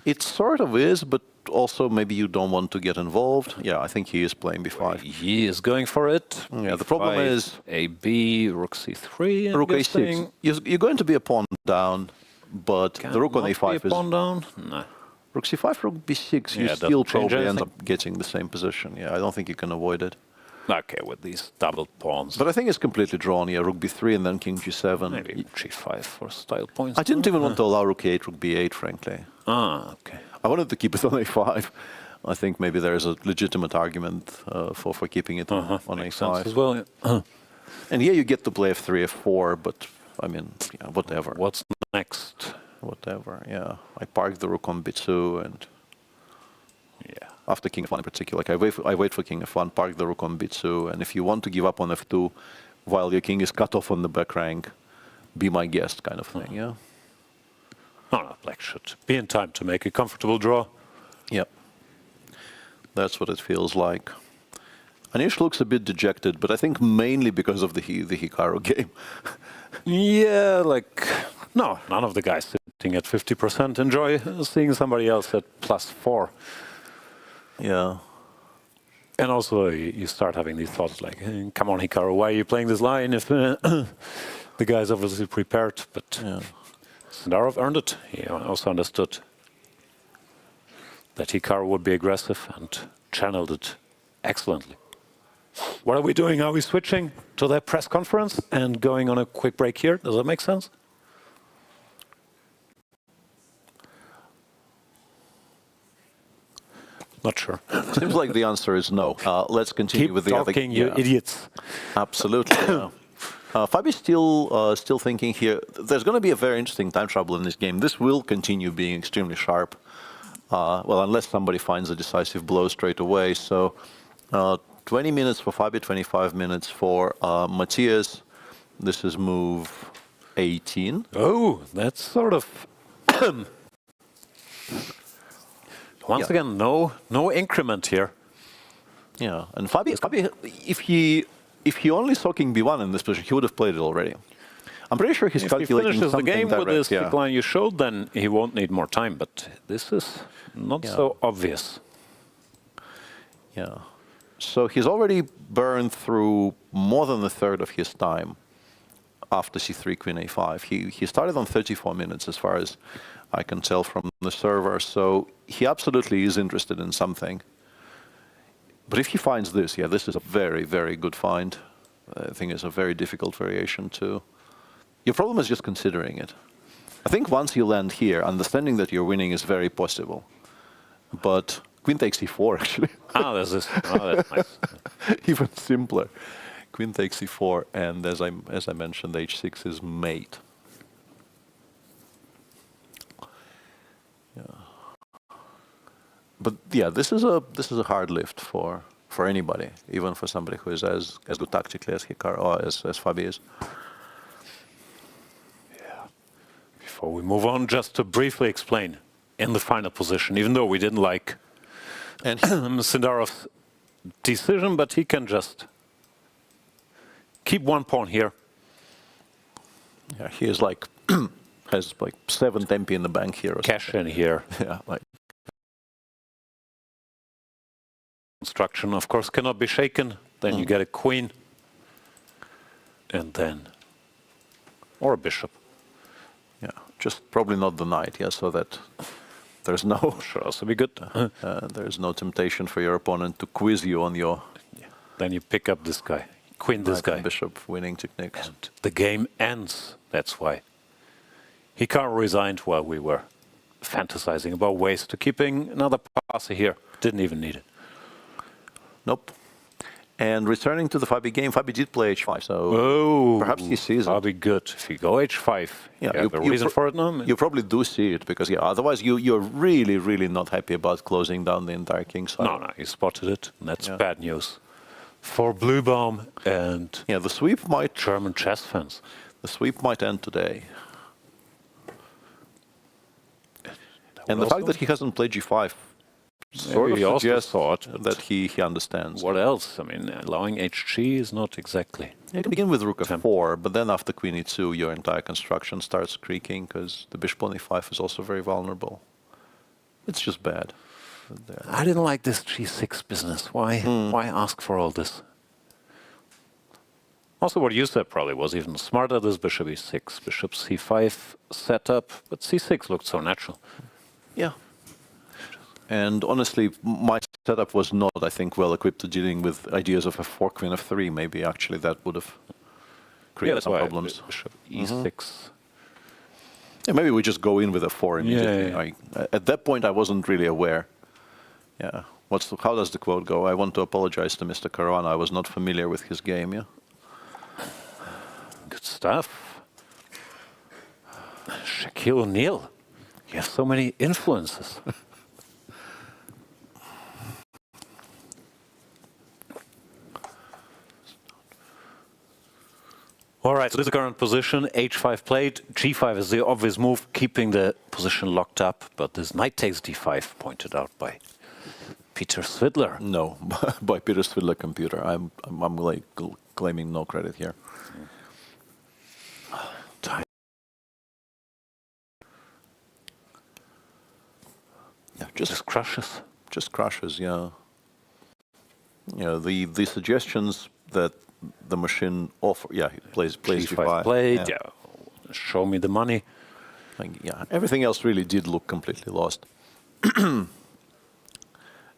Speaker 1: It sort of is, but also maybe you don't want to get involved. Yeah, I think he is playing b5.
Speaker 4: He is going for it.
Speaker 1: Yeah, the problem is...
Speaker 4: AB, rook c3.
Speaker 1: Rook a6. You're going to be a pawn down, but the rook on a5 is...
Speaker 4: pawn down? No.
Speaker 1: Rook c5, rook b6, you still probably end up getting the same position. Yeah, I don't think you can avoid it.
Speaker 4: Okay, with these double pawns.
Speaker 1: But I think it's completely drawn. Yeah, rook b3 and then king g7.
Speaker 4: Maybe g5 for style points.
Speaker 1: I didn't even want to allow rook a8, rook b8, frankly.
Speaker 4: Okay.
Speaker 1: I wanted to keep it on a5. I think maybe there is a legitimate argument for keeping it on a5
Speaker 4: as well.
Speaker 1: And here you get to play f3, f4, but I mean, yeah, whatever.
Speaker 4: What's next?
Speaker 1: Whatever, yeah. I parked the rook on b2 and...
Speaker 4: Yeah.
Speaker 1: After king f1 in particular, like I wait for king f1, park the rook on b2, and if you want to give up on f2 while your king is cut off on the back rank, be my guest kind of thing, yeah?
Speaker 4: No, black should be in time to make a comfortable draw.
Speaker 1: Yep. That's what it feels like. Anish looks a bit dejected, but I think mainly because of the Hikaru game.
Speaker 4: Yeah, like, no, none of the guys sitting at 50% enjoy seeing somebody else at +4.
Speaker 1: Yeah.
Speaker 4: And also you start having these thoughts like, hey, come on Hikaru, why are you playing this line if the guy's obviously prepared? But Sindarov earned it. He also understood that Hikaru would be aggressive and channeled it excellently. What are we doing? Are we switching to the press conference and going on a quick break here? Does that make sense? Not sure.
Speaker 1: Seems like the answer is no. Let's continue with the other.
Speaker 4: Keep talking, you idiots.
Speaker 1: Absolutely. Fabi still thinking here. There's going to be a very interesting time trouble in this game. This will continue being extremely sharp. Well, unless somebody finds a decisive blow straight away. So 20 minutes for Fabi, 25 minutes for Matthias. This is move 18.
Speaker 4: Oh, that's sort of Once again, no increment here.
Speaker 1: Yeah, and Fabi, if he only saw King B1 in this position, he would have played it already. I'm pretty sure he's
Speaker 4: If he
Speaker 1: calculating
Speaker 4: finishes the game
Speaker 1: direct,
Speaker 4: with this kick line you showed, then he won't need more time. But this is not so obvious.
Speaker 1: Yeah. So he's already burned through more than a third of his time after C3, Queen A5. He started on 34 minutes, as far as I can tell from the server. So he absolutely is interested in something. But if he finds this, yeah, this is a very, very good find. I think it's a very difficult variation too. Your problem is just considering it. I think once you land here, understanding that you're winning is very possible. But Queen takes E4, actually.
Speaker 4: Ah, there's this. Oh, that's nice.
Speaker 1: Even simpler. Queen takes E4, and as I mentioned, H6 is mate. Yeah. But yeah, this is a hard lift for anybody, even for somebody who is as good tactically as Hikaru or as Fabi is.
Speaker 4: Before we move on, just to briefly explain, in the final position, even though we didn't like Sindarov's decision, but he can just keep one pawn here.
Speaker 1: Yeah, he is like has like 7 tempi in the bank here. Or
Speaker 4: Cash in here.
Speaker 1: Yeah, like
Speaker 4: construction, of course, cannot be shaken. Then you get a queen, and then or a bishop.
Speaker 1: Yeah, just probably not the knight, yeah, so that there's no...
Speaker 4: Should also be good.
Speaker 1: There's no temptation for your opponent to quiz you on your...
Speaker 4: Yeah. Then you pick up this guy, queen this guy.
Speaker 1: Bishop winning techniques.
Speaker 4: And the game ends, that's why. Hikaru resigned while we were fantasizing about ways to keeping another passer here. Didn't even need it.
Speaker 1: Nope. And returning to the Fabi game, Fabi did play H5, so perhaps he sees it.
Speaker 4: Fabi good. If you go H5, you have a reason for it now?
Speaker 1: You probably do see it, because otherwise you're really, really not happy about closing down the entire king side.
Speaker 4: No, you spotted it. And that's bad news for Bluebaum and
Speaker 1: the sweep might...
Speaker 4: German chess fans.
Speaker 1: The sweep might end today. And the fact that he hasn't played G5 sort of suggests that he understands.
Speaker 4: What else? I mean, allowing HG is not exactly...
Speaker 1: You can begin with rook f4, but then after queen e2, your entire construction starts creaking, because the bishop on e5 is also very vulnerable. It's just bad.
Speaker 4: I didn't like this g6 business. Why ask for all this? Also, what you said probably was even smarter, this bishop e6, bishop c5 setup, but c6 looked so natural.
Speaker 1: Yeah. And honestly, my setup was not, I think, well equipped to dealing with ideas of f4, queen f3. Maybe actually that would have created some problems.
Speaker 4: Bishop e6.
Speaker 1: Yeah, maybe we just go in with f4 immediately. At that point, I wasn't really aware. Yeah. How does the quote go? I want to apologize to Mr. Caruana. I was not familiar with his game. Yeah.
Speaker 4: Good stuff. Shaquille O'Neal. You have so many influences. All right, so this is the current position. H5 played. G5 is the obvious move, keeping the position locked up. But this knight takes D5, pointed out by Peter Svidler.
Speaker 1: No, by Peter Svidler computer. I'm like claiming no credit here.
Speaker 4: Time.
Speaker 1: Yeah,
Speaker 4: just crushes.
Speaker 1: Just crushes. Yeah. You know, the suggestions that the machine offer, it plays G5
Speaker 4: played, show me the money.
Speaker 1: Yeah, everything else really did look completely lost. And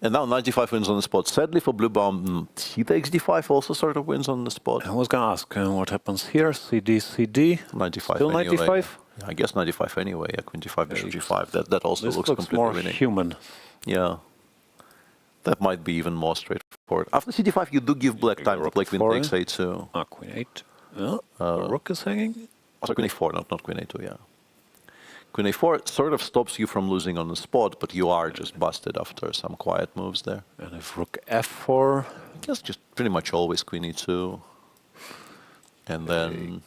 Speaker 1: now 95 wins on the spot. Sadly for Bluebaum, he takes D5 also sort of wins on the spot.
Speaker 4: I was going to ask what happens here. CD, CD.
Speaker 1: 95
Speaker 4: Still
Speaker 1: anyway.
Speaker 4: 95?
Speaker 1: Yeah, I guess 95 anyway. Yeah, Queen G5, Bishop G5. That also
Speaker 4: this
Speaker 1: looks
Speaker 4: looks
Speaker 1: completely
Speaker 4: more
Speaker 1: winning.
Speaker 4: Human.
Speaker 1: Yeah. That might be even more straightforward. After CD5, you do give black time to play Queen takes A2.
Speaker 4: Ah, Queen 8. Rook is hanging.
Speaker 1: Also Queen A4, not Queen A2, yeah. Queen A4 sort of stops you from losing on the spot, but you are just busted after some quiet moves there.
Speaker 4: And if Rook F4...
Speaker 1: I guess just pretty much always Queen E2. And then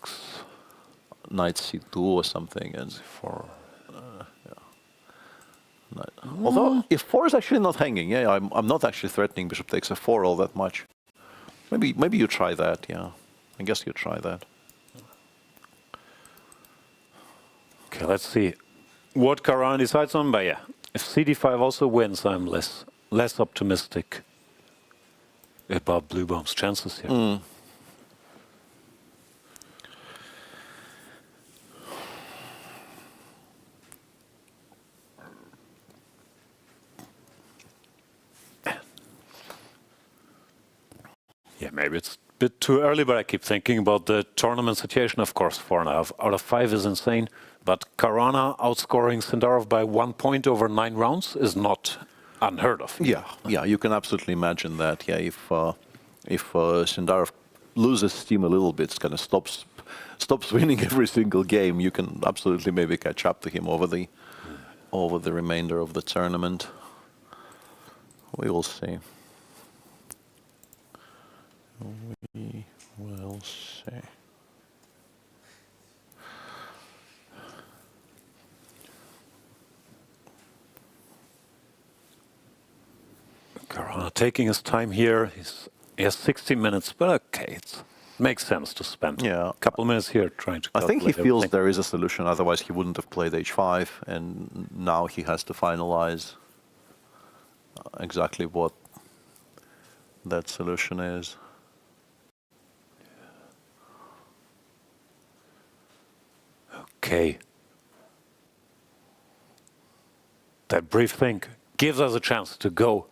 Speaker 1: Knight C2 or something. And
Speaker 4: C4.
Speaker 1: Although, if 4 is actually not hanging, yeah, I'm not actually threatening bishop takes f4 all that much. Maybe you try that, yeah. I guess you try that.
Speaker 4: Okay, let's see what Caruana decides on. But yeah, if CD5 also wins, I'm less optimistic about Bluebaum's chances here. Yeah, maybe it's a bit too early, but I keep thinking about the tournament situation. Of course, 4.5 out of 5 is insane. But Caruana outscoring Sindarov by 1 point over 9 rounds is not unheard of.
Speaker 1: Yeah, you can absolutely imagine that. Yeah, if Sindarov loses steam a little bit, kind of stops winning every single game, you can absolutely maybe catch up to him over the remainder of the tournament. We will see. We will see.
Speaker 4: Caruana taking his time here. He has 60 minutes, but okay, it makes sense to spend a couple of minutes here trying to calculate
Speaker 1: I think he feels
Speaker 4: everything.
Speaker 1: there is a solution, otherwise he wouldn't have played h5, and now he has to finalize exactly what that solution is.
Speaker 4: Okay. That brief thing gives us a chance to go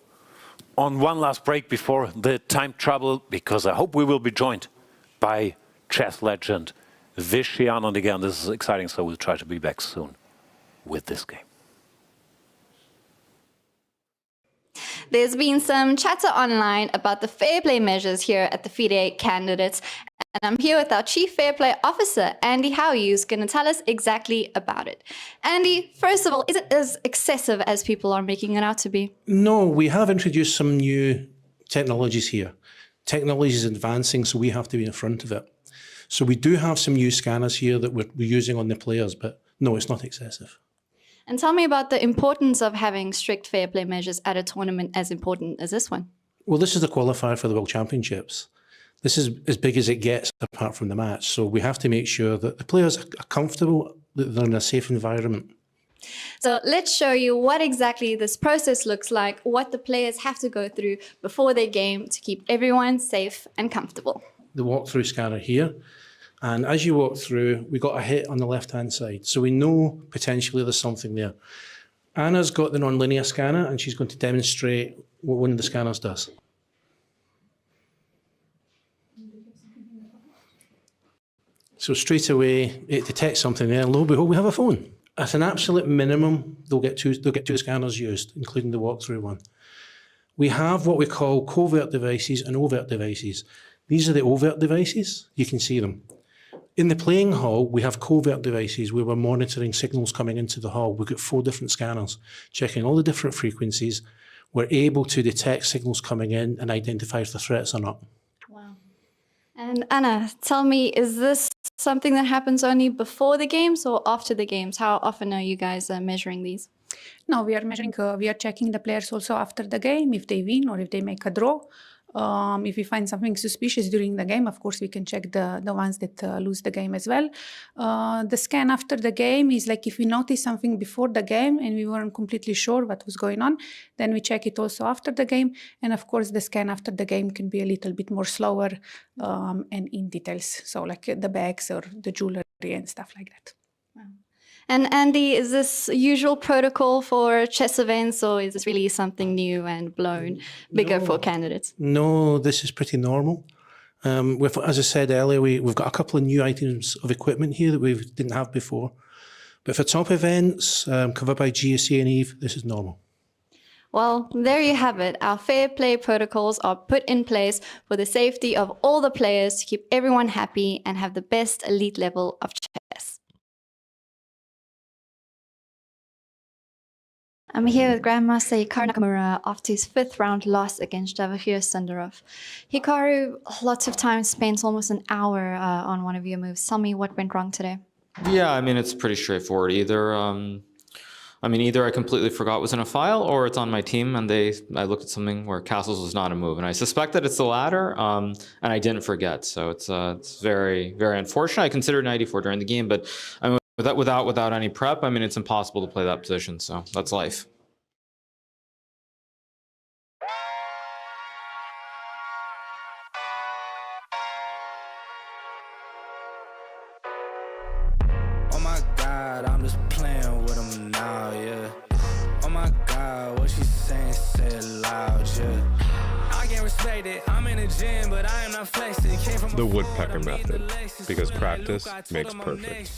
Speaker 4: on one last break before the time trouble, because I hope we will be joined by chess legend Vaishali again. This is exciting, so we'll try to be back soon with this game.
Speaker 3: There's been some chatter online about the fair play measures here at the FIDE candidates, and I'm here with our Chief Fair Play Officer, Andy Howie, who's going to tell us exactly about it. Andy, first of all, is it as excessive as people are making it out to be?
Speaker 11: No, we have introduced some new technologies here. Technology is advancing, so we have to be in front of it. So we do have some new scanners here that we're using on the players, but no, it's not excessive.
Speaker 3: And tell me about the importance of having strict fair play measures at a tournament as important as this one.
Speaker 11: Well, this is the qualifier for the World Championships. This is as big as it gets apart from the match. So we have to make sure that the players are comfortable, that they're in a safe environment.
Speaker 3: So let's show you what exactly this process looks like, what the players have to go through before their game to keep everyone safe and comfortable.
Speaker 11: The walkthrough scanner here. And as you walk through, we got a hit on the left-hand side. So we know potentially there's something there. Anna's got the non-linear scanner, and she's going to demonstrate what one of the scanners does. So straight away, it detects something there, and lo and behold, we have a phone. At an absolute minimum, they'll get two scanners used, including the walkthrough one. We have what we call covert devices and overt devices. These are the overt devices. You can see them. In the playing hall, we have covert devices where we're monitoring signals coming into the hall. We've got 4 different scanners, checking all the different frequencies. We're able to detect signals coming in and identify if the threats or not.
Speaker 3: Wow. And Anna, tell me, is this something that happens only before the games or after the games? How often are you guys measuring these?
Speaker 17: No, we are measuring, we are checking the players also after the game, if they win or if they make a draw. If we find something suspicious during the game, of course, we can check the ones that lose the game as well. The scan after the game is like if we notice something before the game and we weren't completely sure what was going on, then we check it also after the game. And of course, the scan after the game can be a little bit more slower and in details. So like the bags or the jewelry and stuff like that.
Speaker 3: Wow. And Andy, is this usual protocol for chess events, or is this really something new and blown bigger for candidates?
Speaker 11: No, this is pretty normal. As I said earlier, we've got a couple of new items of equipment here that we didn't have before. But for top events, covered by GSC and EVE, this is normal.
Speaker 3: Well, there you have it. Our fair play protocols are put in place for the safety of all the players to keep everyone happy and have the best elite level of chess. I'm here with Grandmaster Hikaru Nakamura after his 5th round loss against Javokhir Sindarov. Hikaru, lots of time spent, almost an hour on one of your moves. Tell me what went wrong today.
Speaker 18: Yeah, I mean, it's pretty straightforward. Either I mean, either I completely forgot it was in a file, or it's on my team and I looked at something where castles was not a move. And I suspect that it's the latter, and I didn't forget. So it's very, very unfortunate. I considered knight e4 during the game, but I mean, without any prep, I mean, it's impossible to play that position. So that's life.
Speaker 9: Oh my God, I'm just playing with them now, yeah. Oh my God, what she saying, say it loud, yeah. I can't respect it, I'm in the gym, but I am not flexing. Came from
Speaker 10: The woodpecker method, because practice makes perfect.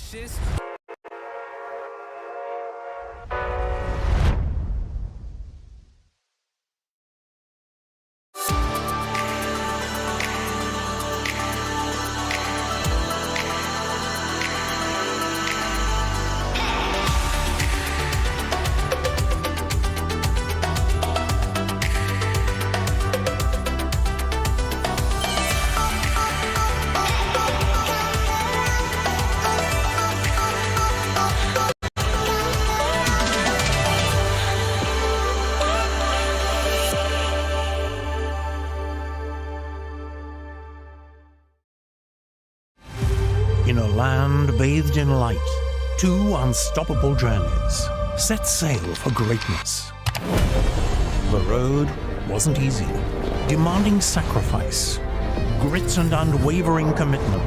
Speaker 19: In a land bathed in light, two unstoppable journeys set sail for greatness. The road wasn't easy, demanding sacrifice, grit and unwavering commitment.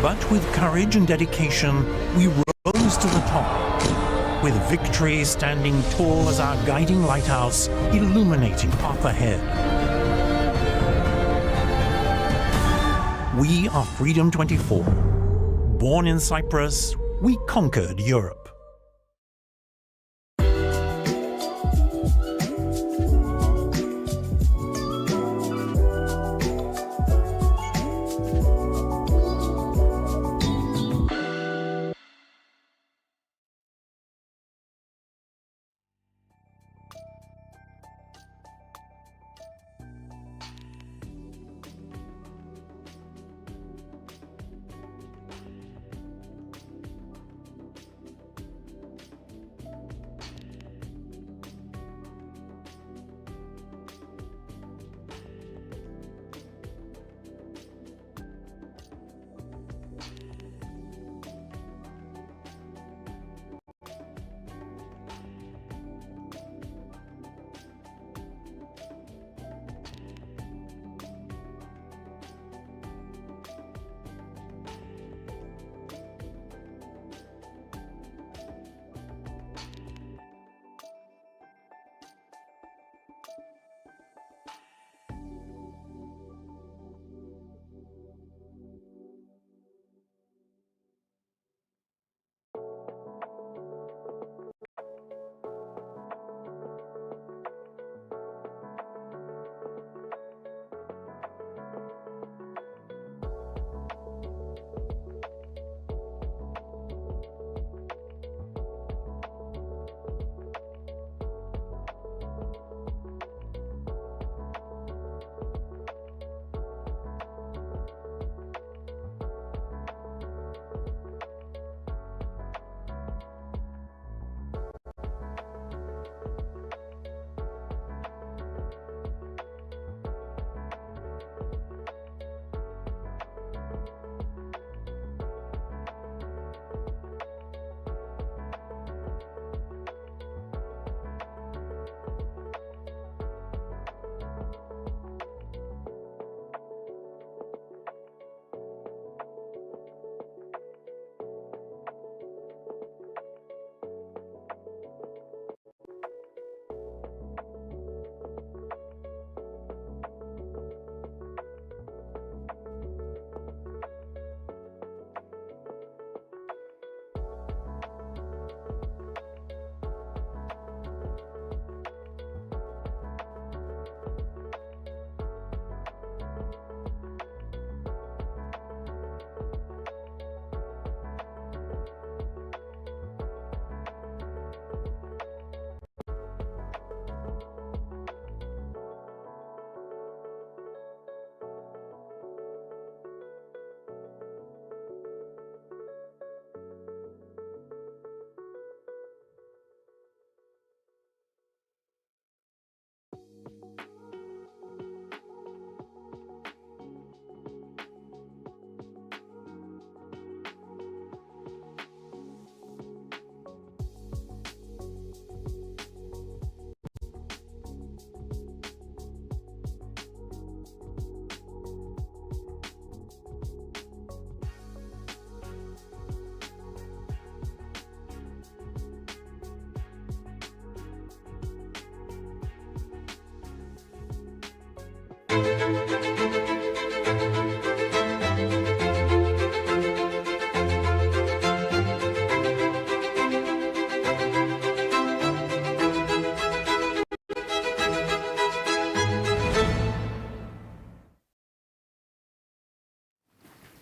Speaker 19: But with courage and dedication, we rose to the top, with victory standing tall as our guiding lighthouse, illuminating path ahead. We are Freedom 24. Born in Cyprus, we conquered Europe.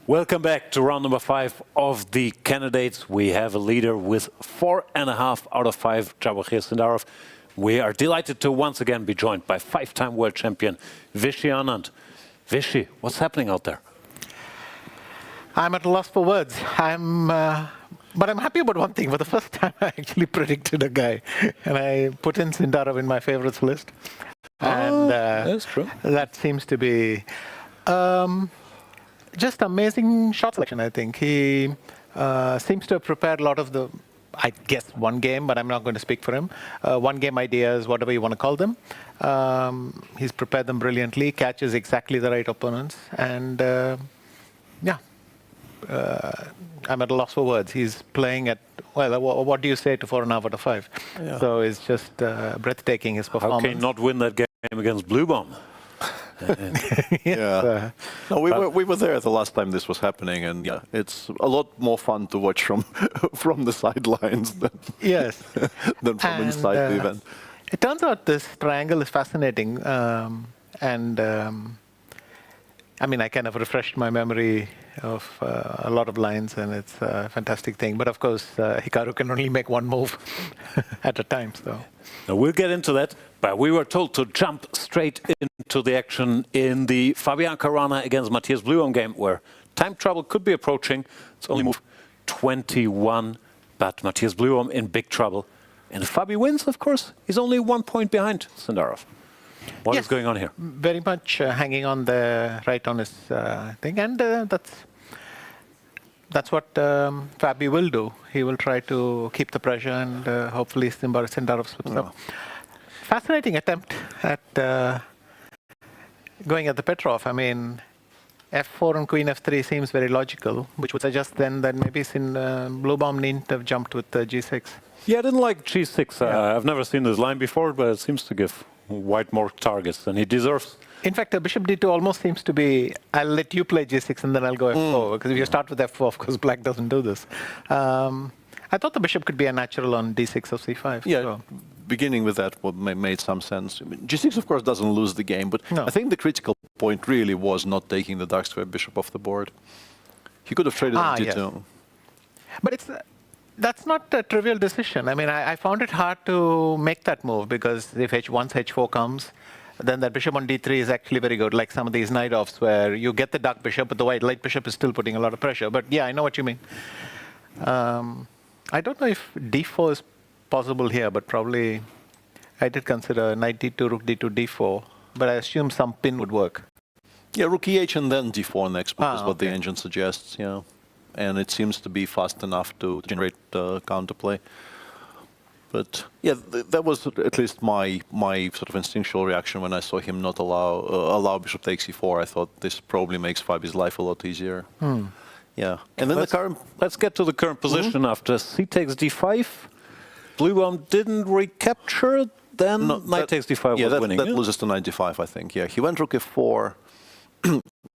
Speaker 4: Welcome back to round number 5 of the candidates. We have a leader with 4.5 out of 5, Javokhir Sindarov. We are delighted to once again be joined by 5-time world champion Vaishali Anand. Vaishali, what's happening out there?
Speaker 20: I'm at a loss for words. But I'm happy about one thing. For the first time, I actually predicted a guy, and I put in Sindarov in my favorites list. And
Speaker 4: that's true.
Speaker 20: That seems to be just amazing shot selection, I think. He seems to have prepared a lot of the, I guess, one game, but I'm not going to speak for him. One game ideas, whatever you want to call them. He's prepared them brilliantly, catches exactly the right opponents, and yeah. I'm at a loss for words. He's playing at, well, what do you say to 4.5 out of 5? Yeah. So it's just breathtaking, his performance.
Speaker 4: How can you not win that game against Bluebaum?
Speaker 1: Yeah. No, we were there the last time this was happening, and yeah, it's a lot more fun to watch from the sidelines than than from inside the event.
Speaker 20: It turns out this triangle is fascinating, and I mean, I kind of refreshed my memory of a lot of lines, and it's a fantastic thing. But of course, Hikaru can only make one move at a time. So
Speaker 4: now we'll get into that. But we were told to jump straight into the action in the Fabiano Caruana against Matthias Bluebaum game, where time trouble could be approaching. It's only move 21, but Matthias Bluebaum in big trouble. And if Fabi wins, of course, he's only 1 point behind Sindarov. What is going on here?
Speaker 20: Very much hanging on the right on his thing, and that's what Fabi will do. He will try to keep the pressure, and hopefully Sindarov slips up. Fascinating attempt at going at the Petrov. I mean, f4 and queen f3 seems very logical, which would suggest then that maybe Bluebaum needn't have jumped with g6.
Speaker 4: Yeah, I didn't like g6. I've never seen this line before, but it seems to give White more targets than he deserves.
Speaker 20: In fact, bishop d2 almost seems to be, I'll let you play g6 and then I'll go f4, because if you start with f4, of course, black doesn't do this. I thought the bishop could be a natural on d6 of c5.
Speaker 1: Yeah, so. Beginning with that made some sense. I mean, g6, of course, doesn't lose the game, but I think the critical point really was not taking the dark square bishop off the board. He could have traded on d2.
Speaker 20: Yes. But that's not a trivial decision. I mean, I found it hard to make that move, because if once h4 comes, then that bishop on d3 is actually very good, like some of these knight-offs where you get the dark bishop, but the light bishop is still putting a lot of pressure. But yeah, I know what you mean. I don't know if d4 is possible here, but probably I did consider knight d2, rook d2, d4, but I assume some pin would work.
Speaker 1: Yeah, rook e8 and then d4 next, which is what the engine suggests, yeah. And it seems to be fast enough to generate counterplay. But yeah, that was at least my sort of instinctual reaction when I saw him not allow bishop takes e4. I thought this probably makes Fabi's life a lot easier. Yeah, and then
Speaker 4: let's get to the current position after c takes d5. Bluebaum didn't recapture. Then knight takes d5 was winning.
Speaker 1: That loses to knight d5, I think. Yeah, he went rook f4.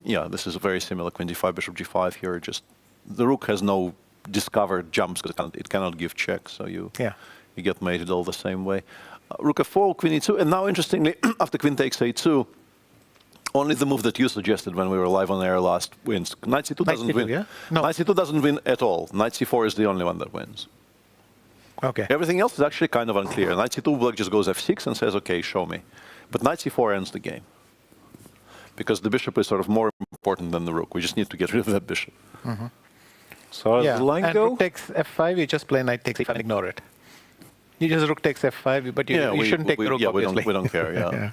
Speaker 1: Yeah, this is very similar. Queen d5, bishop g5 here. Just the rook has no discovered jumps because it cannot give check, so you get mated all the same way. Rook f4, queen e2, and now interestingly, after queen takes a2, only the move that you suggested when we were live on air last wins. Knight c2 doesn't win. Yeah? No. Knight c2 doesn't win at all. Knight c4 is the only one that wins.
Speaker 20: Okay.
Speaker 1: Everything else is actually kind of unclear. Knight c2, black just goes f6 and says, okay, show me. But knight c4 ends the game. Because the bishop is sort of more important than the rook. We just need to get rid of that bishop.
Speaker 4: So as the line go?
Speaker 20: Rook takes f5, you just play knight takes e5 and ignore it. You just rook takes f5, but you shouldn't take the rook, obviously.
Speaker 1: We don't care, yeah.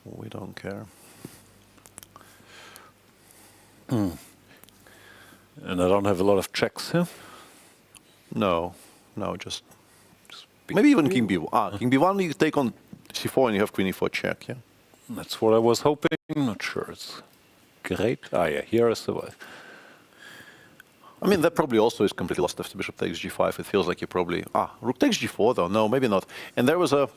Speaker 1: We don't care.
Speaker 4: And I don't have a lot of checks here?
Speaker 1: No, just maybe even king b1. King b1 you take on c4 and you have queen e4 check, yeah?
Speaker 4: That's what I was hoping. Not sure it's great. Yeah, here is the way.
Speaker 1: I mean, that probably also is completely lost after bishop takes g5. It feels like you probably... rook takes g4 though. No, maybe not. And there was a...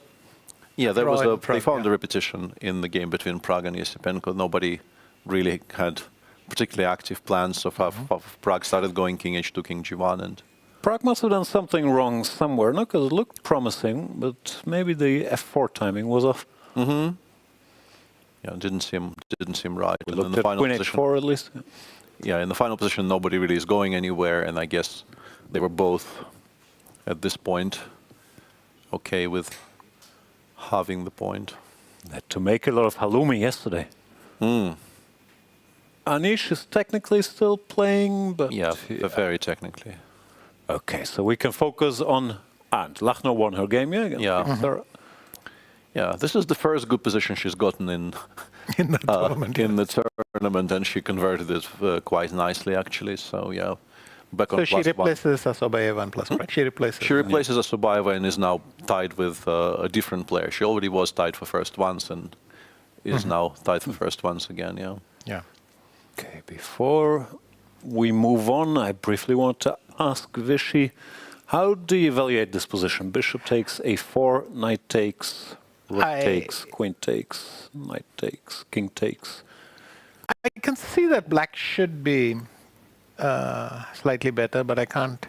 Speaker 1: Yeah, there was a... They found a repetition in the game between Pragg and Esipenko. Nobody really had particularly active plans of how Pragg started going king h2, king g1, and...
Speaker 4: Pragg must have done something wrong somewhere, no? Because it looked promising, but maybe the f4 timing was off.
Speaker 1: Yeah, didn't seem right.
Speaker 4: We
Speaker 1: And
Speaker 4: looked
Speaker 1: in the
Speaker 4: at
Speaker 1: final
Speaker 4: queen
Speaker 1: position,
Speaker 4: h4 at least.
Speaker 1: yeah, in the final position, nobody really is going anywhere, and I guess they were both at this point okay with having the point.
Speaker 4: Had to make a lot of halloumi yesterday. Anish is technically still playing, but
Speaker 1: yeah, very technically.
Speaker 4: Okay, so we can focus on and Lagno won her game, yeah.
Speaker 1: Yeah. Yeah, this is the first good position she's gotten in
Speaker 20: in the
Speaker 1: tournament, and she converted it quite nicely, actually. So yeah, back on
Speaker 20: so she replaces Assaubayeva and plus, right? She
Speaker 1: replaces Assaubayeva and is now tied with a different player. She already was tied for first once and is now tied for first once again. Yeah.
Speaker 20: Yeah.
Speaker 4: Okay. Before we move on, I briefly want to ask Vichy, how do you evaluate this position? Bishop takes a4, knight takes. Rook takes, queen takes, knight takes, king takes.
Speaker 20: I can see that black should be slightly better, but I can't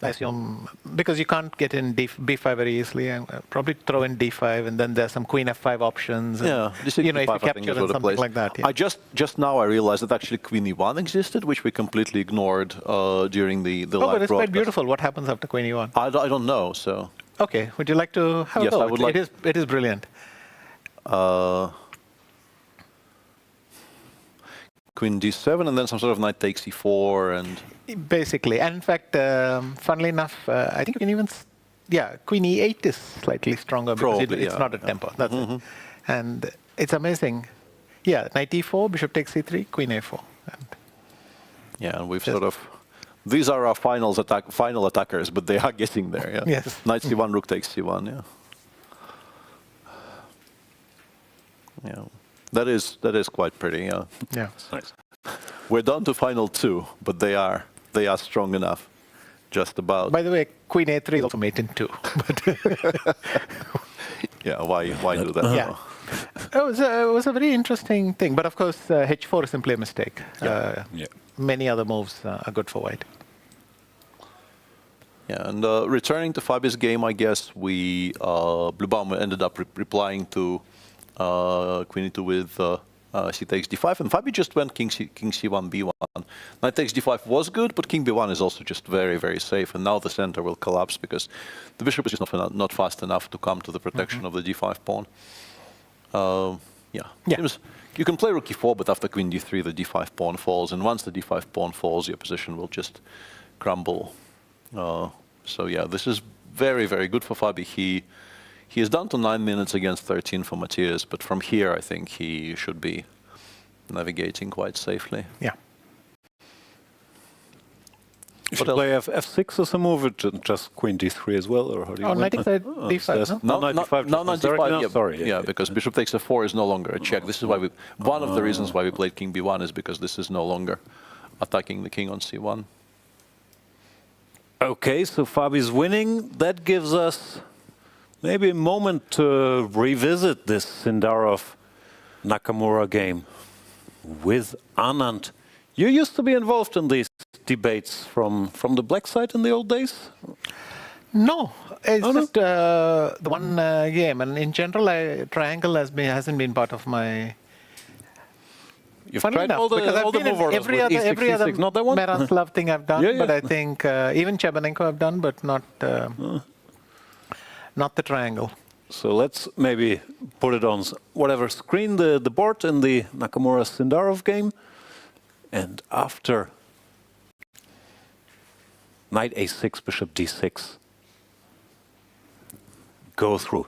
Speaker 20: assume, because you can't get in b5 very easily. And probably throw in d5, and then there's some queen f5 options.
Speaker 1: Yeah,
Speaker 20: if you capture in something like that. Yeah.
Speaker 1: I just now I realized that actually queen e1 existed, which we completely ignored during the live
Speaker 20: but it's
Speaker 1: broadcast.
Speaker 20: quite beautiful. What happens after queen e1?
Speaker 1: I don't know, so...
Speaker 20: Okay, would you like to have a go?
Speaker 1: I would like.
Speaker 20: It is brilliant.
Speaker 1: Queen d7 and then some sort of knight takes e4 and...
Speaker 20: Basically, and in fact, funnily enough, I think you can even... queen e8 is slightly stronger because it's not a tempo. That's it. And it's amazing. Yeah, knight e4, bishop takes e3, queen a4.
Speaker 1: And we've sort of... These are our final attackers, but they are getting there. Yeah.
Speaker 20: Yes.
Speaker 1: Knight c1, rook takes c1. Yeah. Yeah. That is quite pretty. Yeah.
Speaker 20: Yeah.
Speaker 1: Nice. We're down to final two, but they are strong enough. Just about.
Speaker 20: By the way, queen a3 is also mate in 2.
Speaker 1: Yeah. Why do that?
Speaker 20: Yeah. It was a very interesting thing, but of course, h4 is simply a mistake. Many other moves are good for white.
Speaker 1: Yeah, and returning to Fabi's game, I guess we Bluebaum ended up replying to queen e2 with c takes d5, and Fabi just went king c1 b1. Knight takes d5 was good, but king b1 is also just very, very safe, and now the center will collapse because the bishop is just not fast enough to come to the protection of the d5 pawn. You can play rook e4, but after queen d3, the d5 pawn falls, and once the d5 pawn falls, your position will just crumble. So yeah, this is very, very good for Fabi. He is down to 9 minutes against 13 for Matthias, but from here, I think he should be navigating quite safely.
Speaker 20: Yeah.
Speaker 4: You should play f6 as a move, or just queen d3 as well, or how do you?
Speaker 20: Knight d5.
Speaker 1: No,
Speaker 4: knight d5.
Speaker 1: No, knight d5.
Speaker 4: Yeah, sorry.
Speaker 1: Yeah, because bishop takes f4 is no longer a check. This is why one of the reasons why we played king b1 is because this is no longer attacking the king on c1.
Speaker 4: Okay, so Fabi's winning. That gives us maybe a moment to revisit this Sindarov Nakamura game with Anand. You used to be involved in these debates from the black side in the old days?
Speaker 20: No, it's just the one game, and in general, triangle hasn't been part of my.
Speaker 4: You've tried all the move orders
Speaker 20: every other
Speaker 4: not that one?
Speaker 20: Miroslav thing I've done, but I think even Chebanenko I've done, but not the triangle.
Speaker 4: So let's maybe put it on whatever screen the board in the Nakamura Sindarov game, and after knight a6, bishop d6, go through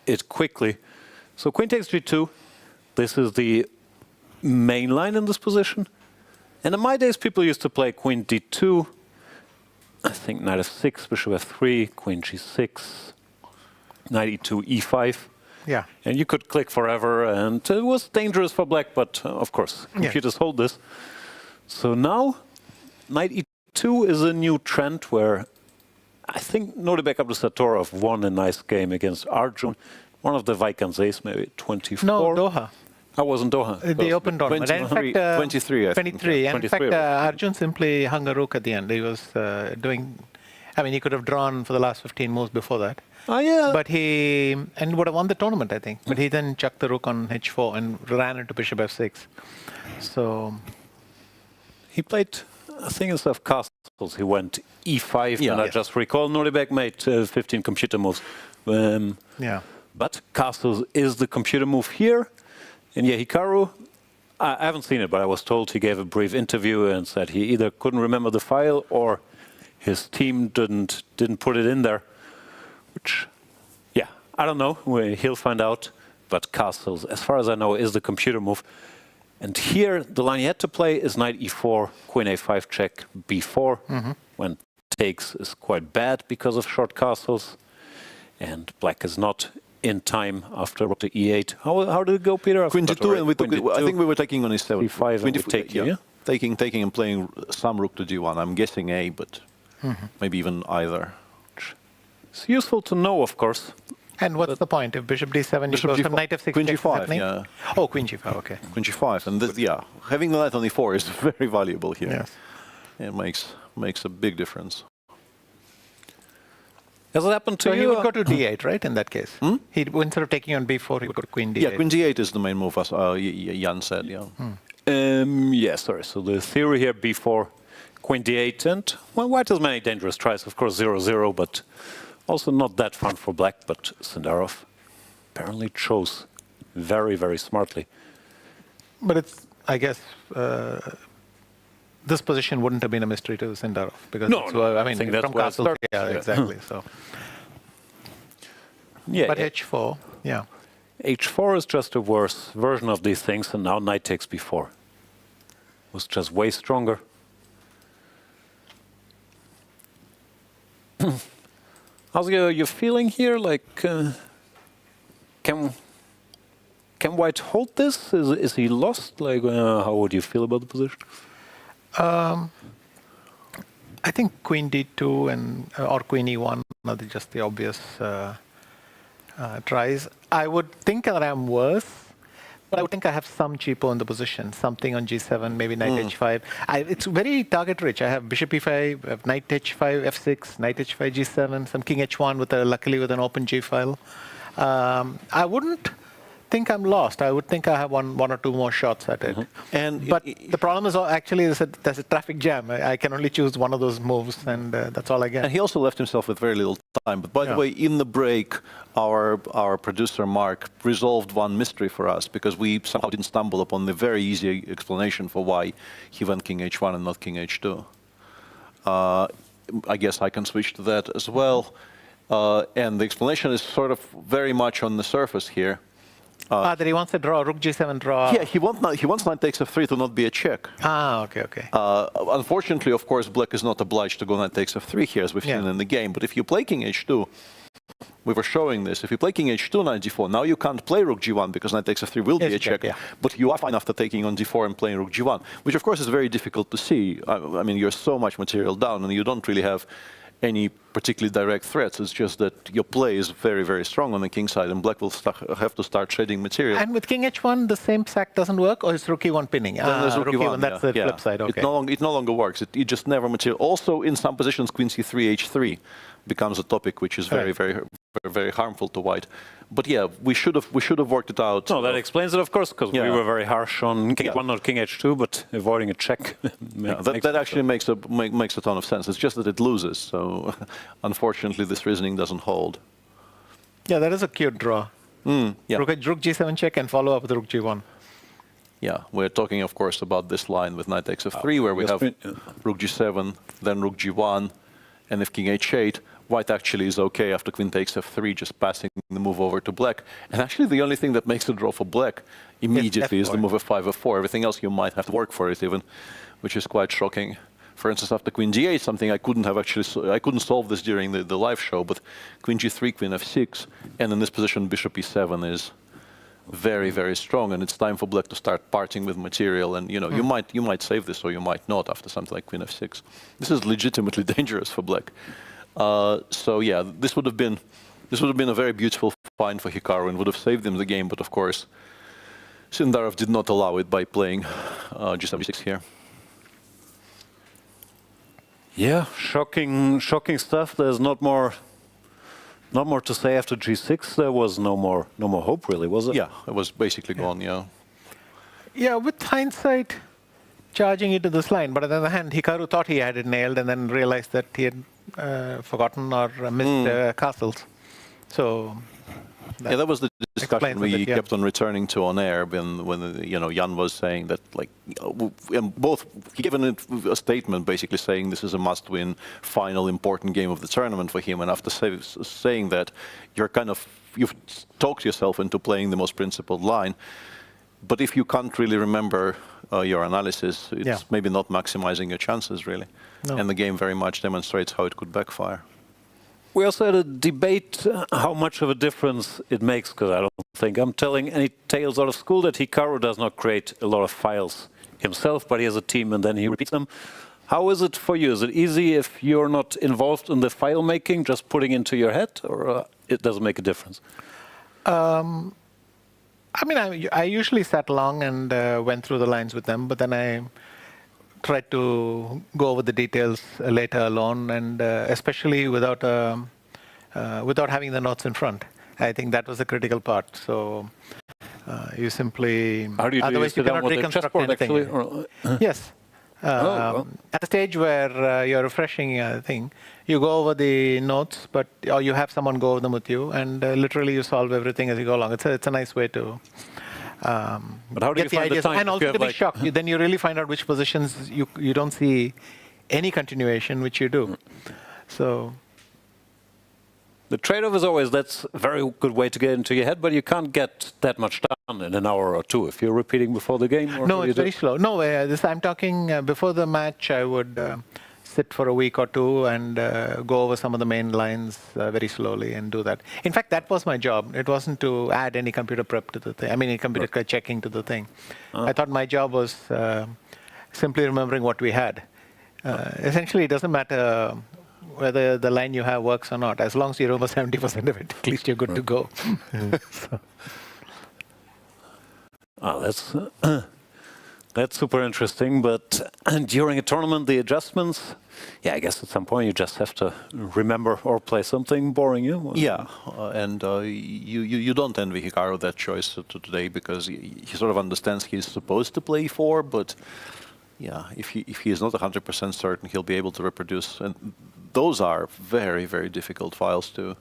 Speaker 4: it quickly. So queen takes g2. This is the main line in this position. And in my days, people used to play queen d2. I think knight f6, bishop f3, queen g6, knight e2, e5.
Speaker 20: Yeah.
Speaker 4: And you could click forever, and it was dangerous for black, but of course, computers hold this. So now, knight e2 is a new trend where I think Nuribek Abdusatorov won a nice game against Arjun. One of the Vaikanzes, maybe 24.
Speaker 20: No, Doha.
Speaker 4: I wasn't Doha.
Speaker 20: The open tournament.
Speaker 1: 23, 23, I think.
Speaker 20: 23. And in fact, Arjun simply hung a rook at the end. He was doing... I mean, he could have drawn for the last 15 moves before that.
Speaker 1: Oh, yeah.
Speaker 20: But he would have won the tournament, I think. But he then chucked the rook on h4 and ran into bishop f6. So
Speaker 4: he played, I think instead of castles, he went e5,
Speaker 1: Yeah.
Speaker 4: and I just recall Nuremberg made 15 computer moves.
Speaker 20: yeah.
Speaker 4: But castles is the computer move here. And yeah, Hikaru, I haven't seen it, but I was told he gave a brief interview and said he either couldn't remember the file or his team didn't put it in there. Which, yeah, I don't know. He'll find out. But castles, as far as I know, is the computer move. And here, the line he had to play is knight e4, queen a5 check, b4. When takes is quite bad because of short castles. And black is not in time after rook to e8. How did it go, Peter?
Speaker 1: Queen g2, and we took it, I think we were taking on e7.
Speaker 4: e5 and we take here, yeah?
Speaker 1: Taking and playing some rook to g1. I'm guessing a, but maybe even either.
Speaker 4: It's useful to know, of course.
Speaker 20: And what's the point? If bishop d7,
Speaker 1: Bishop
Speaker 20: you go
Speaker 1: g5,
Speaker 20: from knight f6,
Speaker 1: queen
Speaker 20: check
Speaker 1: g5,
Speaker 20: happening?
Speaker 1: yeah.
Speaker 20: Oh, queen g5, okay.
Speaker 1: Queen g5, and this, yeah, having the knight on e4 is very valuable here.
Speaker 20: Yes.
Speaker 1: It makes a big difference.
Speaker 4: Has it happened to
Speaker 20: So
Speaker 4: you?
Speaker 20: he would go to d8, right, in that case? He'd, instead of taking on b4, he would go to queen d8.
Speaker 1: Yeah, queen g8 is the main move, as Jan said, yeah.
Speaker 4: Yeah, sorry. So the theory here, b4, queen d8, and well, white has many dangerous tries. Of course, 0-0, but also not that fun for black. But Sindarov apparently chose very, very smartly.
Speaker 20: But it's, I guess, this position wouldn't have been a mystery to Sindarov because
Speaker 4: No,
Speaker 20: it's,
Speaker 4: no,
Speaker 20: I mean,
Speaker 4: I think that's
Speaker 20: from
Speaker 4: where it
Speaker 20: castle,
Speaker 4: started.
Speaker 20: yeah,
Speaker 4: Yeah.
Speaker 20: exactly. So,
Speaker 4: Yeah,
Speaker 20: but h4, yeah.
Speaker 4: h4 is just a worse version of these things, and now knight takes b4 was just way stronger. How's your feeling here? Like, can White hold this? Is he lost? Like, how would you feel about the position?
Speaker 20: I think queen d2 and or queen e1 are just the obvious tries. I would think that I'm worse, but I would think I have some cheapo in the position. Something on g7, maybe knight h5. It's very target rich. I have bishop e5, I have knight h5, f6, knight h5, g7, some king h1 with luckily with an open g file. I wouldn't think I'm lost. I would think I have one or two more shots at it. But the problem is actually there's a traffic jam. I can only choose one of those moves, and that's all I get.
Speaker 1: And he also left himself with very little time. But by the way, in the break, our producer Mark resolved one mystery for us because we somehow didn't stumble upon the very easy explanation for why he went king h1 and not king h2. I guess I can switch to that as well. And the explanation is sort of very much on the surface here.
Speaker 20: That he wants a draw, rook g7 draw.
Speaker 1: Yeah, he wants knight takes f3 to not be a check.
Speaker 20: Okay.
Speaker 1: Unfortunately, of course, black is not obliged to go knight takes f3 here, as we've seen in the game. But if you play king h2, we were showing this. If you play king h2, knight g4, now you can't play rook g1 because knight takes f3 will be a check. But you are fine after taking on d4 and playing rook g1, which of course is very difficult to see. I mean, you're so much material down, and you don't really have any particularly direct threats. It's just that your play is very, very strong on the king side, and black will have to start shedding material.
Speaker 20: And with king h1, the same sack doesn't work, or is rook e1 pinning?
Speaker 1: Then there's rook e1,
Speaker 20: that's the flip side. Okay.
Speaker 1: It no longer works. It just never material. Also, in some positions, queen c3, h3 becomes a topic which is very, very harmful to white. But yeah, we should have worked it out.
Speaker 4: No, that explains it, of course, because we were very harsh on king h1, not king h2, but avoiding a check.
Speaker 1: That actually makes a ton of sense. It's just that it loses. So unfortunately, this reasoning doesn't hold.
Speaker 20: Yeah, that is a cute draw. Rook g7 check and follow up with rook g1.
Speaker 1: Yeah, we're talking, of course, about this line with knight takes f3, where we have rook g7, then rook g1, and if king h8, white actually is okay after queen takes f3, just passing the move over to black. And actually, the only thing that makes a draw for black immediately is the move f5, f4. Everything else you might have to work for it even, which is quite shocking. For instance, after queen g8, something I couldn't solve this during the live show, but queen g3, queen f6, and in this position, bishop e7 is very, very strong, and it's time for black to start parting with material. And you know, you might save this, or you might not after something like queen f6. This is legitimately dangerous for black. So yeah, this would have been a very beautiful find for Hikaru and would have saved him the game. But of course, Sindarov did not allow it by playing g76 here.
Speaker 4: Yeah, shocking stuff. There's not Not more to say after G6. There was no more hope, really, was it?
Speaker 1: Yeah, it was basically gone. Yeah.
Speaker 20: Yeah, with hindsight, charging into this line. But on the other hand, Hikaru thought he had it nailed and then realized that he had forgotten or missed castles. So
Speaker 1: yeah, that was the discussion we kept on returning to on air when Jan was saying that, like, both given it a statement basically saying this is a must-win final important game of the tournament for him, and after saying that, you've talked yourself into playing the most principled line. But if you can't really remember your analysis, it's maybe not maximizing your chances, really. No. And the game very much demonstrates how it could backfire.
Speaker 4: We also had a debate how much of a difference it makes, because I don't think I'm telling any tales out of school that Hikaru does not create a lot of files himself, but he has a team and then he repeats them. How is it for you? Is it easy if you're not involved in the file making, just putting into your head, or it doesn't make a difference?
Speaker 20: I mean, I usually sat along and went through the lines with them, but then I tried to go over the details later alone, and especially without having the notes in front. I think that was the critical part. So you simply,
Speaker 4: how do you
Speaker 20: otherwise you cannot reconstruct anything. Yes. At the stage where you're refreshing a thing, you go over the notes, or you have someone go over them with you, and literally you solve everything as you go along. It's a nice way to
Speaker 4: but how do you find the time?
Speaker 20: And also to be shocked. Then you really find out which positions you don't see any continuation, which you do. So
Speaker 4: the trade-off is always that's a very good way to get into your head, but you can't get that much done in an hour or two if you're repeating before the game. Or
Speaker 20: no, it's very slow. No, I'm talking before the match. I would sit for a week or two and go over some of the main lines very slowly and do that. In fact, that was my job. It wasn't to add any computer prep to the thing. I mean, any computer checking to the thing. I thought my job was simply remembering what we had. Essentially, it doesn't matter whether the line you have works or not. As long as you remember 70% of it, at least you're good to go.
Speaker 4: That's super interesting. But during a tournament, the adjustments, I guess at some point you just have to remember or play something boring.
Speaker 1: And you don't envy Hikaru that choice today, because he sort of understands he's supposed to play E4, but if he is not 100% certain, he'll be able to reproduce. And those are very, very difficult files to,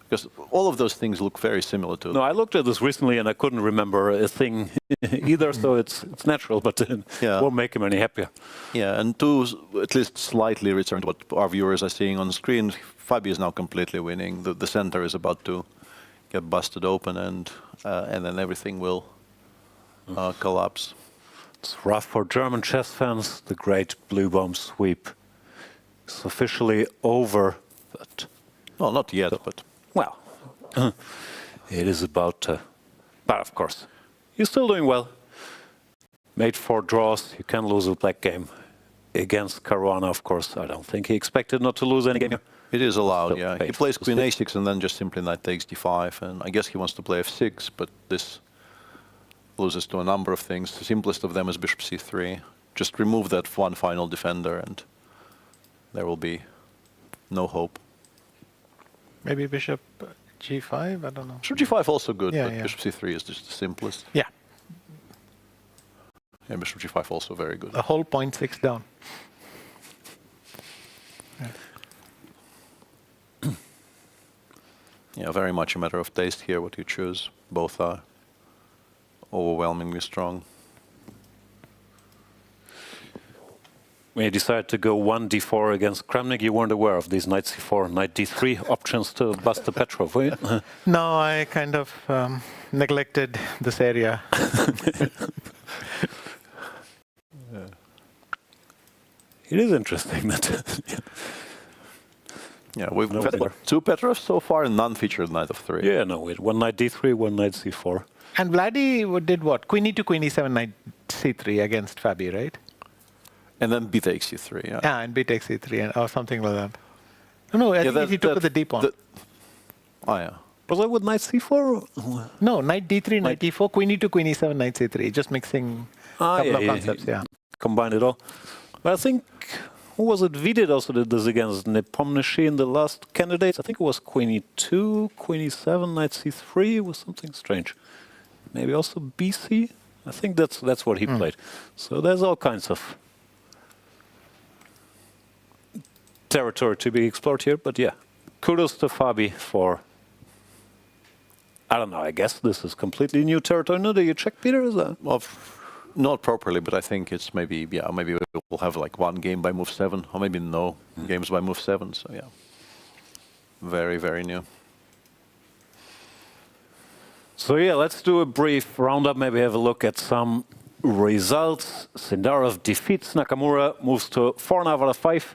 Speaker 1: because all of those things look very similar to.
Speaker 4: No, I looked at this recently and I couldn't remember a thing either, so it's natural, but it won't make him any happier.
Speaker 1: Yeah, and to at least slightly return to what our viewers are seeing on the screen, Fabi is now completely winning. The center is about to get busted open, and then everything will collapse.
Speaker 4: It's rough for German chess fans. The great Bluebaum sweep is officially over, but
Speaker 1: well, not yet, but
Speaker 4: well, it is about to. But of course, you're still doing well. Made 4 draws. You can lose a black game against Caruana. Of course, I don't think he expected not to lose any game.
Speaker 1: It is allowed. He plays Queen A6 and then just simply Knight takes D5, and I guess he wants to play F6, but this loses to a number of things. The simplest of them is Bishop C3. Just remove that one final defender and there will be no hope.
Speaker 20: Maybe Bishop G5? I don't know.
Speaker 1: Bishop G5 also good, but Bishop C3 is just the simplest.
Speaker 20: Yeah.
Speaker 1: Yeah, Bishop G5 also very good.
Speaker 20: A whole 0.6 down.
Speaker 1: Yeah, very much a matter of taste here, what you choose. Both are overwhelmingly strong.
Speaker 4: When you decided to go 1d4 against Kramnik, you weren't aware of these Knight c4, Knight d3 options to bust the Petrov, were you?
Speaker 20: No, I kind of neglected this area.
Speaker 4: It is interesting that.
Speaker 1: Yeah, we've had 2 Petrovs so far, and none featured Knight of 3.
Speaker 4: Yeah, no, wait, 1 Knight d3, 1 Knight c4.
Speaker 20: And Vladi did what? Queen e2, Queen e7, Knight c3 against Fabi, right?
Speaker 1: And then b takes e3, yeah.
Speaker 20: Yeah, and b takes e3, or something like that. No, I think he took the d pawn.
Speaker 1: Oh, yeah.
Speaker 4: Was that with Knight c4?
Speaker 20: No, Knight d3, Knight e4, Queen e2, Queen e7, Knight c3. Just mixing a couple of concepts,
Speaker 4: Combined it all. But I think who was it? FIDE also did this against Nepomniachtchi in the last candidates. I think it was Queen E2, Queen E7, Knight C3 was something strange. Maybe also BC. I think that's what he played. So there's all kinds of territory to be explored here. But yeah, kudos to Fabi for. I don't know. I guess this is completely new territory. No, do you check, Peter? Is that?
Speaker 1: Well, not properly, but I think it's maybe maybe we'll have like one game by move 7, or maybe no games by move 7. So yeah, very, very new.
Speaker 4: So yeah, let's do a brief roundup, maybe have a look at some results. Sindarov defeats Nakamura, moves to 4.5 out of 5.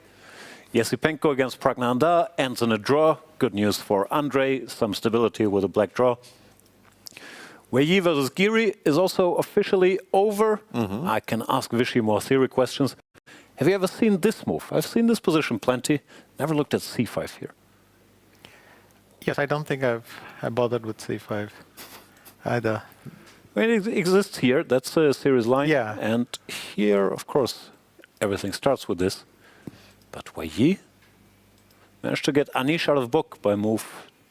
Speaker 4: Esipenko against Praggnanandhaa ends in a draw. Good news for Andrey, some stability with a black draw. Wei Yi versus Giri is also officially over. I can ask Vishy more theory questions. Have you ever seen this move? I've seen this position plenty. Never looked at c5 here.
Speaker 20: Yes, I don't think I bothered with c5 either.
Speaker 4: Well, it exists here. That's a series line.
Speaker 20: Yeah.
Speaker 4: And here, of course, everything starts with this. But Wei Yi managed to get Anish out of book by move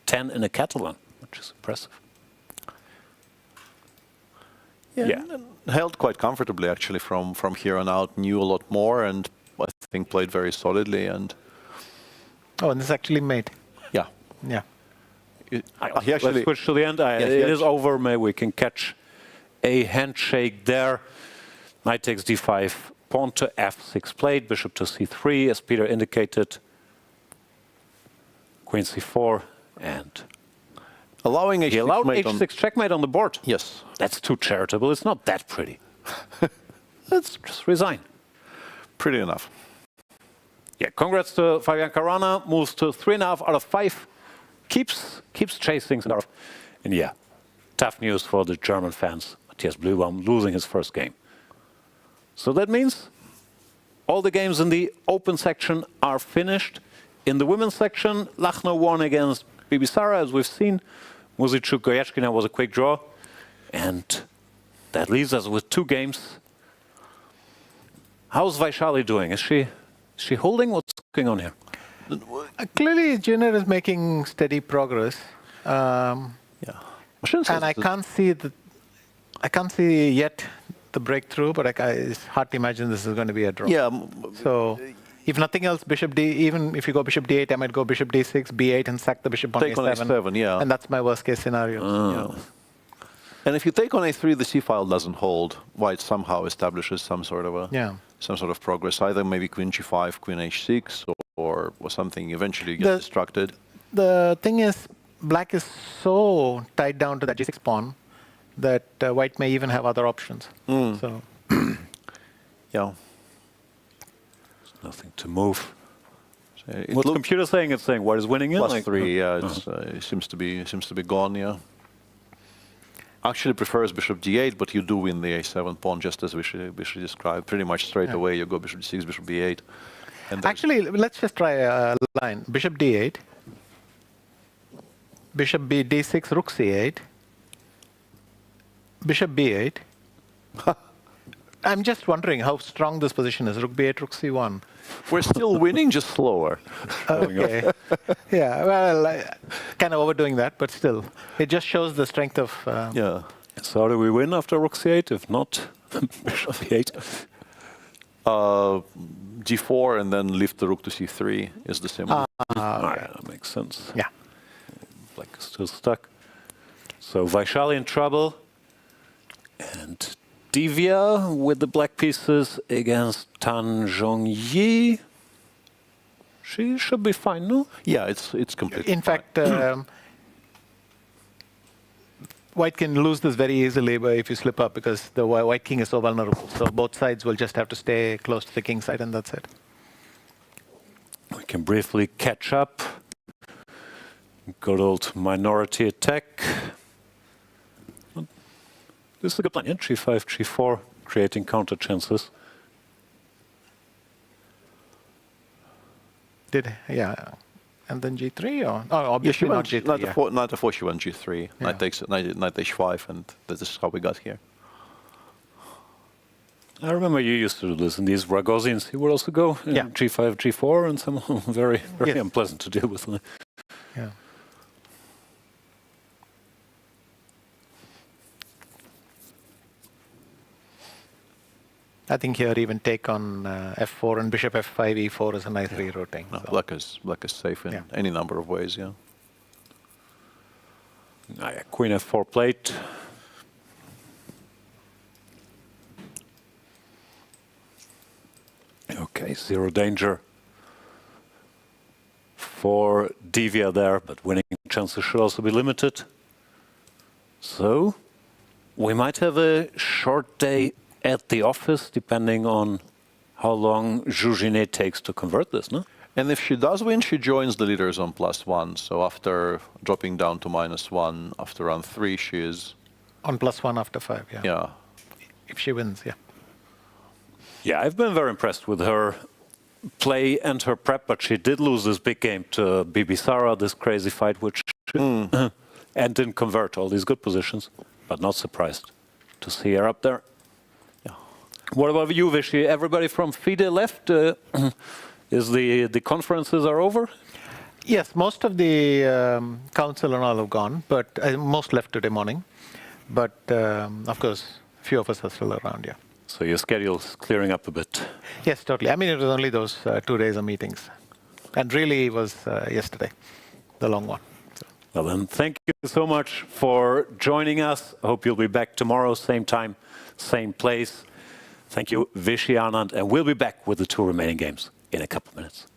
Speaker 4: 10 in a Catalan, which is impressive.
Speaker 1: Yeah, and held quite comfortably actually from here on out. Knew a lot more, and I think played very solidly. And
Speaker 20: and this actually made.
Speaker 1: Yeah,
Speaker 20: yeah.
Speaker 4: He actually, let's switch to the end. It is over. Maybe we can catch a handshake there. Knight takes d5, pawn to f6 played, bishop to c3, as Peter indicated. Queen c4, and
Speaker 1: allowing
Speaker 4: he allowed h6 checkmate on the board.
Speaker 1: Yes.
Speaker 4: That's too charitable. It's not that pretty. Let's just resign.
Speaker 1: Pretty enough.
Speaker 4: Yeah, congrats to Fabiano Caruana. Moves to 3.5 out of 5. Keeps chasing Sindarov. And yeah, tough news for the German fans. Matthias Bluebaum losing his first game. So that means all the games in the open section are finished. In the women's section, Lagno won against Bibisara, as we've seen. Muzychuk Goryachkina was a quick draw. And that leaves us with 2 games. How's Vaishali doing? Is she holding? What's going on here?
Speaker 20: Clearly, Jiner is making steady progress. And I can't see yet the breakthrough, but it's hard to imagine this is going to be a draw.
Speaker 1: Yeah.
Speaker 20: So if nothing else, bishop d. Even if you go bishop d8, I might go bishop d6, b8, and sack the bishop on
Speaker 1: take
Speaker 20: a7.
Speaker 1: On a7, yeah.
Speaker 20: And that's my worst case scenario.
Speaker 1: Yeah. And if you take on a3, the c-file doesn't hold. White somehow establishes some sort of progress. Either maybe queen g5, queen h6, or something eventually gets distracted.
Speaker 20: The thing is, black is so tied down to that g6 pawn that white may even have other options. So,
Speaker 1: yeah.
Speaker 4: There's nothing to move. What's the computer saying? It's saying white is winning it?
Speaker 1: +3, yeah. It seems to be gone, yeah. Actually prefers bishop d8, but you do win the a7 pawn, just as we should describe. Pretty much straight away, you go bishop d6, bishop b8. And
Speaker 20: actually, let's just try a line. Bishop d8, bishop d6, rook c8, bishop b8. I'm just wondering how strong this position is. Rook b8, rook c1.
Speaker 1: We're still winning, just slower.
Speaker 20: Okay. Yeah, well, kind of overdoing that, but still. It just shows the strength of...
Speaker 4: Yeah. So how do we win after rook c8? If not, bishop b8?
Speaker 1: g4 and then lift the rook to c3 is the same.
Speaker 4: Okay. That makes sense.
Speaker 20: Yeah.
Speaker 4: Black is still stuck. So Vaishali in trouble. And Divya with the black pieces against Zhongyi. She should be fine, no?
Speaker 1: Yeah, it's completely
Speaker 20: In fact, white can lose this very easily if you slip up, because the white king is so vulnerable. So both sides will just have to stay close to the king side, and that's it.
Speaker 4: We can briefly catch up. Good old minority attack. This is a good plan. Yeah, g5, g4, creating counter chances.
Speaker 20: Yeah. And then g3, or obviously not g3.
Speaker 1: Knight f4, she went g3. Yeah. Knight h5, and this is how we got here.
Speaker 4: I remember you used to do this in these Ragozins. He would also go in G5, G4, and some very unpleasant to deal with.
Speaker 20: Yeah. I think here even take on f4 and bishop f5, e4 is a nice rerouting.
Speaker 1: No,
Speaker 20: so.
Speaker 1: Black is safe in any number of ways, yeah.
Speaker 4: Queen f4 plate. Okay, zero danger for Divya there, but winning chances should also be limited. So we might have a short day at the office, depending on how long Zhu Jiner takes to convert this, no?
Speaker 1: And if she does win, she joins the leaders on +1. So after dropping down to -1, after round 3, she is...
Speaker 20: On +1 after 5, yeah.
Speaker 1: Yeah.
Speaker 20: If she wins, yeah.
Speaker 4: Yeah, I've been very impressed with her play and her prep, but she did lose this big game to Bibisara, this crazy fight, which and didn't convert all these good positions, but not surprised to see her up there. Yeah. What about you, Vichy? Everybody from FIDE left? Is the conferences are over?
Speaker 20: Yes, most of the council and all have gone, but most left today morning. But of course, few of us are still around, yeah.
Speaker 4: So your schedule's clearing up a bit?
Speaker 20: Yes, totally. I mean, it was only those 2 days of meetings. And really it was yesterday, the long one. So.
Speaker 4: Well then, thank you so much for joining us. I hope you'll be back tomorrow, same time, same place. Thank you, Vichy Anand, and we'll be back with the 2 remaining games in a couple of minutes.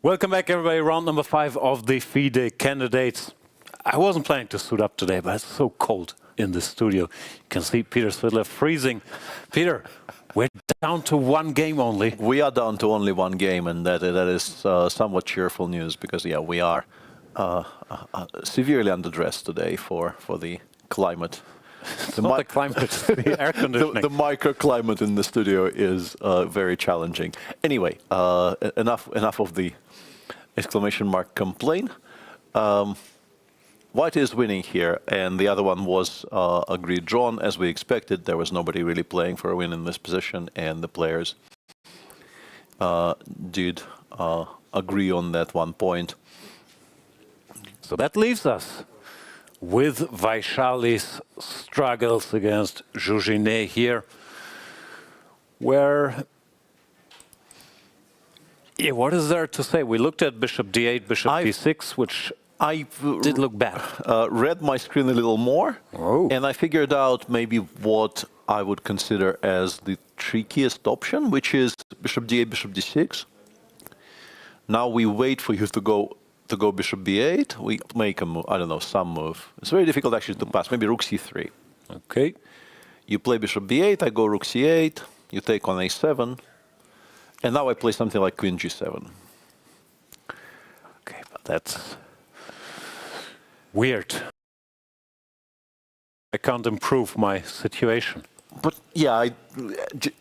Speaker 4: Welcome back, everybody. Round number 5 of the FIDE candidates. I wasn't planning to suit up today, but it's so cold in the studio. You can see Peter Svidler freezing. Peter, we're down to 1 game only.
Speaker 1: We are down to only 1 game, and that is somewhat cheerful news because, yeah, we are severely underdressed today for the climate.
Speaker 4: It's not the climate, it's the air conditioning.
Speaker 1: The microclimate in the studio is very challenging. Anyway, enough of the exclamation mark complaint. White is winning here, and the other one was agreed drawn. As we expected, there was nobody really playing for a win in this position, and the players did agree on that 1 point.
Speaker 4: So that leaves us with Vaishali's struggles against Zhu Jiner here, where, yeah, what is there to say? We looked at bishop d8, bishop d6, which did look bad.
Speaker 1: Read my screen a little more, and I figured out maybe what I would consider as the trickiest option, which is bishop d8, bishop d6. Now we wait for you to go bishop b8, we make a move, I don't know, some move. It's very difficult actually to pass, maybe rook c3.
Speaker 4: Okay.
Speaker 1: You play bishop b8, I go rook c8, you take on a7, and now I play something like queen g7.
Speaker 4: Okay, but that's weird. I can't improve my situation.
Speaker 1: But yeah,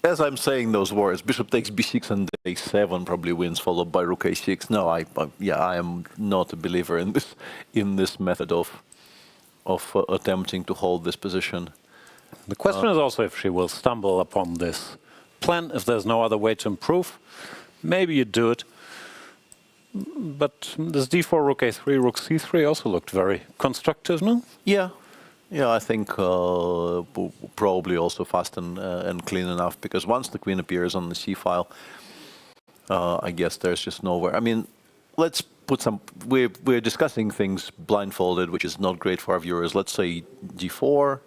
Speaker 1: as I'm saying those words, bishop takes b6 and a7 probably wins, followed by rook a6. No, I am not a believer in this method of attempting to hold this position.
Speaker 4: The question is also if she will stumble upon this plan, if there's no other way to improve. Maybe you do it. But this d4, rook a3, rook c3 also looked very constructive, no?
Speaker 1: Yeah. Yeah, I think probably also fast and clean enough, because once the queen appears on the c-file, I guess there's just nowhere. I mean, let's put some... We're discussing things blindfolded, which is not great for our viewers. Let's say d4.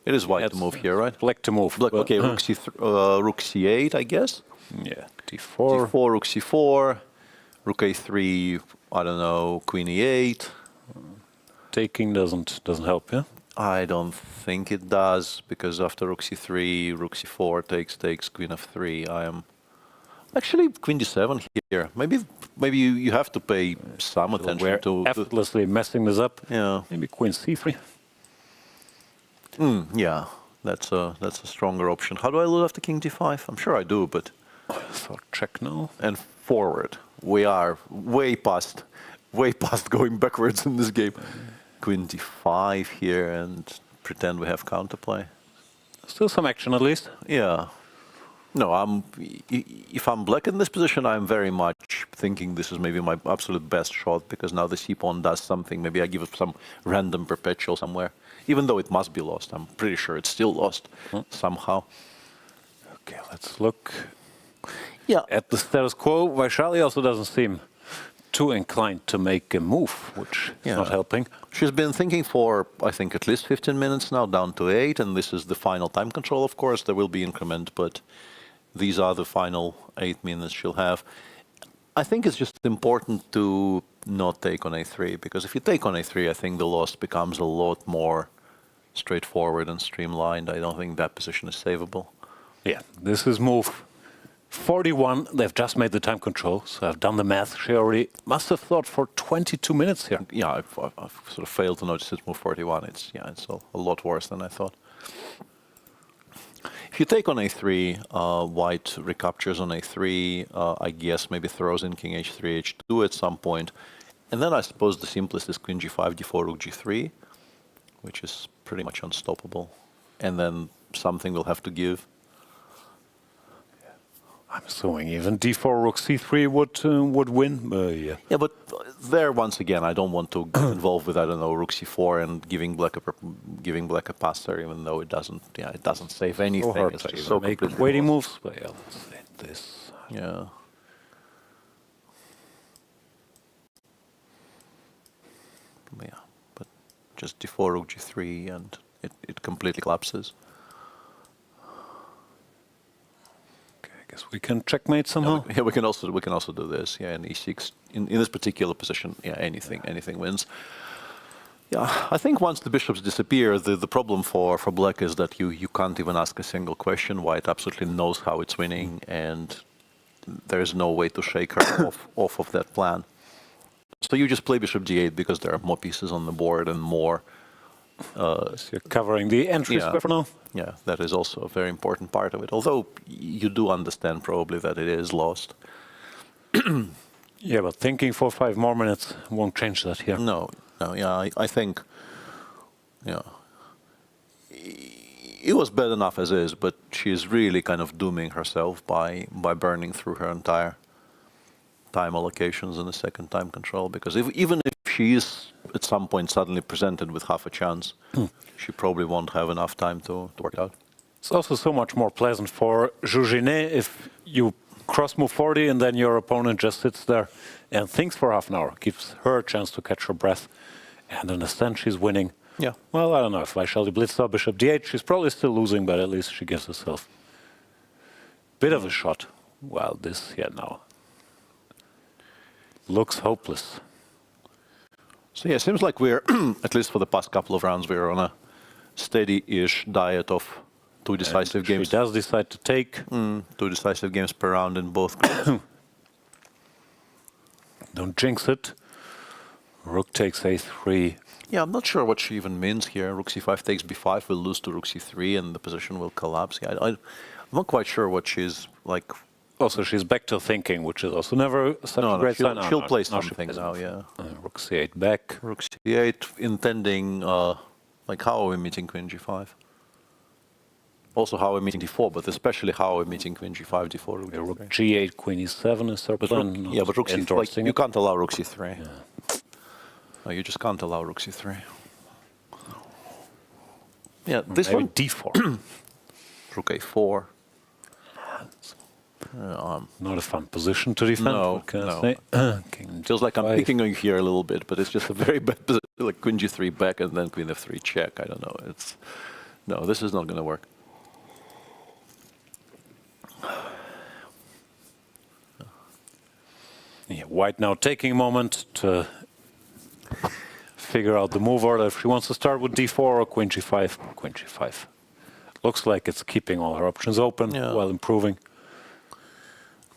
Speaker 1: It is white to move here, right?
Speaker 4: Black to move.
Speaker 1: Black, okay, rook c8, I guess.
Speaker 4: Yeah, d4.
Speaker 1: d4, rook c4, rook a3, I don't know, queen e8.
Speaker 4: Taking doesn't help, yeah?
Speaker 1: I don't think it does, because after rook c3, rook c4 takes queen f3. I am actually queen d7 here. Maybe you have to pay some attention to
Speaker 4: effortlessly messing this up.
Speaker 1: Yeah.
Speaker 4: Maybe queen c3.
Speaker 1: Yeah, that's a stronger option. How do I lose after king d5? I'm sure I do, but
Speaker 4: so check now
Speaker 1: and forward. We are way past going backwards in this game. Queen d5 here and pretend we have counterplay.
Speaker 4: Still some action at least.
Speaker 1: Yeah. No, if I'm black in this position, I'm very much thinking this is maybe my absolute best shot, because now the c-pawn does something. Maybe I give it some random perpetual somewhere. Even though it must be lost, I'm pretty sure it's still lost somehow.
Speaker 4: Okay, let's look at the status quo. Vaishali also doesn't seem too inclined to make a move, which is not helping.
Speaker 1: She's been thinking for, I think, at least 15 minutes now, down to 8, and this is the final time control, of course. There will be increment, but these are the final 8 minutes she'll have. I think it's just important to not take on a3, because if you take on a3, I think the loss becomes a lot more straightforward and streamlined. I don't think that position is savable.
Speaker 4: Yeah, this is move 41. They've just made the time control, so I've done the math. She already must have thought for 22 minutes here.
Speaker 1: Yeah, I've sort of failed to notice it's move 41. It's a lot worse than I thought. If you take on a3, white recaptures on a3, I guess maybe throws in king h3, h2 at some point. And then I suppose the simplest is queen g5, d4, rook g3, which is pretty much unstoppable. And then something will have to give.
Speaker 4: I'm assuming even d4, rook c3 would win.
Speaker 1: Yeah, but there once again, I don't want to get involved with, I don't know, rook c4 and giving black a pass there, even though it doesn't. Yeah, it doesn't save anything.
Speaker 4: So hard
Speaker 1: it's
Speaker 4: to
Speaker 1: just so
Speaker 4: make waiting moves. But yeah, let's say this.
Speaker 1: Yeah. Yeah, but just d4, rook g3, and it completely collapses.
Speaker 4: we can checkmate somehow.
Speaker 1: Yeah, we can also do this. Yeah, in e6 in this particular position. Yeah, anything wins. Yeah, I think once the bishops disappear, the problem for black is that you can't even ask a single question. White absolutely knows how it's winning, and there's no way to shake her off of that plan. So you just play bishop d8 because there are more pieces on the board and more.
Speaker 4: So you're covering the entry square for now.
Speaker 1: Yeah, that is also a very important part of it. Although you do understand probably that it is lost.
Speaker 4: Yeah, but thinking for 5 more minutes won't change that here.
Speaker 1: No, yeah, I think, yeah, it was bad enough as is, but she's really kind of dooming herself by burning through her entire time allocations in the second time control. Because even if she is at some point suddenly presented with half a chance, she probably won't have enough time to work it out.
Speaker 4: It's also so much more pleasant for Zhu Jiner if you cross move 40 and then your opponent just sits there and thinks for half an hour, gives her a chance to catch her breath and understand she's winning.
Speaker 1: Yeah.
Speaker 4: Well, I don't know if Vaishali blitzed up bishop d8, she's probably still losing, but at least she gives herself a bit of a shot. Well, this here now looks hopeless.
Speaker 1: So yeah, it seems like we're, at least for the past couple of rounds, we're on a steady-ish diet of 2 decisive games.
Speaker 4: She does decide to take
Speaker 1: 2 decisive games per round in both groups.
Speaker 4: Don't jinx it. Rook takes a3.
Speaker 1: Yeah, I'm not sure what she even means here. Rook c5 takes b5, will lose to rook c3, and the position will collapse. Yeah, I'm not quite sure what she's like.
Speaker 4: Also, she's back to thinking, which is also never such a great sign.
Speaker 1: She'll play something now, yeah.
Speaker 4: Rook c8 back.
Speaker 1: Rook c8, intending, like, how are we meeting queen g5? Also, how are we meeting d4, but especially how are we meeting queen g5, d4,
Speaker 4: rook g8, queen e7 is her plan.
Speaker 1: Yeah, but rook c3, like, you can't allow rook c3. Yeah. No, you just can't allow rook c3. Yeah, this
Speaker 4: maybe
Speaker 1: one.
Speaker 4: d4.
Speaker 1: Rook a4.
Speaker 4: Not a fun position to defend.
Speaker 1: No,
Speaker 4: what can
Speaker 1: no.
Speaker 4: I say?
Speaker 1: Feels like I'm picking on you here a little bit, but it's just a very bad position. Like queen g3 back and then queen f3 check. I don't know. No, this is not going to work.
Speaker 4: Yeah, white now taking a moment to figure out the move order. If she wants to start with d4 or queen g5, queen g5. Looks like it's keeping all her options open while improving.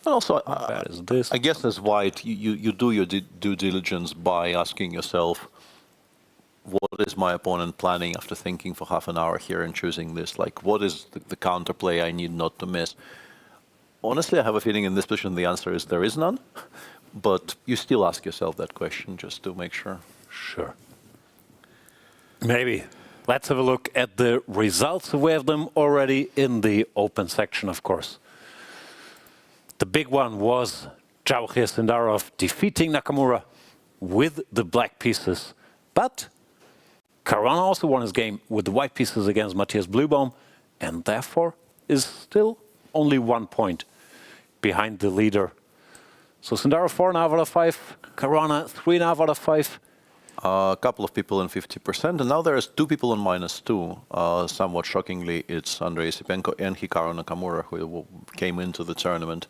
Speaker 1: And also,
Speaker 4: bad is this?
Speaker 1: I guess as white, you do your due diligence by asking yourself, what is my opponent planning after thinking for half an hour here and choosing this? Like, what is the counterplay I need not to miss? Honestly, I have a feeling in this position the answer is there is none. But you still ask yourself that question just to make sure.
Speaker 4: Sure. Maybe. Let's have a look at the results. We have them already in the open section, of course. The big one was Javokhir Sindarov defeating Nakamura with the black pieces. But Caruana also won his game with the white pieces against Matthias Bluebaum, and therefore is still only 1 point behind the leader. So Sindarov 4.5 out of 5, Caruana 3.5 out of 5.
Speaker 1: A couple of people in 50%, and now there's 2 people in -2. Somewhat shockingly, it's Andrey Esipenko and Hikaru Nakamura who came into the tournament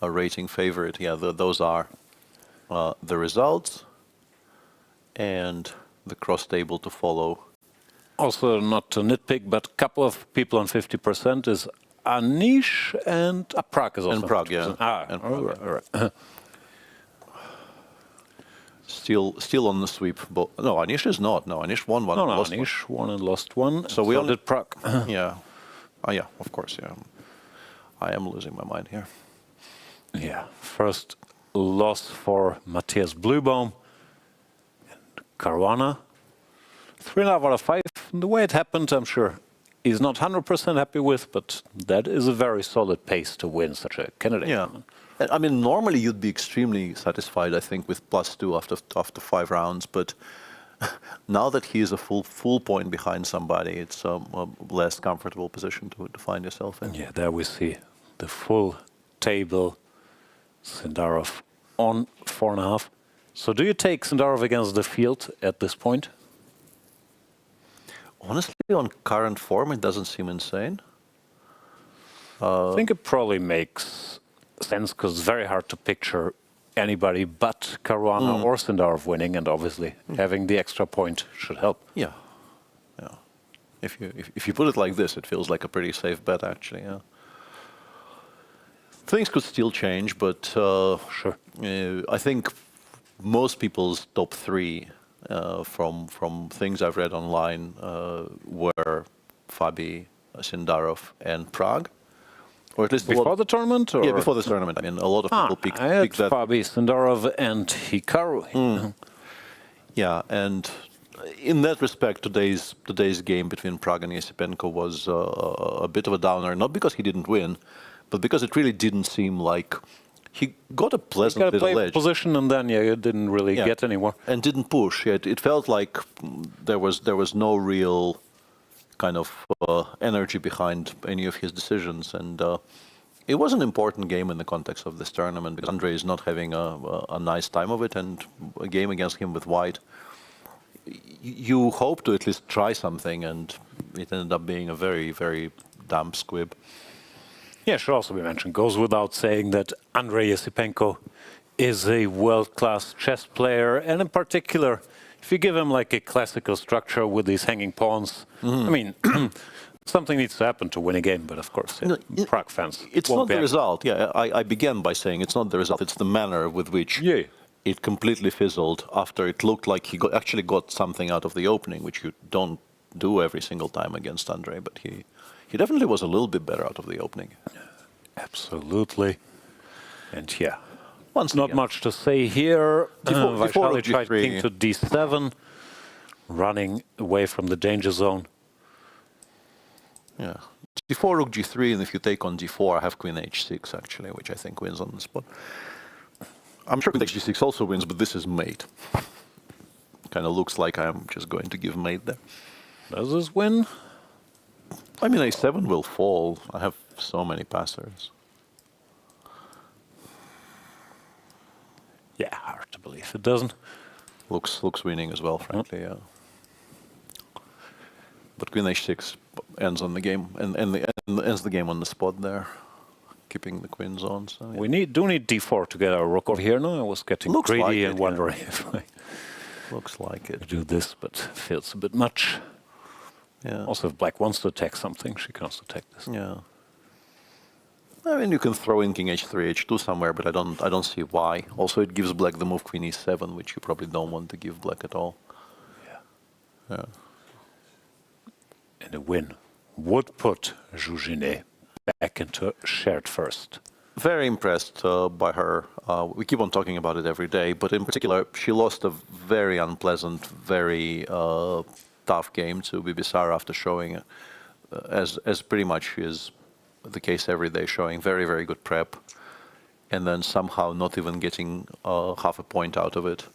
Speaker 1: a rating favorite. Yeah, those are the results and the cross table to follow.
Speaker 4: Also, not to nitpick, but a couple of people on 50% is Anish and Prague is also.
Speaker 1: And Prague, yeah.
Speaker 4: And Prague. All right.
Speaker 1: Still on the sweep. But no, Anish is not. No, Anish won one.
Speaker 4: No,
Speaker 1: lost
Speaker 4: Anish won and lost one.
Speaker 1: So we only
Speaker 4: did Prague.
Speaker 1: Yeah. Yeah, of course, yeah. I am losing my mind here.
Speaker 4: Yeah. First loss for Matthias Bluebaum and Caruana. 3.5 out of 5. The way it happened, I'm sure he's not 100% happy with, but that is a very solid pace to win such a candidate.
Speaker 1: Yeah. I mean, normally you'd be extremely satisfied, I think, with +2 after 5 rounds, but now that he is a full point behind somebody, it's a less comfortable position to find yourself in.
Speaker 4: Yeah, there we see the full table. Sindarov on 4.5. So do you take Sindarov against the field at this point?
Speaker 1: Honestly, on current form, it doesn't seem insane.
Speaker 4: I think it probably makes sense because it's very hard to picture anybody but Caruana or Sindarov winning, and obviously having the extra point should help.
Speaker 1: Yeah. If you put it like this, it feels like a pretty safe bet, actually. Yeah. Things could still change, but
Speaker 4: sure.
Speaker 1: I think most people's top three, from things I've read online, were Fabi, Sindarov, and Prague. Or at least
Speaker 4: before the tournament? Or?
Speaker 1: Yeah, before the tournament. I mean, a lot of people picked that.
Speaker 4: Fabi, Sindarov, and Hikaru.
Speaker 1: Yeah, and in that respect, today's game between Prague and Esipenko was a bit of a downer, not because he didn't win, but because it really didn't seem like he got a pleasant little edge.
Speaker 4: Position, and then it didn't really get anywhere.
Speaker 1: And didn't push. It felt like there was no real kind of energy behind any of his decisions, and it was an important game in the context of this tournament because Andrey is not having a nice time of it, and a game against him with white, you hope to at least try something, and it ended up being a very, very damp squib.
Speaker 4: Yeah, should also be mentioned, goes without saying that Andrey Esipenko is a world-class chess player, and in particular, if you give him like a classical structure with these hanging pawns, I mean, something needs to happen to win a game, but of course, Prague fans
Speaker 1: it's not the result. Yeah, I began by saying it's not the result, it's the manner with which it completely fizzled after it looked like he actually got something out of the opening, which you don't do every single time against Andrey, but he definitely was a little bit better out of the opening.
Speaker 4: Absolutely. And yeah, not much to say here. Vaishali tried king to d7, running away from the danger zone.
Speaker 1: Yeah. d4, rook g3, and if you take on d4, I have queen h6, actually, which I think wins on the spot. I'm sure queen h6 also wins, but this is mate. Kind of looks like I'm just going to give mate there.
Speaker 4: Does this win?
Speaker 1: I mean, a7 will fall. I have so many passers.
Speaker 4: Yeah, hard to believe it doesn't.
Speaker 1: Looks winning as well, frankly, yeah. But queen h6 ends on the game, and ends the game on the spot there, keeping the queens on. So, yeah.
Speaker 4: We do need d4 to get our rook over here. No, I was getting greedy and wondering if I
Speaker 1: looks like it.
Speaker 4: Do this, but feels a bit much.
Speaker 1: Yeah.
Speaker 4: Also, if black wants to attack something, she can also attack this.
Speaker 1: Yeah. I mean, you can throw in king h3, h2 somewhere, but I don't see why. Also, it gives black the move queen e7, which you probably don't want to give black at all. Yeah.
Speaker 4: And a win would put Zhu Jiner back into shared first.
Speaker 1: Very impressed by her. We keep on talking about it every day, but in particular, she lost a very unpleasant, very tough game to Bibisara after showing, as pretty much is the case every day, showing very, very good prep, and then somehow not even getting half a point out of it,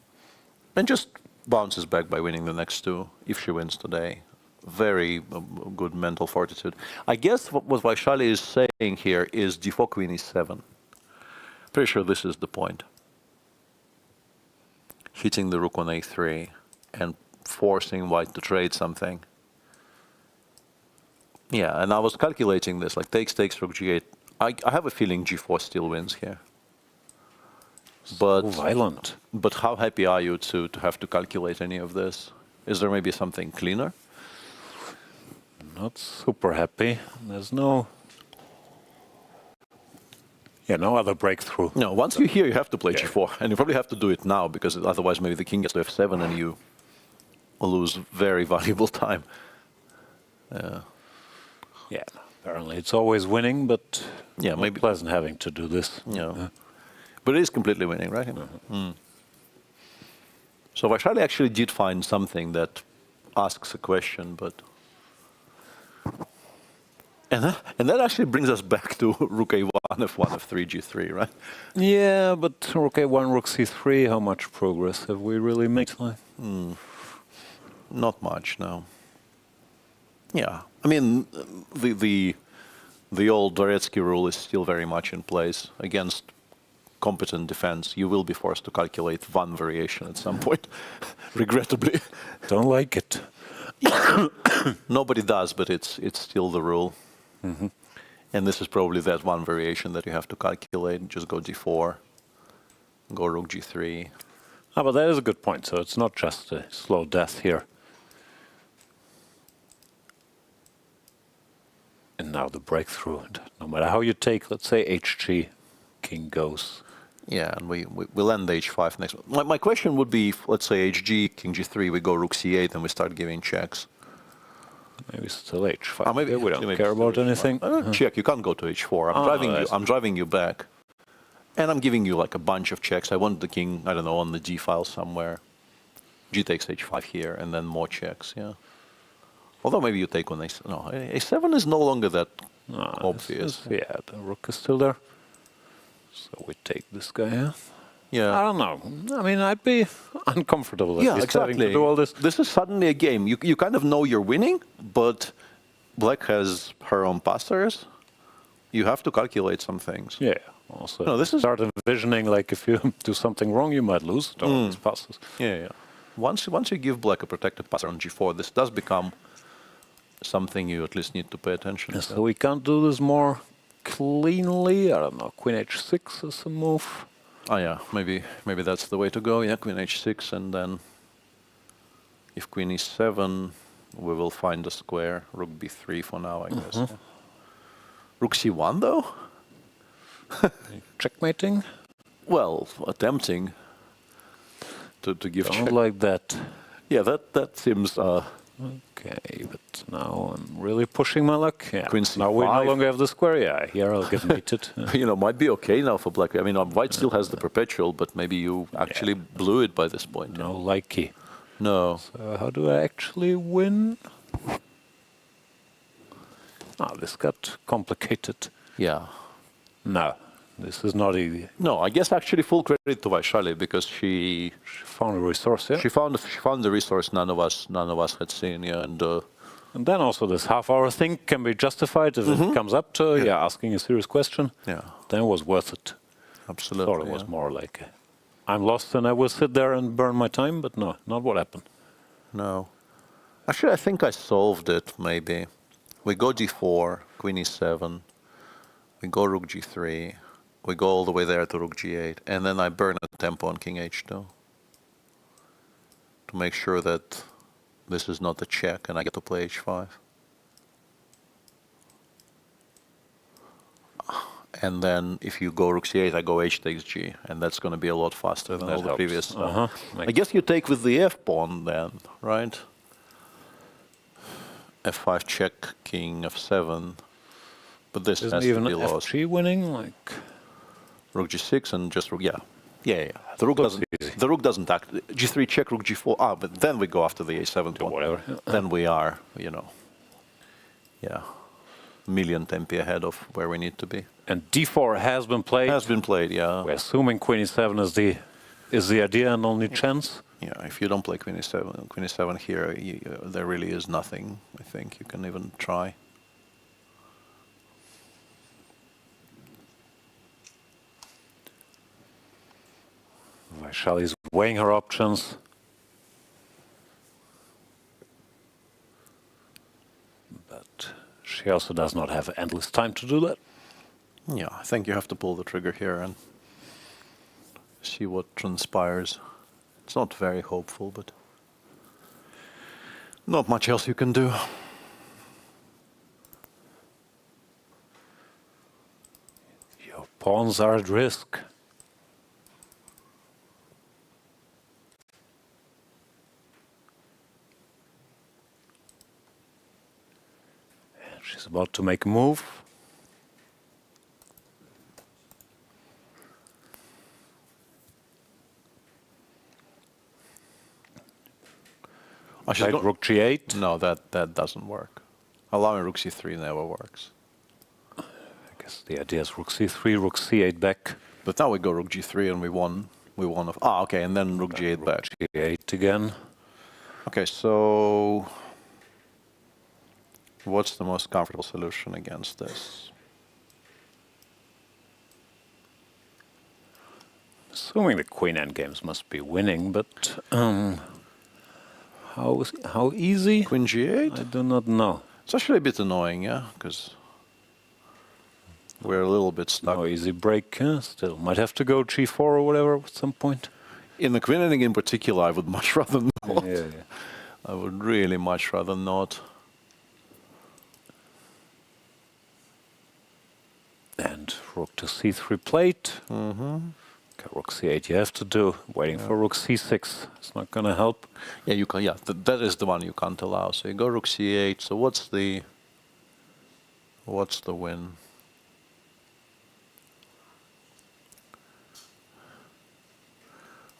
Speaker 1: and just bounces back by winning the next two if she wins today. Very good mental fortitude. I guess what Vaishali is saying here is d4 queen e7. Pretty sure this is the point. Hitting the rook on a3 and forcing white to trade something. Yeah, and I was calculating this, like takes, rook g8. I have a feeling g4 still wins here. But
Speaker 4: so violent.
Speaker 1: But how happy are you to have to calculate any of this? Is there maybe something cleaner?
Speaker 4: Not super happy. There's no other breakthrough.
Speaker 1: No, once you're here, you have to play g4, and you probably have to do it now, because otherwise maybe the king gets to f7 and you lose very valuable time.
Speaker 4: Yeah, apparently it's always winning, but
Speaker 1: yeah, maybe
Speaker 4: pleasant having to do this.
Speaker 1: Yeah, but it is completely winning, right? So Vaishali actually did find something that asks a question, but. And that actually brings us back to rook a1, f1, f3, g3, right?
Speaker 4: Yeah, but rook a1, rook c3, how much progress have we really made?
Speaker 1: Not much, no. Yeah, I mean, the old Dvoretsky rule is still very much in place. Against competent defense, you will be forced to calculate one variation at some point, regrettably.
Speaker 4: Don't like it.
Speaker 1: Nobody does, but it's still the rule. And this is probably that one variation that you have to calculate. Just go d4, go rook g3.
Speaker 4: Ah, but that is a good point. So it's not just a slow death here. And now the breakthrough. And no matter how you take, let's say hg, king goes.
Speaker 1: Yeah, and we'll end h5 next. My question would be, if, let's say hg, king g3, we go rook c8, and we start giving checks.
Speaker 4: Maybe still h5.
Speaker 1: Maybe
Speaker 4: we don't care about anything.
Speaker 1: Check. You can't go to h4. I'm driving you back, and I'm giving you like a bunch of checks. I want the king, I don't know, on the g file somewhere. G takes h5 here, and then more checks. Yeah. Although maybe you take when a7 is no longer that obvious.
Speaker 4: Yeah, the rook is still there. So we take this guy here.
Speaker 1: Yeah.
Speaker 4: I don't know. I mean, I'd be uncomfortable at least having to do all this.
Speaker 1: This is suddenly a game. You kind of know you're winning, but Black has her own passers. You have to calculate some things.
Speaker 4: Yeah. Also, start envisioning like if you do something wrong, you might lose all these passes.
Speaker 1: Yeah. Once you give Black a protected passer on g4, this does become something you at least need to pay attention to.
Speaker 4: So we can't do this more cleanly. I don't know. Queen h6 is a move.
Speaker 1: Oh yeah, maybe that's the way to go. Yeah, queen h6, and then if queen e7, we will find a square. Rook b3 for now, I guess. Yeah. Rook c1 though.
Speaker 4: Checkmating.
Speaker 1: Well, attempting to give.
Speaker 4: Don't like that.
Speaker 1: Yeah, that seems.
Speaker 4: Okay, but now I'm really pushing my luck. Yeah.
Speaker 1: Queen c5.
Speaker 4: Now we no longer have the square. Yeah, here I'll get mated.
Speaker 1: Might be okay now for Black. I mean, White still has the perpetual, but maybe you actually blew it by this point.
Speaker 4: No likey.
Speaker 1: No.
Speaker 4: So how do I actually win? Ah, this got complicated.
Speaker 1: Yeah.
Speaker 4: No, this is not easy.
Speaker 1: No, I guess actually full credit to Vaishali because she
Speaker 4: found a resource. Yeah.
Speaker 1: She found the resource none of us had seen. Yeah,
Speaker 4: and then also this half-hour thing can be justified if it comes up to asking a serious question.
Speaker 1: Yeah.
Speaker 4: Then it was worth it.
Speaker 1: Absolutely.
Speaker 4: Thought it was more like I'm lost and I will sit there and burn my time, but no, not what happened.
Speaker 1: No. Actually, I think I solved it. Maybe we go d4, queen e7. We go rook g3, we go all the way there to rook g8, and then I burn a tempo on king h2 to make sure that this is not a check and I get to play h5. And then if you go rook c8, I go h takes g, and that's going to be a lot faster than all the previous stuff. I guess you take with the f pawn then, right? f5 check, king f7. But this
Speaker 4: isn't
Speaker 1: has
Speaker 4: even
Speaker 1: to be lost.
Speaker 4: FG winning, like
Speaker 1: rook g6 and just rook. Yeah. The rook doesn't act. G3 check, rook g4. But then we go after the a7 pawn.
Speaker 4: Whatever.
Speaker 1: Then we are, million tempi ahead of where we need to be.
Speaker 4: And d4 has been played.
Speaker 1: Has been played. Yeah.
Speaker 4: We're assuming queen e7 is the idea and only chance.
Speaker 1: Yeah. If you don't play queen e7 here, there really is nothing. I think you can even try.
Speaker 4: Vaishali is weighing her options. But she also does not have endless time to do that.
Speaker 1: Yeah, I think you have to pull the trigger here and see what transpires. It's not very hopeful, but not much else you can do.
Speaker 4: Your pawns are at risk. She's about to make a move. Like rook g8?
Speaker 1: No, that doesn't work. Allowing rook c3 never works.
Speaker 4: I guess the idea is rook c3, rook c8 back.
Speaker 1: But now we go rook g3 and we won. Okay, and then rook g8 back.
Speaker 4: G8 again.
Speaker 1: Okay, so what's the most comfortable solution against this?
Speaker 4: Assuming the queen endgames must be winning, but how easy?
Speaker 1: Queen g8?
Speaker 4: I do not know.
Speaker 1: It's actually a bit annoying, yeah, because We're a little bit stuck.
Speaker 4: No easy break, still. Might have to go g4 or whatever at some point.
Speaker 1: In the queen ending in particular, I would much rather not.
Speaker 4: Yeah.
Speaker 1: I would really much rather not.
Speaker 4: And rook to c3 plate. Okay, rook c8 you have to do. Waiting for rook c6. It's not going to help.
Speaker 1: Yeah, you can. Yeah, that is the one you can't allow. So you go rook c8. So what's the win?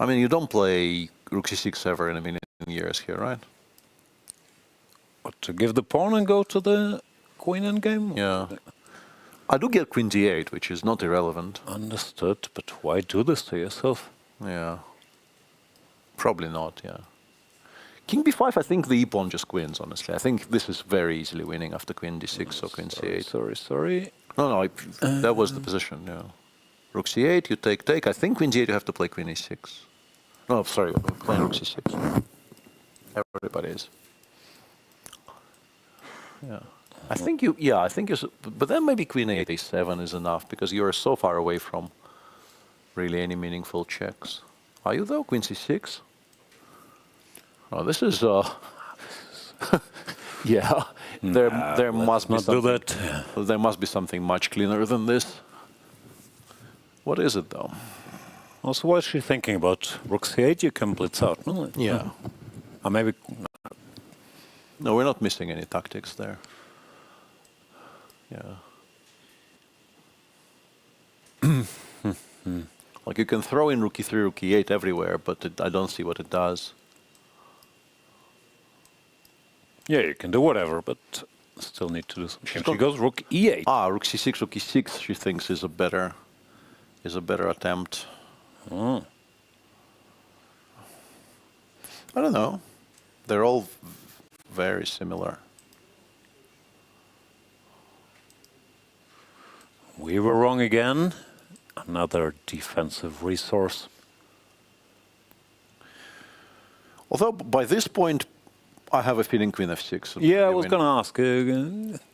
Speaker 1: I mean, you don't play rook c6 ever in a million years here, right?
Speaker 4: What, to give the pawn and go to the queen endgame?
Speaker 1: Yeah. I do get queen d8, which is not irrelevant.
Speaker 4: Understood, but why do this to yourself?
Speaker 1: Yeah. Probably not, yeah. King b5, I think the e-pawn just wins, honestly. I think this is very easily winning after queen d6 or queen c8.
Speaker 4: Sorry.
Speaker 1: No, that was the position, yeah. Rook c8, you take. I think queen d8 you have to play queen e6. No, sorry, playing rook c6. Everybody is. Yeah. I think you, but then maybe queen a7 is enough, because you're so far away from really any meaningful checks. Are you though? Queen c6? Oh, this is, yeah, there must be something, there must be something much cleaner than this. What is it though?
Speaker 4: Also, what is she thinking about? Rook c8 you can blitz out, no?
Speaker 1: Yeah.
Speaker 4: Or maybe...
Speaker 1: No, we're not missing any tactics there. Yeah. Like you can throw in rook e3, rook e8 everywhere, but I don't see what it does.
Speaker 4: Yeah, you can do whatever, but still need to do something. She goes rook e8.
Speaker 1: Ah, rook c6, rook e6. She thinks is a better attempt.
Speaker 4: Oh.
Speaker 1: I don't know. They're all very similar.
Speaker 4: We were wrong again. Another defensive resource.
Speaker 1: Although by this point, I have a feeling queen f6.
Speaker 4: Yeah, I was going to ask.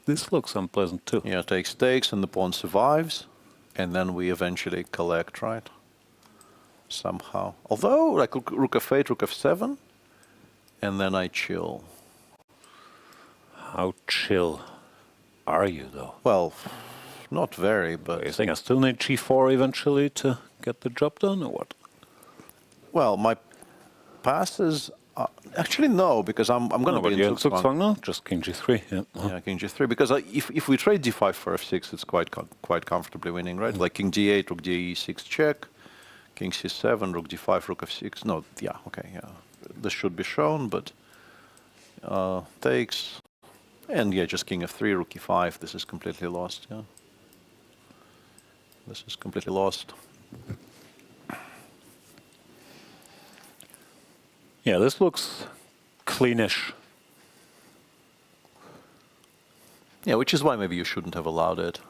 Speaker 4: This looks unpleasant too.
Speaker 1: Yeah, takes, and the pawn survives. And then we eventually collect, right? Somehow. Although, like rook f8, rook f7, and then I chill.
Speaker 4: How chill are you, though?
Speaker 1: Well, not very, but...
Speaker 4: You think I still need g4 eventually to get the job done, or what?
Speaker 1: Well, my passes... actually, no, because I'm going to be in
Speaker 4: Zugzwang now? Just king g3, yeah.
Speaker 1: Yeah, king g3, because if we trade d5 for f6, it's quite comfortably winning, right? Like king d8, rook d6 check, king c7, rook d5, rook f6. No, yeah, okay, yeah. This should be shown, but takes... And yeah, just king f3, rook e5, this is completely lost, yeah. This is completely lost.
Speaker 4: Yeah, this looks cleanish.
Speaker 1: Yeah, which is why maybe you shouldn't have allowed it.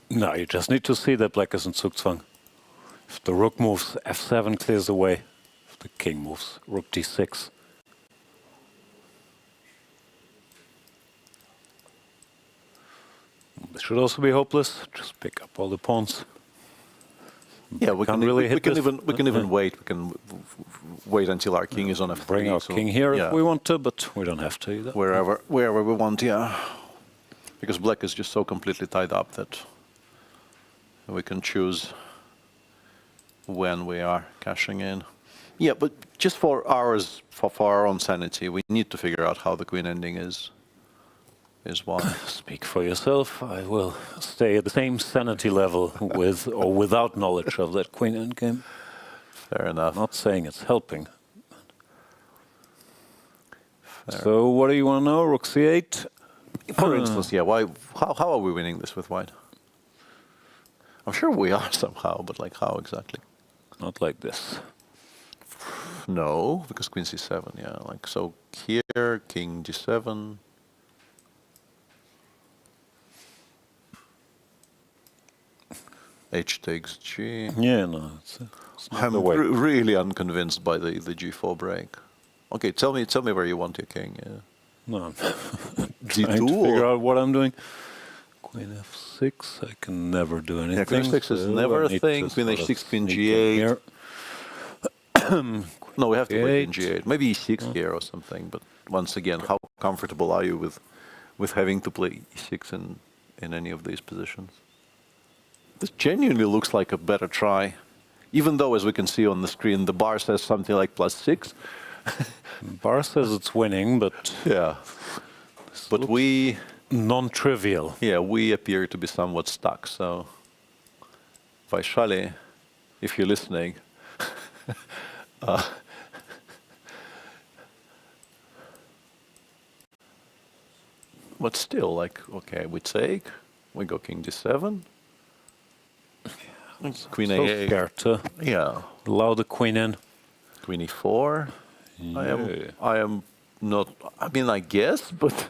Speaker 4: No, you just need to see that black is in Zugzwang. If the rook moves, f7 clears the way. If the king moves, rook d6. This should also be hopeless. Just pick up all the pawns.
Speaker 1: Yeah, we can even wait. We can wait until our king is on f3.
Speaker 4: Bring our king here if we want to, but we don't have to either.
Speaker 1: Wherever we want, yeah. Because black is just so completely tied up that we can choose when we are cashing in. Yeah, but just for our own sanity, we need to figure out how the queen ending is won.
Speaker 4: Speak for yourself. I will stay at the same sanity level with or without knowledge of that queen endgame.
Speaker 1: Fair enough.
Speaker 4: Not saying it's helping. So what do you want to know? Rook c8?
Speaker 1: For instance, yeah. How are we winning this with white? I'm sure we are somehow, but like how exactly?
Speaker 4: Not like this.
Speaker 1: No, because queen c7, yeah. Like so here, king g7. H takes g.
Speaker 4: Yeah, no, it's
Speaker 1: I'm really unconvinced by the g4 break. Okay, tell me where you want your king. Yeah.
Speaker 4: No, I'm
Speaker 1: D2
Speaker 4: trying to figure
Speaker 1: or-
Speaker 4: out what I'm doing. Queen f6, I can never do anything.
Speaker 1: Yeah, Queen f6 is never
Speaker 4: I
Speaker 1: a
Speaker 4: need
Speaker 1: thing.
Speaker 4: to
Speaker 1: Queen
Speaker 4: sort of
Speaker 1: h6, Queen
Speaker 4: sneak in
Speaker 1: g8.
Speaker 4: here.
Speaker 1: No, we have to play Queen
Speaker 4: G8.
Speaker 1: g8. Maybe e6 here or something. But once again, how comfortable are you with having to play e6 in any of these positions? This genuinely looks like a better try. Even though, as we can see on the screen, the bar says something like +6.
Speaker 4: Bar says it's winning, but
Speaker 1: yeah. But we...
Speaker 4: non-trivial.
Speaker 1: Yeah, we appear to be somewhat stuck. So, Vaishali, if you're listening, but still, like, okay, we take, we go King d7. Queen
Speaker 4: so
Speaker 1: a8.
Speaker 4: scared to allow the queen in.
Speaker 1: Queen e4.
Speaker 4: Yeah.
Speaker 1: I am not. I mean, I guess, but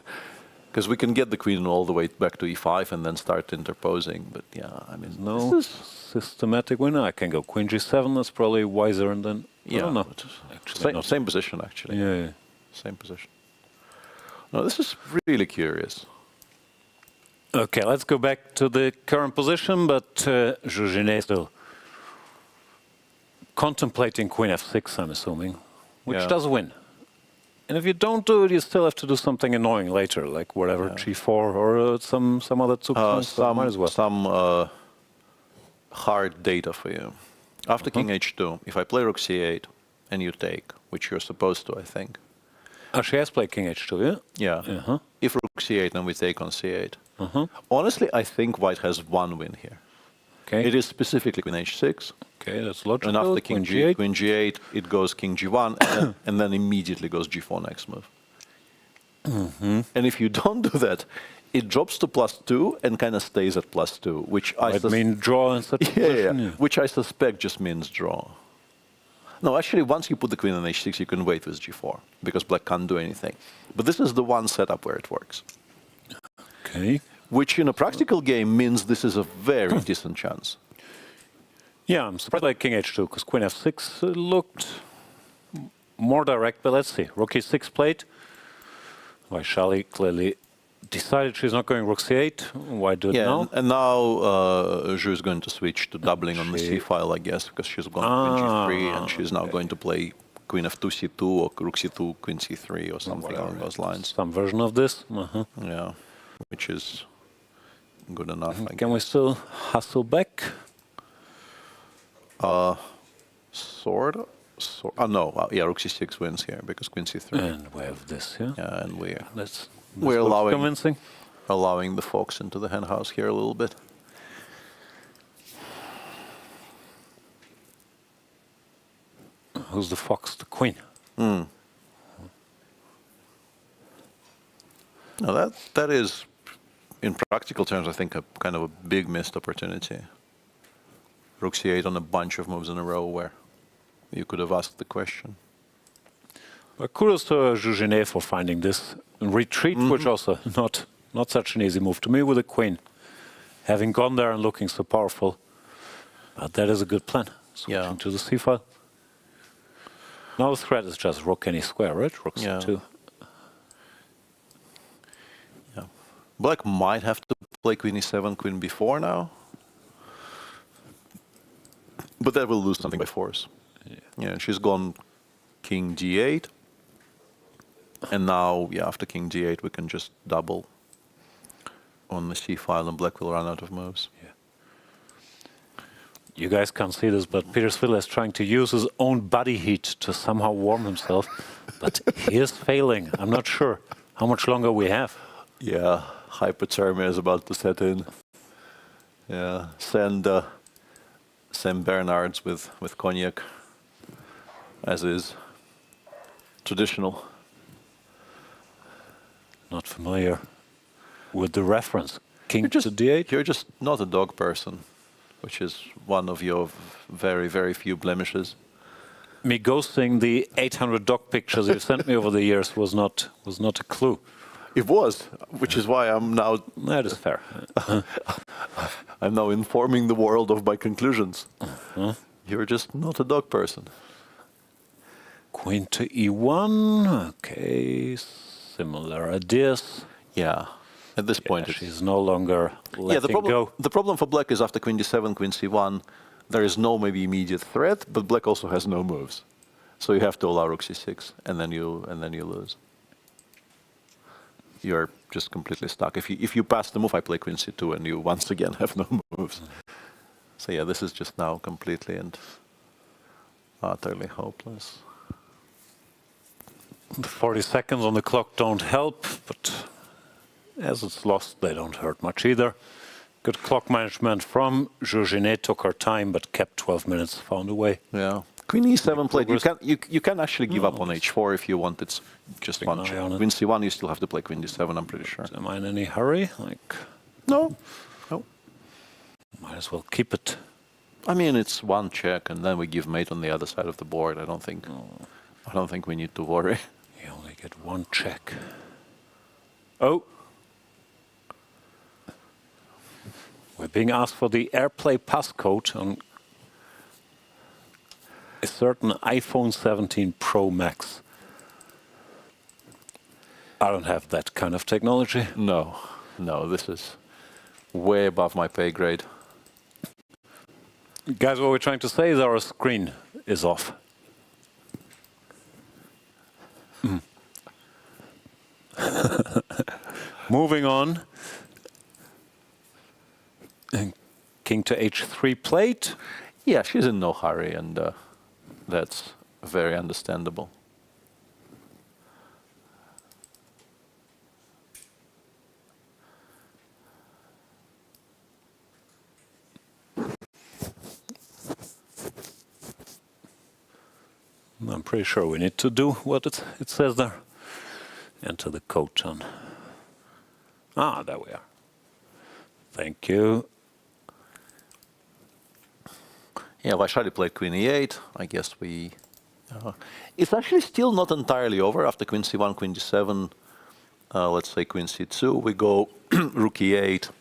Speaker 1: because we can get the queen all the way back to e5 and then start interposing. But yeah, I mean,
Speaker 4: No
Speaker 1: this is,
Speaker 4: systematic winner. I can go Queen g7. That's probably wiser than. I don't know.
Speaker 1: but
Speaker 4: Actually,
Speaker 1: same position actually.
Speaker 4: Yeah.
Speaker 1: Same position. No, this is really curious.
Speaker 4: Okay, let's go back to the current position, but Zhu Jiner still contemplating Queen f6, I'm assuming, which
Speaker 1: Yeah.
Speaker 4: does win. And if you don't do it, you still have to do something annoying later, like whatever, g4 or some other might as well.
Speaker 1: Some hard data for you. After King h2, if I play Rook c8 and you take, which you're supposed to, I think.
Speaker 4: Oh, she has played King h2, yeah?
Speaker 1: Yeah. If Rook c8 and we take on c8. Honestly, I think White has one win here.
Speaker 4: Okay.
Speaker 1: It is specifically Queen h6.
Speaker 4: Okay, that's logical.
Speaker 1: And after King
Speaker 4: Queen
Speaker 1: Queen g8, it goes King g1, and then immediately goes g4 next move. And if you don't do that, it drops to +2 and kind of stays at +2, which I
Speaker 4: mean draw in such a position, yeah.
Speaker 1: which I suspect just means draw. No, actually, once you put the queen on h6, you can wait with g4 because black can't do anything. But this is the one setup where it works.
Speaker 4: Okay.
Speaker 1: Which in a practical game means this is a very decent chance.
Speaker 4: Yeah, I'm surprised by King h2 because Queen f6 looked more direct, but let's see. Rook e6 played. Vaishali clearly decided she's not going Rook c8. Why do it now?
Speaker 1: And now Zhu is going to switch to doubling on the c file, I guess, because she's gone Queen g3 and she's now going to play Queen f2 c2 or Rook c2 Queen c3 or something along those lines.
Speaker 4: Some version of this.
Speaker 1: Yeah, which is good enough. I
Speaker 4: Can we still hustle back?
Speaker 1: Sort of. No, yeah, Rook c6 wins here because Queen c3.
Speaker 4: And we have this, yeah.
Speaker 1: Yeah, and
Speaker 4: we're
Speaker 1: allowing the fox into the hen house here a little bit.
Speaker 4: Who's the fox? The queen.
Speaker 1: No, that is, in practical terms, I think a kind of a big missed opportunity. Rook c8 on a bunch of moves in a row where you could have asked the question.
Speaker 4: But kudos to Zhu Jiner for finding this retreat, which also not such an easy move to me with a queen. Having gone there and looking so powerful. But that is a good plan. Switching to the c file. Now the threat is just rook any square, right? Rook c2.
Speaker 1: Yeah. Black might have to play Queen e7, Queen b4 now. But that will lose something by force. Yeah, she's gone King d8. And now, after King d8, we can just double on the c file and black will run out of moves.
Speaker 4: Yeah. You guys can't see this, but Peter Svila is trying to use his own body heat to somehow warm himself. But he is failing. I'm not sure how much longer we have.
Speaker 1: Yeah, hypothermia is about to set in. Yeah, send Bernards with cognac, as is traditional.
Speaker 4: Not familiar with the reference. King to d8?
Speaker 1: You're just not a dog person, which is one of your very, very few blemishes.
Speaker 4: Me ghosting the 800 dog pictures you sent me over the years was not a clue.
Speaker 1: It was, which is why I'm now...
Speaker 4: That is fair.
Speaker 1: I'm now informing the world of my conclusions. You're just not a dog person.
Speaker 4: Queen to e1. Okay. Similar ideas.
Speaker 1: Yeah. At this point,
Speaker 4: she's no longer letting go.
Speaker 1: The problem for black is after queen d7, queen c1, there is no maybe immediate threat, but black also has no moves. So you have to allow rook c6, and then you lose. You're just completely stuck. If you pass the move, I play queen c2, and you once again have no moves. So yeah, this is just now completely and utterly hopeless.
Speaker 4: The 40 seconds on the clock don't help, but as it's lost, they don't hurt much either. Good clock management from Zhu Jiner, took her time, but kept 12 minutes, found a way.
Speaker 1: Yeah. Queen e7 played. You can actually give up on h4 if you want. It's just one check. Queen c1, you still have to play queen d7, I'm pretty sure.
Speaker 4: Am I in any hurry?
Speaker 1: No.
Speaker 4: Might as well keep it.
Speaker 1: I mean, it's one check, and then we give mate on the other side of the board. I don't think we need to worry.
Speaker 4: You only get one check. Oh. We're being asked for the AirPlay passcode on a certain iPhone 17 Pro Max. I don't have that kind of technology.
Speaker 1: No, this is way above my pay grade.
Speaker 4: Guys, what we're trying to say is our screen is off. Moving on. And king to h3 played.
Speaker 1: Yeah, she's in no hurry, and that's very understandable.
Speaker 4: I'm pretty sure we need to do what it says there. Enter the code on. Ah, there we are. Thank you.
Speaker 1: Yeah, Vaishali played queen e8. I guess we... it's actually still not entirely over. After queen c1, queen d7, let's say queen c2, we go rook e8,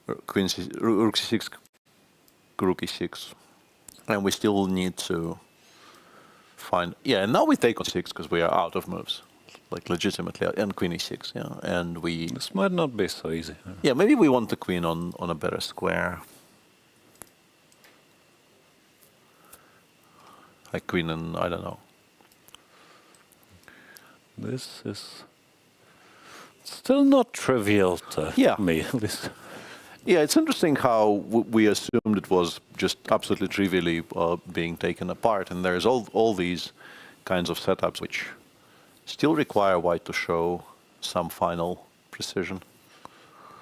Speaker 1: rook c6, rook e6. And we still need to find... Yeah, and now we take on 6 because we are out of moves. Like legitimately, and queen e6, yeah. And we...
Speaker 4: This might not be so easy.
Speaker 1: Yeah, maybe we want the queen on a better square. Like queen and, I don't know.
Speaker 4: This is still not trivial to me, at least.
Speaker 1: Yeah, it's interesting how we assumed it was just absolutely trivially being taken apart, and there's all these kinds of setups which still require white to show some final precision.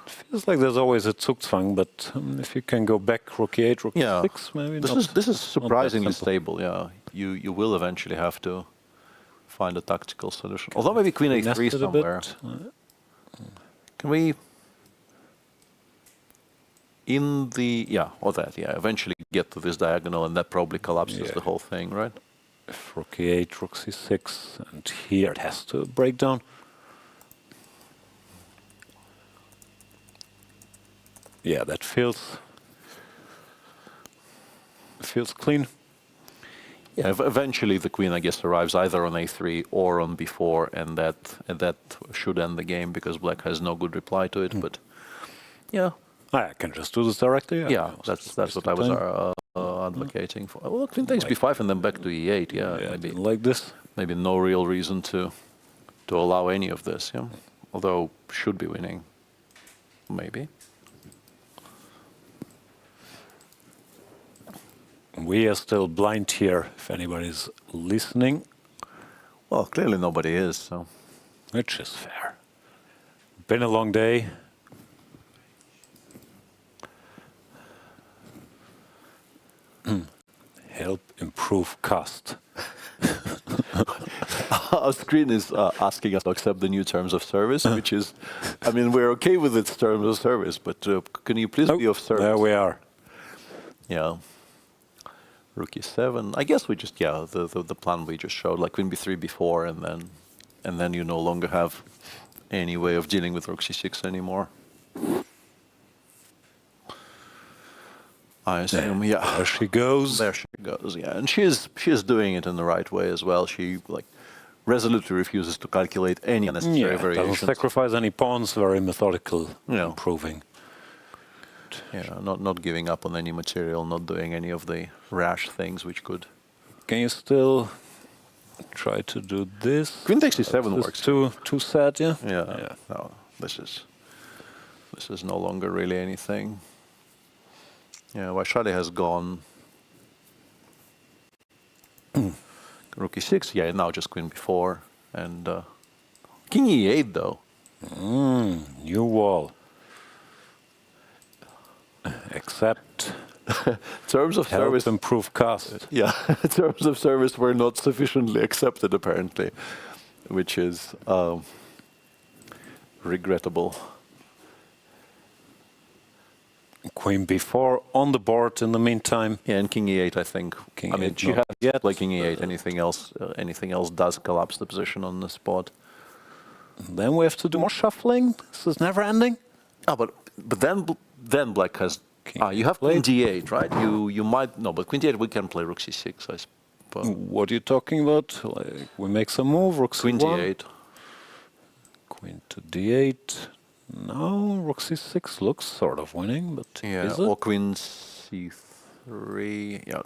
Speaker 4: It feels like there's always a Zugzwang, but if you can go back rook e8, rook e6, maybe
Speaker 1: this is surprisingly stable, yeah. You will eventually have to find a tactical solution. Although maybe queen a3 somewhere. Can we... In the... eventually get to this diagonal, and that probably collapses the whole thing, right?
Speaker 4: If rook e8, rook c6, and here it has to break down. Yeah, that feels clean.
Speaker 1: Yeah, eventually the queen, I guess, arrives either on a3 or on b4, and that should end the game because black has no good reply to it. But yeah,
Speaker 4: I can just do this directly.
Speaker 1: Yeah, that's what I was advocating for. Well, queen takes b5 and then back to e8. Yeah, maybe
Speaker 4: like this.
Speaker 1: Maybe no real reason to allow any of this. Yeah, although should be winning. Maybe.
Speaker 4: We are still blind here, if anybody's listening.
Speaker 1: Well, clearly nobody is, so...
Speaker 4: Which is fair. Been a long day. Help improve cost.
Speaker 1: Our screen is asking us to accept the new terms of service, which is... I mean, we're okay with its terms of service, but can you please be of service?
Speaker 4: There we are.
Speaker 1: Yeah. Rook e7. I guess we just the plan we just showed, like queen b3 before, and then you no longer have any way of dealing with rook c6 anymore. I assume, yeah.
Speaker 4: There she goes.
Speaker 1: There she goes, yeah. And she is doing it in the right way as well. She resolutely refuses to calculate any unnecessary variations.
Speaker 4: Doesn't sacrifice any pawns, very methodical, improving.
Speaker 1: Yeah, not giving up on any material, not doing any of the rash things which could.
Speaker 4: Can you still try to do this?
Speaker 1: Queen takes c7 works.
Speaker 4: Too sad, yeah?
Speaker 1: Yeah. No, this is no longer really anything. Yeah, Vaishali has gone. Rook e6, yeah, now just queen b4 and king e8 though.
Speaker 4: New wall. Except
Speaker 1: terms of service
Speaker 4: improve cost.
Speaker 1: Yeah, terms of service were not sufficiently accepted apparently, which is regrettable.
Speaker 4: Queen b4 on the board in the meantime.
Speaker 1: Yeah, and king e8, I think. I mean, she has to play king e8. Anything else does collapse the position on the spot.
Speaker 4: Then we have to do more shuffling. This is never ending.
Speaker 1: Ah, but then black has. You have queen d8, right? You might no, but queen d8 we can play rook c6, I suppose.
Speaker 4: What are you talking about? Like we make some move, rook c1.
Speaker 1: Queen d8.
Speaker 4: Queen to d8. No, rook c6 looks sort of winning, but
Speaker 1: yeah,
Speaker 4: is it?
Speaker 1: Or queen c3. Yeah,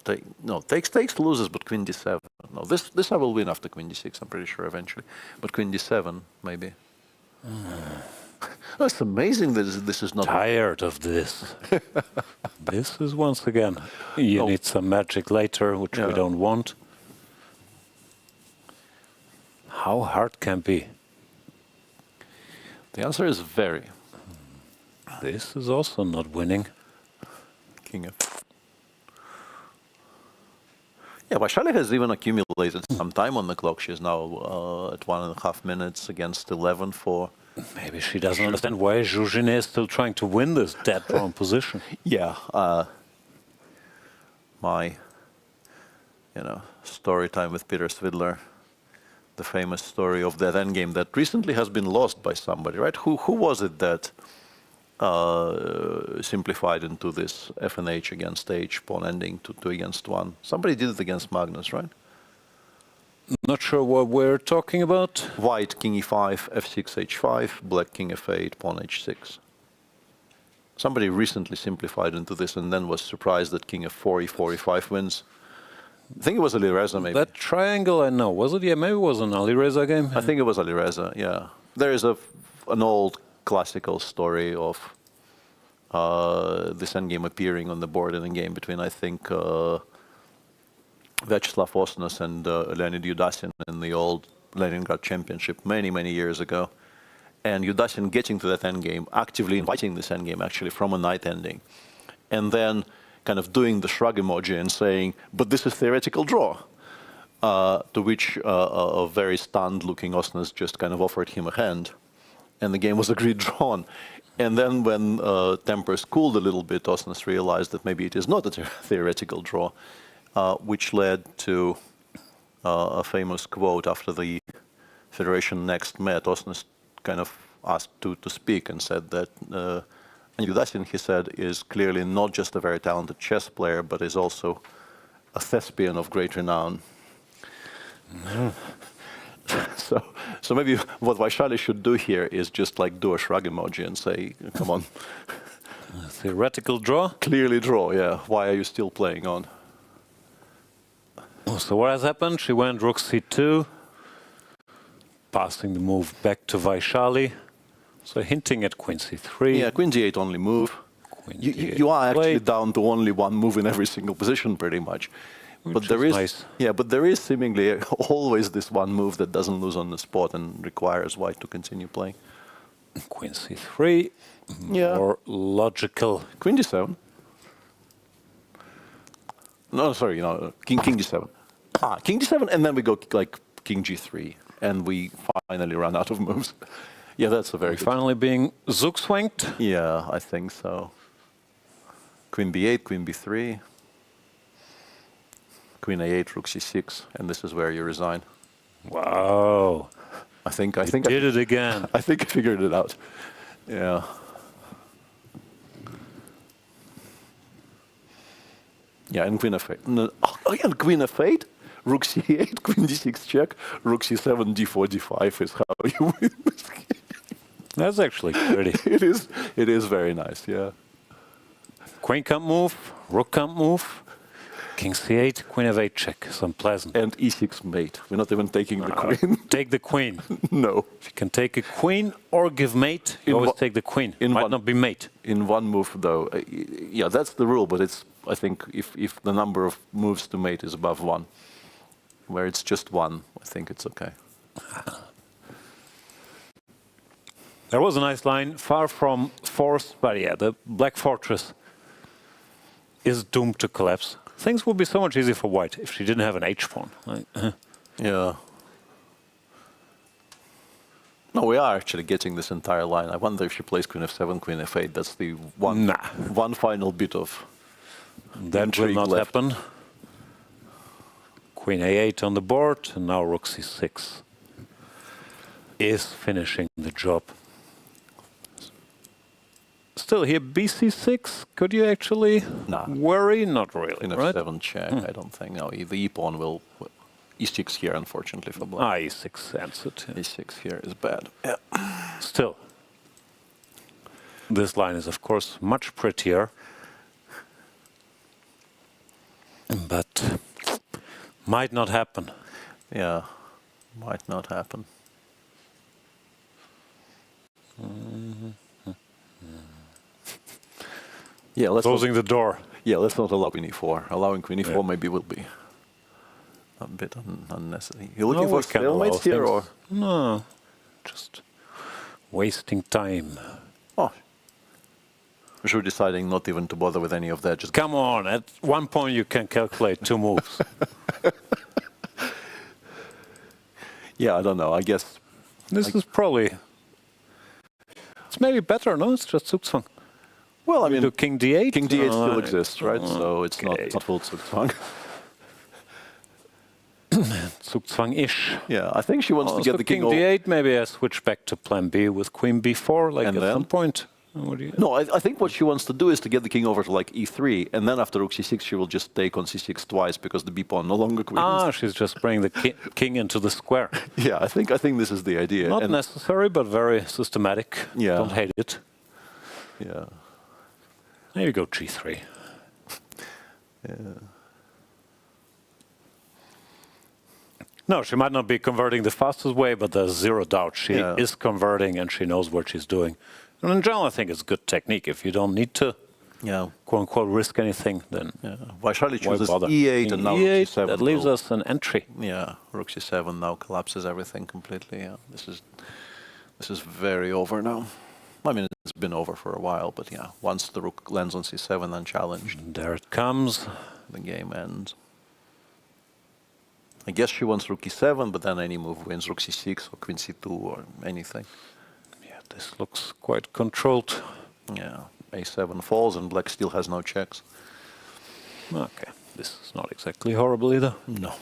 Speaker 1: takes loses, but queen d7. No, this I will win after queen d6. I'm pretty sure eventually, but queen d7 maybe. Oh, it's amazing that this is not.
Speaker 4: Tired of this. This is once again. You need some magic later, which we don't want. How hard can be?
Speaker 1: The answer is very.
Speaker 4: This is also not winning.
Speaker 1: King of. Yeah, Vaishali has even accumulated some time on the clock. She's now at 1.5 minutes against 11 for.
Speaker 4: Maybe she doesn't understand why Zhu Jiner is still trying to win this dead drawn position.
Speaker 1: Yeah, my, story time with Peter Svidler. The famous story of that endgame that recently has been lost by somebody, right? Who was it that simplified into this FNH against H, pawn ending to 2 against 1? Somebody did it against Magnus, right?
Speaker 4: Not sure what we're talking about.
Speaker 1: White, king e5, f6, h5, black, king f8, pawn h6. Somebody recently simplified into this and then was surprised that king f4, e4, e5 wins. I think it was Alireza, maybe.
Speaker 4: That triangle, I know. Was it? Yeah, maybe it was an Alireza game.
Speaker 1: I think it was Alireza, yeah. There is an old classical story of this endgame appearing on the board in a game between, I think, Vyacheslav Osnos and Leonid Yudasin in the old Leningrad Championship many, many years ago. And Yudasin getting to that endgame, actively inviting this endgame actually from a night ending. And then kind of doing the shrug emoji and saying, but this is theoretical draw. To which a very stunned-looking Osnos just kind of offered him a hand, and the game was agreed drawn. And then when tempers cooled a little bit, Osnos realized that maybe it is not a theoretical draw, which led to a famous quote after the Federation next met. Osnos kind of asked to speak and said that Yudasin, he said, is clearly not just a very talented chess player, but is also a thespian of great renown. So maybe what Vaishali should do here is just like do a shrug emoji and say, come on.
Speaker 4: Theoretical draw?
Speaker 1: Clearly draw, yeah. Why are you still playing on?
Speaker 4: So what has happened? She went rook c2, passing the move back to Vaishali. So hinting at queen c3.
Speaker 1: Yeah, queen d8 only move. You are actually down to only one move in every single position, pretty much. But there is
Speaker 4: nice.
Speaker 1: Yeah, but there is seemingly always this one move that doesn't lose on the spot and requires white to continue playing.
Speaker 4: Queen c3.
Speaker 1: Yeah.
Speaker 4: More logical.
Speaker 1: Queen d7. No, sorry, king d7. King d7, and then we go like king g3, and we finally run out of moves. Yeah, that's a very good.
Speaker 4: Finally being Zug-swanked?
Speaker 1: Yeah, I think so. Queen b8, queen b3. Queen a8, rook c6, and this is where you resign.
Speaker 4: Wow.
Speaker 1: I think
Speaker 4: did it again.
Speaker 1: I think I figured it out. Yeah. Yeah, and queen f8. No, oh, yeah, queen f8? rook c8, queen d6 check, rook c7, d4, d5 is how you win this game.
Speaker 4: That's actually pretty.
Speaker 1: It is very nice, yeah.
Speaker 4: Queen can't move, rook can't move. King c8, queen f8 check is unpleasant.
Speaker 1: And e6 mate. We're not even taking the queen.
Speaker 4: Take the queen.
Speaker 1: No.
Speaker 4: If you can take a queen or give mate, you always take the queen. It might not be mate.
Speaker 1: In one move, though, yeah, that's the rule, but it's, I think, if the number of moves to mate is above 1, where it's just 1, I think it's okay.
Speaker 4: There was a nice line, far from forced, but yeah, the black fortress is doomed to collapse. Things would be so much easier for white if she didn't have an h-pawn.
Speaker 1: Yeah. No, we are actually getting this entire line. I wonder if she plays queen f7, queen f8. That's the one final bit of
Speaker 4: that will not happen. Queen a8 on the board, and now rook c6 is finishing the job. Still here, bc6, could you actually worry? Not really,
Speaker 1: queen
Speaker 4: right?
Speaker 1: f7 check, I don't think. No, the e-pawn will... e6 here, unfortunately, for black.
Speaker 4: e6 answered. Yeah.
Speaker 1: e6 here is bad. Yeah.
Speaker 4: Still, this line is, of course, much prettier. But might not happen.
Speaker 1: Yeah, might not happen. Yeah, let's
Speaker 4: closing the door.
Speaker 1: Yeah, let's not allow queen e4. Allowing queen e4 maybe will be a bit unnecessary. You're looking for stalemates here, or
Speaker 4: no? Just wasting time.
Speaker 1: Oh, we're deciding not even to bother with any of that. Just
Speaker 4: come on. At one point, you can calculate 2 moves.
Speaker 1: Yeah, I don't know. I guess
Speaker 4: this is probably. It's maybe better, no? It's just Zugzwang.
Speaker 1: Well, I mean,
Speaker 4: do king d8.
Speaker 1: King d8 still exists, right? So it's not full Zugzwang.
Speaker 4: Zugzwang-ish.
Speaker 1: Yeah, I think she wants to get the king.
Speaker 4: King d8. Maybe I switch back to plan B with queen b4, like at some point.
Speaker 1: No, I think what she wants to do is to get the king over to like e3, and then after rook c6, she will just take on c6 twice because the b pawn no longer queens.
Speaker 4: Ah, she's just bringing the king into the square.
Speaker 1: Yeah, I think this is the idea.
Speaker 4: Not necessary, but very systematic.
Speaker 1: Yeah.
Speaker 4: Don't hate it.
Speaker 1: Yeah.
Speaker 4: Maybe go g3.
Speaker 1: Yeah.
Speaker 4: No, she might not be converting the fastest way, but there's zero doubt she is converting and she knows what she's doing. And in general, I think it's good technique. If you don't need to, quote-unquote, risk anything, then
Speaker 1: Vaishali chooses e8 and now
Speaker 4: e8,
Speaker 1: rook c7.
Speaker 4: That leaves us an entry.
Speaker 1: Yeah, rook c7 now collapses everything completely. Yeah, this is very over now. I mean, it's been over for a while, but yeah, once the rook lands on c7 unchallenged,
Speaker 4: there it comes.
Speaker 1: The game ends. I guess she wants rook e7, but then any move wins, rook c6 or queen c2 or anything.
Speaker 4: Yeah, this looks quite controlled.
Speaker 1: Yeah, a7 falls and black still has no checks.
Speaker 4: Okay, this is not exactly horrible either.
Speaker 1: No.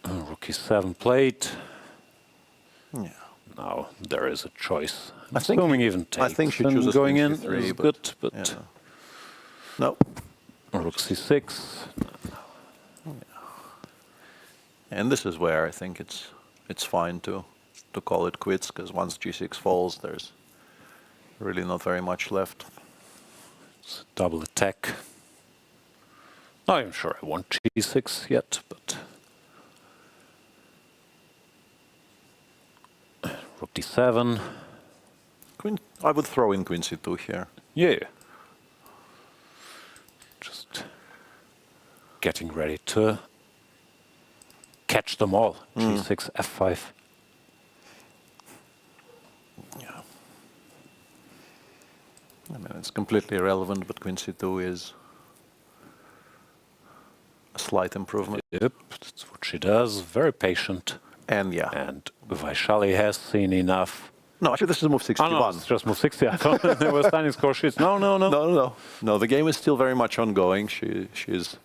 Speaker 4: Rook e7 played.
Speaker 1: Yeah.
Speaker 4: Now there is a choice.
Speaker 1: I think
Speaker 4: assuming even takes.
Speaker 1: I think she chooses
Speaker 4: going in
Speaker 1: c3,
Speaker 4: is good, but
Speaker 1: yeah. No.
Speaker 4: Rook c6.
Speaker 1: Yeah. And this is where I think it's fine to call it quits, because once g6 falls, there's really not very much left.
Speaker 4: It's a double attack. Not even sure I want g6 yet, but rook d7.
Speaker 1: Queen. I would throw in queen c2 here.
Speaker 4: Yeah. Just getting ready to catch them all. G6, f5.
Speaker 1: Yeah. I mean, it's completely irrelevant, but queen c2 is a slight improvement.
Speaker 4: Yep, that's what she does. Very patient.
Speaker 1: And yeah.
Speaker 4: And Vaishali has seen enough.
Speaker 1: No, actually, this is move 61.
Speaker 4: Oh, no, it's just move 60. I thought there was standing score sheets. No.
Speaker 1: No, the game is still very much ongoing. She's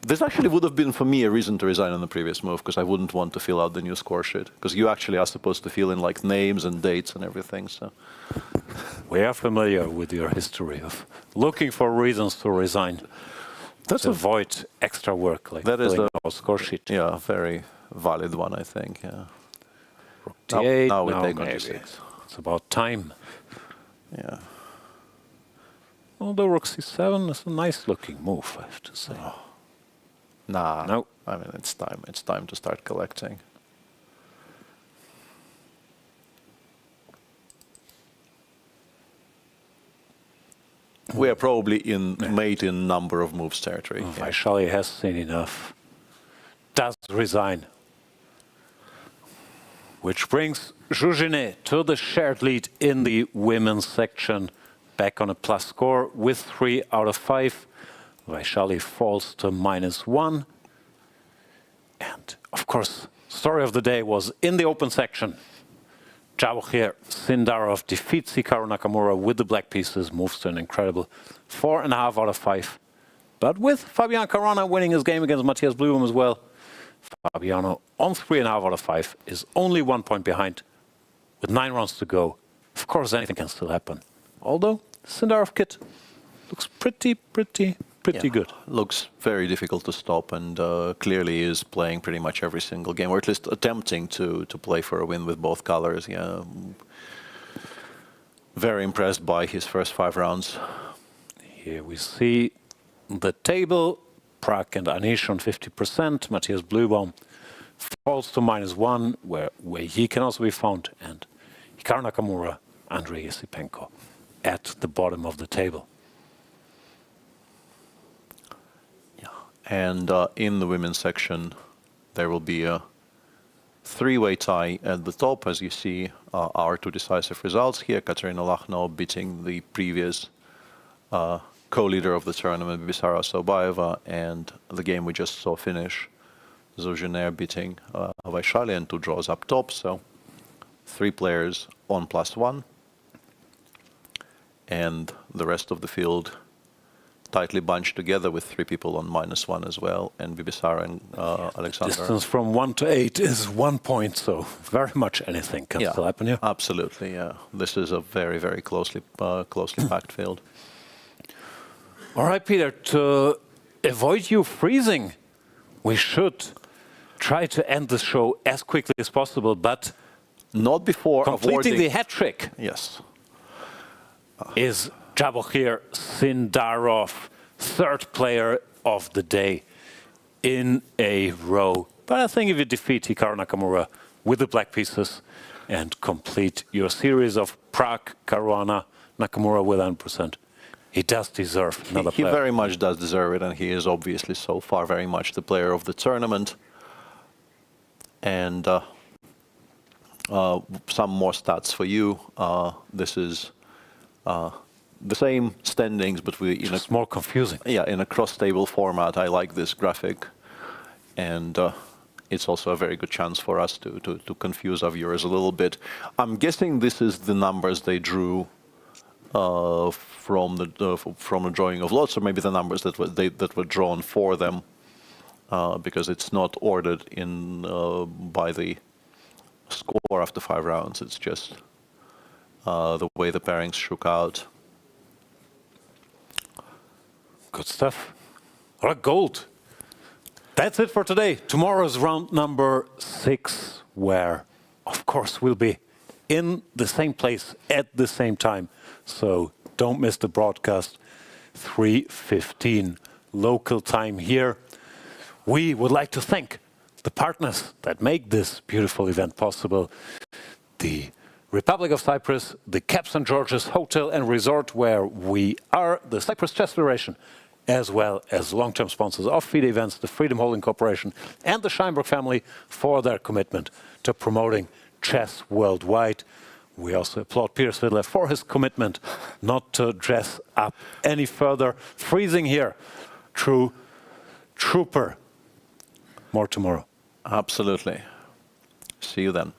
Speaker 1: This actually would have been, for me, a reason to resign on the previous move, because I wouldn't want to fill out the new score sheet, because you actually are supposed to fill in like names and dates and everything. So
Speaker 4: we are familiar with your history of looking for reasons to resign. To avoid extra work, like
Speaker 1: that is
Speaker 4: a score sheet.
Speaker 1: Yeah, very valid one, I think. Yeah.
Speaker 4: Rook D8,
Speaker 1: now we take on
Speaker 4: maybe.
Speaker 1: D6.
Speaker 4: It's about time.
Speaker 1: Yeah.
Speaker 4: Although Rook C7 is a nice-looking move, I have to say.
Speaker 1: Oh. Nah.
Speaker 4: No.
Speaker 1: I mean, it's time. It's time to start collecting. We are probably in mate in number of moves territory.
Speaker 4: Vaishali has seen enough. Does resign. Which brings Zhu Jiner to the shared lead in the women's section. Back on a plus score with 3 out of 5. Vaishali falls to -1. And of course, story of the day was in the open section. Javokhir Sindarov defeats Hikaru Nakamura with the black pieces, moves to an incredible 4.5 out of 5. But with Fabiano Caruana winning his game against Matthias Bluebaum as well, Fabiano on 3.5 out of 5 is only 1 point behind with 9 rounds to go. Of course, anything can still happen. Although Sindarov kit looks pretty good.
Speaker 1: Looks very difficult to stop, and clearly is playing pretty much every single game, or at least attempting to play for a win with both colors. Yeah, very impressed by his first 5 rounds.
Speaker 4: Here we see the table. Pragg and Anish on 50%. Matthias Bluebaum falls to -1, where Wei Yi can also be found, and Hikaru Nakamura, Andrey, Esipenko at the bottom of the table.
Speaker 1: And in the women's section, there will be a 3-way tie at the top. As you see, our 2 decisive results here. Kateryna Lagno beating the previous co-leader of the tournament, Bibisara Assaubayeva, and the game we just saw finish, Zhu Jiner beating Vaishali, and 2 draws up top. So 3 players on +1. And the rest of the field tightly bunched together with 3 people on -1 as well, and Bibisara and Aleksandra.
Speaker 4: Distance from 1 to 8 is 1 point, so very much anything can still happen here.
Speaker 1: Absolutely, yeah. This is a very, very closely packed field.
Speaker 4: All right, Peter, to avoid you freezing, we should try to end the show as quickly as possible, but
Speaker 1: not before
Speaker 4: completing the hat trick.
Speaker 1: Yes.
Speaker 4: Is Javokhir Sindarov, 3rd player of the day in a row. But I think if you defeat Hikaru Nakamura with the black pieces and complete your series of Pragg, Caruana, Nakamura with 100%, he does deserve another player.
Speaker 1: He very much does deserve it, and he is obviously so far very much the player of the tournament. And some more stats for you. This is the same standings, but
Speaker 4: it's more confusing.
Speaker 1: Yeah, in a cross-table format. I like this graphic, and it's also a very good chance for us to confuse our viewers a little bit. I'm guessing this is the numbers they drew from a drawing of lots, or maybe the numbers that were drawn for them, because it's not ordered in by the score after 5 rounds. It's just the way the pairings shook out.
Speaker 4: Good stuff. All right, gold. That's it for today. Tomorrow's round number 6, where, of course, we'll be in the same place at the same time. So don't miss the broadcast. 3:15 local time here. We would like to thank the partners that make this beautiful event possible. The Republic of Cyprus, the Cape St. George's Hotel and Resort, where we are, the Cyprus Chess Federation, as well as long-term sponsors of FIDE events, the Freedom Holding Corporation, and the Scheinberg family for their commitment to promoting chess worldwide. We also applaud Peter Svidler for his commitment not to dress up any further. Freezing here. True trooper. More tomorrow.
Speaker 1: Absolutely. See you then.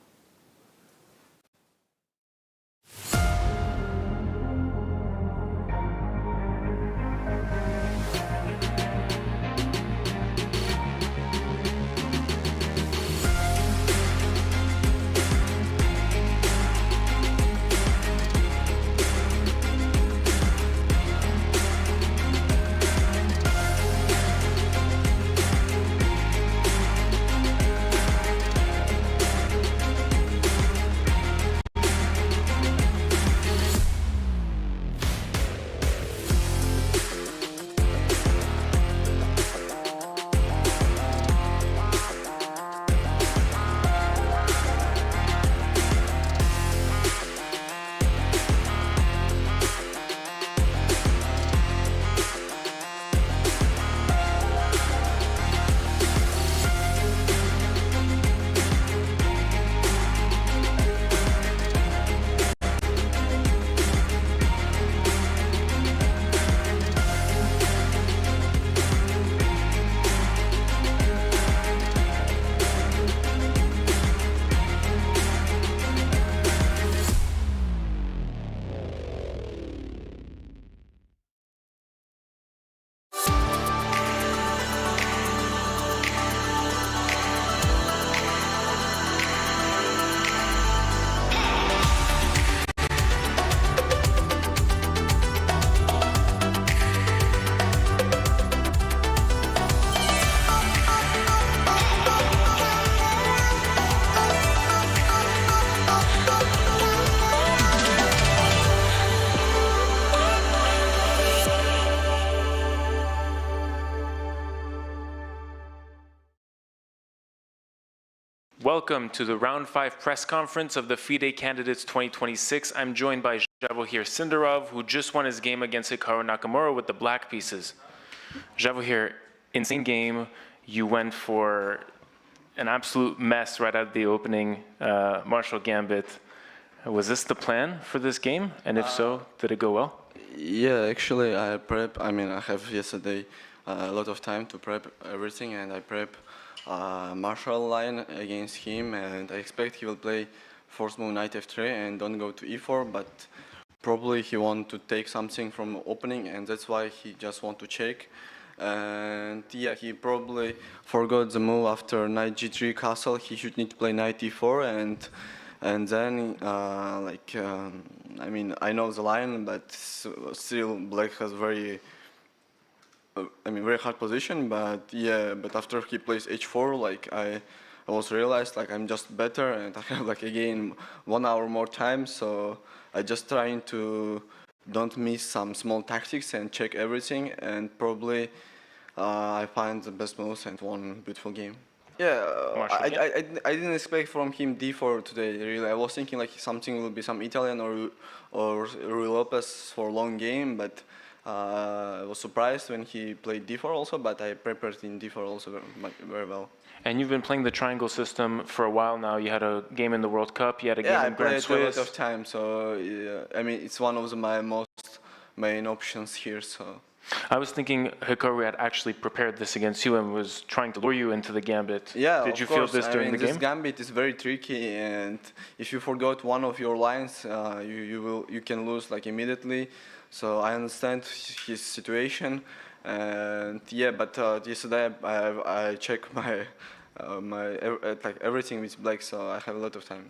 Speaker 8: Welcome to the Round 5 press conference of the FIDE Candidates 2026. I'm joined by Javokhir Sindarov, who just won his game against Hikaru Nakamura with the black pieces. Javokhir, insane game. You went for an absolute mess right out of the opening Marshall Gambit. Was this the plan for this game? And if so, did it go well?
Speaker 21: Yeah, actually I prep. I mean, I have yesterday a lot of time to prep everything, and I prep Marshall line against him, and I expect he will play first move knight f3 and don't go to e4, but probably he want to take something from opening, and that's why he just want to check. And yeah, he probably forgot the move after knight g3 castle. He should need to play knight e4, and then I mean, I know the line, but still black has very hard position. But yeah, but after he plays h4, like I was realized like I'm just better, and I have like again 1 hour more time, so I just trying to don't miss some small tactics and check everything, and probably I find the best moves and won beautiful game. Yeah, I didn't expect from him d4 today. Really, I was thinking like something will be some Italian or Rui Lopez for long game, but I was surprised when he played d4 also. But I prepared in d4 also very well.
Speaker 8: And you've been playing the triangle system for a while now. You had a game in the World Cup. You had a game in Grand Swiss.
Speaker 21: Yeah, I played a lot of time. So yeah, I mean, it's one of my most main options here. So.
Speaker 8: I was thinking Hikaru had actually prepared this against you and was trying to lure you into the gambit.
Speaker 21: Yeah,
Speaker 8: did you feel this during the game?
Speaker 21: This gambit is very tricky, and if you forgot one of your lines, you can lose like immediately. So I understand his situation, and yeah, but yesterday I checked my like everything with black, so I have a lot of time.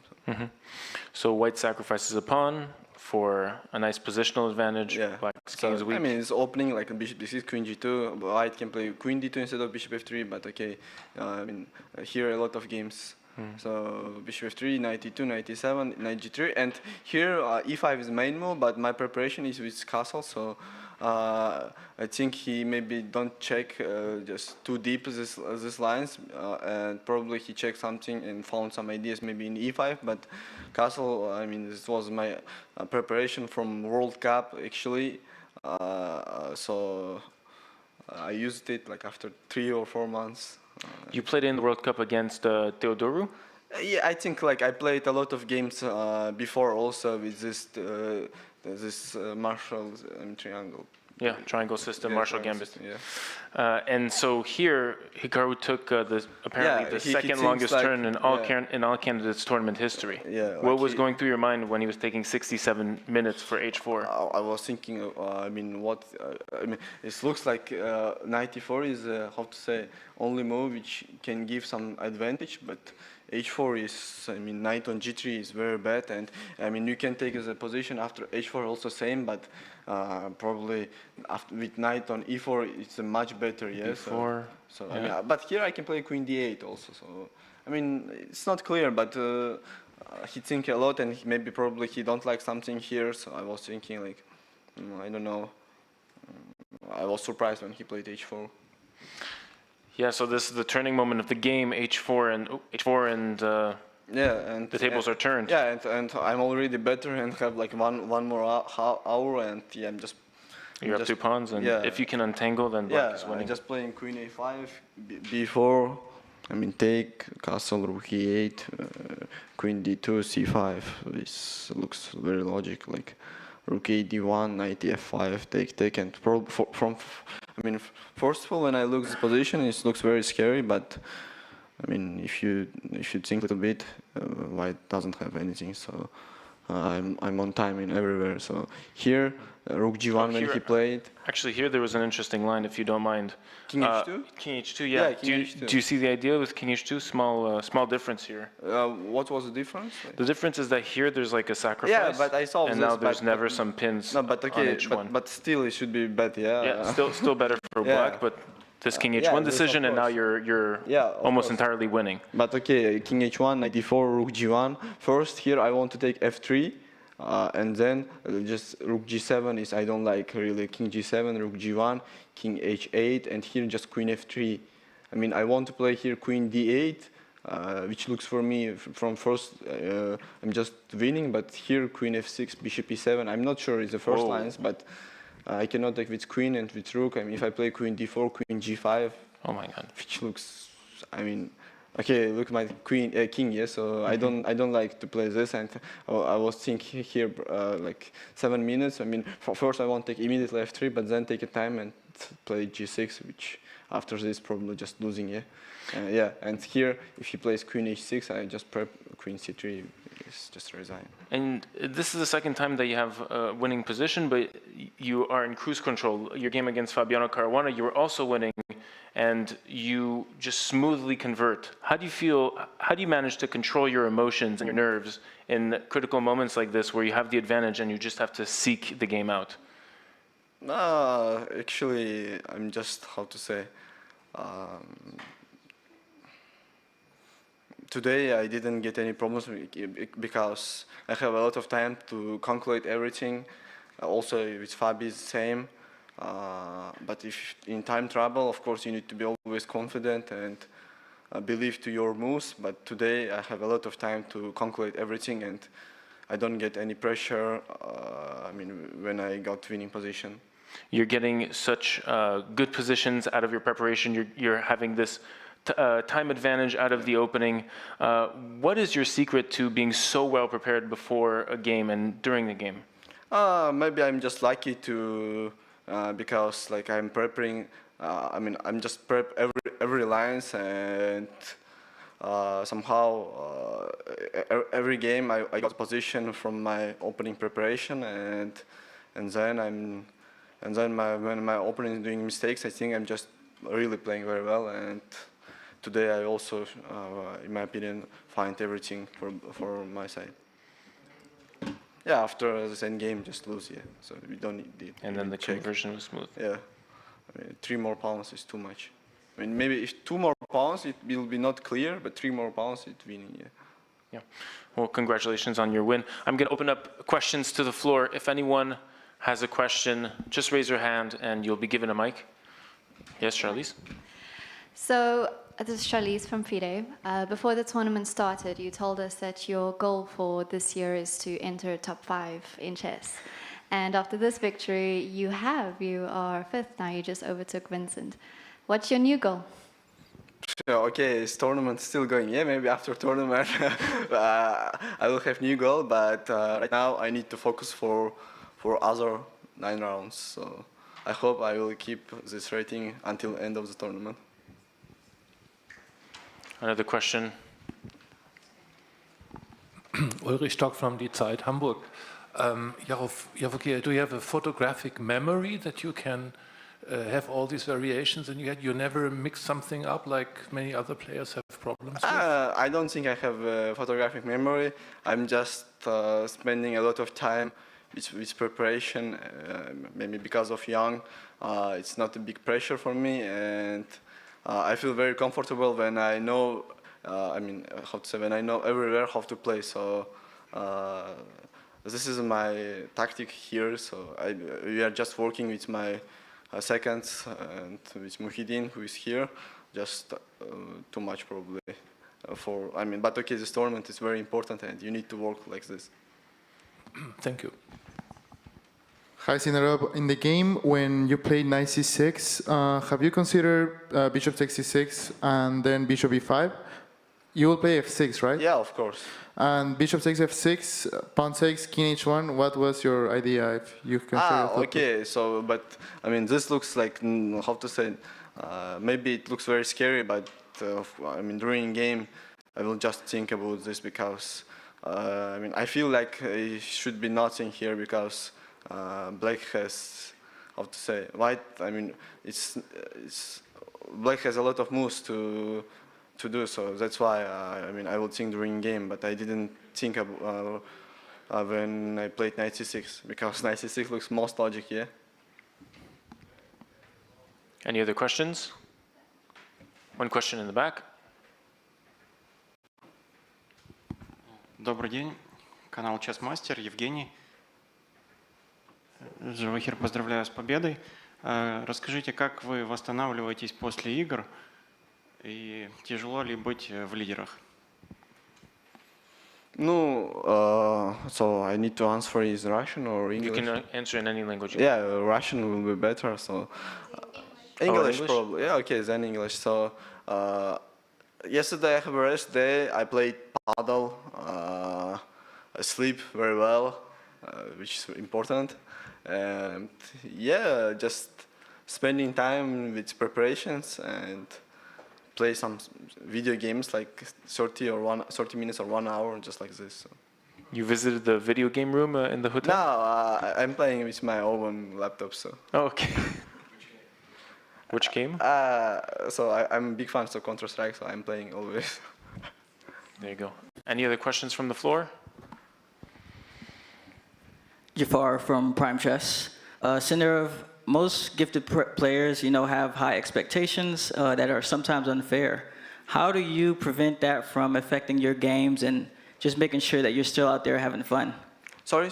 Speaker 8: So white sacrifices a pawn for a nice positional advantage.
Speaker 21: Yeah.
Speaker 8: Black's king is weak.
Speaker 21: I mean, it's opening like a bishop d6, queen g2. White can play queen d2 instead of bishop f3, but okay. I mean, here a lot of games. So bishop f3, knight e2, knight e7, knight g3, and here e5 is the main move, but my preparation is with castle, so I think he maybe don't check just too deep these lines, and probably he checked something and found some ideas maybe in e5, but castle, I mean, this was my preparation from World Cup actually, so I used it like after 3 or 4 months.
Speaker 8: You played in the World Cup against Teodoru?
Speaker 21: Yeah, I think like I played a lot of games before also with this Marshall triangle.
Speaker 8: Yeah, triangle system,
Speaker 21: yeah,
Speaker 8: Marshall Gambit.
Speaker 21: System, yeah.
Speaker 8: And so here, Hikaru took apparently the second longest like, turn in all candidates tournament history.
Speaker 21: Yeah.
Speaker 8: What was going through your mind when he was taking 67 minutes for h4?
Speaker 21: I was thinking, I mean, it looks like knight e4 is, how to say, only move which can give some advantage, but h4 is, I mean, knight on g3 is very bad, and I mean, you can take as a position after h4 also same, but probably after, with knight on e4 it's a much better, yes.
Speaker 8: e4.
Speaker 21: So yeah. I mean, but here I can play queen d8 also. So I mean, it's not clear, but he think a lot, and maybe probably he don't like something here. So I was thinking like, I don't know. I was surprised when he played h4.
Speaker 8: Yeah, so this is the turning moment of the game, h4 and
Speaker 21: yeah, and
Speaker 8: the tables are turned.
Speaker 21: Yeah, and I'm already better and have like one more hour, and yeah,
Speaker 8: you have 2 pawns, and
Speaker 21: yeah.
Speaker 8: If you can untangle, then black is winning.
Speaker 21: I'm just playing queen a5, b4. I mean, take castle, rook e8, queen d2, c5. This looks very logic, like rook a d1, knight f5, take, and I mean, first of all, when I look at the position, it looks very scary, but I mean, if you think a little bit, white doesn't have anything, so I'm on time in everywhere. So here, rook g1 when he played.
Speaker 8: Actually, here there was an interesting line, if you don't mind.
Speaker 21: King h2?
Speaker 8: King h2, yeah.
Speaker 21: King h2.
Speaker 8: Do you see the idea with king h2? Small difference here.
Speaker 21: What was the difference?
Speaker 8: The difference is that here there's like a sacrifice.
Speaker 21: Yeah, but I saw
Speaker 8: and
Speaker 21: this.
Speaker 8: now there's never some pins.
Speaker 21: No, but okay,
Speaker 8: on h1.
Speaker 21: But still it should be better. Yeah.
Speaker 8: Yeah, still better for black, but this king h1 decision, and now you're almost entirely winning.
Speaker 21: But okay, king h1, knight d4, rook g1. First here I want to take f3. And then just rook g7 is I don't like really king g7, rook g1, king h8, and here just queen f3. I mean, I want to play here queen d8, which looks for me from first I'm just winning, but here queen f6, bishop e7. I'm not sure it's the first lines, but I cannot take with queen and with rook. I mean, if I play queen d4, queen g5.
Speaker 8: Oh my God!
Speaker 21: Which looks, I mean, okay, look my king, yeah. So I don't like to play this, and I was thinking here like 7 minutes. I mean, first I won't take immediately f3, but then take a time and play g6, which after this probably just losing, yeah. Yeah, and here if he plays queen h6, I just prep queen c3. It's just resign.
Speaker 8: And this is the second time that you have a winning position, but you are in cruise control. Your game against Fabiano Caruana, you were also winning, and you just smoothly convert. How do you feel? How do you manage to control your emotions and your nerves in critical moments like this, where you have the advantage and you just have to seek the game out?
Speaker 21: Actually, I'm just, how to say, today I didn't get any problems because I have a lot of time to calculate everything. Also with Fabi is the same. But if in time trouble, of course, you need to be always confident and believe to your moves. But today I have a lot of time to calculate everything, and I don't get any pressure. I mean, when I got winning position.
Speaker 8: You're getting such good positions out of your preparation. You're having this time advantage out of the opening. What is your secret to being so well prepared before a game and during the game?
Speaker 21: Maybe I'm just lucky to because like I'm preparing. I mean, I'm just prep every lines, and somehow every game I got position from my opening preparation, and then when my opponent is doing mistakes, I think I'm just really playing very well. And today I also, in my opinion, find everything for my side. Yeah, after the same game, just lose, yeah. So we don't need it.
Speaker 8: And then the conversion was smooth.
Speaker 21: Yeah. I mean, 3 more pawns is too much. I mean, maybe if 2 more pawns, it will be not clear, but 3 more pawns, it's winning, yeah.
Speaker 8: Yeah. Well, congratulations on your win. I'm going to open up questions to the floor. If anyone has a question, just raise your hand and you'll be given a mic. Yes, Charlize?
Speaker 3: So, this is Charlize from FIDE. Before the tournament started, you told us that your goal for this year is to enter top 5 in chess. And after this victory, you are 5th now, you just overtook Vincent. What's your new goal?
Speaker 21: Okay, this tournament's still going. Yeah, maybe after tournament I will have new goal, but right now I need to focus for other 9 rounds. So I hope I will keep this rating until end of the tournament.
Speaker 8: Another question.
Speaker 5: Ulrich Stock from Die Zeit, Hamburg. Javokhir, do you have a photographic memory that you can have all these variations, and you never mix something up like many other players have problems with?
Speaker 21: I don't think I have a photographic memory. I'm just spending a lot of time with preparation. Maybe because of young, it's not a big pressure for me, and I feel very comfortable when I know. When I know everywhere how to play. So this is my tactic here. So we are just working with my seconds and with Muhyiddin, who is here. Just too much probably. But okay, this tournament is very important, and you need to work like this.
Speaker 5: Thank you.
Speaker 22: Hi, Sindarov. In the game, when you played knight c6, have you considered bishop takes c6 and then bishop e5? You will play f6, right?
Speaker 21: Yeah, of course.
Speaker 22: And bishop takes f6, pawn takes, king h1. What was your idea, if you consider?
Speaker 21: Okay. So, but I mean, this looks like, how to say, maybe it looks very scary, but during game, I will just think about this because, I feel like it should be nothing here because black has, how to say, white. Black has a lot of moves to do, so that's why I will think during game, but I didn't think about when I played knight c6 because knight c6 looks most logic, yeah.
Speaker 8: Any other questions? One question in the back.
Speaker 23: Добрый день, канал Чесмастер, Евгений. Жавохир, поздравляю с победой. Расскажите, как вы восстанавливаетесь после игр И тяжело ли быть в лидерах?
Speaker 21: No, so I need to answer in Russian or English?
Speaker 2: You can answer in any language.
Speaker 21: Yeah, Russian will be better. So English,
Speaker 2: English?
Speaker 21: probably. Yeah, okay, then English. So yesterday I have a rest day. I played paddle. I sleep very well, which is important. And yeah, just spending time with preparations and play some video games like 30 minutes or 1 hour, just like this. So.
Speaker 2: You visited the video game room in the hotel?
Speaker 21: No, I'm playing with my own laptop. So.
Speaker 2: Oh, okay. Which game?
Speaker 21: So I'm a big fan of Counter-Strike, so I'm playing always.
Speaker 2: There you go. Any other questions from the floor?
Speaker 6: Jafar from Prime Chess. Sindarov, most gifted players, have high expectations that are sometimes unfair. How do you prevent that from affecting your games and just making sure that you're still out there having fun?
Speaker 21: Sorry?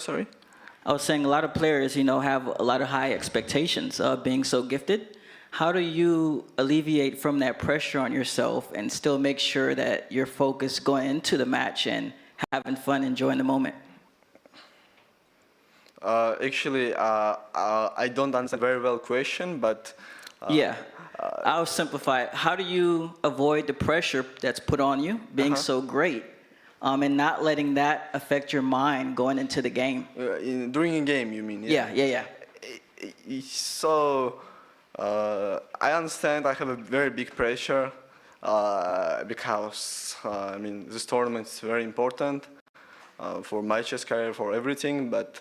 Speaker 6: I was saying a lot of players, have a lot of high expectations of being so gifted. How do you alleviate from that pressure on yourself and still make sure that you're focused going into the match and having fun, enjoying the moment?
Speaker 21: Actually, I don't understand very well question, but...
Speaker 6: I'll simplify it. How do you avoid the pressure that's put on you, being so great, and not letting that affect your mind going into the game?
Speaker 21: During a game, you mean?
Speaker 6: Yeah.
Speaker 21: So, I understand I have a very big pressure because, this tournament is very important for my chess career, for everything, but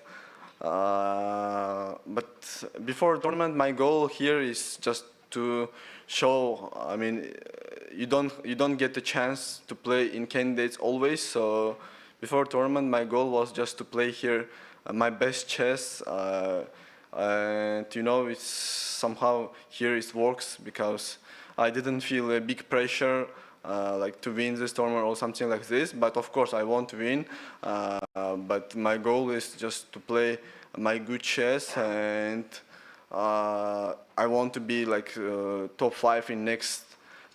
Speaker 21: before tournament, my goal here is just to show. You don't get the chance to play in candidates always. So before tournament, my goal was just to play here my best chess, and it's somehow here it works because I didn't feel a big pressure. Like to win this tournament or something like this, but of course I want to win. But my goal is just to play my good chess, and I want to be like top 5 in next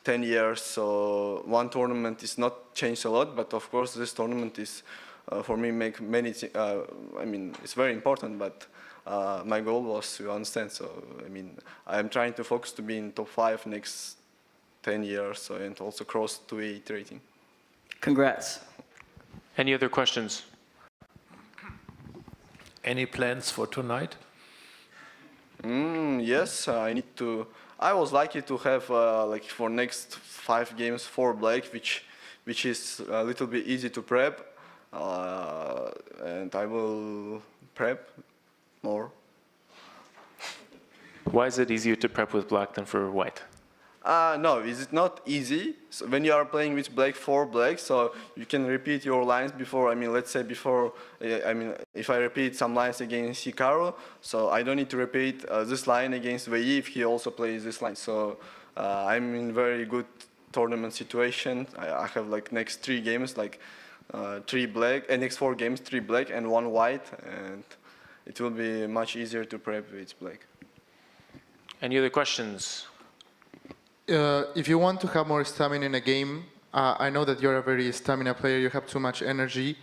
Speaker 21: 10 years. So one tournament is not changed a lot, but of course this tournament is for me make many. It's very important, but my goal was to understand. So I'm trying to focus to be in top 5 next 10 years, and also cross to 8 rating. Congrats.
Speaker 2: Any other questions?
Speaker 5: Any plans for tonight?
Speaker 21: Yes, I was lucky to have like for next 5 games 4 black, which is a little bit easy to prep, and I will prep more.
Speaker 2: Why is it easier to prep with black than for white?
Speaker 21: No, it's not easy. So when you are playing with black 4 black, so you can repeat your lines before. Let's say before. If I repeat some lines against Hikaru, so I don't need to repeat this line against Wei Yi if he also plays this line. So I'm in very good tournament situation. I have like next 3 games like 3 black, and next 4 games 3 black and 1 white, and it will be much easier to prep with black.
Speaker 2: Any other questions?
Speaker 22: If you want to have more stamina in a game, I know that you're a very stamina player, you have too much energy.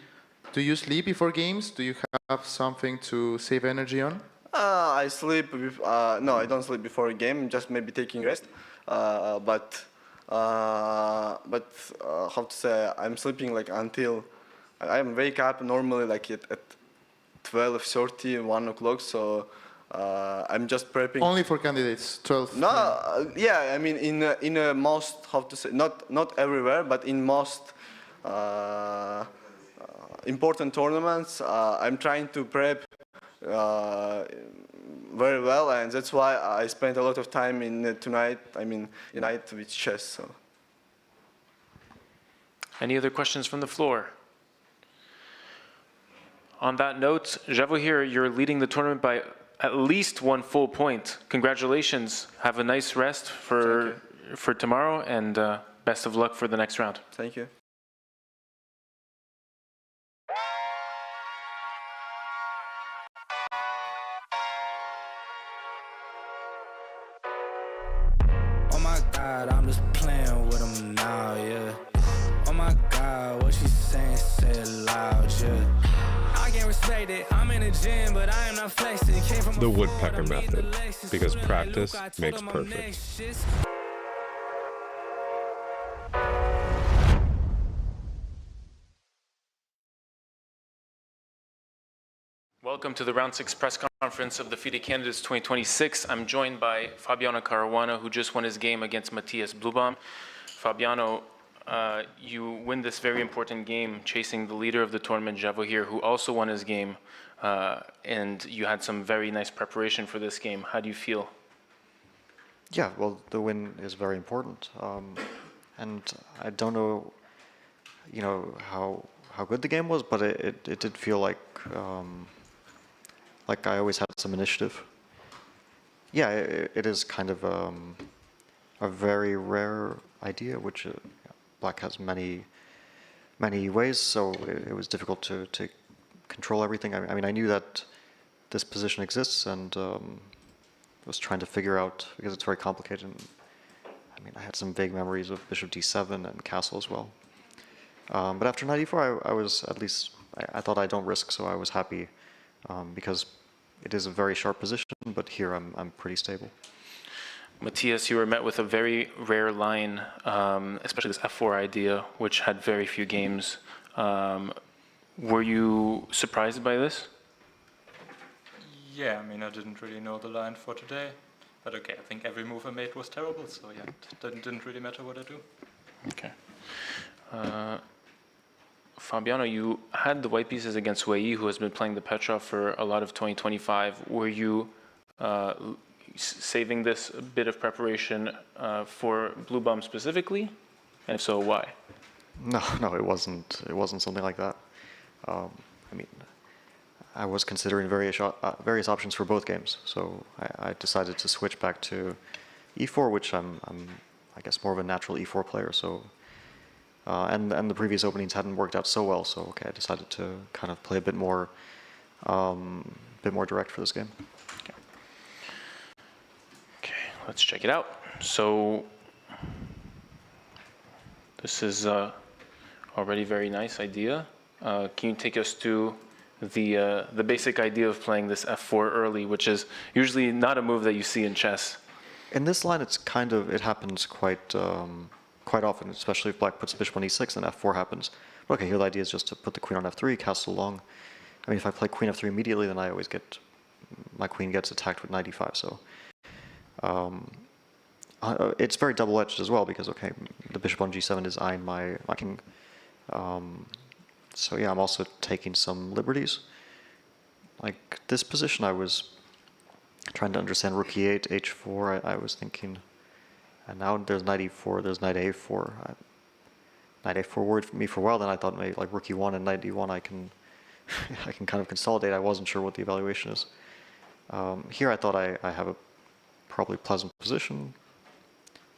Speaker 22: Do you sleep before games? Do you have something to save energy on?
Speaker 21: I sleep, no, I don't sleep before a game, just maybe taking rest. But how to say, I'm sleeping like until, I wake up normally like at 12:30, 1 o'clock, so I'm just prepping.
Speaker 22: Only for candidates, 12?
Speaker 21: No, yeah, in most, how to say, not everywhere, but in most important tournaments, I'm trying to prep very well, and that's why I spent a lot of time in tonight with chess. So.
Speaker 2: Any other questions from the floor? On that note, Javokhir, you're leading the tournament by at least 1 full point. Congratulations. Have a nice rest for tomorrow, and best of luck for the next round.
Speaker 21: Thank you.
Speaker 9: Oh my God, I'm just playing with them now, yeah. Oh my God, what she saying, say it loud, yeah. I can't respect it, I'm in the gym, but I am not flexing. Came from
Speaker 10: The woodpecker method, because practice makes perfect.
Speaker 2: Welcome to the Round 6 press conference of the FIDE Candidates 2026. I'm joined by Fabiano Caruana, who just won his game against Matthias Bluebaum. Fabiano, you win this very important game chasing the leader of the tournament, Javokhir, who also won his game, and you had some very nice preparation for this game. How do you feel?
Speaker 7: Yeah, well, the win is very important, and I don't know, how good the game was, but it did feel like I always had some initiative. Yeah, it is kind of a very rare idea, which Black has many ways, so it was difficult to control everything. I mean, I knew that this position exists, and was trying to figure out, because it's very complicated. And, I mean, I had some vague memories of bishop d7 and castle as well. But after knight e4, I was at least, I thought I don't risk, so I was happy, because it is a very sharp position, but here I'm pretty stable.
Speaker 2: Matthias, you were met with a very rare line, especially this f4 idea, which had very few games. Were you surprised by this?
Speaker 13: Yeah, I mean, I didn't really know the line for today, but okay, I think every move I made was terrible, so yeah, it didn't really matter what I do.
Speaker 2: Okay. Fabiano, you had the white pieces against Wei Yi, who has been playing the Petrov for a lot of 2025. Were you saving this bit of preparation for Bluebaum specifically? And if so, why?
Speaker 7: No, it wasn't something like that. I mean, I was considering various options for both games, so I decided to switch back to e4, which I'm I guess more of a natural e4 player. So and the previous openings hadn't worked out so well, so okay, I decided to kind of play a bit more direct for this game.
Speaker 2: Okay, let's check it out. So this is already very nice idea. Can you take us to the basic idea of playing this f4 early, which is usually not a move that you see in chess?
Speaker 7: In this line, it happens quite often, especially if Black puts bishop on e6 and f4 happens. But okay, here the idea is just to put the queen on f3, castle long. I mean, if I play queen f3 immediately, then I always my queen gets attacked with knight e5. So it's very double-edged as well, because okay, the bishop on g7 is eyeing my king. So yeah, I'm also taking some liberties. Like this position, I was trying to understand rook e8, h4. I was thinking, and now there's knight e4, there's knight a4. Knight a4 worried me for a while. Then I thought maybe like rook e1 and knight d1, I can kind of consolidate. I wasn't sure what the evaluation is. Here I thought I have a probably pleasant position,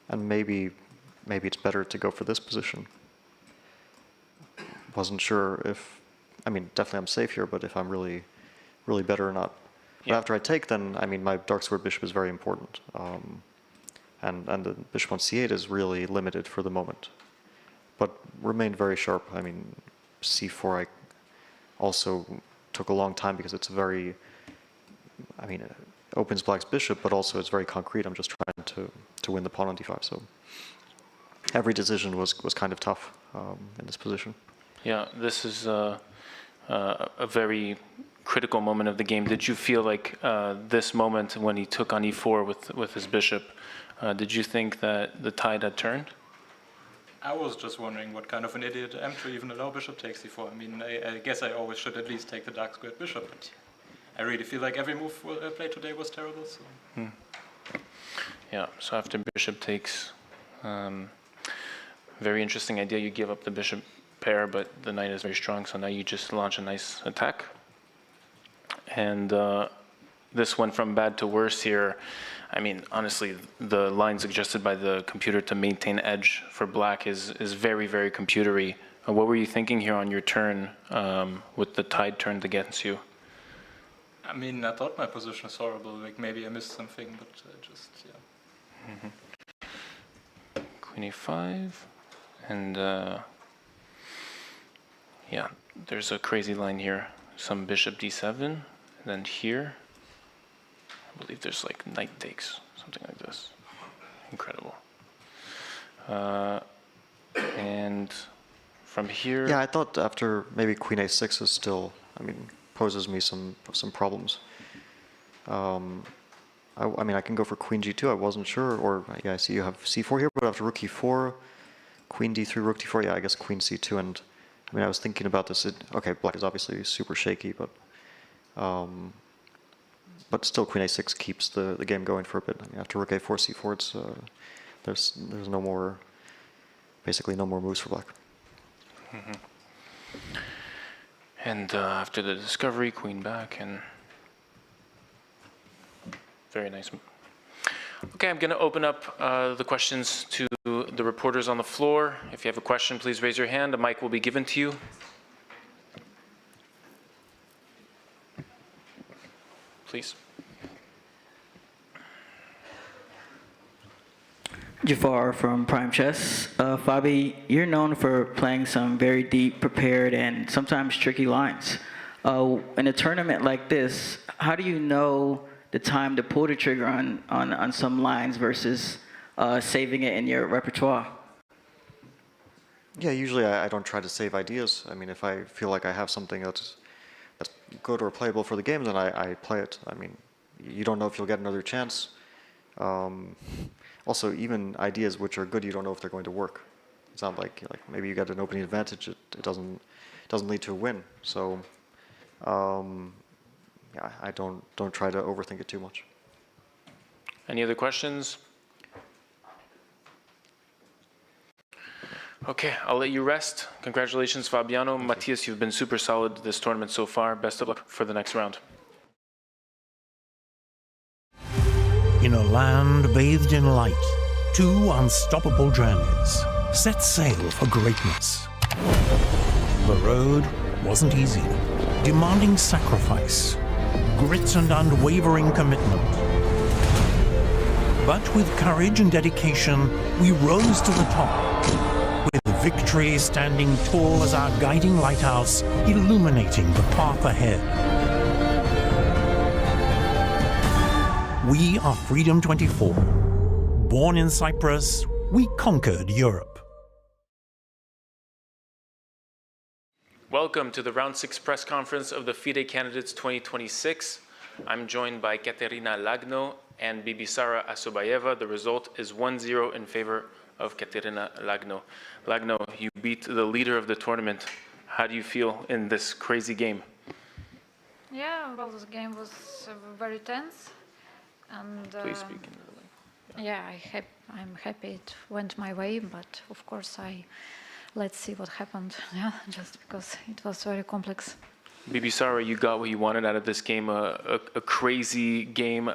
Speaker 7: and maybe it's better to go for this position. Wasn't sure if, I mean, definitely I'm safe here, but if I'm really better or not. But after I take, then, I mean, my dark squared bishop is very important. And the bishop on c8 is really limited for the moment. But remained very sharp. I mean, c4 I also took a long time, because it's very, I mean, it opens Black's bishop, but also it's very concrete. I'm just trying to win the pawn on d5. So every decision was kind of tough in this position.
Speaker 2: Yeah, this is a very critical moment of the game. Did you feel like this moment when he took on e4 with his bishop, did you think that the tide had turned?
Speaker 13: I was just wondering what kind of an idiot I am to even allow bishop takes d4. I mean, I guess I always should at least take the dark squared bishop, but I really feel like every move I played today was terrible. So.
Speaker 2: Yeah, so after bishop takes, very interesting idea. You give up the bishop pair, but the knight is very strong, so now you just launch a nice attack. And this went from bad to worse here. I mean, honestly, the line suggested by the computer to maintain edge for Black is very, very computery. What were you thinking here on your turn with the tide turned against you?
Speaker 13: I mean, I thought my position was horrible. Like maybe I missed something, but just yeah.
Speaker 2: Queen a5, and yeah, there's a crazy line here. Some bishop d7, and then here, I believe there's like knight takes, something like this. Incredible. And from here...
Speaker 7: Yeah, I thought after maybe Queen a6 is still, I mean, poses me some problems. I mean, I can go for Queen g2, I wasn't sure, or yeah, I see you have c4 here, but after Rook e4, Queen d3, Rook d4, yeah, I guess Queen c2, and I mean, I was thinking about this, okay, black is obviously super shaky, but still Queen a6 keeps the game going for a bit. I mean, after Rook a4, c4, it's, there's no more, basically no more moves for black.
Speaker 2: Mm-hmm. And after the discovery, Queen back, and very nice. Okay, I'm going to open up the questions to the reporters on the floor. If you have a question, please raise your hand. A mic will be given to you. Please.
Speaker 6: Jafar from Prime Chess. Fabi, you're known for playing some very deep, prepared, and sometimes tricky lines. In a tournament like this, how do you know the time to pull the trigger on some lines versus saving it in your repertoire?
Speaker 7: Yeah, usually I don't try to save ideas. I mean, if I feel like I have something that's good or playable for the game, then I play it. I mean, you don't know if you'll get another chance. Also, even ideas which are good, you don't know if they're going to work. It's not like maybe you get an opening advantage, it doesn't lead to a win. So yeah, I don't try to overthink it too much.
Speaker 2: Any other questions? Okay, I'll let you rest. Congratulations, Fabiano. Matthias, you've been super solid this tournament so far. Best of luck for the next round.
Speaker 19: In a land bathed in light, two unstoppable journeys set sail for greatness. The road wasn't easy, demanding sacrifice, grit and unwavering commitment. But with courage and dedication, we rose to the top, with victory standing tall as our guiding lighthouse, illuminating the path ahead. We are Freedom 24. Born in Cyprus, we conquered Europe.
Speaker 2: Welcome to the Round 6 press conference of the FIDE Candidates 2026. I'm joined by Kateryna Lagno and Bibisara Assaubayeva. The result is 1-0 in favor of Kateryna Lagno. Lagno, you beat the leader of the tournament. How do you feel in this crazy game?
Speaker 14: Yeah, well, this game was very tense. And
Speaker 2: please speak into the mic.
Speaker 14: Yeah, I'm happy it went my way, but of course let's see what happened. Yeah, just because it was very complex.
Speaker 2: Bibisara, you got what you wanted out of this game, a crazy game,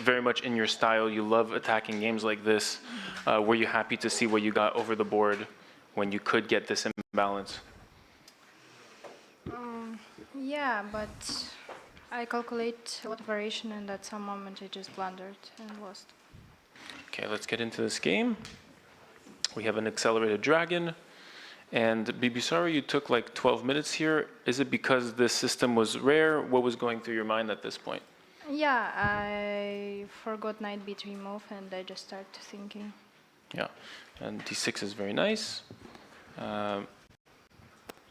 Speaker 2: very much in your style. You love attacking games like this. Were you happy to see what you got over the board when you could get this imbalance?
Speaker 15: Yeah, but I calculate a lot of variation, and at some moment I just blundered and lost.
Speaker 2: Okay, let's get into this game. We have an accelerated dragon. And Bibisara, you took like 12 minutes here. Is it because this system was rare? What was going through your mind at this point?
Speaker 15: Yeah, I forgot knight b3 move, and I just started thinking.
Speaker 2: Yeah, and d6 is very nice.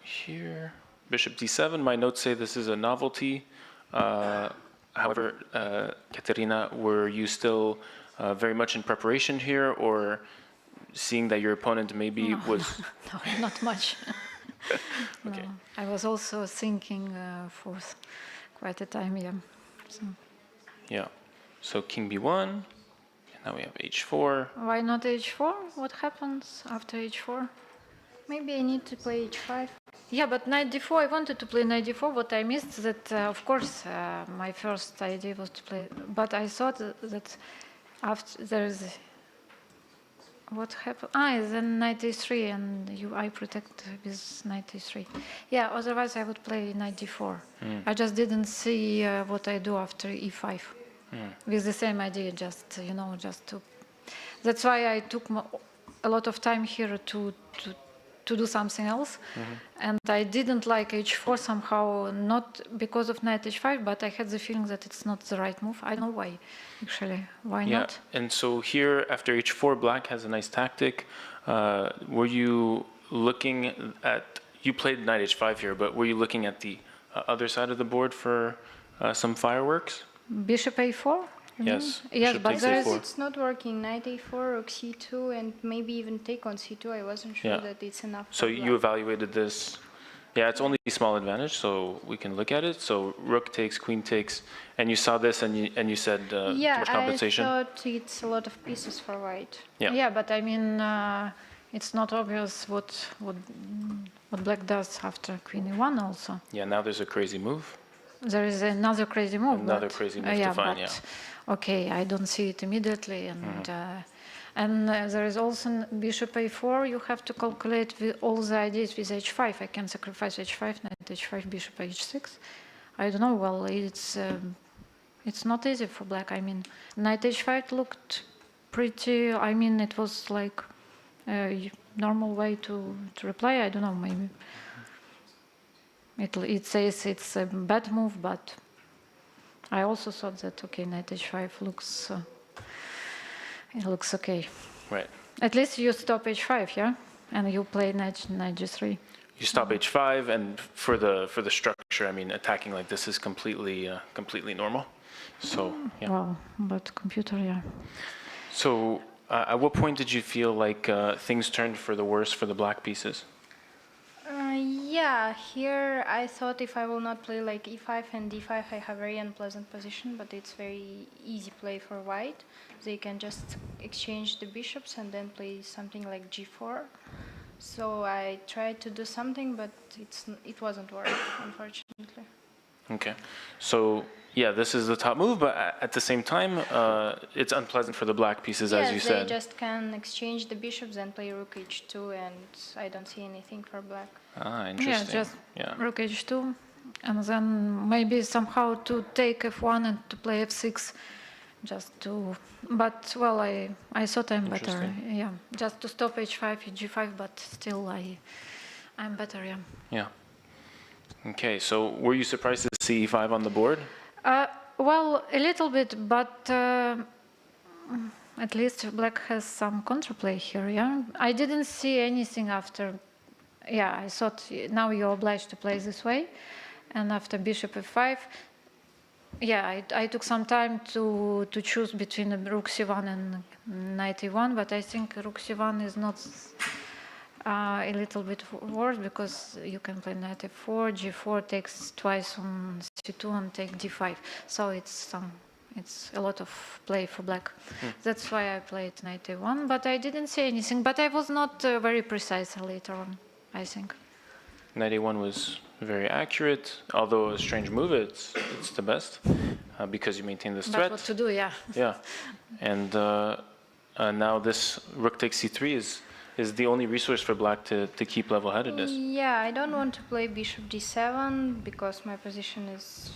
Speaker 2: Here, bishop d7. My notes say this is a novelty. However, Kateryna, were you still very much in preparation here, or seeing that your opponent maybe was...
Speaker 14: No, not much.
Speaker 2: Okay.
Speaker 14: No, I was also thinking for quite a time, yeah. So.
Speaker 2: Yeah, so king b1, and now we have h4.
Speaker 14: Why not h4? What happens after h4?
Speaker 15: Maybe I need to play h5.
Speaker 14: Yeah, but knight d4, I wanted to play knight d4. What I missed that, of course, my first idea was to play, but I thought that after there's, what happened? Then knight a3, and I protect with knight a3. Yeah, otherwise I would play knight d4. I just didn't see what I do after e5. With the same idea, just, just to, that's why I took a lot of time here to do something else. And I didn't like h4 somehow, not because of knight h5, but I had the feeling that it's not the right move. I don't know why, actually. Why not?
Speaker 2: And so here, after h4, black has a nice tactic. Were you looking at, you played knight h5 here, but were you looking at the other side of the board for some fireworks?
Speaker 14: Bishop a4?
Speaker 2: Yes.
Speaker 14: Yes,
Speaker 2: Bishop
Speaker 14: but
Speaker 2: takes
Speaker 14: there is,
Speaker 2: a4.
Speaker 15: It's not working. Knight a4, rook c2, and maybe even take on c2. I wasn't sure that it's enough.
Speaker 2: So
Speaker 15: for
Speaker 2: you
Speaker 15: black.
Speaker 2: evaluated this. Yeah, it's only a small advantage, so we can look at it. So rook takes, queen takes, and you saw this, and you said too much compensation.
Speaker 15: I thought it's a lot of pieces for white.
Speaker 14: Yeah, but I mean, it's not obvious what black does after queen e1 also.
Speaker 2: Yeah, now there's a crazy move.
Speaker 14: There is another crazy move.
Speaker 2: Another crazy move to find, yeah.
Speaker 14: Okay, I don't see it immediately, and there is also bishop a4. You have to calculate with all the ideas with h5. I can sacrifice h5, knight h5, bishop h6. I don't know. Well, it's not easy for black. I mean, knight h5 looked pretty. I mean, it was like a normal way to reply. I don't know, maybe. It says it's a bad move, but I also thought that, okay, knight h5 looks, it looks okay.
Speaker 2: Right.
Speaker 14: At least you stop h5, yeah? And you play knight g3.
Speaker 2: You stop h5, and for the structure, I mean, attacking like this is completely normal. So, yeah.
Speaker 14: Wow, but computer, yeah.
Speaker 2: So, at what point did you feel like things turned for the worse for the black pieces?
Speaker 15: Yeah, here I thought if I will not play like e5 and d5, I have very unpleasant position, but it's very easy play for white. They can just exchange the bishops and then play something like g4. So I tried to do something, but it wasn't working, unfortunately.
Speaker 2: Okay. So, yeah, this is the top move, but at the same time, it's unpleasant for the black pieces, as you said.
Speaker 15: They just can exchange the bishops and play rook h2, and I don't see anything for black.
Speaker 2: Ah, interesting.
Speaker 14: Yeah, just rook h2, and then maybe somehow to take f1 and to play f6, just to. But well, I thought I'm better. Yeah, just to stop h5, g5, but still I'm better. Yeah.
Speaker 2: Yeah. Okay, so were you surprised to see e5 on the board?
Speaker 14: Well, a little bit, but at least black has some counterplay here, yeah? I didn't see anything after, yeah, I thought now you're obliged to play this way, and after bishop f5, yeah, I took some time to choose between rook c1 and knight e1, but I think rook c1 is not a little bit worse, because you can play knight f4, g4 takes twice on c2 and take d5. So it's a lot of play for black. That's why I played knight a1, but I didn't say anything. But I was not very precise later on, I think.
Speaker 2: Knight a1 was very accurate, although a strange move. It's the best because you maintain this threat.
Speaker 14: But what to do, yeah.
Speaker 2: Yeah, and now this rook takes c3 is the only resource for black to keep level-headedness.
Speaker 15: Yeah, I don't want to play bishop d7 because my position is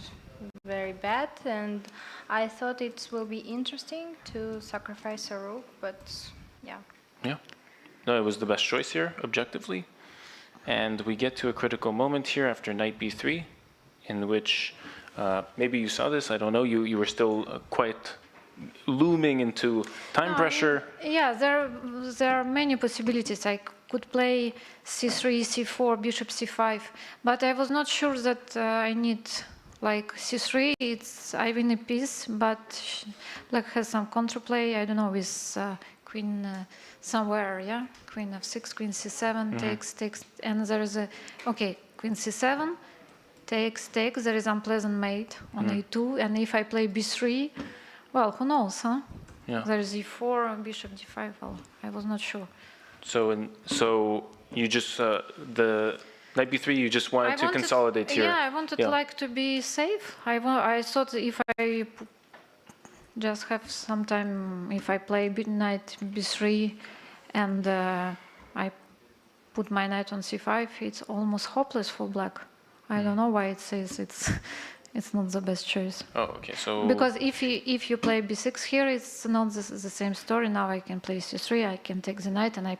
Speaker 15: very bad, and I thought it will be interesting to sacrifice a rook, but yeah.
Speaker 2: Yeah, no, it was the best choice here, objectively. And we get to a critical moment here after knight b3, in which maybe you saw this, I don't know, you were still quite looming into time pressure.
Speaker 14: Yeah, there are many possibilities. I could play c3, c4, bishop c5, but I was not sure that I need like c3. I win a piece, but black has some counterplay. I don't know, with queen somewhere. Yeah, queen f6, queen c7 takes, and there is queen c7 takes. There is unpleasant mate on a2, and if I play b3. Well, who knows, huh?
Speaker 2: Yeah.
Speaker 14: There's e4, bishop d5. Well, I was not sure.
Speaker 2: So you just the knight b3. You just wanted to consolidate here.
Speaker 14: Yeah, I wanted like to be safe. I thought if I just have some time, if I play knight b3, and I put my knight on c5, it's almost hopeless for black. I don't know why it says it's not the best choice.
Speaker 2: Oh, okay. So
Speaker 14: because if you play b6 here, it's not the same story. Now I can play c3. I can take the knight, and I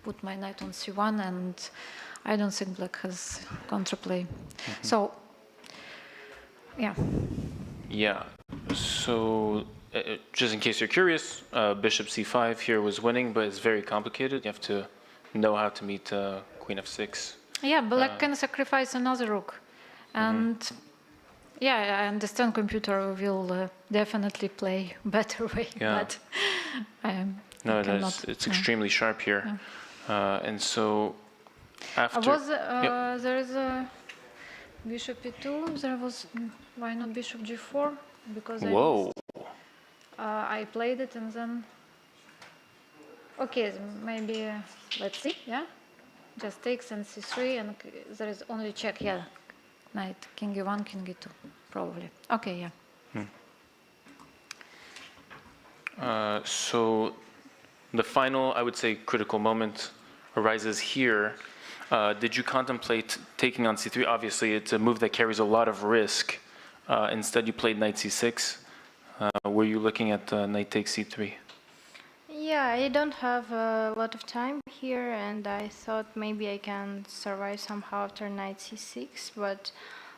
Speaker 14: put my knight on c1, and I don't think black has counterplay. So yeah.
Speaker 2: Yeah. So just in case you're curious, bishop c5 here was winning, but it's very complicated. You have to know how to meet queen f6.
Speaker 14: Yeah, black can sacrifice another rook, and yeah, I understand computer will definitely play better way,
Speaker 2: Yeah.
Speaker 14: but
Speaker 2: No,
Speaker 14: cannot.
Speaker 2: it's extremely sharp here, and so after
Speaker 14: there is a bishop e2. There was why not bishop g4 because
Speaker 2: whoa.
Speaker 14: I played it and then okay maybe let's see just takes and c3 and there is only check knight king e1 king e2 probably okay
Speaker 2: So the final, I would say, critical moment arises here. Did you contemplate taking on c3? Obviously, it's a move that carries a lot of risk. Instead, you played knight c6. Were you looking at knight takes c3?
Speaker 15: Yeah, I don't have a lot of time here, and I thought maybe I can survive somehow after knight c6, but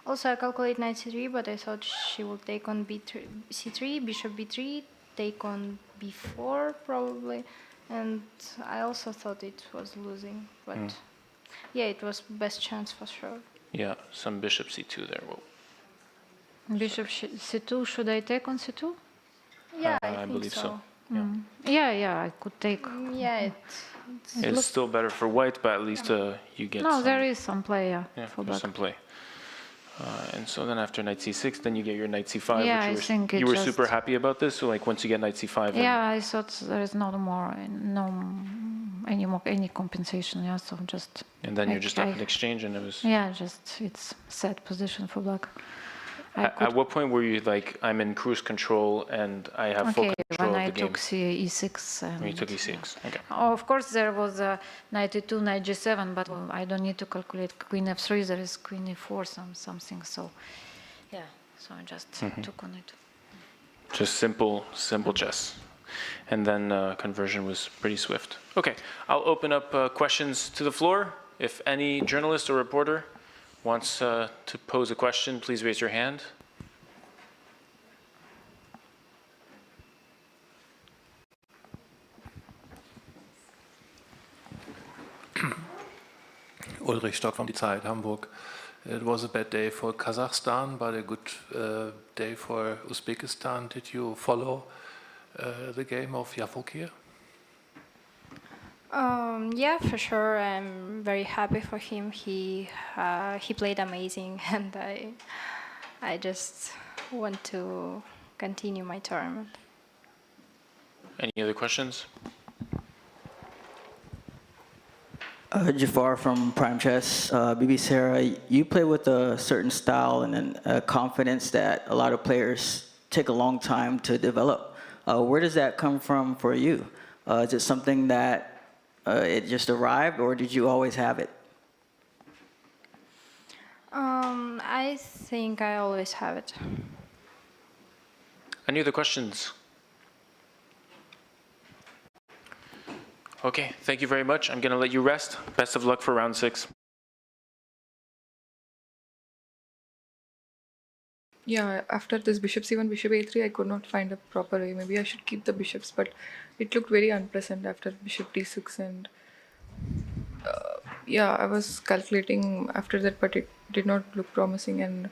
Speaker 15: also I calculate knight c3, but I thought she will take on b3, c3, bishop b3, take on b4 probably, and I also thought it was losing, but yeah, it was best chance for sure.
Speaker 2: Yeah, some bishop c2 there. Whoa.
Speaker 14: Bishop c2, should I take on c2?
Speaker 15: Yeah,
Speaker 2: I believe so.
Speaker 14: Yeah, I could take.
Speaker 15: Yeah,
Speaker 2: it's still better for white, but at least you get
Speaker 14: no,
Speaker 2: some,
Speaker 14: there is some play, for
Speaker 2: there's
Speaker 14: black.
Speaker 2: some play. And so then after knight c6, then you get your knight c5.
Speaker 14: Yeah,
Speaker 2: which
Speaker 14: I think
Speaker 2: you were
Speaker 14: just
Speaker 2: super happy about this. So like once you get knight c5.
Speaker 14: Yeah, I thought there is any compensation. Yeah, so just.
Speaker 2: And then you're just up in exchange, and it was.
Speaker 14: Yeah, just it's set position for black.
Speaker 2: At what point were you like, I'm in cruise control and I have full control
Speaker 14: when
Speaker 2: of
Speaker 14: I
Speaker 2: the game?
Speaker 14: took e6. And
Speaker 2: When you took e6, okay.
Speaker 14: Of course, there was a knight e2, knight g7, but I don't need to calculate queen f3. There is queen e4, something. So, yeah. So I just took on it.
Speaker 2: Just simple chess. And then conversion was pretty swift. Okay, I'll open up questions to the floor. If any journalist or reporter wants to pose a question, please raise your hand.
Speaker 5: Ulrich Stock from Die Zeit, Hamburg. It was a bad day for Kazakhstan, but a good day for Uzbekistan. Did you follow the game of Javokhir?
Speaker 15: Yeah, for sure. I'm very happy for him. He played amazing, and I just want to continue my tournament.
Speaker 2: Any other questions?
Speaker 6: Jafar from Prime Chess. Bibisara, you play with a certain style and a confidence that a lot of players take a long time to develop. Where does that come from for you? Is it something that it just arrived, or did you always have it?
Speaker 15: I think I always have it.
Speaker 2: Any other questions? Okay, thank you very much. I'm going to let you rest. Best of luck for round 6.
Speaker 12: Yeah, after this bishop c1, bishop a3, I could not find a proper way. Maybe I should keep the bishops, but it looked very unpleasant after bishop d6. And yeah, I was calculating after that, but it did not look promising. And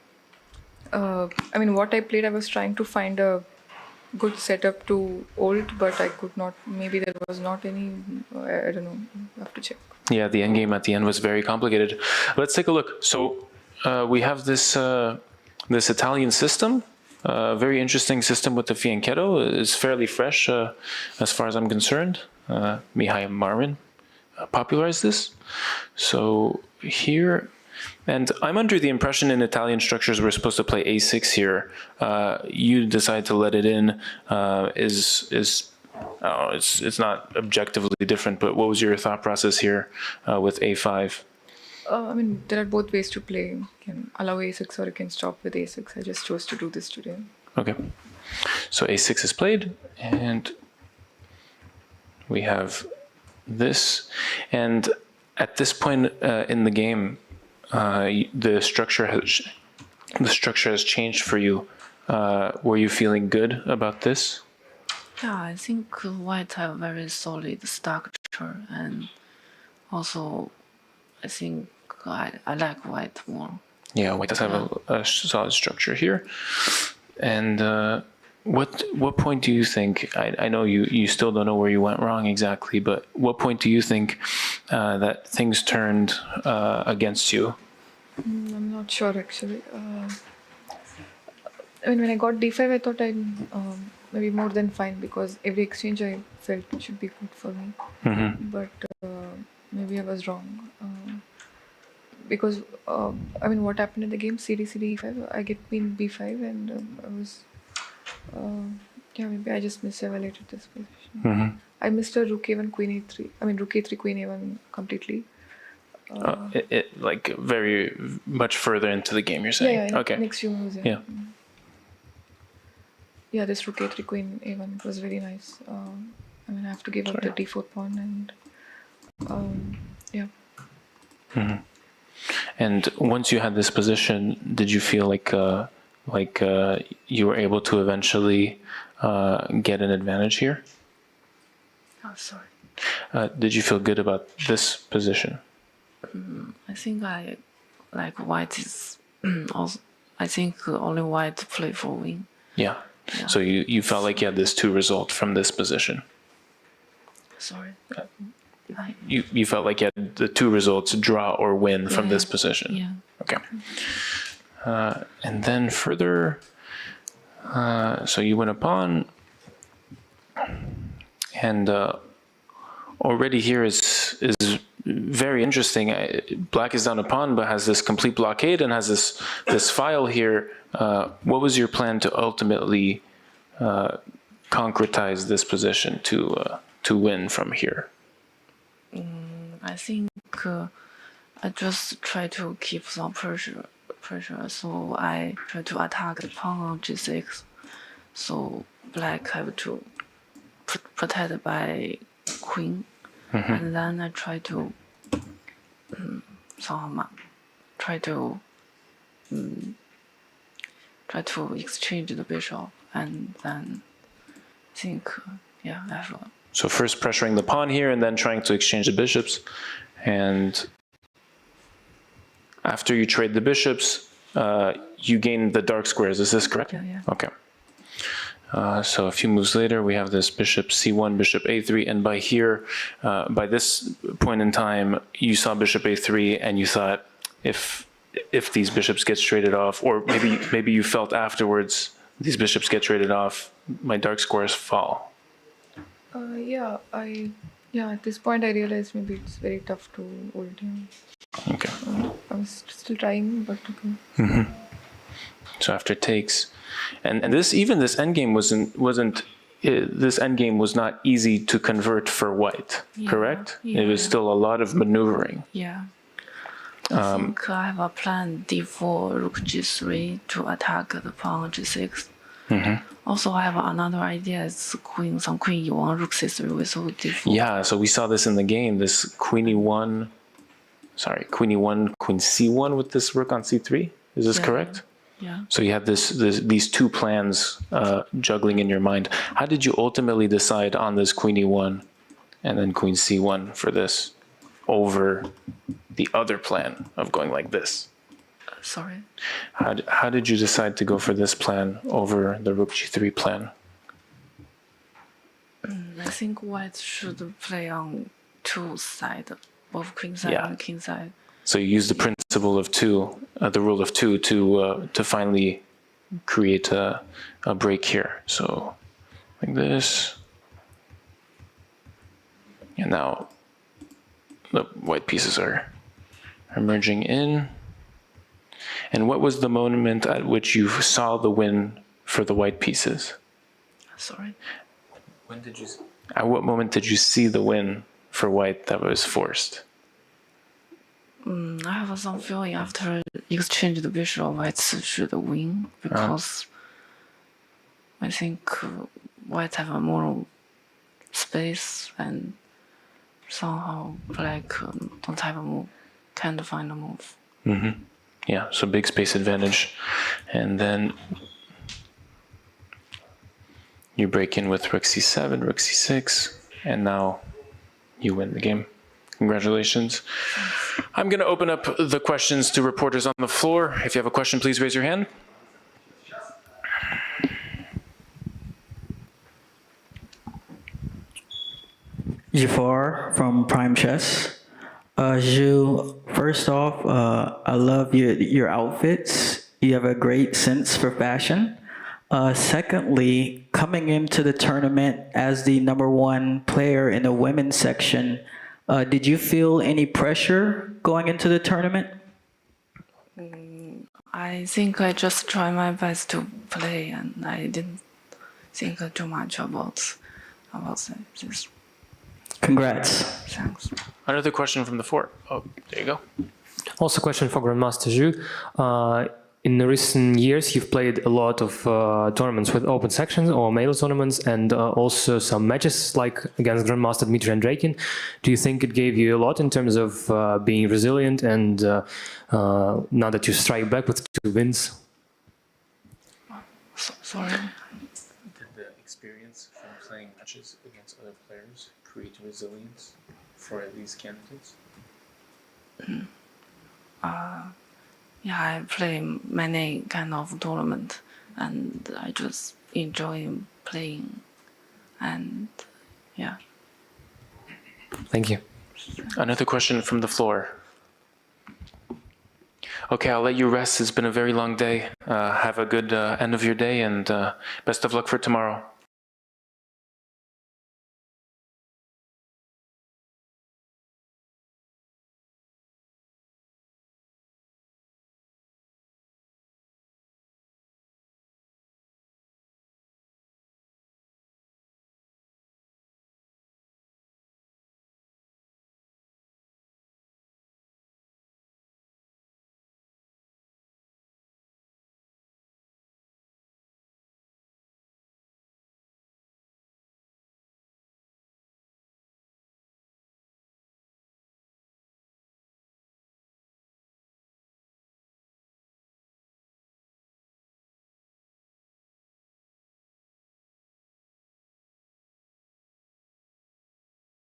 Speaker 12: I mean, what I played, I was trying to find a good setup to ult, but I could not. Maybe there was not any, I don't know, I have to check.
Speaker 2: Yeah, the endgame at the end was very complicated. Let's take a look. So we have this this Italian system, very interesting system with the fianchetto. It's fairly fresh as far as I'm concerned. Mihai Marin popularized this. So here, and I'm under the impression in Italian structures we're supposed to play a6 here. You decide to let it in. It's not objectively different, but what was your thought process here with a5?
Speaker 12: I mean, there are both ways to play. You can allow a6 or you can stop with a6. I just chose to do this today.
Speaker 2: Okay. So a6 is played, and we have this. And at this point in the game, the structure has changed for you. Were you feeling good about this?
Speaker 11: Yeah, I think white have very solid structure, and also I think I like white more.
Speaker 2: Yeah, white does have a solid structure here. And what point do you think, I know you still don't know where you went wrong exactly, but what point do you think that things turned against you?
Speaker 12: I'm not sure actually. I mean, when I got d5, I thought I'd maybe more than fine because every exchange I felt should be good for me. But maybe I was wrong. Because, I mean, what happened in the game, CD, e5, I get queen b5 and I was, yeah, maybe I just misevaluated this position. I missed a rook a1, queen a3, I mean, rook a3, queen a1 completely.
Speaker 2: Like very much further into the game, you're saying?
Speaker 12: Yeah,
Speaker 2: okay.
Speaker 12: Next few moves,
Speaker 2: yeah.
Speaker 12: Yeah, this rook a3, queen a1 was really nice. I mean, I have to give up the d4 pawn and, yeah.
Speaker 2: And once you had this position, did you feel like you were able to eventually get an advantage here?
Speaker 11: Oh, sorry.
Speaker 2: Did you feel good about this position?
Speaker 11: I think I like white is also. I think only white play for win.
Speaker 2: Yeah. So you felt like you had this 2 result from this position.
Speaker 11: Sorry.
Speaker 2: You felt like you had the 2 results, draw or win from this position.
Speaker 11: Yeah.
Speaker 2: Okay. And then further, so you win a pawn, and already here is very interesting. Black is down a pawn, but has this complete blockade and has this file here. What was your plan to ultimately concretize this position to win from here?
Speaker 11: I think I just try to keep some pressure. So I try to attack the pawn on g6. So black have to protect by queen, and then I try to somehow try to exchange the bishop, and then think
Speaker 2: So first pressuring the pawn here, and then trying to exchange the bishops. And after you trade the bishops, you gain the dark squares. Is this correct?
Speaker 11: Yeah.
Speaker 2: Okay. So a few moves later, we have this bishop c1, bishop a3, and by here, by this point in time, you saw bishop a3, and you thought, if these bishops get traded off, or maybe you felt afterwards, these bishops get traded off, my dark squares fall.
Speaker 12: At this point I realized maybe it's very tough to hold him.
Speaker 2: Okay.
Speaker 12: I was still trying, but okay.
Speaker 2: So after takes, and this endgame this endgame was not easy to convert for white, correct?
Speaker 11: Yeah.
Speaker 2: It was still a lot of maneuvering.
Speaker 11: Yeah. I think I have a plan d4, rook g3 to attack the pawn g6. Also, I have another idea. It's some queen e1, rook c3 with rook d4.
Speaker 2: Yeah, so we saw this in the game. This queen e1, queen c1 with this rook on c3. Is this correct?
Speaker 11: Yeah.
Speaker 2: So you had these 2 plans juggling in your mind. How did you ultimately decide on this queen e1 and then queen c1 for this over the other plan of going like this?
Speaker 11: Sorry.
Speaker 2: How did you decide to go for this plan over the rook g3 plan?
Speaker 11: I think white should play on 2 sides, both queen side and king side.
Speaker 2: So you use the principle of 2, the rule of 2, to finally create a break here. So like this, and now the white pieces are merging in. And what was the moment at which you saw the win for the white pieces?
Speaker 11: Sorry.
Speaker 2: When did you? At what moment did you see the win for white that was forced?
Speaker 11: I have some feeling after exchange the bishop, white should win because I think white have a more space and somehow black don't have a move, can't find a move.
Speaker 2: Yeah, so big space advantage. And then you break in with rook c7, rook c6, and now you win the game. Congratulations. I'm going to open up the questions to reporters on the floor. If you have a question, please raise your hand.
Speaker 6: Jafar from Prime Chess. Zhu, first off, I love your outfits. You have a great sense for fashion. Secondly, coming into the tournament as the #1 player in the women's section, did you feel any pressure going into the tournament?
Speaker 11: I think I just try my best to play, and I didn't think too much about this.
Speaker 6: Congrats.
Speaker 11: Thanks.
Speaker 2: Another question from the floor. Oh, there you go.
Speaker 16: Also, question for Grandmaster Zhu. In the recent years, you've played a lot of tournaments with open sections or male tournaments, and also some matches like against Grandmaster Dmitry Andreykin. Do you think it gave you a lot in terms of being resilient and now that you strike back with 2 wins?
Speaker 11: Sorry.
Speaker 2: Did the experience from playing matches against other players create resilience for these candidates?
Speaker 11: Yeah, I play many kind of tournament, and I just enjoy playing, and yeah.
Speaker 16: Thank you.
Speaker 2: Another question from the floor. Okay, I'll let you rest. It's been a very long day. Have a good end of your day, and best of luck for tomorrow.